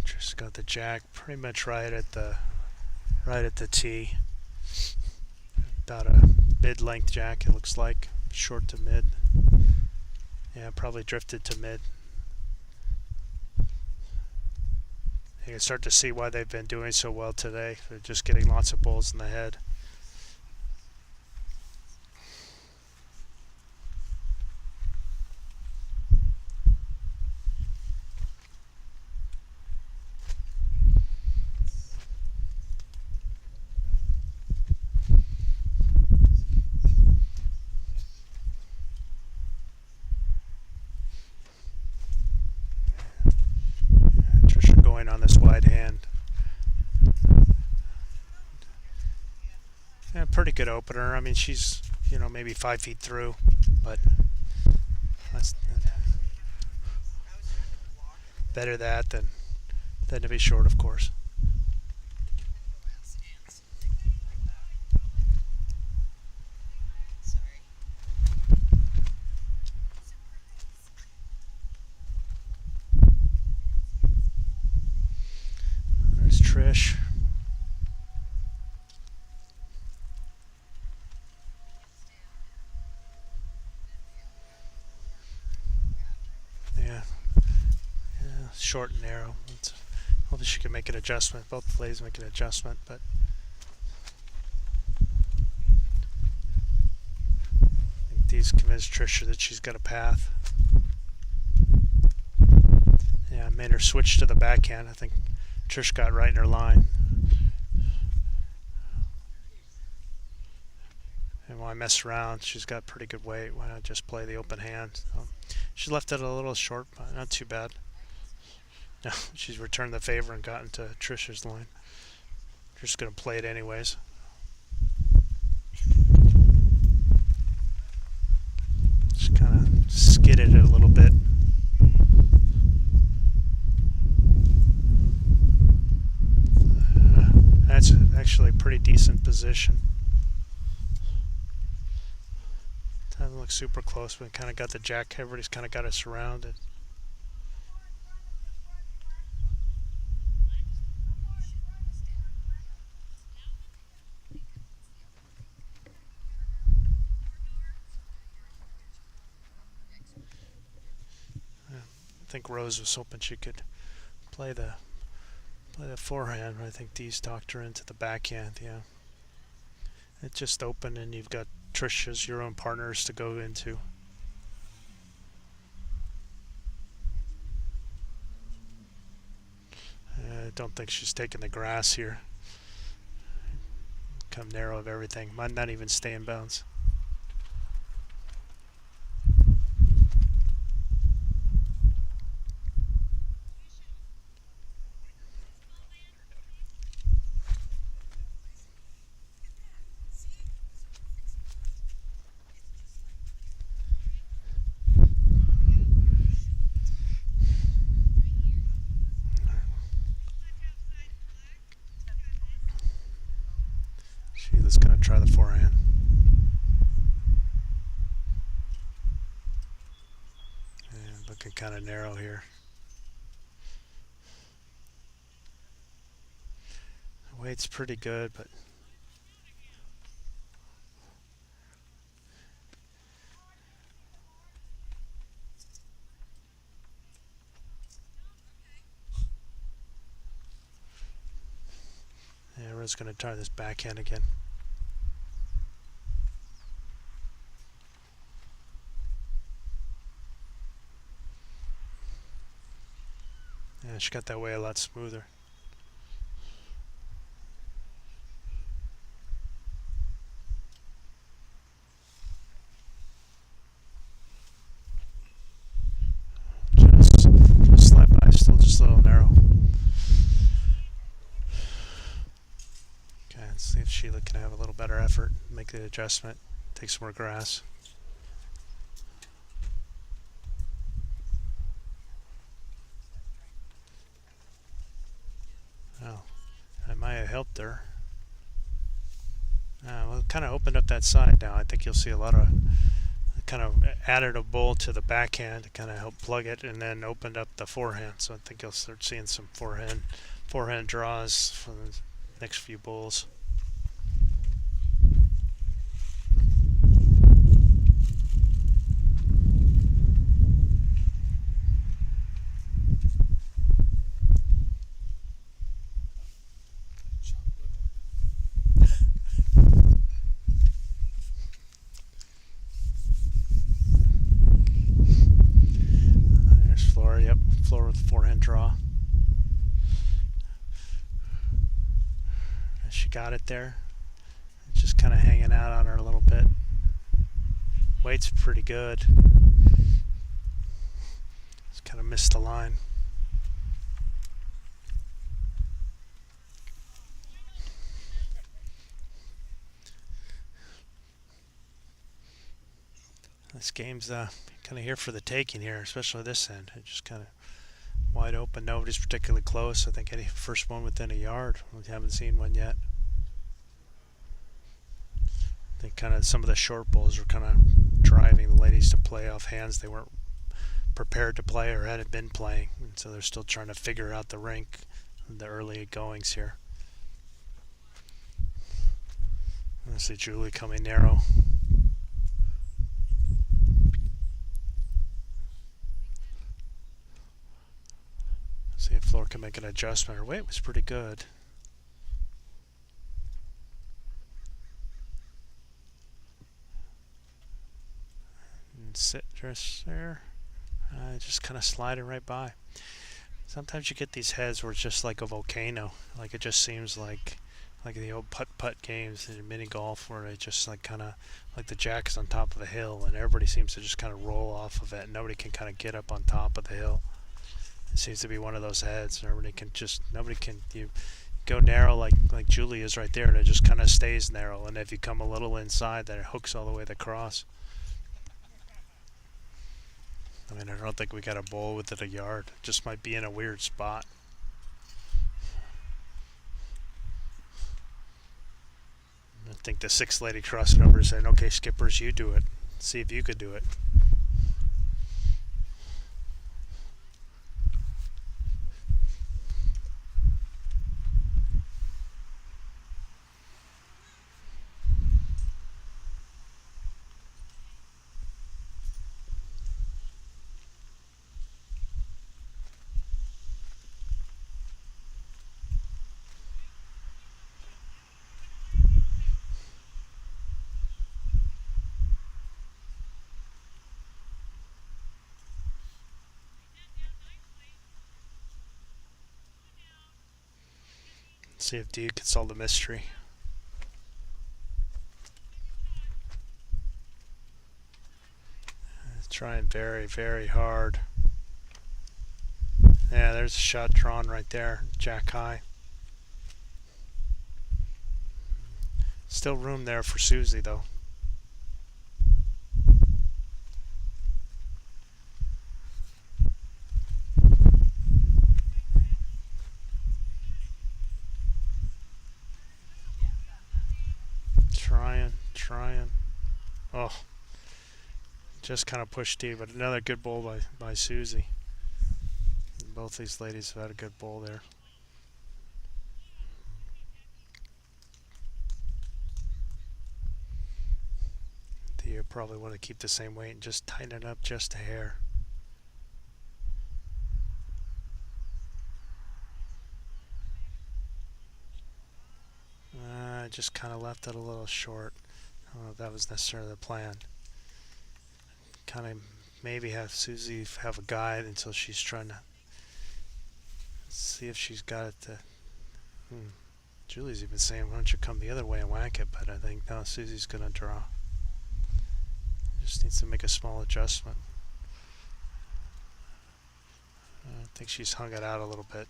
Just got the jack pretty much right at the tee. About a mid-length jack, it looks like. Short to mid. Yeah, probably drifted to mid. You can start to see why they've been doing so well today. They're just getting lots of bowls in the head. On this wide hand. Yeah, pretty good opener. I mean, she's, maybe 5 feet through, but that's better that than to be short, of course. Trish. Yeah, short and narrow. Hopefully she can make an adjustment. Both the ladies make an adjustment, but I think these convinced Trisha that she's got a path. Yeah, I made her switch to the backhand. I think Trish got right in her line. And why mess around? She's got pretty good weight. Why not just play the open hand? She left it a little short, but not too bad. She's returned the favor and gotten to Trisha's line. Just gonna play it anyways. Just kind of skidded it a little bit. That's actually a pretty decent position. Doesn't look super close, but kind of got the jack. Everybody's kind of got it surrounded. I think Rose was hoping she could play the forehand. I think Dee's talked her into the backhand. Yeah, it just opened, and you've got Trisha's your own partners to go into. I don't think she's taking the grass here. Come narrow of everything. Might not even stay in bounds. Sheila's going to try the forehand. And looking kind of narrow here. The weight's pretty good, but yeah, Rose's going to try this backhand again. Yeah, she got that way a lot smoother. Just slide by, still just a little narrow. Okay, let's see if Sheila can have a little better effort, make the adjustment, take some more grass. Oh, I might have helped her. Well, it kind of opened up that side now. I think you'll see a lot of kind of added a bowl to the backhand to kind of help plug it, and then opened up the forehand. So I think you'll start seeing some forehand draws for the next few bowls. Floor with forehand draw. She got it there. It's just kind of hanging out on her a little bit. Weight's pretty good. Just kind of missed the line. This game's kind of here for the taking here, especially this end. It just kind of wide open. Nobody's particularly close. I think any first one within a yard. We haven't seen one yet. I think kind of some of the short bowls are kind of driving the ladies to play off hands they weren't prepared to play or hadn't been playing, and so they're still trying to figure out the rink, the early goings here. I see Julie coming narrow. See if Floor can make an adjustment. Her weight was pretty good. And sit just there. Just kind of sliding right by. Sometimes you get these heads where it's just like a volcano. Like it just seems like the old putt-putt games in mini golf where it just like kind of like the jack is on top of a hill and everybody seems to just kind of roll off of it and nobody can kind of get up on top of the hill. seems to be one of those heads. Nobody can you go narrow like Julie is right there, and it just kind of stays narrow. And if you come a little inside, then it hooks all the way across. I mean, I don't think we got a bowl with it a yard. It just might be in a weird spot. I think the sixth lady crossed it over and said, "Okay, skippers, you do it. See if you could do it." See if Dee can solve the mystery. Trying very, very hard. Yeah, there's a shot drawn right there. Jack high. Still room there for Susie, though. Trying. Oh. Just kind of pushed Dee, but another good bowl by Susie. Both these ladies have had a good bowl there. You probably want to keep the same weight and just tighten it up just a hair. I just kind of left it a little short. I don't know if that was necessarily the plan. Kind of maybe have Susie have a guide until she's trying to see if she's got it to... Julie's even saying, why don't you come the other way and whack it? But I think, no, Susie's going to draw. Just needs to make a small adjustment. I think she's hung it out a little bit.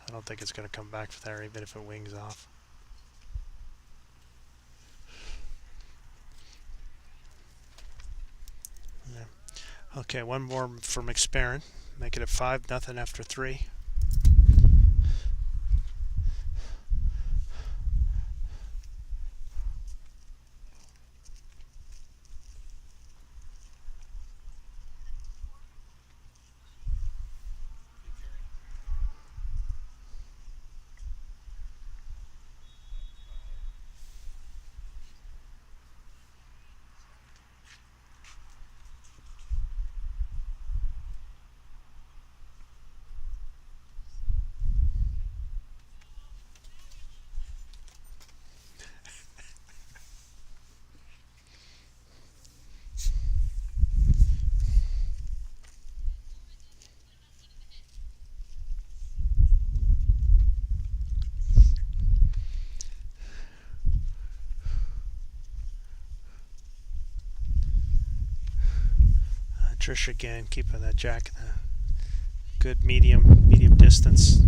I don't think it's going to come back there even if it wings off. Yeah. Okay, one more for McSparron. Make it a 5-0 after 3. Trish again, keeping that jack in a good medium distance.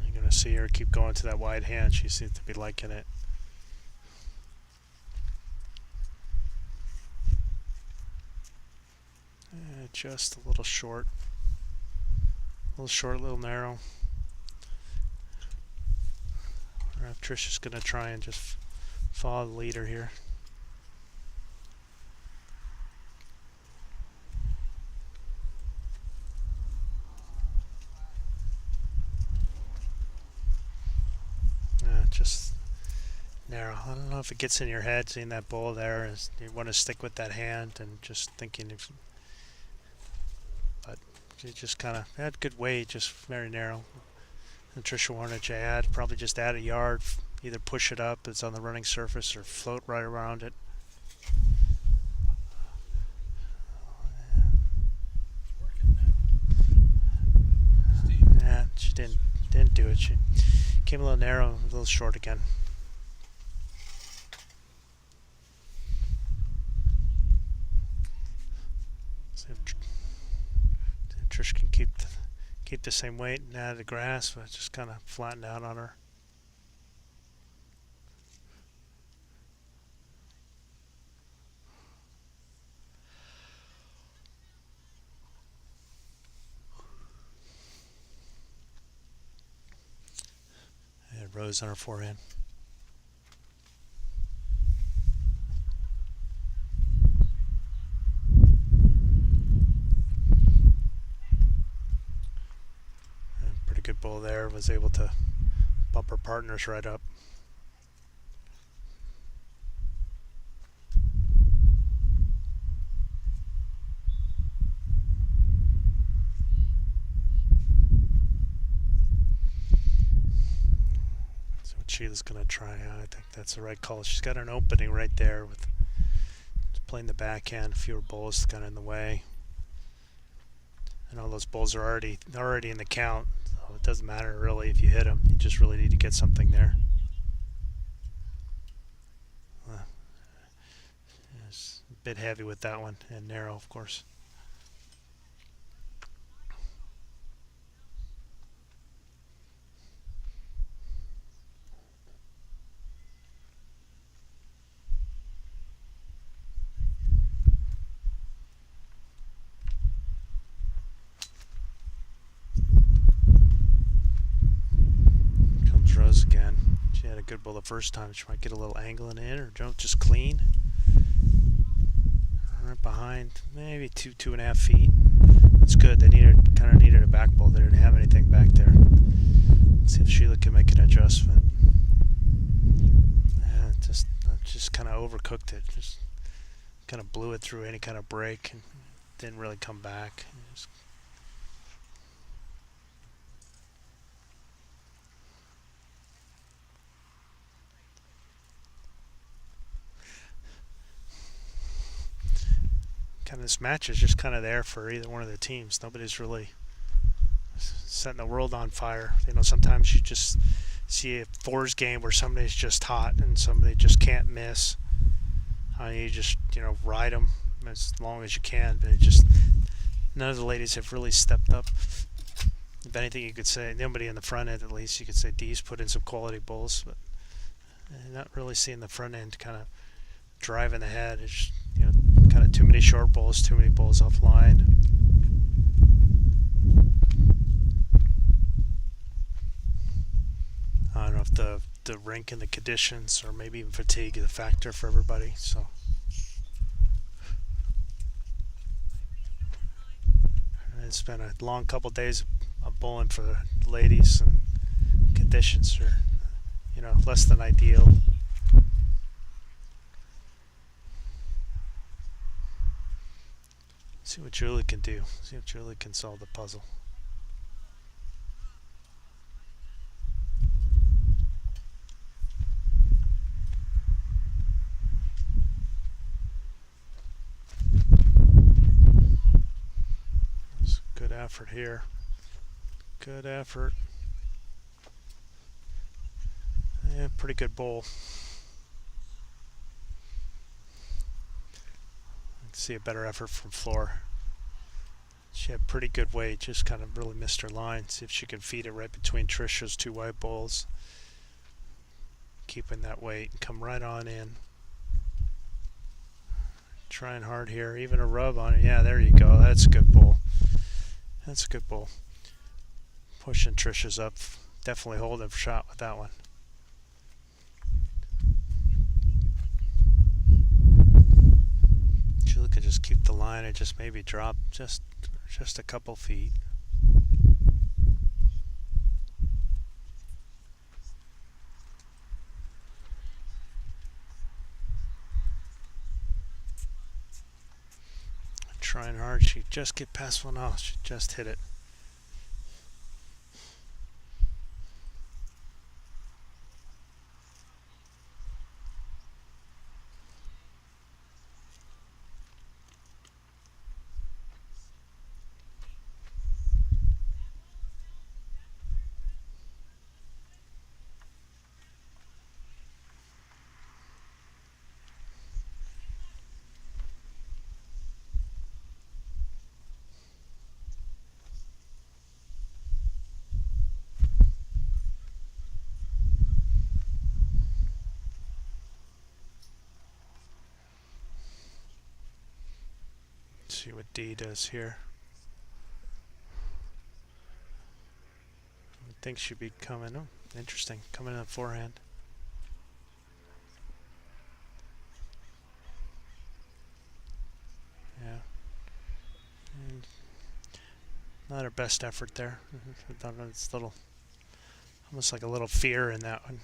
You're going to see her keep going to that wide hand. She seems to be liking it. Just a little short. A little short, a little narrow. Or if Trisha's going to try and just follow the leader here. Just narrow. I don't know if it gets in your head seeing that bowl there. Is you want to stick with that hand and just thinking if... But you just kind of had good weight, just very narrow. And Trisha wanted to add, probably just add a yard, either push it up, it's on the running surface, or float right around it. but she came a little narrow, a little short again. See if Trish can keep the same weight and add the grass, but just kind of flattened out on her. And rose on her forehand. Pretty good bowl there. Was able to bump her partners right up. Sheila's going to try. I think that's the right call. She's got an opening right there with playing the backhand. A few bowls kind of in the way, and all those bowls are already in the count. So it doesn't matter really if you hit them. You just really need to get something there. It's a bit heavy with that one and narrow, of course. Rose again. She had a good bowl the first time. She might get a little angle in it or jump just clean. Right behind, maybe 2.5 feet. That's good. They kind of needed a back bowl. They didn't have anything back there. Let's see if Sheila can make an adjustment. Yeah, just kind of overcooked it. Just kind of blew it through any kind of break and didn't really come back. Just kind of this match is just kind of there for either one of the teams. Nobody's really setting the world on fire. You know, sometimes you just see a fours game where somebody's just hot and somebody just can't miss. You just ride them as long as you can. But none of the ladies have really stepped up. If anything, you could say nobody in the front end. At least you could say Dee's put in some quality bowls, but not really seeing the front end kind of driving ahead. It's kind of too many short bowls, too many bowls offline. I don't know if the rink and the conditions or maybe even fatigue is a factor for everybody. So it's been a long couple of days of bowling for the ladies, and conditions are less than ideal. See what Julie can do. See if Julie can solve the puzzle. It's a good effort here. Good effort. Yeah, pretty good bowl. See a better effort from Floor. She had pretty good weight, just kind of really missed her line. See if she can feed it right between Trisha's two white bowls. Keeping that weight and come right on in. Trying hard here, even a rub on it. Yeah, there you go. That's a good bowl. That's a good bowl. Pushing Trisha's up. Definitely holding for shot with that one. Julie could just keep the line and just maybe drop just a couple feet. Trying hard, she just get past one off. She just hit it. See what D does here. I think she'd be coming. Oh, interesting. Coming in the forehand. Yeah. And not her best effort there. It's little, almost like a little fear in that one.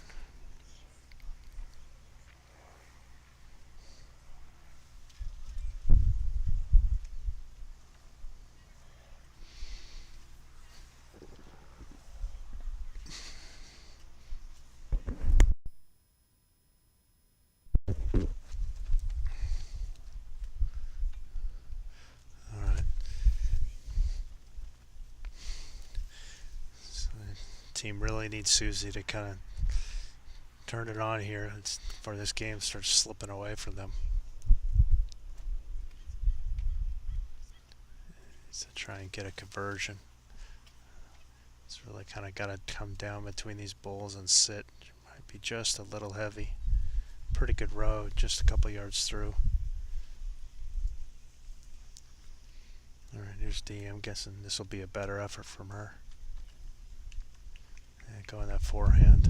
Team really needs Susie to kind of turn it on here before this game starts slipping away from them. To try and get a conversion. It's really kind of got to come down between these bowls and sit. Might be just a little heavy. Pretty good road, just a couple yards through. Alright, here's D. I'm guessing this will be a better effort from her. Going that forehand.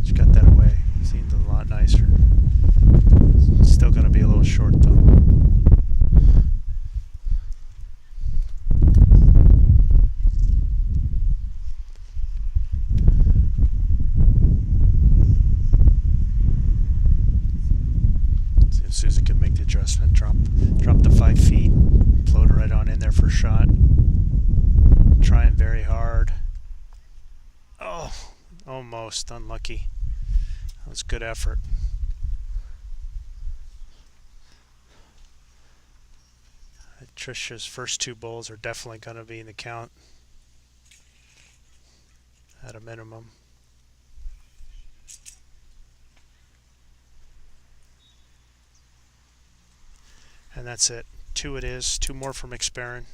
She got that away. Seemed a lot nicer. Still going to be a little short though. See if Susie can make the adjustment. Drop the 5 feet. Float her right on in there for a shot. Trying very hard. Oh, almost unlucky. That was good effort. Trisha's first 2 bowls are definitely going to be in the count at a minimum. And that's it. 2 it is. 2 more from McSparron.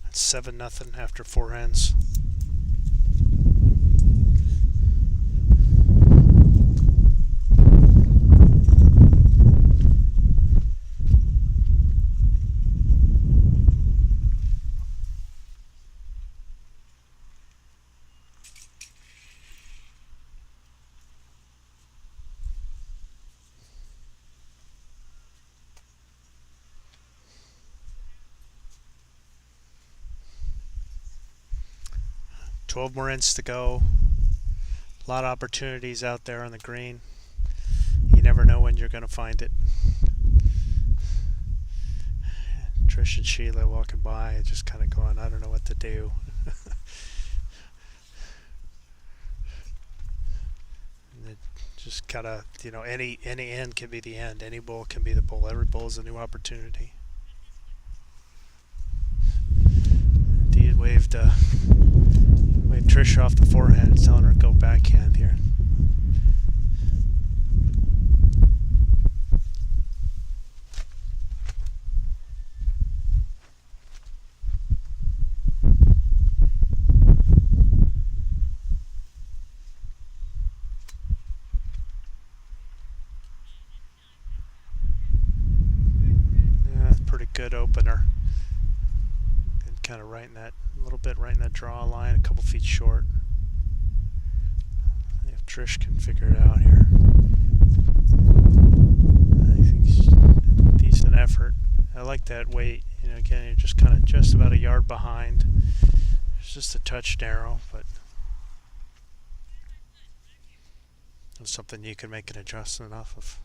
That's 7-0 after 4 ends. $12 more ends to go. A lot of opportunities out there on the green. You never know when you're going to find it. Trish and Sheila walking by, just kind of going, I don't know what to do. Just kind of, any end can be the end. Any bowl can be the bowl. Every bowl is a new opportunity. D waved Trish off the forehand, telling her to go backhand here. Yeah, pretty good opener. And kind of right in that. A little bit right in that draw line, a couple feet short. If Trish can figure it out here. I think it's a decent effort. I like that weight. Again, you're just kind of just about a yard behind. It's just a touch narrow, but it's something you can make an adjustment off of.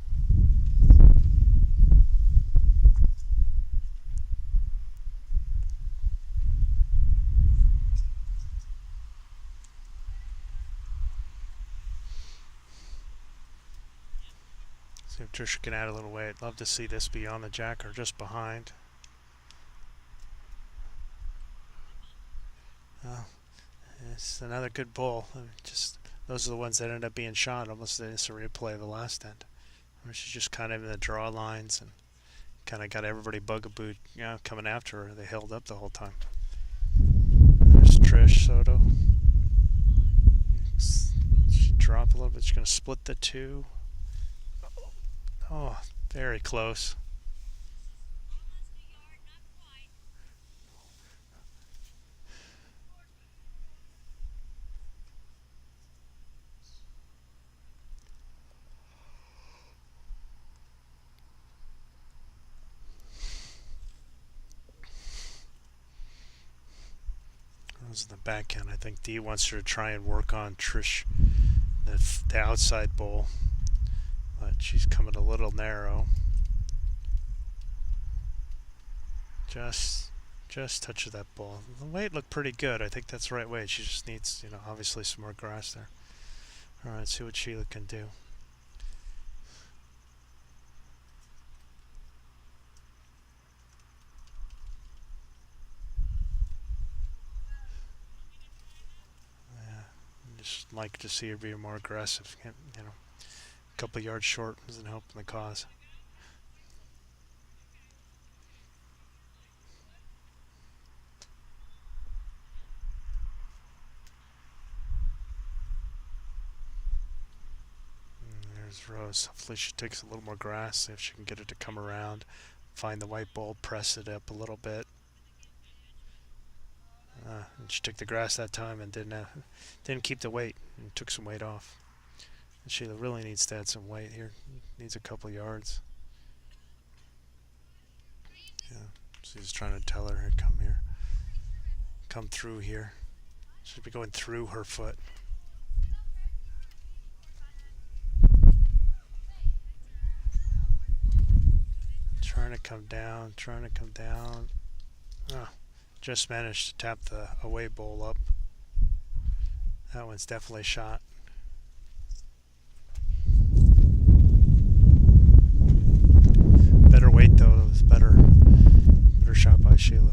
See if Trisha can add a little weight. I'd love to see this be on the jack or just behind. It's another good bowl. Just those are the ones that end up being shot. Almost the instant replay of the last end, where she's just kind of in the draw lines and kind of got everybody bugabooed, coming after her. They held up the whole time. There's Trish Soto. She dropped a little bit. She's going to split the 2. Oh, very close. was the backhand. I think Dee wants her to try and work on Trish, the outside bowl, but she's coming a little narrow. Just touches that ball. The weight looked pretty good. I think that's the right weight. She just needs, obviously some more grass there. All right, let's see what Sheila can do. Yeah, just like to see her be more aggressive. A couple yards short isn't helping the cause. There's Rose. Hopefully she takes a little more grass, see if she can get it to come around, find the white ball, press it up a little bit. And she took the grass that time and didn't keep the weight and took some weight off. And Sheila really needs to add some weight here. Needs a couple yards. Yeah, she's trying to tell her, come here, come through here. Should be going through her foot. Trying to come down. Oh, just managed to tap the away bowl up. That one's definitely shot. Better weight though. It was better shot by Sheila.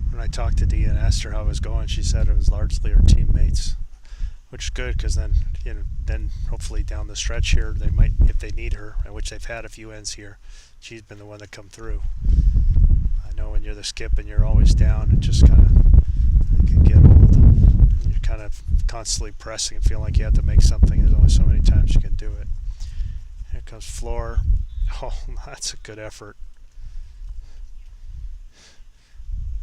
When I talked to Dee and asked her how it was going, she said it was largely her teammates, which is good because then hopefully down the stretch here they might, if they need her, which they've had a few ends here, she's been the one that come through. I know when you're the skip and you're always down, it just kind of can get old. You're kind of constantly pressing and feeling like you have to make something. There's only so many times you can do it. Here comes Floor. Oh, that's a good effort.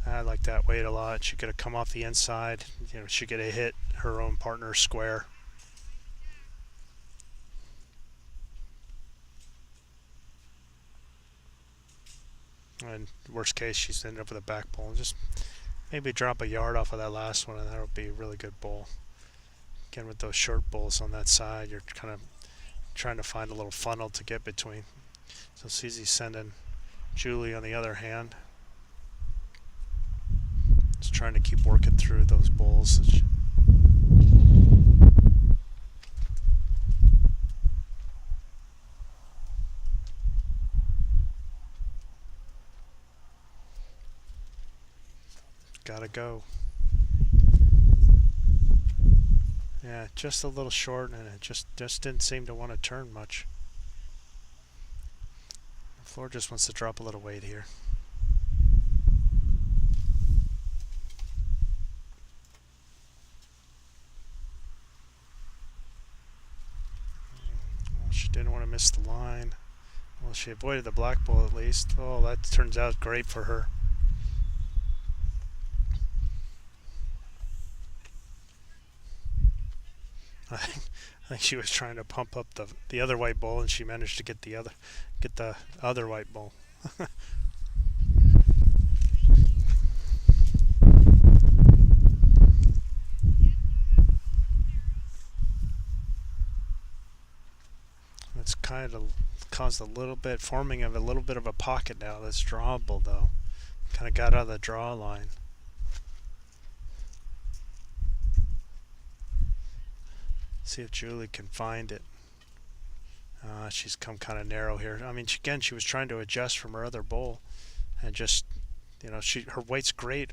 I like that weight a lot. She could have come off the inside. She could have hit her own partner square. And worst case, she's ended up with a back ball. Just maybe drop a yard off of that last one, and that would be a really good bowl. Again, with those short bowls on that side, you're kind of trying to find a little funnel to get between. So Suzy's sending Julie on the other hand. Just trying to keep working through those bowls. Gotta go. Yeah, just a little short, and it just didn't seem to want to turn much. The floor just wants to drop a little weight here. Well, she didn't want to miss the line. Well, she avoided the black ball at least. Oh, that turns out great for her. I think she was trying to pump up the other white ball, and she managed to get the other white ball. It's kind of caused forming of a little bit of a pocket now. That's drawable though. Kind of got out of the draw line. See if Julie can find it. She's come kind of narrow here. I mean, she was trying to adjust from her other bowl, and just, her weight's great,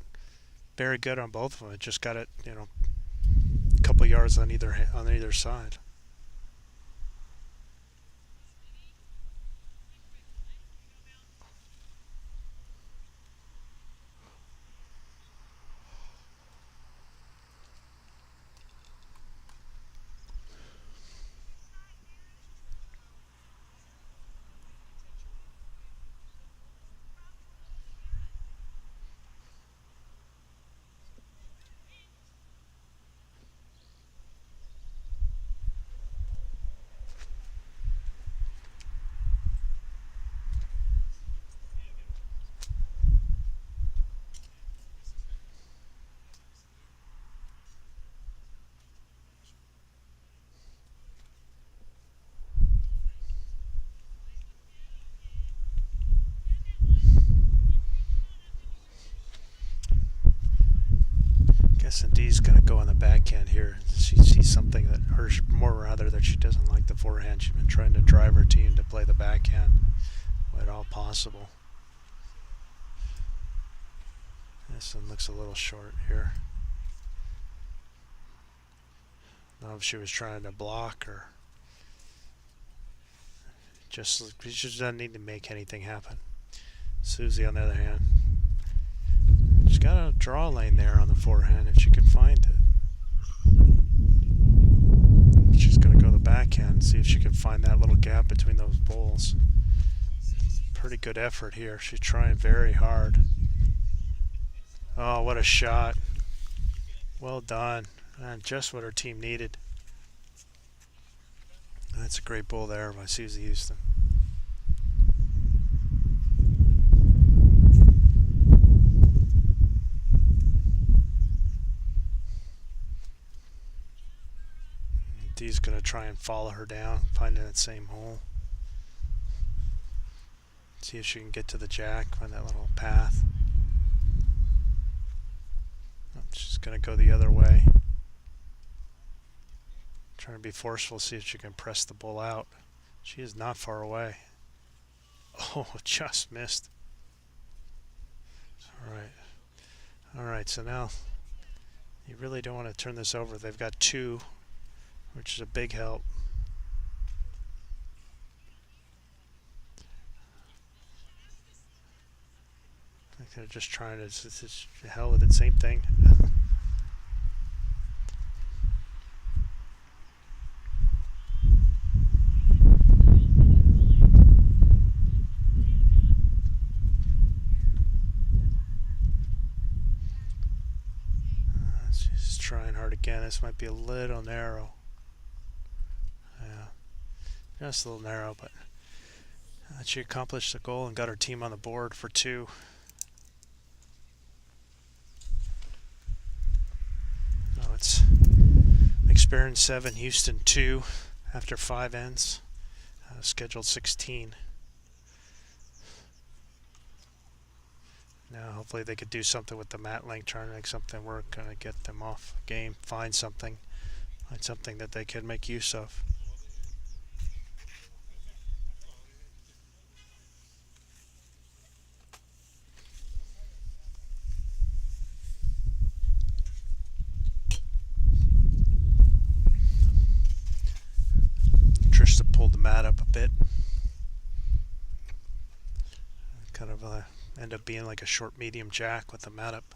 very good on both of them. It just got it, a couple yards on either side. Guessing Dee's going to go on the backhand here. She sees something that, or more rather, that she doesn't like the forehand. She's been trying to drive her team to play the backhand at all possible. This one looks a little short here. I don't know if she was trying to block or she just doesn't need to make anything happen. Susie, on the other hand, she's got a draw lane there on the forehand if she can find it. She's going to go the backhand and see if she can find that little gap between those bowls. Pretty good effort here. She's trying very hard. Oh, what a shot. Well done. And just what her team needed. That's a great bowl there by Susie Houston. Dee's going to try and follow her down, finding that same hole. See if she can get to the jack, find that little path. Oh, she's going to go the other way. Trying to be forceful, see if she can press the bull out. She is not far away. Oh, just missed. All right, so now you really don't want to turn this over. They've got 2, which is a big help. I think they're just trying to hell with it, same thing. She's trying hard again. This might be a little narrow. Yeah, just a little narrow, but she accomplished the goal and got her team on the board for 2. Oh, it's McSparran 7, Houston 2 after 5 ends. Scheduled 16. Now, hopefully they could do something with the mat length, trying to make something work, kind of get them off game, find something that they could make use of. Trish to pull the mat up a bit. Kind of end up being like a short medium jack with the mat up.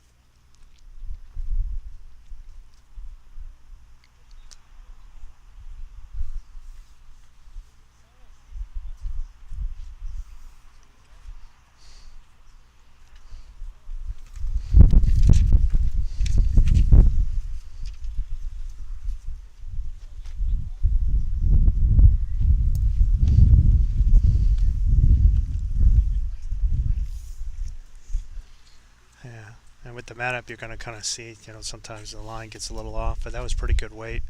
And with the mat up, you're going to kind of see, sometimes the line gets a little off, but that was pretty good weight.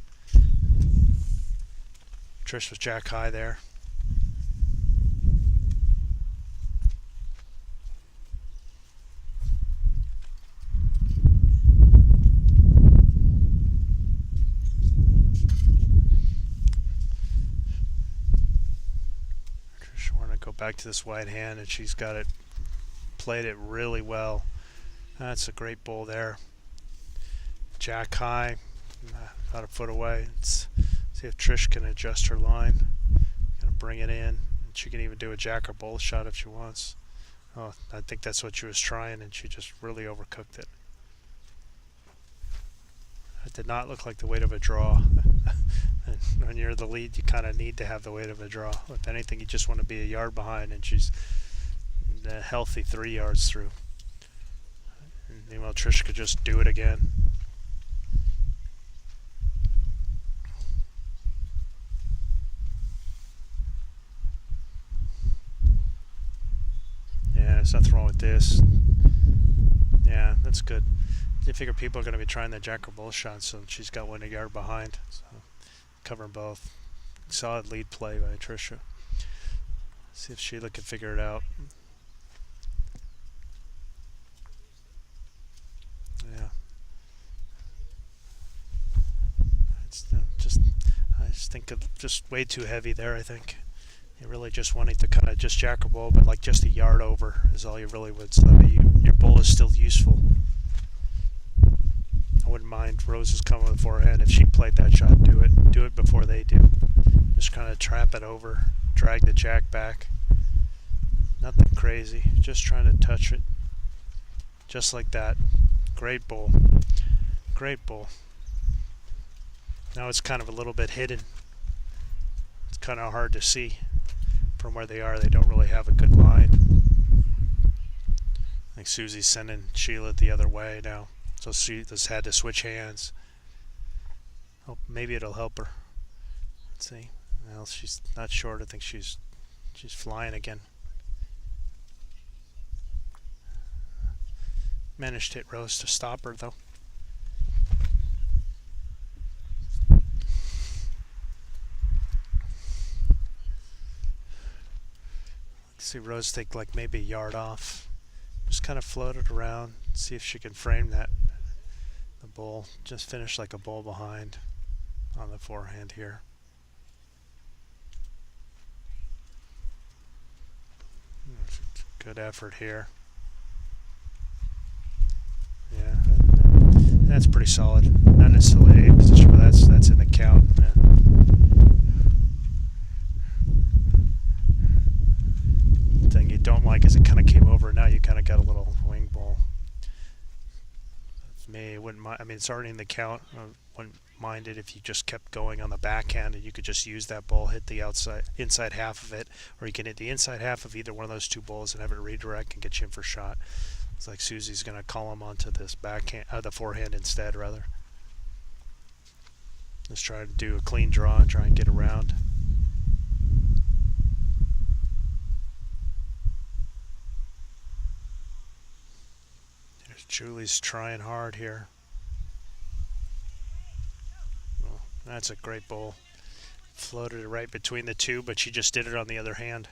Trish was jack high there. Trish wanted to go back to this wide hand, and she's got it, played it really well. That's a great bowl there. Jack high, about a foot away. Let's see if Trish can adjust her line. Gonna bring it in. And she can even do a jack or bowl shot if she wants. Oh, I think that's what she was trying, and she just really overcooked it. It did not look like the weight of a draw. And when you're the lead, you kind of need to have the weight of a draw. If anything, you just want to be a yard behind, and she's a healthy 3 yards through. Meanwhile, Trish could just do it again. Yeah, there's nothing wrong with this. Yeah, that's good. You figure people are going to be trying the jack or bull shot, so she's got 1 yard behind. So covering both. Solid lead play by Trisha. See if Sheila can figure it out. Yeah. Just I just think of just way too heavy there. I think you're really just wanting to kind of just jack a bull, but like just a yard over is all you really would. So that your bull is still useful. I wouldn't mind Rose's coming with forehand if she played that shot. Do it before they do. Just kind of trap it over, drag the jack back. Nothing crazy. Just trying to touch it, just like that. Great bull. Great bull. Now it's kind of a little bit hidden. It's kind of hard to see from where they are. They don't really have a good line. I think Susie's sending Sheila the other way now. So she just had to switch hands. Oh, maybe it'll help her. Let's see. Well, she's not short. I think she's flying again. Managed to hit Rose to stop her though. Let's see Rose take like maybe a yard off. Just kind of float it around. See if she can frame that. The bull. Just finish like a bull behind on the forehand here. Good effort here. Yeah, that's pretty solid. Not necessarily a position, but that's in the count. The thing you don't like is it kind of came over. Now you kind of got a little wing ball. Me, wouldn't mind. I mean, it's already in the count. I wouldn't mind it if you just kept going on the backhand, and you could just use that ball, hit the inside half of it, or you can hit the inside half of either one of those two balls and have it redirect and get you in for shot. It's like Susie's going to call him onto this backhand, the forehand instead, rather. Just try to do a clean draw and try and get around. There's Julie's trying hard here. Oh, that's a great ball. Floated it right between the two, but she just did it on the other hand.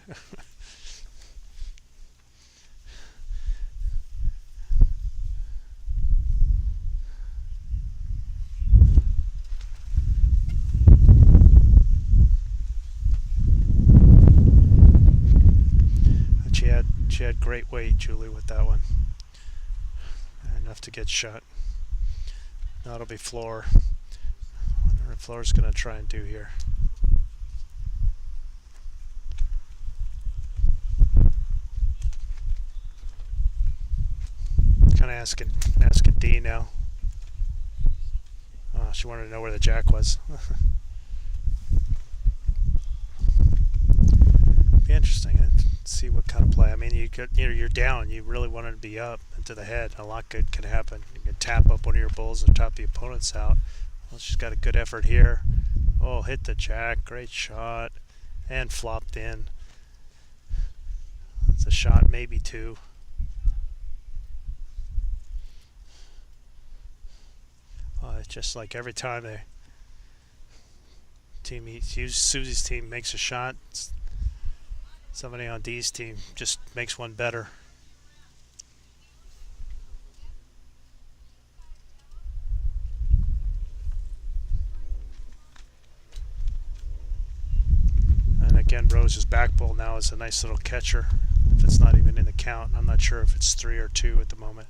She had great weight, Julie, with that one. Enough to get shot. Now it'll be Floor. I wonder what Floor's going to try and do here. Kind of asking D now. Oh, she wanted to know where the jack was. Be interesting. See what kind of play. I mean, you're down. You really wanted to be up and to the head. A lot good can happen. You can tap up one of your bulls and top the opponent's out. Well, she's got a good effort here. Oh, hit the jack. Great shot. And flopped in. It's a shot, maybe two. It's just like every time Susie's team makes a shot, somebody on D's team just makes one better. And again, Rose's back ball now is a nice little catcher. If it's not even in the count, I'm not sure if it's 3 or 2 at the moment.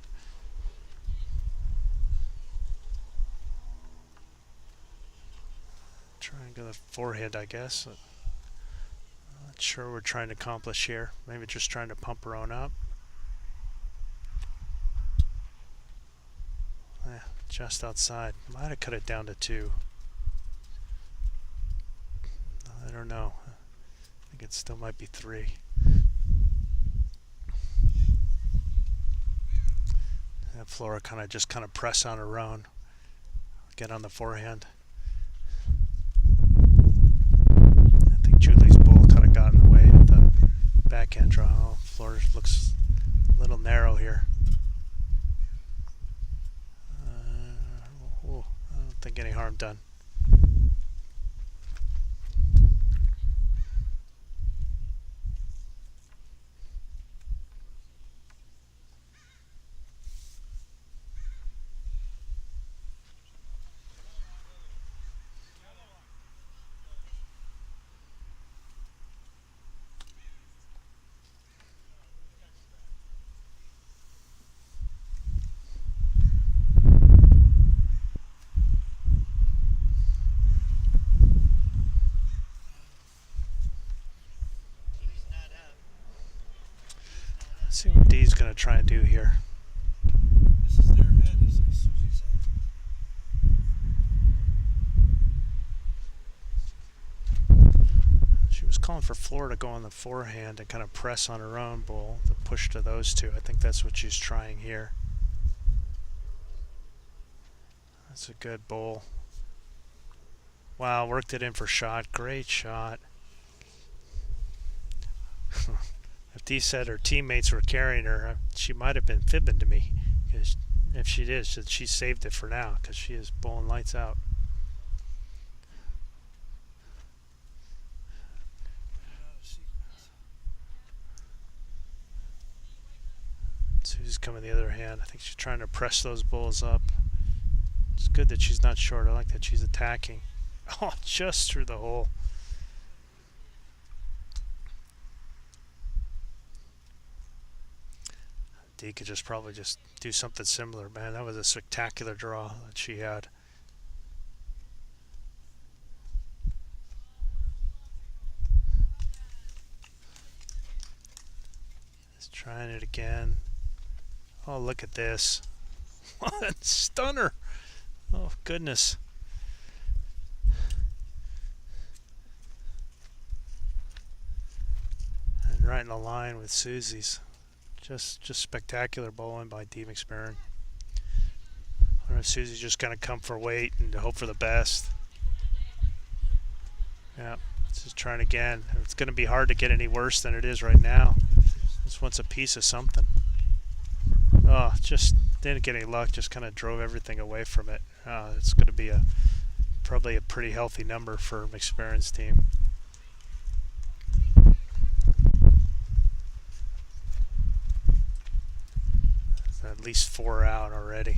Trying to go the forehand, I guess. Not sure what we're trying to accomplish here. Maybe just trying to pump her own up. Just outside. Might have cut it down to 2. I don't know. I think it still might be 3. That Flora kind of press on her own. Get on the forehand. I think Julie's ball kind of got in the way of the backhand draw. Oh, Flora looks a little narrow here. I don't think any harm done. Let's see what D's going to try and do here. This is their head, as Susie said. She was calling for Flora to go on the forehand and kind of press on her own bull, to push to those two. I think that's what she's trying here. That's a good bull. Wow, worked it in for shot. Great shot. If Dee said her teammates were carrying her, she might have been fibbing to me. Because if she did, she saved it for now because she is bowling lights out. Susie's coming the other hand. I think she's trying to press those bulls up. It's good that she's not short. I like that she's attacking. Oh, just through the hole. Dee could just probably just do something similar. Man, that was a spectacular draw that she had. Just trying it again. Oh, look at this. What a stunner. Oh, goodness. And right in the line with Susie's. Just spectacular bowling by Dee McSparron. I don't know if Susie's just going to come for weight and hope for the best. Yeah, just trying again. It's going to be hard to get any worse than it is right now. Just wants a piece of something. Oh, just didn't get any luck. Just kind of drove everything away from it. It's going to be probably a pretty healthy number for McSparron's team. At least 4 out already.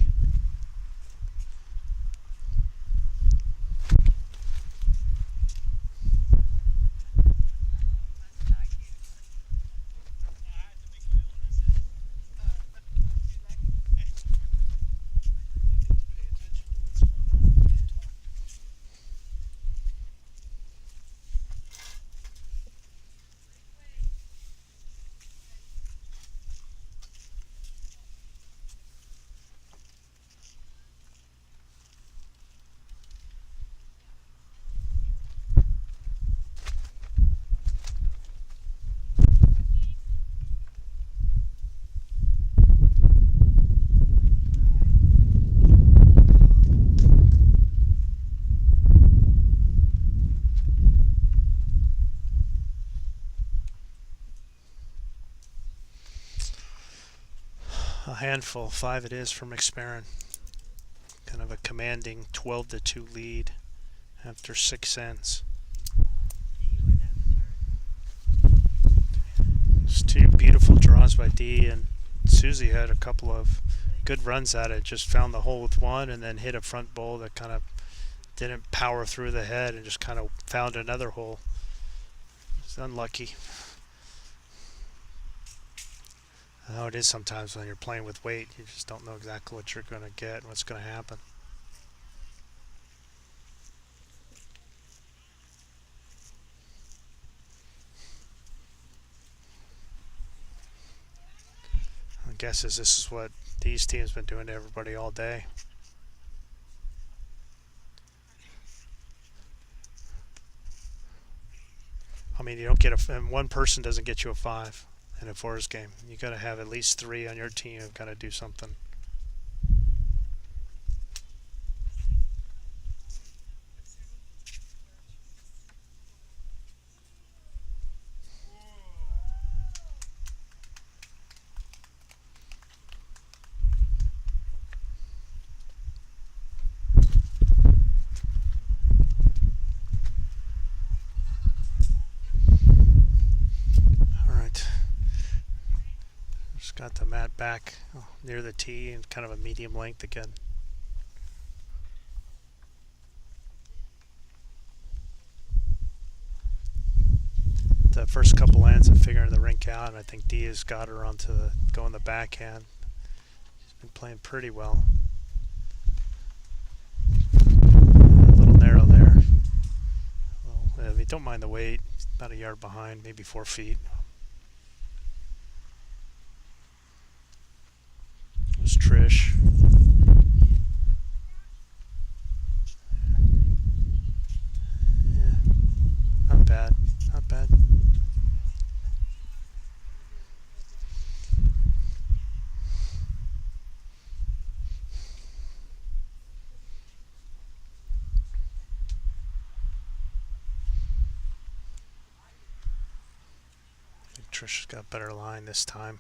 A handful, 5 it is for McSparron. Kind of a commanding 12-2 lead after 6 ends. Just 2 beautiful draws by Dee, and Susie had a couple of good runs at it. Just found the hole with one and then hit a front bowl that kind of didn't power through the head and just kind of found another hole. It's unlucky. How it is sometimes when you're playing with weight, you just don't know exactly what you're going to get and what's going to happen. My guess is this is what these teams have been doing to everybody all day. I mean, you don't get and one person doesn't get you a 5. In a fours game, you got to have at least 3 on your team who've got to do something. Got the mat back near the tee and kind of a medium length again. The first couple ends of figuring the rink out, and I think Dee has got her onto going the backhand. She's been playing pretty well. A little narrow there. Well, if you don't mind the weight, about a yard behind, maybe 4 feet. Trish has got a better line this time.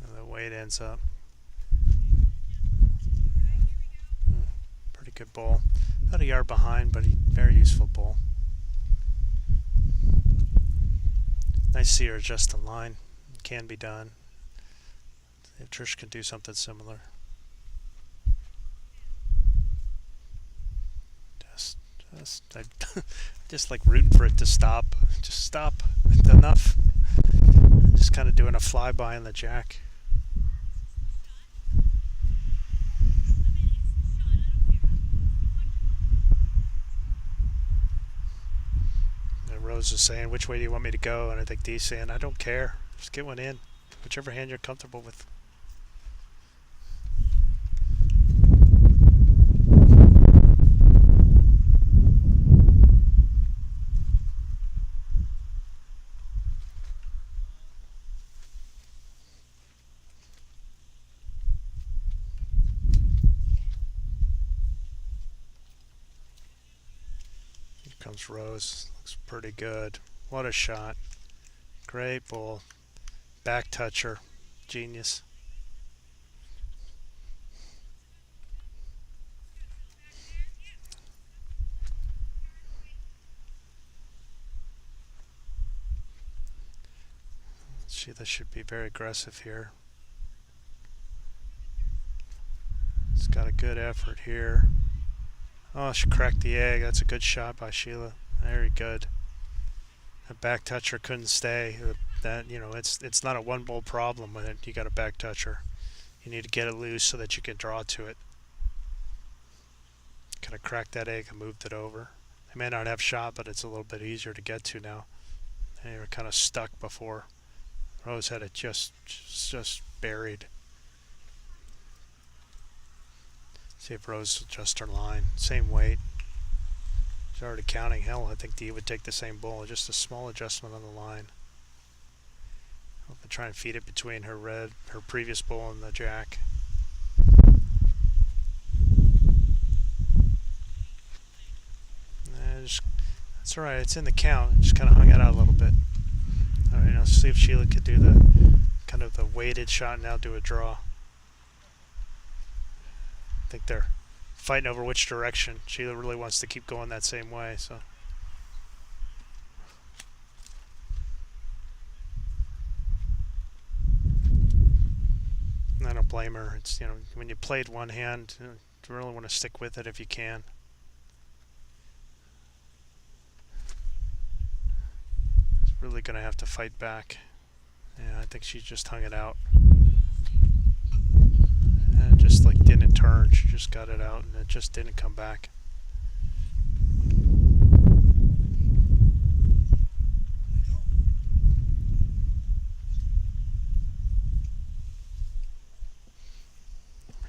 And the way it ends up. Pretty good bowl. About a yard behind, but very useful bowl. Nice to see her adjust the line. It can be done. If Trish can do something similar. I just like rooting for it to stop. Just stop. It's enough. Just kind of doing a flyby on the jack. And Rose is saying, which way do you want me to go? And I think Dee's saying, I don't care. Just get one in. Whichever hand you're comfortable with. Comes Rose. Looks pretty good. What a shot. Great ball. Back toucher. Genius. Sheila should be very aggressive here. It's got a good effort here. Oh, she cracked the egg. That's a good shot by Sheila. Very good. A back toucher couldn't stay. That, you know, it's not a one bowl problem when you got a back toucher. You need to get it loose so that you can draw to it. Kind of cracked that egg and moved it over. They may not have shot, but it's a little bit easier to get to now. They were kind of stuck before. Rose had it just buried. See if Rose adjusts her line. Same weight. She's already counting. Hell, I think Dee would take the same ball. Just a small adjustment on the line. I'll try and feed it between her previous ball and the jack. That's alright. It's in the count. Just kind of hung it out a little bit. Alright, now see if Sheila could do the kind of the weighted shot and now do a draw. I think they're fighting over which direction. Sheila really wants to keep going that same way, so. I don't blame her. It's, you know, when you played one hand, you really want to stick with it if you can. It's really going to have to fight back. Yeah, I think she just hung it out. And it just like didn't turn. She just got it out and it just didn't come back.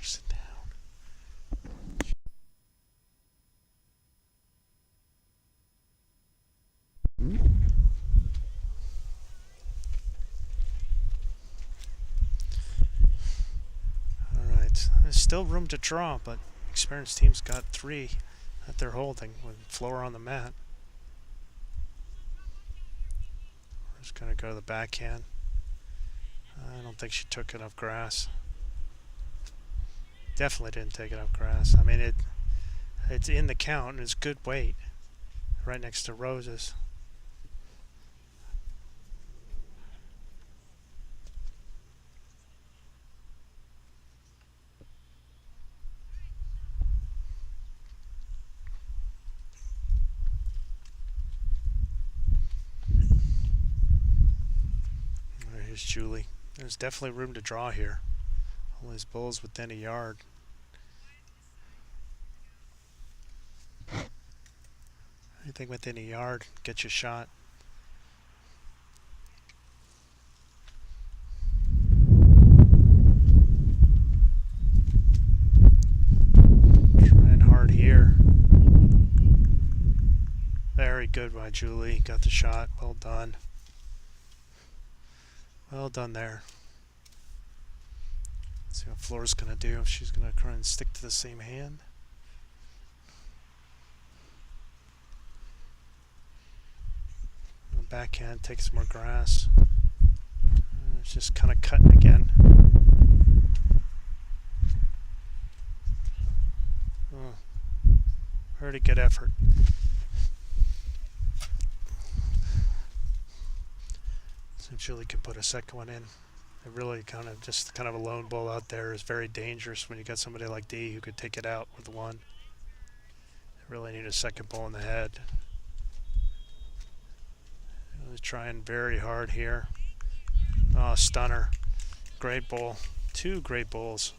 Sit down. Alright, there's still room to draw, but experienced teams got 3 that they're holding with floor on the mat. We're just going to go to the backhand. I don't think she took enough grass. Definitely didn't take enough grass. I mean, it's in the count and it's good weight. Right next to Rose's. Here's Julie. There's definitely room to draw here. All these bulls within a yard. Anything within a yard, get you shot. Trying hard here. Very good by Julie. Got the shot. Well done. Well done there. Let's see what Flora's going to do. If she's going to try and stick to the same hand. Backhand, take some more grass. It's just kind of cutting again. Oh, pretty good effort. So Julie can put a second one in. It really kind of a lone bull out there is very dangerous when you got somebody like D who could take it out with one. They really need a second bull in the head. Really trying very hard here. Oh, stunner. Great bull. Two great bulls.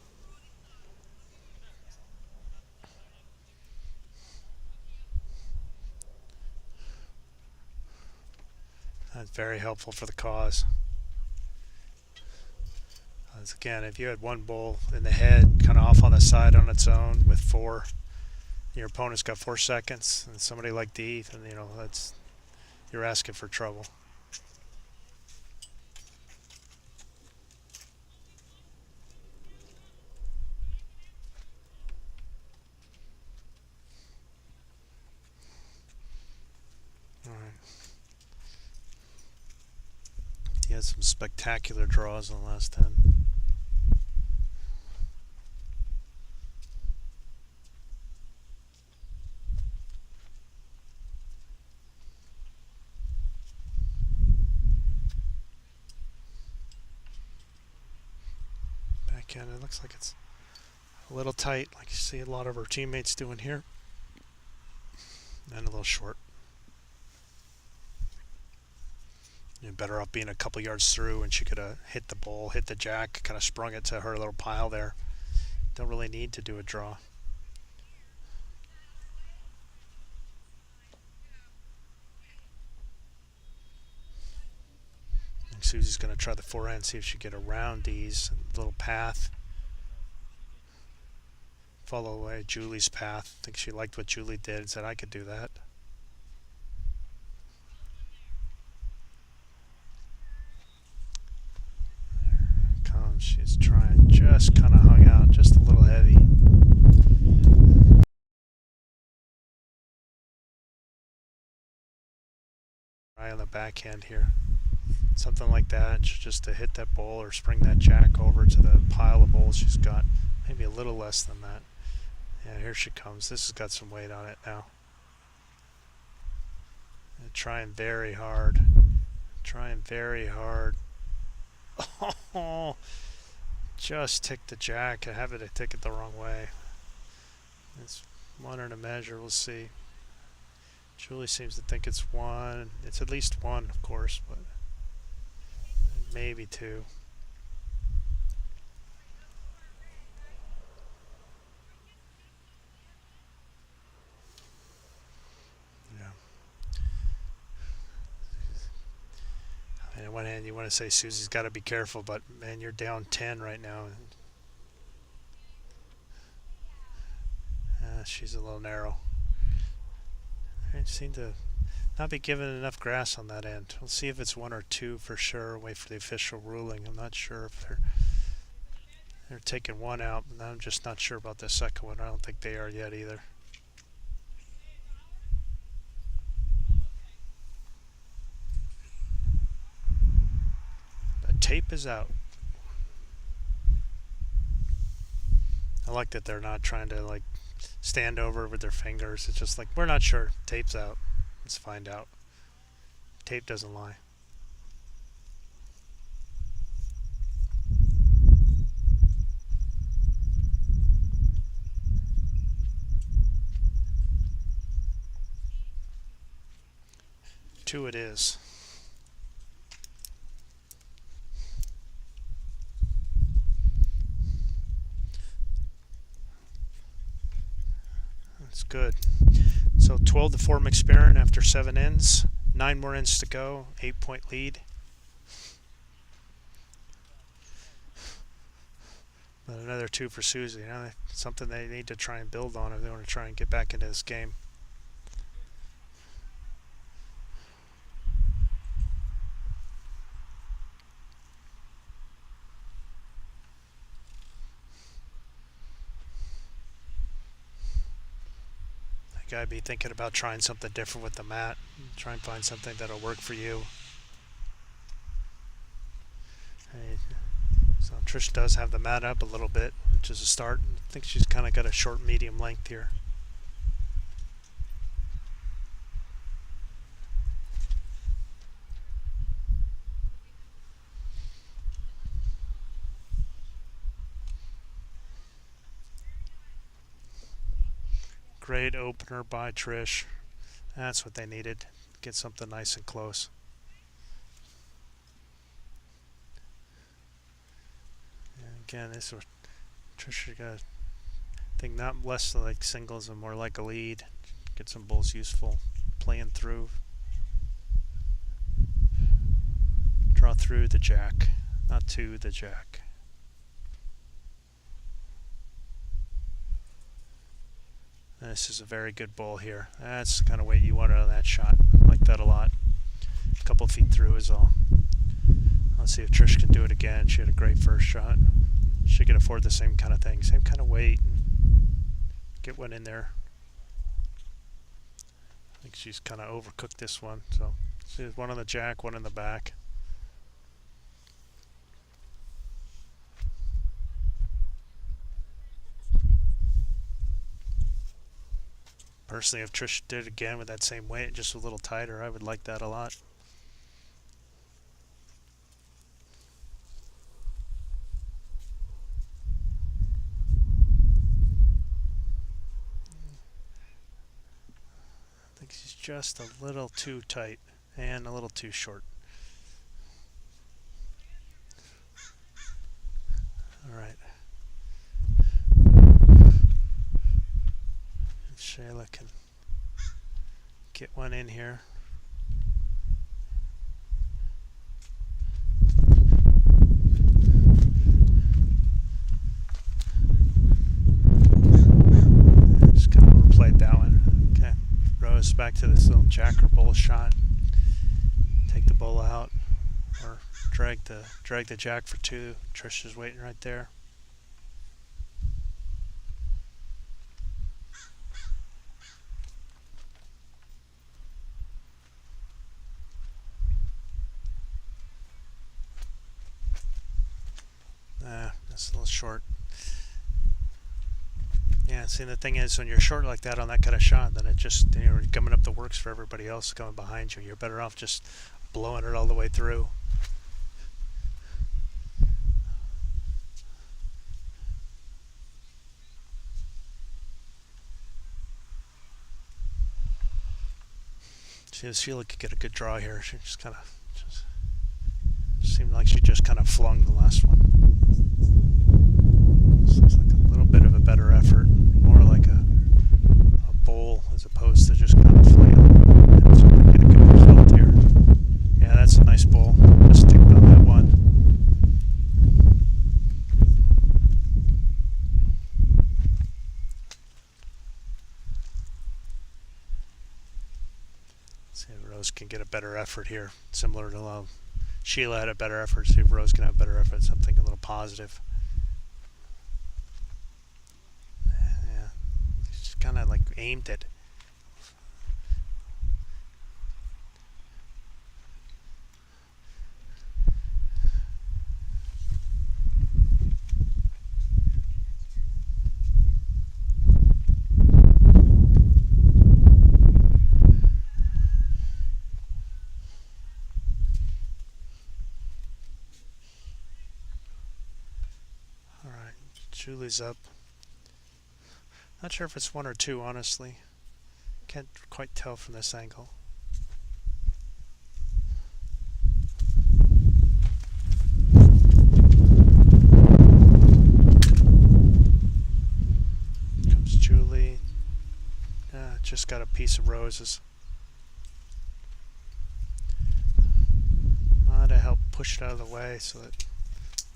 That's very helpful for the cause. Again, if you had one bull in the head, kind of off on the side on its own with four, your opponent's got 4 seconds, and somebody like D, then you're asking for trouble. All right. He had some spectacular draws in the last 10. Backhand, it looks like it's a little tight, like you see a lot of our teammates doing here. And a little short. You're better off being a couple yards through, and she could have hit the bull, hit the jack, kind of sprung it to her little pile there. Don't really need to do a draw. And Susie's going to try the forehand, see if she can get around these little path. Follow away Julie's path. I think she liked what Julie did and said, I could do that. She's trying, just kind of hung out, just a little heavy. Try on the backhand here. Something like that, just to hit that bull or spring that jack over to the pile of bowls she's got. Maybe a little less than that. Yeah, here she comes. This has got some weight on it now. And trying very hard. Trying very hard. Oh, just ticked the jack. I have it to tick it the wrong way. It's one in a measure. We'll see. Julie seems to think it's one. It's at least one, of course, but maybe two. Yeah. I mean, on one hand, you want to say Susie's got to be careful, but man, you're down 10 right now. She's a little narrow. I seem to not be given enough grass on that end. We'll see if it's one or two for sure. Wait for the official ruling. I'm not sure if they're taking one out, and I'm just not sure about the second one. I don't think they are yet either. The tape is out. I like that they're not trying to stand over with their fingers. It's just like, we're not sure. Tape's out. Let's find out. Tape doesn't lie. Two it is. That's good. So 12-4 McSparran after 7 ends. 9 more ends to go. 8-point lead. But another 2 for Susie. Something they need to try and build on if they want to try and get back into this game. You gotta be thinking about trying something different with the mat. Try and find something that'll work for you. Hey, so Trish does have the mat up a little bit, which is a start. I think she's kind of got a short medium length here. Great opener by Trish. That's what they needed. Get something nice and close. And again, this is Trish got, I think, not less like singles and more like a lead. Get some bulls useful. Playing through. Draw through the jack, not to the jack. This is a very good bull here. That's the kind of weight you wanted on that shot. I like that a lot. A couple feet through is all. Let's see if Trish can do it again. She had a great first shot. She can afford the same kind of thing, same kind of weight. Get one in there. I think she's kind of overcooked this one. So see, one on the jack, one in the back. Personally, if Trish did it again with that same weight, just a little tighter, I would like that a lot. I think she's just a little too tight and a little too short. All right. Shayla can get one in here. Just kind of overplayed that one. Okay. Rose back to this little jack or bull shot. Take the bull out or drag the jack for two. Trish is waiting right there. That's a little short. Yeah, see, the thing is, when you're short like that on that kind of shot, then it just, you're gumming up the works for everybody else coming behind you. You're better off just blowing it all the way through. Sheila could get a good draw here. She just kind of seemed like she just kind of flung the last one. This looks like a little bit of a better effort, more like a bowl as opposed to just kind of flailing. That's going to get a good result here. Yeah, that's a nice bowl. Just ticked on that one. See if Rose can get a better effort here, similar to Sheila had a better effort. See if Rose can have a better effort, something a little positive. Yeah, just kind of like aimed it. Julie's up. Not sure if it's one or two, honestly. Can't quite tell from this angle. Comes Julie. Just got a piece of roses. Might have helped push it out of the way so that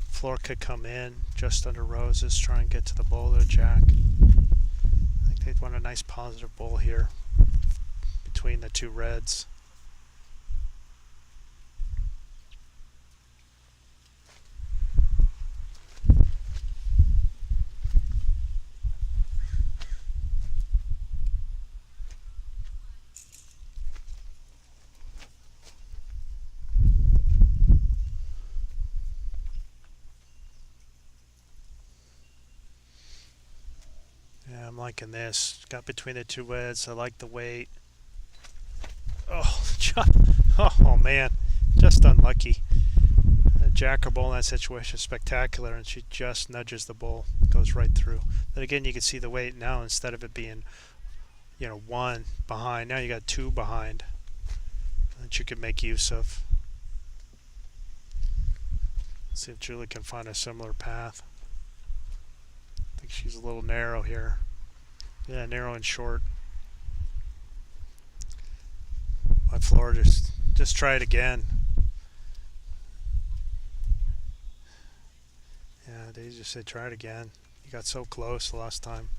floor could come in just under roses, try and get to the bull or jack. I think they'd want a nice positive bull here between the two reds. liking this. Got between the two weds. I like the weight. Oh, oh man, just unlucky. A jacker bull in that situation is spectacular, and she just nudges the bull, goes right through. But again, you can see the weight now. Instead of it being, one behind, now you got two behind that you can make use of. Let's see if Julie can find a similar path. I think she's a little narrow here. Yeah, narrow and short. My floor, just try it again. Yeah, they just said try it again. You got so close the last time.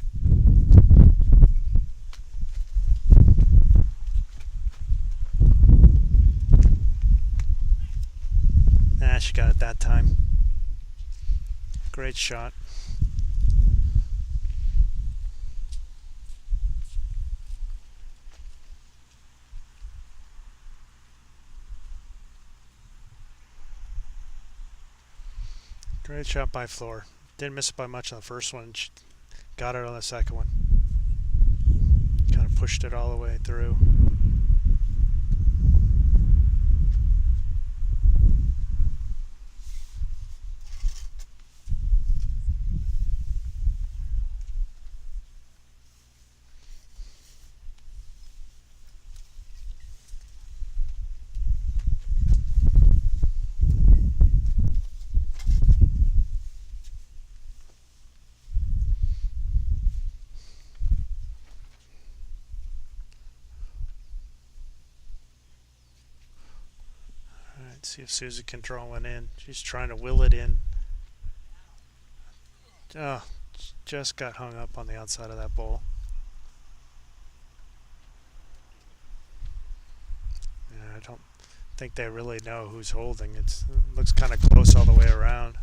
Nah, she got it that time. Great shot. Great shot by Floor. Didn't miss it by much on the first one. She got it on the second one. Kind of pushed it all the way through. See if Susie can draw one in. She's trying to will it in. Oh, just got hung up on the outside of that bowl. Yeah, I don't think they really know who's holding. It looks kind of close all the way around.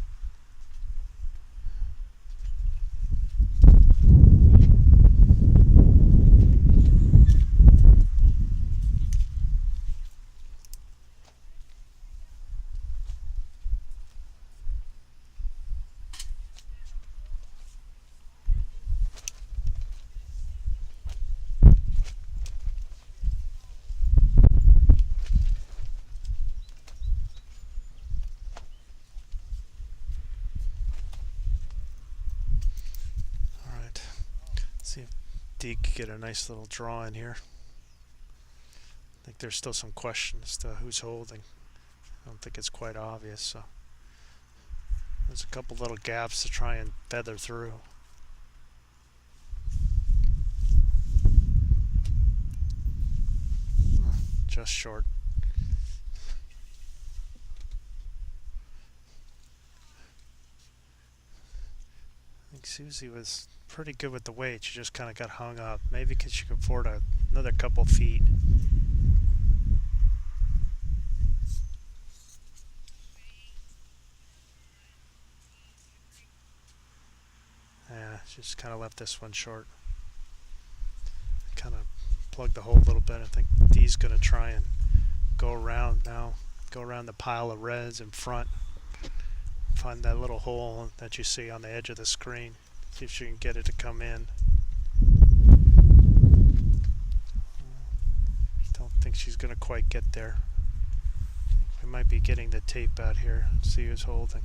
See if Deke can get a nice little draw in here. I think there's still some question as to who's holding. I don't think it's quite obvious, so there's a couple little gaps to try and feather through. Just short. I think Susie was pretty good with the weight. She just kind of got hung up. Maybe because she could afford another couple feet. Yeah, she just kind of left this one short. Kind of plugged the hole a little bit. I think Dee's going to try and go around now. Go around the pile of reds in front. Find that little hole that you see on the edge of the screen. See if she can get it to come in. Don't think she's going to quite get there. We might be getting the tape out here. See who's holding.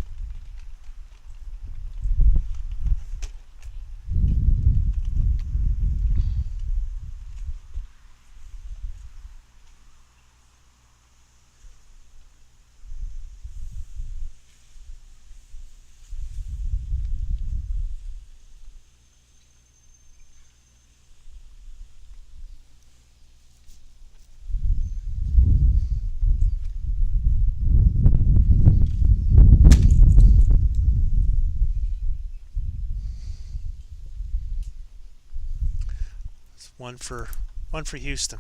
One for Houston.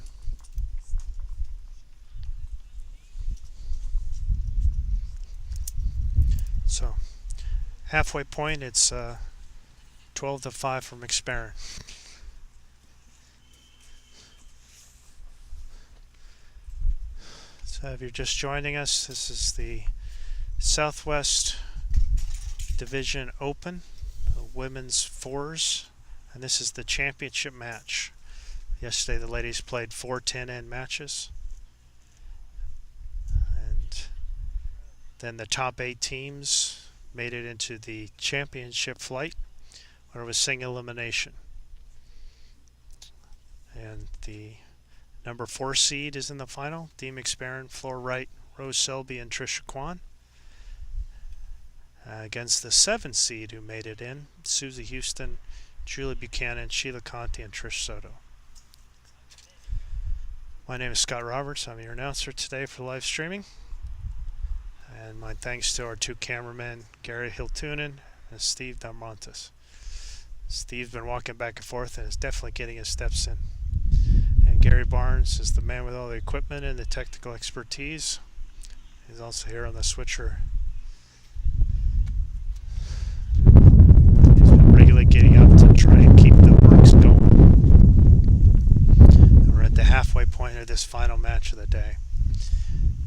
So halfway point, it's 12-5 for McSparran. So if you're just joining us, this is the Southwest Division Open, the women's fours And this is the championship match. Yesterday the ladies played 4 10-end matches. And then the top 8 teams made it into the championship flight, where it was single elimination. And the number 4 seed is in the final. Dee McSparron, Floor Wright, Rose Selby, and Trisha Kwan. Against the 7 seed who made it in, Susie Houston, Julie Buchanan, Sheila Conti, and Trish Soto. My name is Scott Roberts. I'm your announcer today for live streaming. And my thanks to our 2 cameramen, Gary Hiltunen and Steve Dalmontes. Steve's been walking back and forth and is definitely getting his steps in. And Gary Barnes is the man with all the equipment and the technical expertise. He's also here on the switcher. He's been regularly getting up to try and keep the works going. And we're at the halfway point of this final match of the day.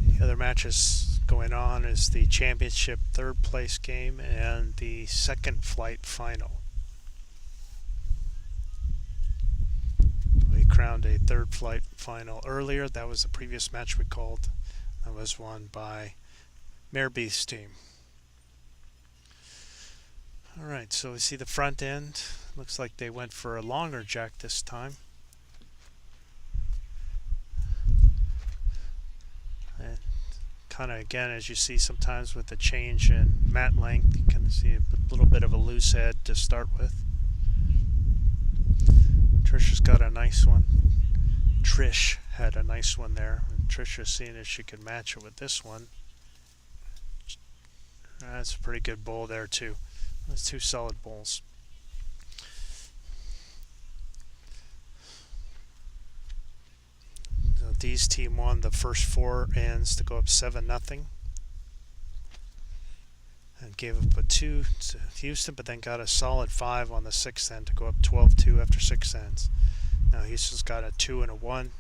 The other matches going on is the championship 3rd place game and the second flight final. We crowned a 3rd flight final earlier. That was the previous match we called. That was won by Mare Beith's team. Alright, so we see the front end. Looks like they went for a longer jack this time. And kind of again, as you see sometimes with the change in mat length, you can see a little bit of a loose head to start with. Trisha's got a nice one. Trish had a nice one there. And Trisha's seeing if she could match it with this one. That's a pretty good bowl there too. That's 2 solid bowls. So Dee's team won the first 4 ends to go up 7-0. And gave up a 2 to Houston, but then got a solid 5 on the 6th end to go up 12-2 after 6 ends. Now Houston's got a 2 and a 1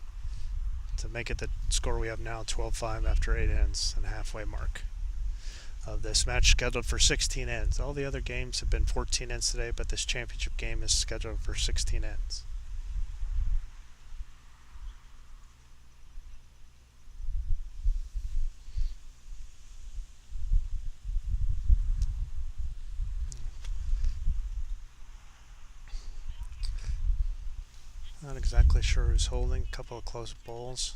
to make it the score we have now, 12-5 after 8 ends and halfway mark of this match, scheduled for 16 ends. All the other games have been 14 ends today, but this championship game is scheduled for 16 ends. Not exactly sure who's holding. A couple of close bowls.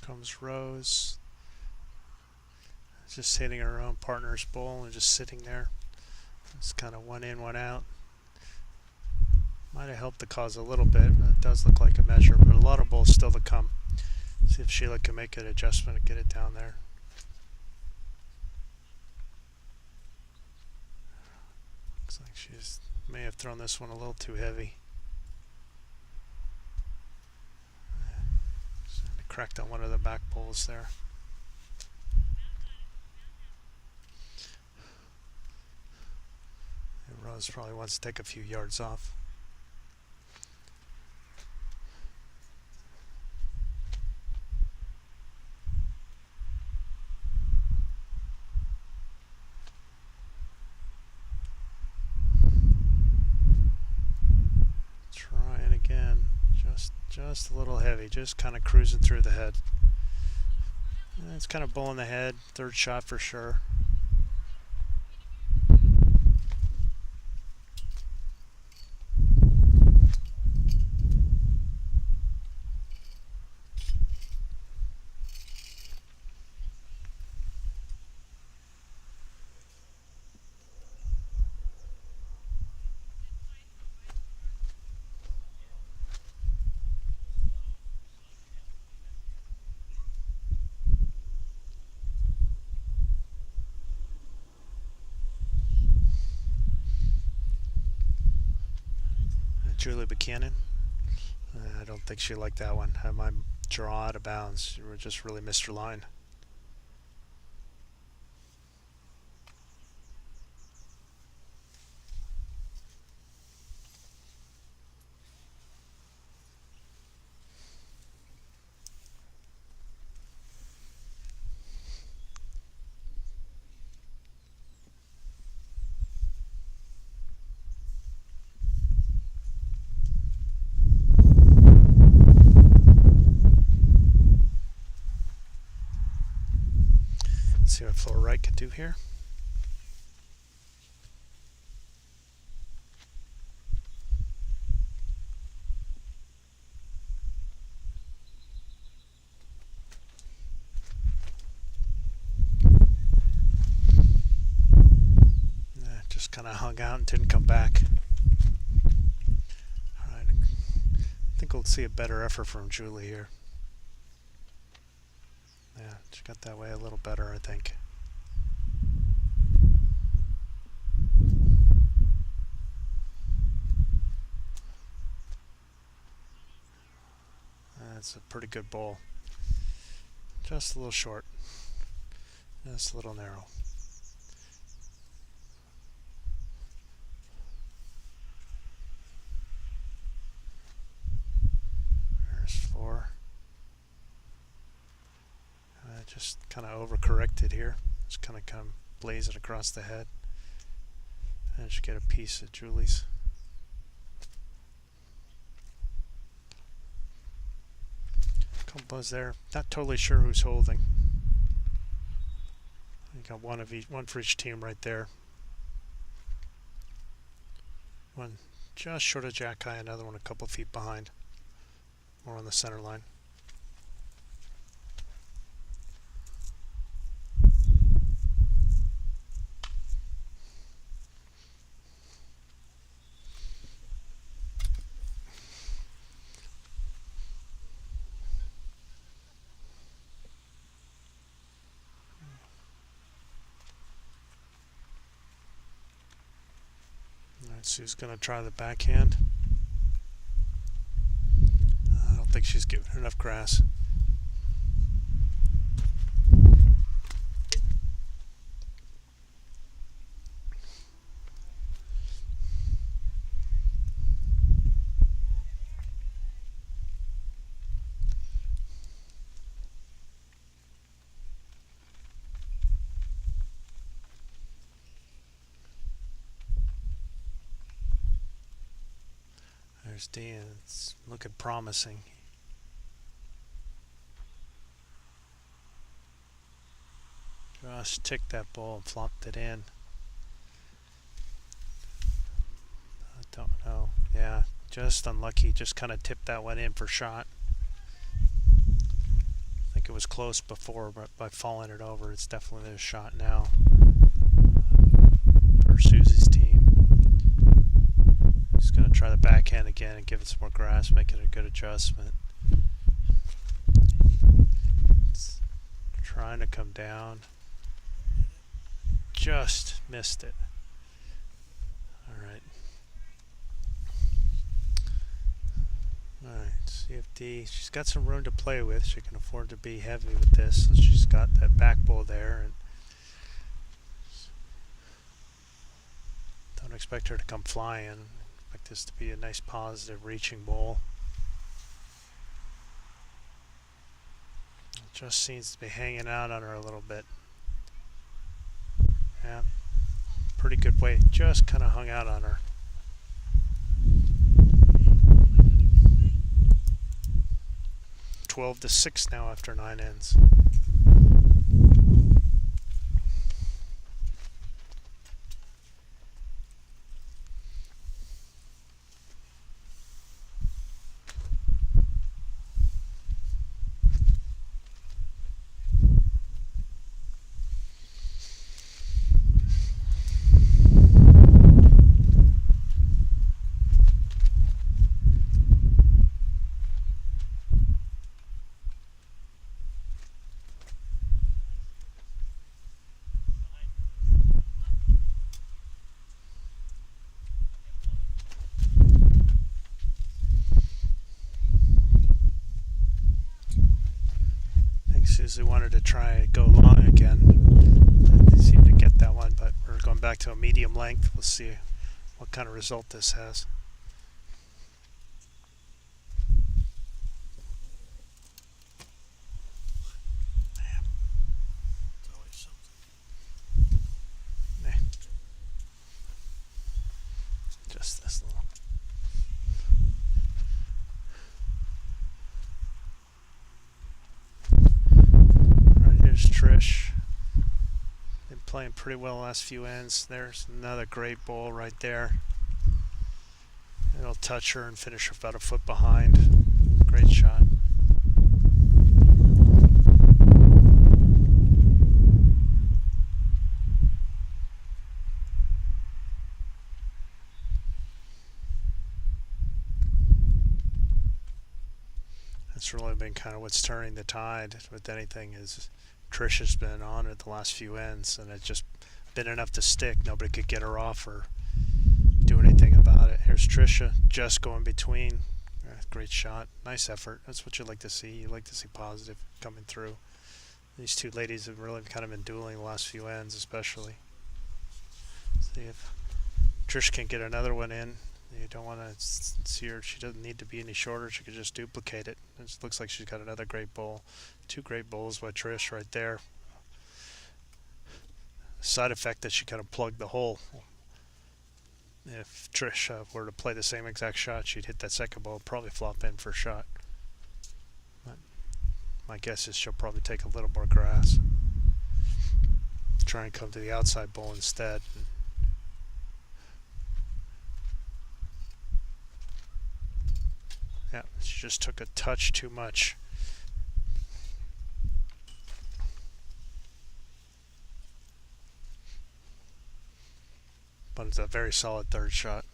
Comes Rose, just hitting her own partner's bowl and just sitting there. It's kind of one in, one out. Might have helped the cause a little bit, but it does look like a measure, but a lot of bowls still to come. See if Sheila can make an adjustment and get it down there. Looks like she may have thrown this one a little too heavy. Cracked on one of the back bowls there. And Rose probably wants to take a few yards off. Trying again. Just a little heavy, just kind of cruising through the head. It's kind of bowling the head, 3rd shot for sure. Julie Buchanan I don't think she liked that one. Had my draw out of bounds. You were just really missed her line. Let's see what floor right can do here. Just kind of hung out and didn't come back. All right, I think we'll see a better effort from Julie here. Yeah, she got that way a little better, I think. That's a pretty good bowl. Just a little short. Just a little narrow. There's floor. Just kind of overcorrected here. Just kind of come blaze it across the head. And just get a piece of Julie's. Couple buzz there. Not totally sure who's holding. You got one of each, one for each team right there. One just short of jack high, another one a couple feet behind. More on the center line. Alright, Sue's going to try the backhand. I don't think she's given her enough grass. There's D, and it's looking promising. Just ticked that ball and flopped it in. I don't know. Yeah, just unlucky. Just kind of tipped that one in for shot. I think it was close before, but by falling it over, it's definitely a shot now for Susie's team. He's going to try the backhand again and give it some more grass, make it a good adjustment. It's trying to come down. Just missed it. Alright. Alright, CFD. She's got some room to play with. She can afford to be heavy with this. So she's got that back bowl there. And don't expect her to come flying. Expect this to be a nice positive reaching bowl. It just seems to be hanging out on her a little bit. Yeah, pretty good weight. Just kind of hung out on her. (12-6) now after 9 ends. usually wanted to try go long again. They seem to get that one, but we're going back to a medium length. We'll see what kind of result this has. It's always something. Just this little. Alright, here's Trish. Been playing pretty well the last few ends. There's another great ball right there. It'll touch her and finish her about a foot behind. Great shot. That's really been kind of what's turning the tide with anything is Trish has been on it the last few ends, and it's just been enough to stick. Nobody could get her off or do anything about it. Here's Trisha just going between. Great shot. Nice effort. That's what you like to see. You like to see positive coming through. These two ladies have really kind of been dueling the last few ends, especially. See if Trish can get another one in. You don't want to see her. She doesn't need to be any shorter. She could just duplicate it. It looks like she's got another great bowl. Two great bowls by Trish right there. Side effect that she kind of plugged the hole. If Trish were to play the same exact shot, she'd hit that second bowl, probably flop in for a shot. But my guess is she'll probably take a little more grass. Try and come to the outside bowl instead. Yeah, she just took a touch too much. But it's a very solid third shot.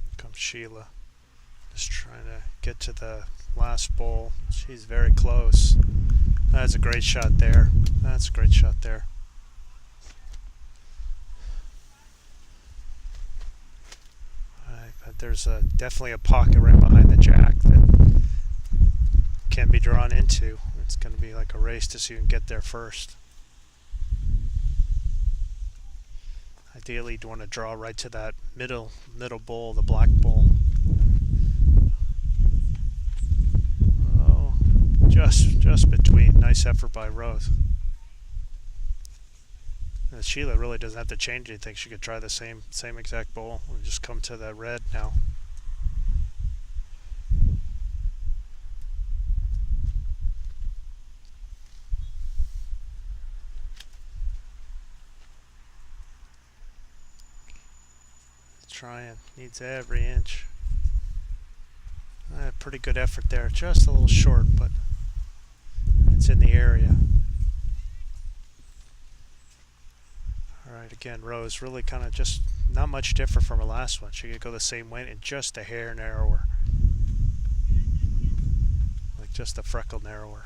Here comes Sheila. Just trying to get to the last bowl. She's very close. That's a great shot there. That's a great shot there. But there's definitely a pocket right behind the jack that can be drawn into. It's going to be like a race to see who can get there first. Ideally, you'd want to draw right to that middle bowl, the black bowl. Oh, just between. Nice effort by Rose. And Sheila really doesn't have to change anything. She could try the same exact bowl and just come to the red now. Trying, needs every inch. Pretty good effort there. Just a little short, but it's in the area. Alright, again, Rose really kind of just not much different from her last one. She could go the same way and just a hair narrower. Like just a freckle narrower.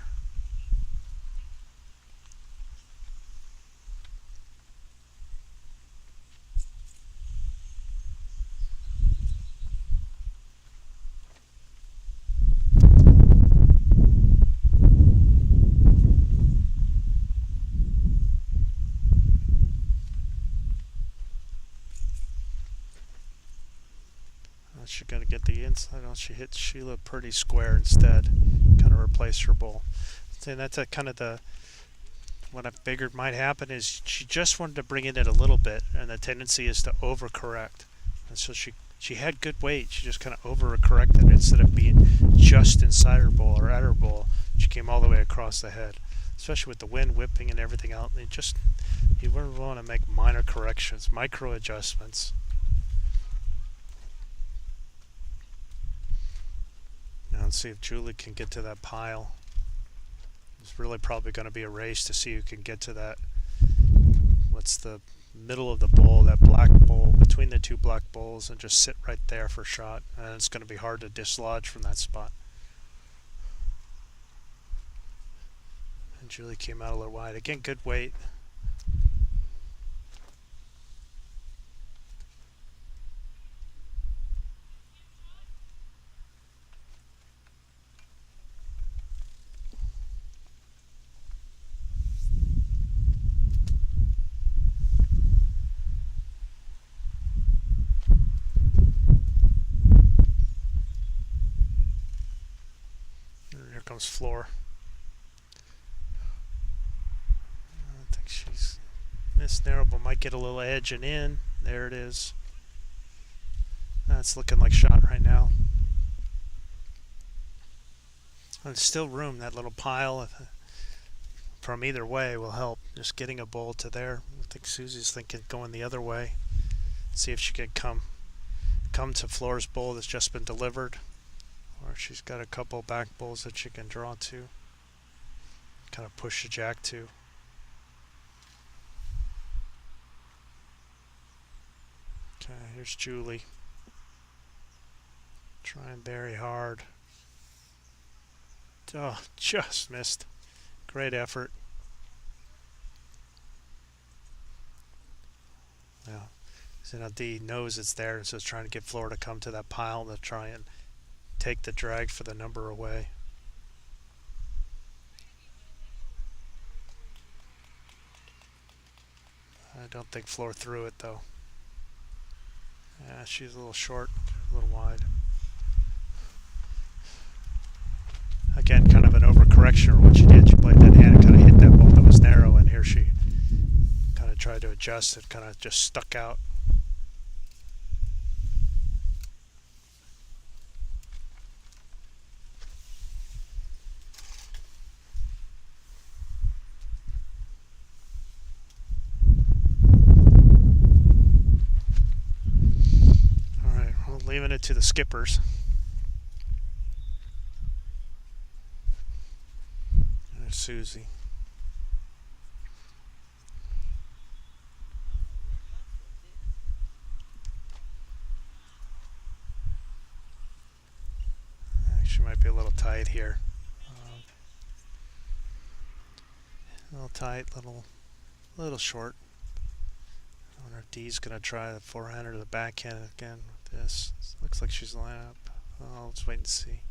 She's going to get the inside on. She hit Sheila pretty square instead. Kind of replaced her bowl. And that's kind of what I figured might happen is she just wanted to bring it in a little bit, and the tendency is to overcorrect. And so she had good weight. She just kind of overcorrected instead of being just inside her bowl or at her bowl. She came all the way across the head, especially with the wind whipping and everything else. You wouldn't want to make minor corrections, micro adjustments. Now let's see if Julie can get to that pile. It's really probably going to be a race to see who can get to that. What's the middle of the bowl, that black bowl, between the two black bowls, and just sit right there for a shot. And it's going to be hard to dislodge from that spot. And Julie came out a little wide. Again, good weight. And here comes Floor. I think she's missed narrow, but might get a little edge and in. There it is. That's looking like shot right now. There's still room. That little pile from either way will help. Just getting a bowl to there. I think Susie's thinking going the other way. See if she can come to Floor's bowl that's just been delivered, or she's got a couple back bowls that she can draw to. Kind of push the jack to. Okay, here's Julie. Trying very hard. Oh, just missed. Great effort. Yeah. So now D knows it's there, and so it's trying to get Floor to come to that pile to try and take the drag for the number away. I don't think Floor threw it though. Yeah, she's a little short, a little wide. Again, kind of an overcorrection or what she did. She played that hand and kind of hit that ball that was narrow, and here she kind of tried to adjust it, kind of just stuck out. All right, well, leaving it to the skippers. There's Susie. She might be a little tight here. A little tight, little short. I wonder if D's gonna try the forehand or the backhand again with this. Looks like she's lining up. Oh, let's wait and see.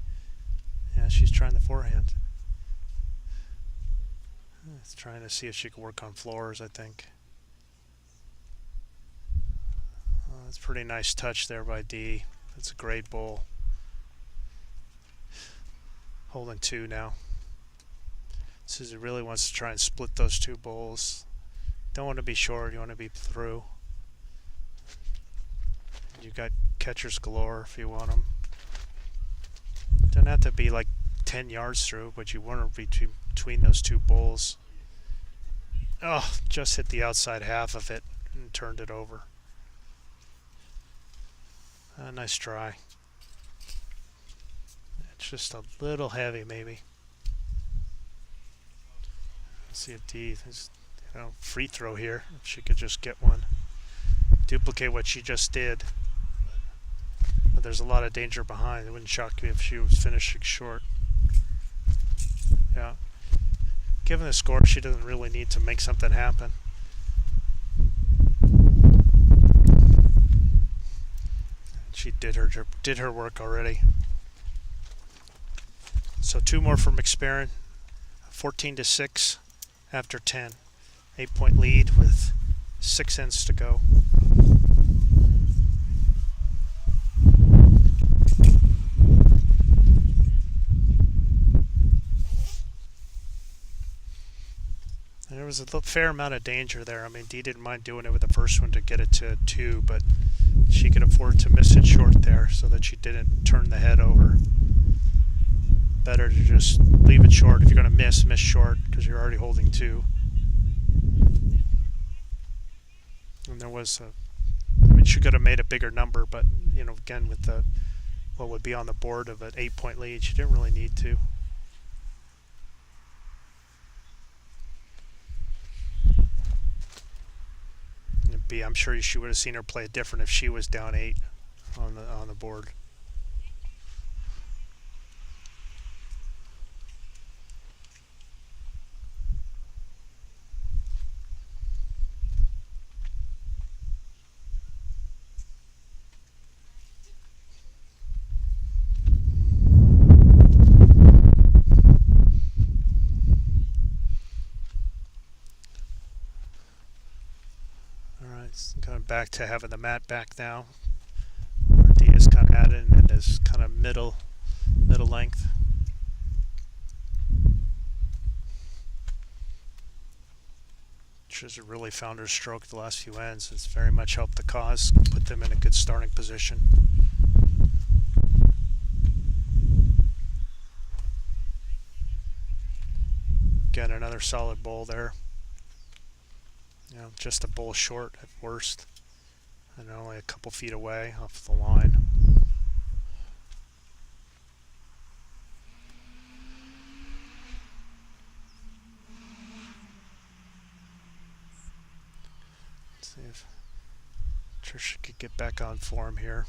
Yeah, she's trying the forehand. It's trying to see if she can work on floors, I think. That's a pretty nice touch there by D. That's a great bowl. Holding two now. Susie really wants to try and split those two bowls. Don't want to be short, you want to be through. You got catchers galore if you want them. Don't have to be like 10 yards through, but you want to be between those two bowls. Oh, just hit the outside half of it and turned it over. Nice try. It's just a little heavy, maybe. Let's see if D is, free throw here. If she could just get one, duplicate what she just did. But there's a lot of danger behind. It wouldn't shock me if she was finishing short. Yeah. Given the score, she doesn't really need to make something happen. She did her work already. So two more for McSparran. 14-6 after 10. 8-point lead with 6 ends to go. There was a fair amount of danger there. I mean, Dee didn't mind doing it with the first one to get it to 2, but she could afford to miss it short there so that she didn't turn the head over. Better to just leave it short. If you're going to miss short because you're already holding 2. And there was she could have made a bigger number, but again with what would be on the board of an 8-point lead, she didn't really need to. B, I'm sure she would have seen her play it different if she was down 8 on the board. back to having the mat back now. Diaz kind of had it in his kind of middle length. She's really found her stroke the last few ends. It's very much helped the cause, put them in a good starting position. Again, another solid bowl there. Just a bowl short at worst, and only a couple feet away off the line. Let's see if Trisha could get back on form here.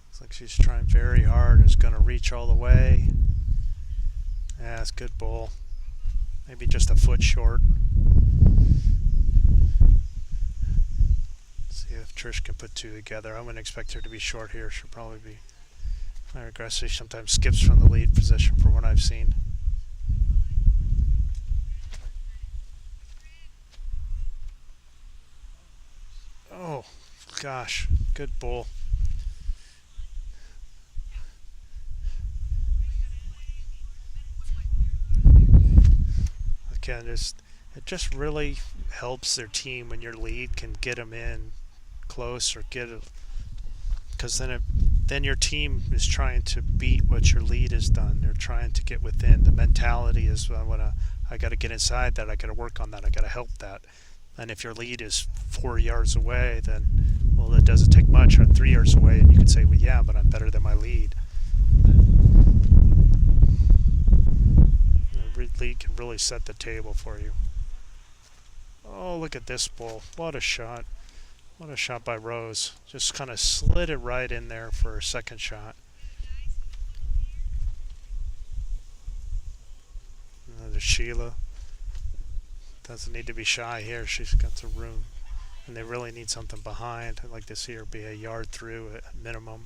Looks like she's trying very hard. Is going to reach all the way. Yeah, it's a good bowl. Maybe just a foot short. Let's see if Trish can put two together. I wouldn't expect her to be short here. She'll probably be more aggressive. She sometimes skips from the lead position from what I've seen. Oh, gosh. Good bowl. Again, it just really helps their team when your lead can get them in close or get it, because then your team is trying to beat what your lead has done. They're trying to get within. The mentality is I got to get inside that. I got to work on that. I got to help that. And if your lead is 4 yards away, then well, it doesn't take much. Or 3 yards away, and you can say, well, yeah, but I'm better than my lead. Lead can really set the table for you. Oh, look at this bowl. What a shot. What a shot by Rose. Just kind of slid it right in there for a second shot. There's Sheila. Doesn't need to be shy here. She's got the room. And they really need something behind. I'd like to see her be a yard through at minimum.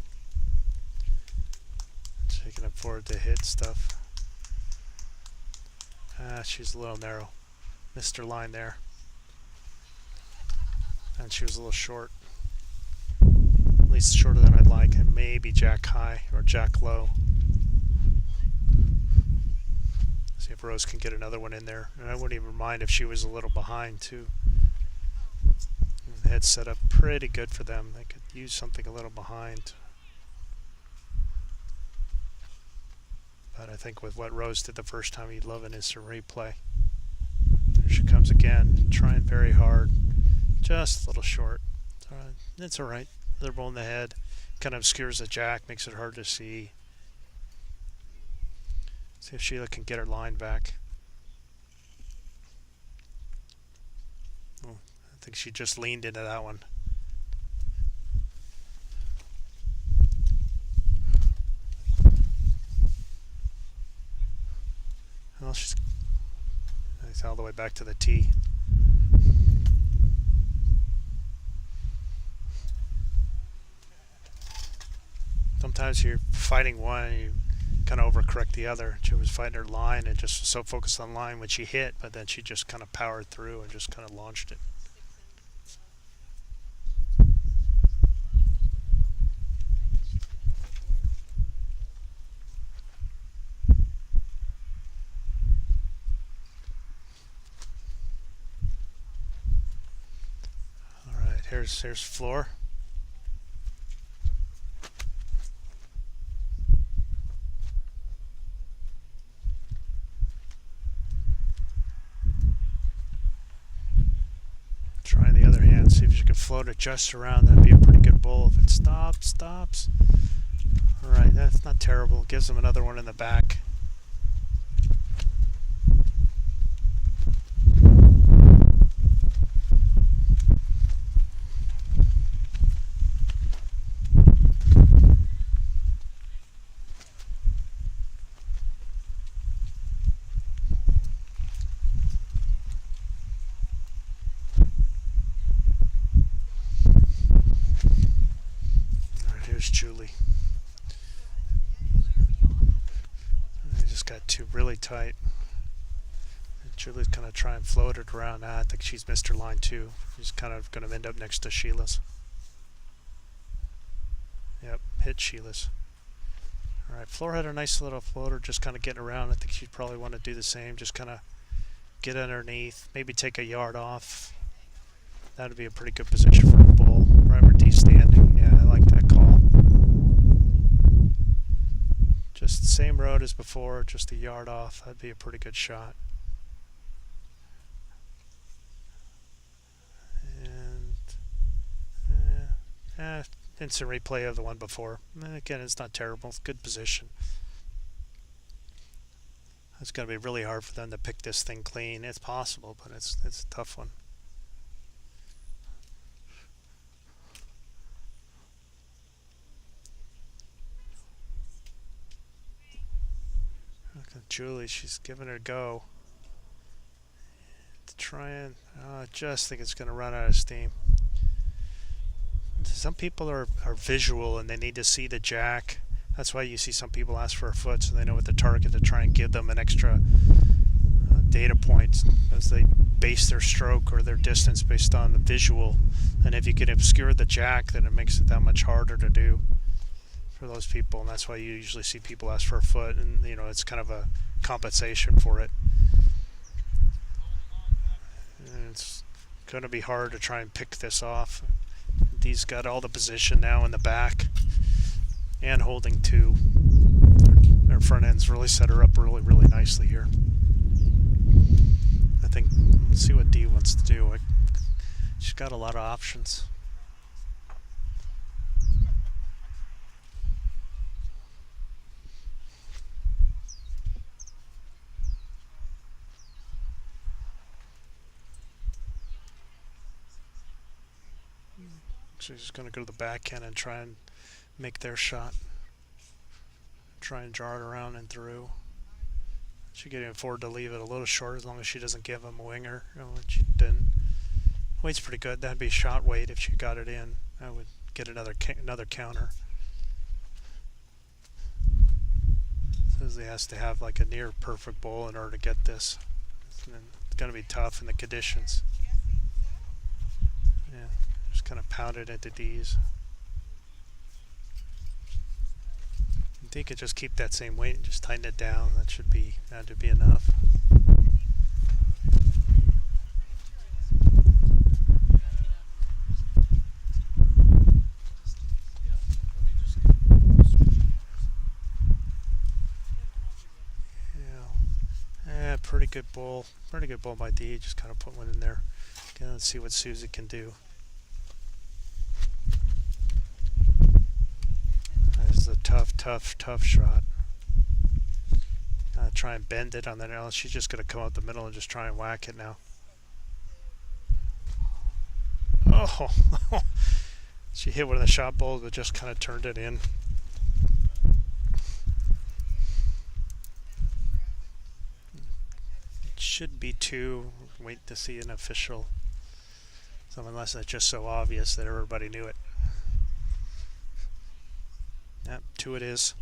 She can afford to hit stuff. She's a little narrow. Missed her line there. And she was a little short. At least shorter than I'd like. And maybe jack high or jack low. See if Rose can get another one in there. And I wouldn't even mind if she was a little behind too. And the head's set up pretty good for them. They could use something a little behind. But I think with what Rose did the first time, he'd love an instant replay. There she comes again, trying very hard. Just a little short. It's all right. Another ball in the head. Kind of obscures the jack, makes it hard to see. See if Sheila can get her line back. Oh, I think she just leaned into that one. Well, she's all the way back to the tee. Sometimes you're fighting one and you kind of overcorrect the other. She was fighting her line and just so focused on line when she hit, but then she just kind of powered through and just kind of launched it. Here's floor. Try the other hand, see if you can float it just around. That'd be a pretty good bowl. If it stops. Alright, that's not terrible. Gives them another one in the back. Julie. They just got two really tight. Julie's kind of trying to float it around. I think she's missed her line too. She's kind of going to end up next to Sheila's. Yep, hit Sheila's. Alright, Flora had a nice little floater just kind of getting around. I think she'd probably want to do the same. Just kind of get underneath. Maybe take a yard off. That would be a pretty good position for a bull. Right where D's standing. Yeah, I like that call. Just the same road as before, just a yard off. That'd be a pretty good shot. And instant replay of the one before. Again, it's not terrible. It's good position. It's going to be really hard for them to pick this thing clean. It's possible, but it's a tough one. Look at Julie. She's giving it a go. To try and... I just think it's going to run out of steam. Some people are visual and they need to see the jack. That's why you see some people ask for a foot, so they know what the target to try and give them an extra data point as they base their stroke or their distance based on the visual. And if you can obscure the jack, then it makes it that much harder to do for those people. And that's why you usually see people ask for a foot, and it's kind of a compensation for it. And it's going to be hard to try and pick this off. D's got all the position now in the back and holding two. Their front end's really set her up really, really nicely here. I think, let's see what D wants to do. She's got a lot of options. She's going to go to the backhand and try and make their shot. Try and jar it around and through. She can afford to leave it a little short as long as she doesn't give him a winger. She didn't. Weight's pretty good. That'd be shot weight if she got it in. I would get another counter. Says he has to have like a near perfect bowl in order to get this. And it's going to be tough in the conditions. Yeah. Just kind of pound it into D's. If you could just keep that same weight and just tighten it down, that should be enough. Yeah, pretty good bull. Pretty good bull by D. Just kind of put one in there. Okay, let's see what Susie can do. This is a tough shot. Try and bend it on that. Now she's just going to come out the middle and just try and whack it now. Oh, she hit one of the shot bowls, but just kind of turned it in. It should be two. Wait to see an official. So unless it's just so obvious that everybody knew it. Yep, 2 it is.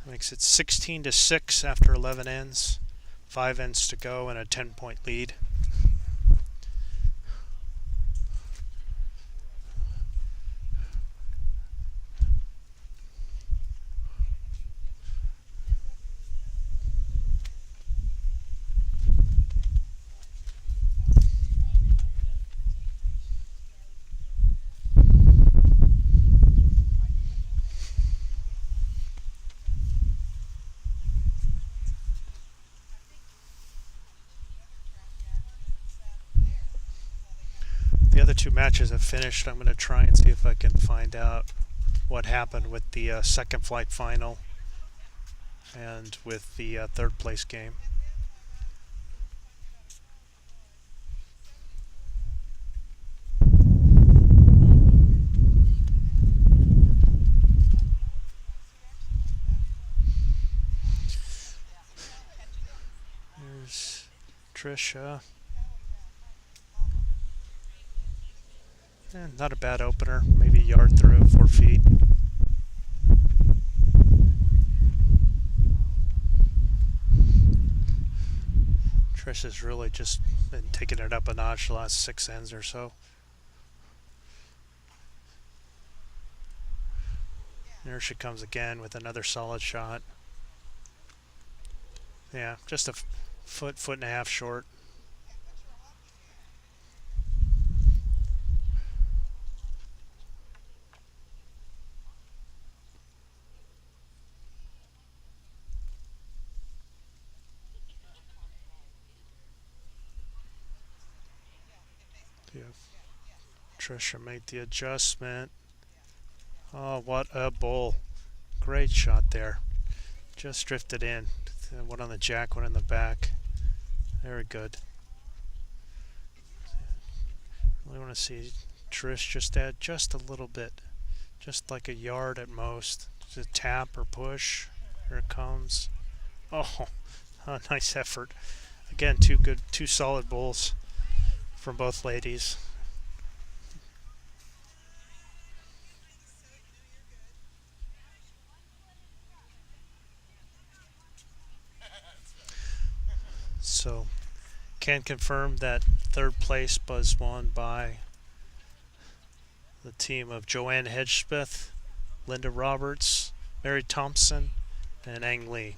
Makes it 16-6 after 11 ends. 5 ends to go and a 10-point lead. The other 2 matches have finished. I'm going to try and see if I can find out what happened with the second flight final and with the third place game. There's Trisha. Not a bad opener, maybe a yard through, 4 feet. Trish has really just been taking it up a notch the last 6 ends or so. There she comes again with another solid shot. Yeah, just a foot and a half short. Yeah. Trisha made the adjustment. Oh, what a bowl. Great shot there. Just drifted in. One on the jack, one in the back. Very good. Really want to see Trish just add just a little bit. Just like a yard at most. Just a tap or push. Here it comes. Oh, a nice effort. Again, two solid bowls from both ladies. So, can confirm that third place was won by the team of Joanne Hedgesmith, Linda Roberts, Mary Thompson, and Ang Lee.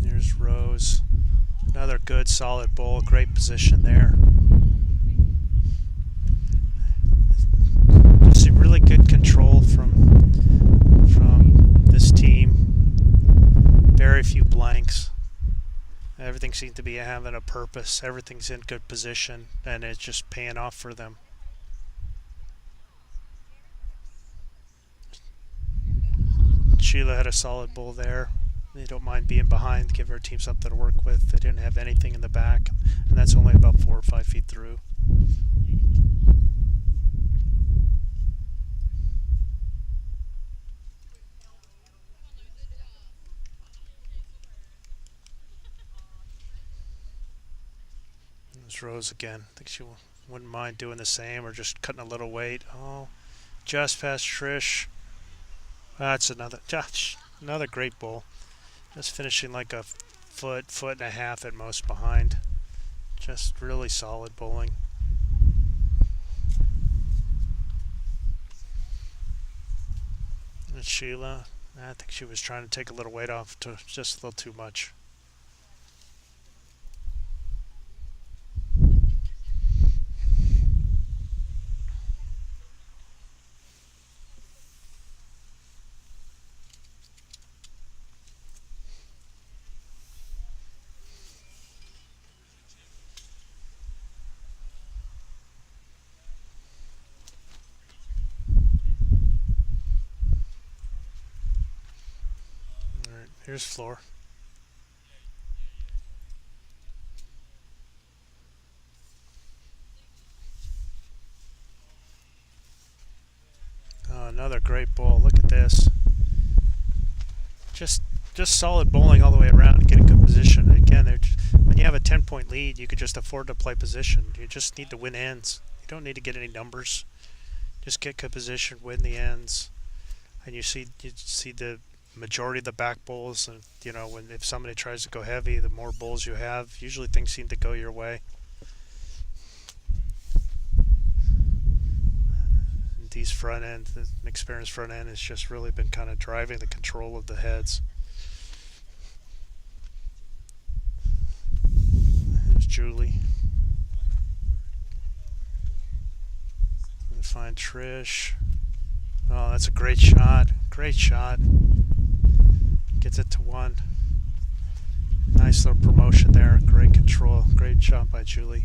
Here's Rose. Another good solid bowl, great position there. Just really good control from this team. Very few blanks. Everything seems to be having a purpose. Everything's in good position, and it's just paying off for them. Sheila had a solid bowl there. They don't mind being behind, give her team something to work with. They didn't have anything in the back, and that's only about 4 or 5 feet through. There's Rose again. I think she wouldn't mind doing the same or just cutting a little weight. Oh, just past Trish. That's another great bowl. Just finishing like a foot and a half at most behind. Just really solid bowling. And Sheila, I think she was trying to take a little weight off to just a little too much. Here's Floor. Oh, another great bowl. Look at this. Just solid bowling all the way around. Get a good position. Again, when you have a 10-point lead, you could just afford to play position. You just need to win ends. You don't need to get any numbers. Just get good position, win the ends, and you see the majority of the back bowls. And if somebody tries to go heavy, the more bowls you have, usually things seem to go your way. And these front end, the experienced front end, has just really been kind of driving the control of the heads. There's Julie. And find Trish. Oh, that's a great shot. Great shot. Gets it to one. Nice little promotion there. Great control. Great shot by Julie.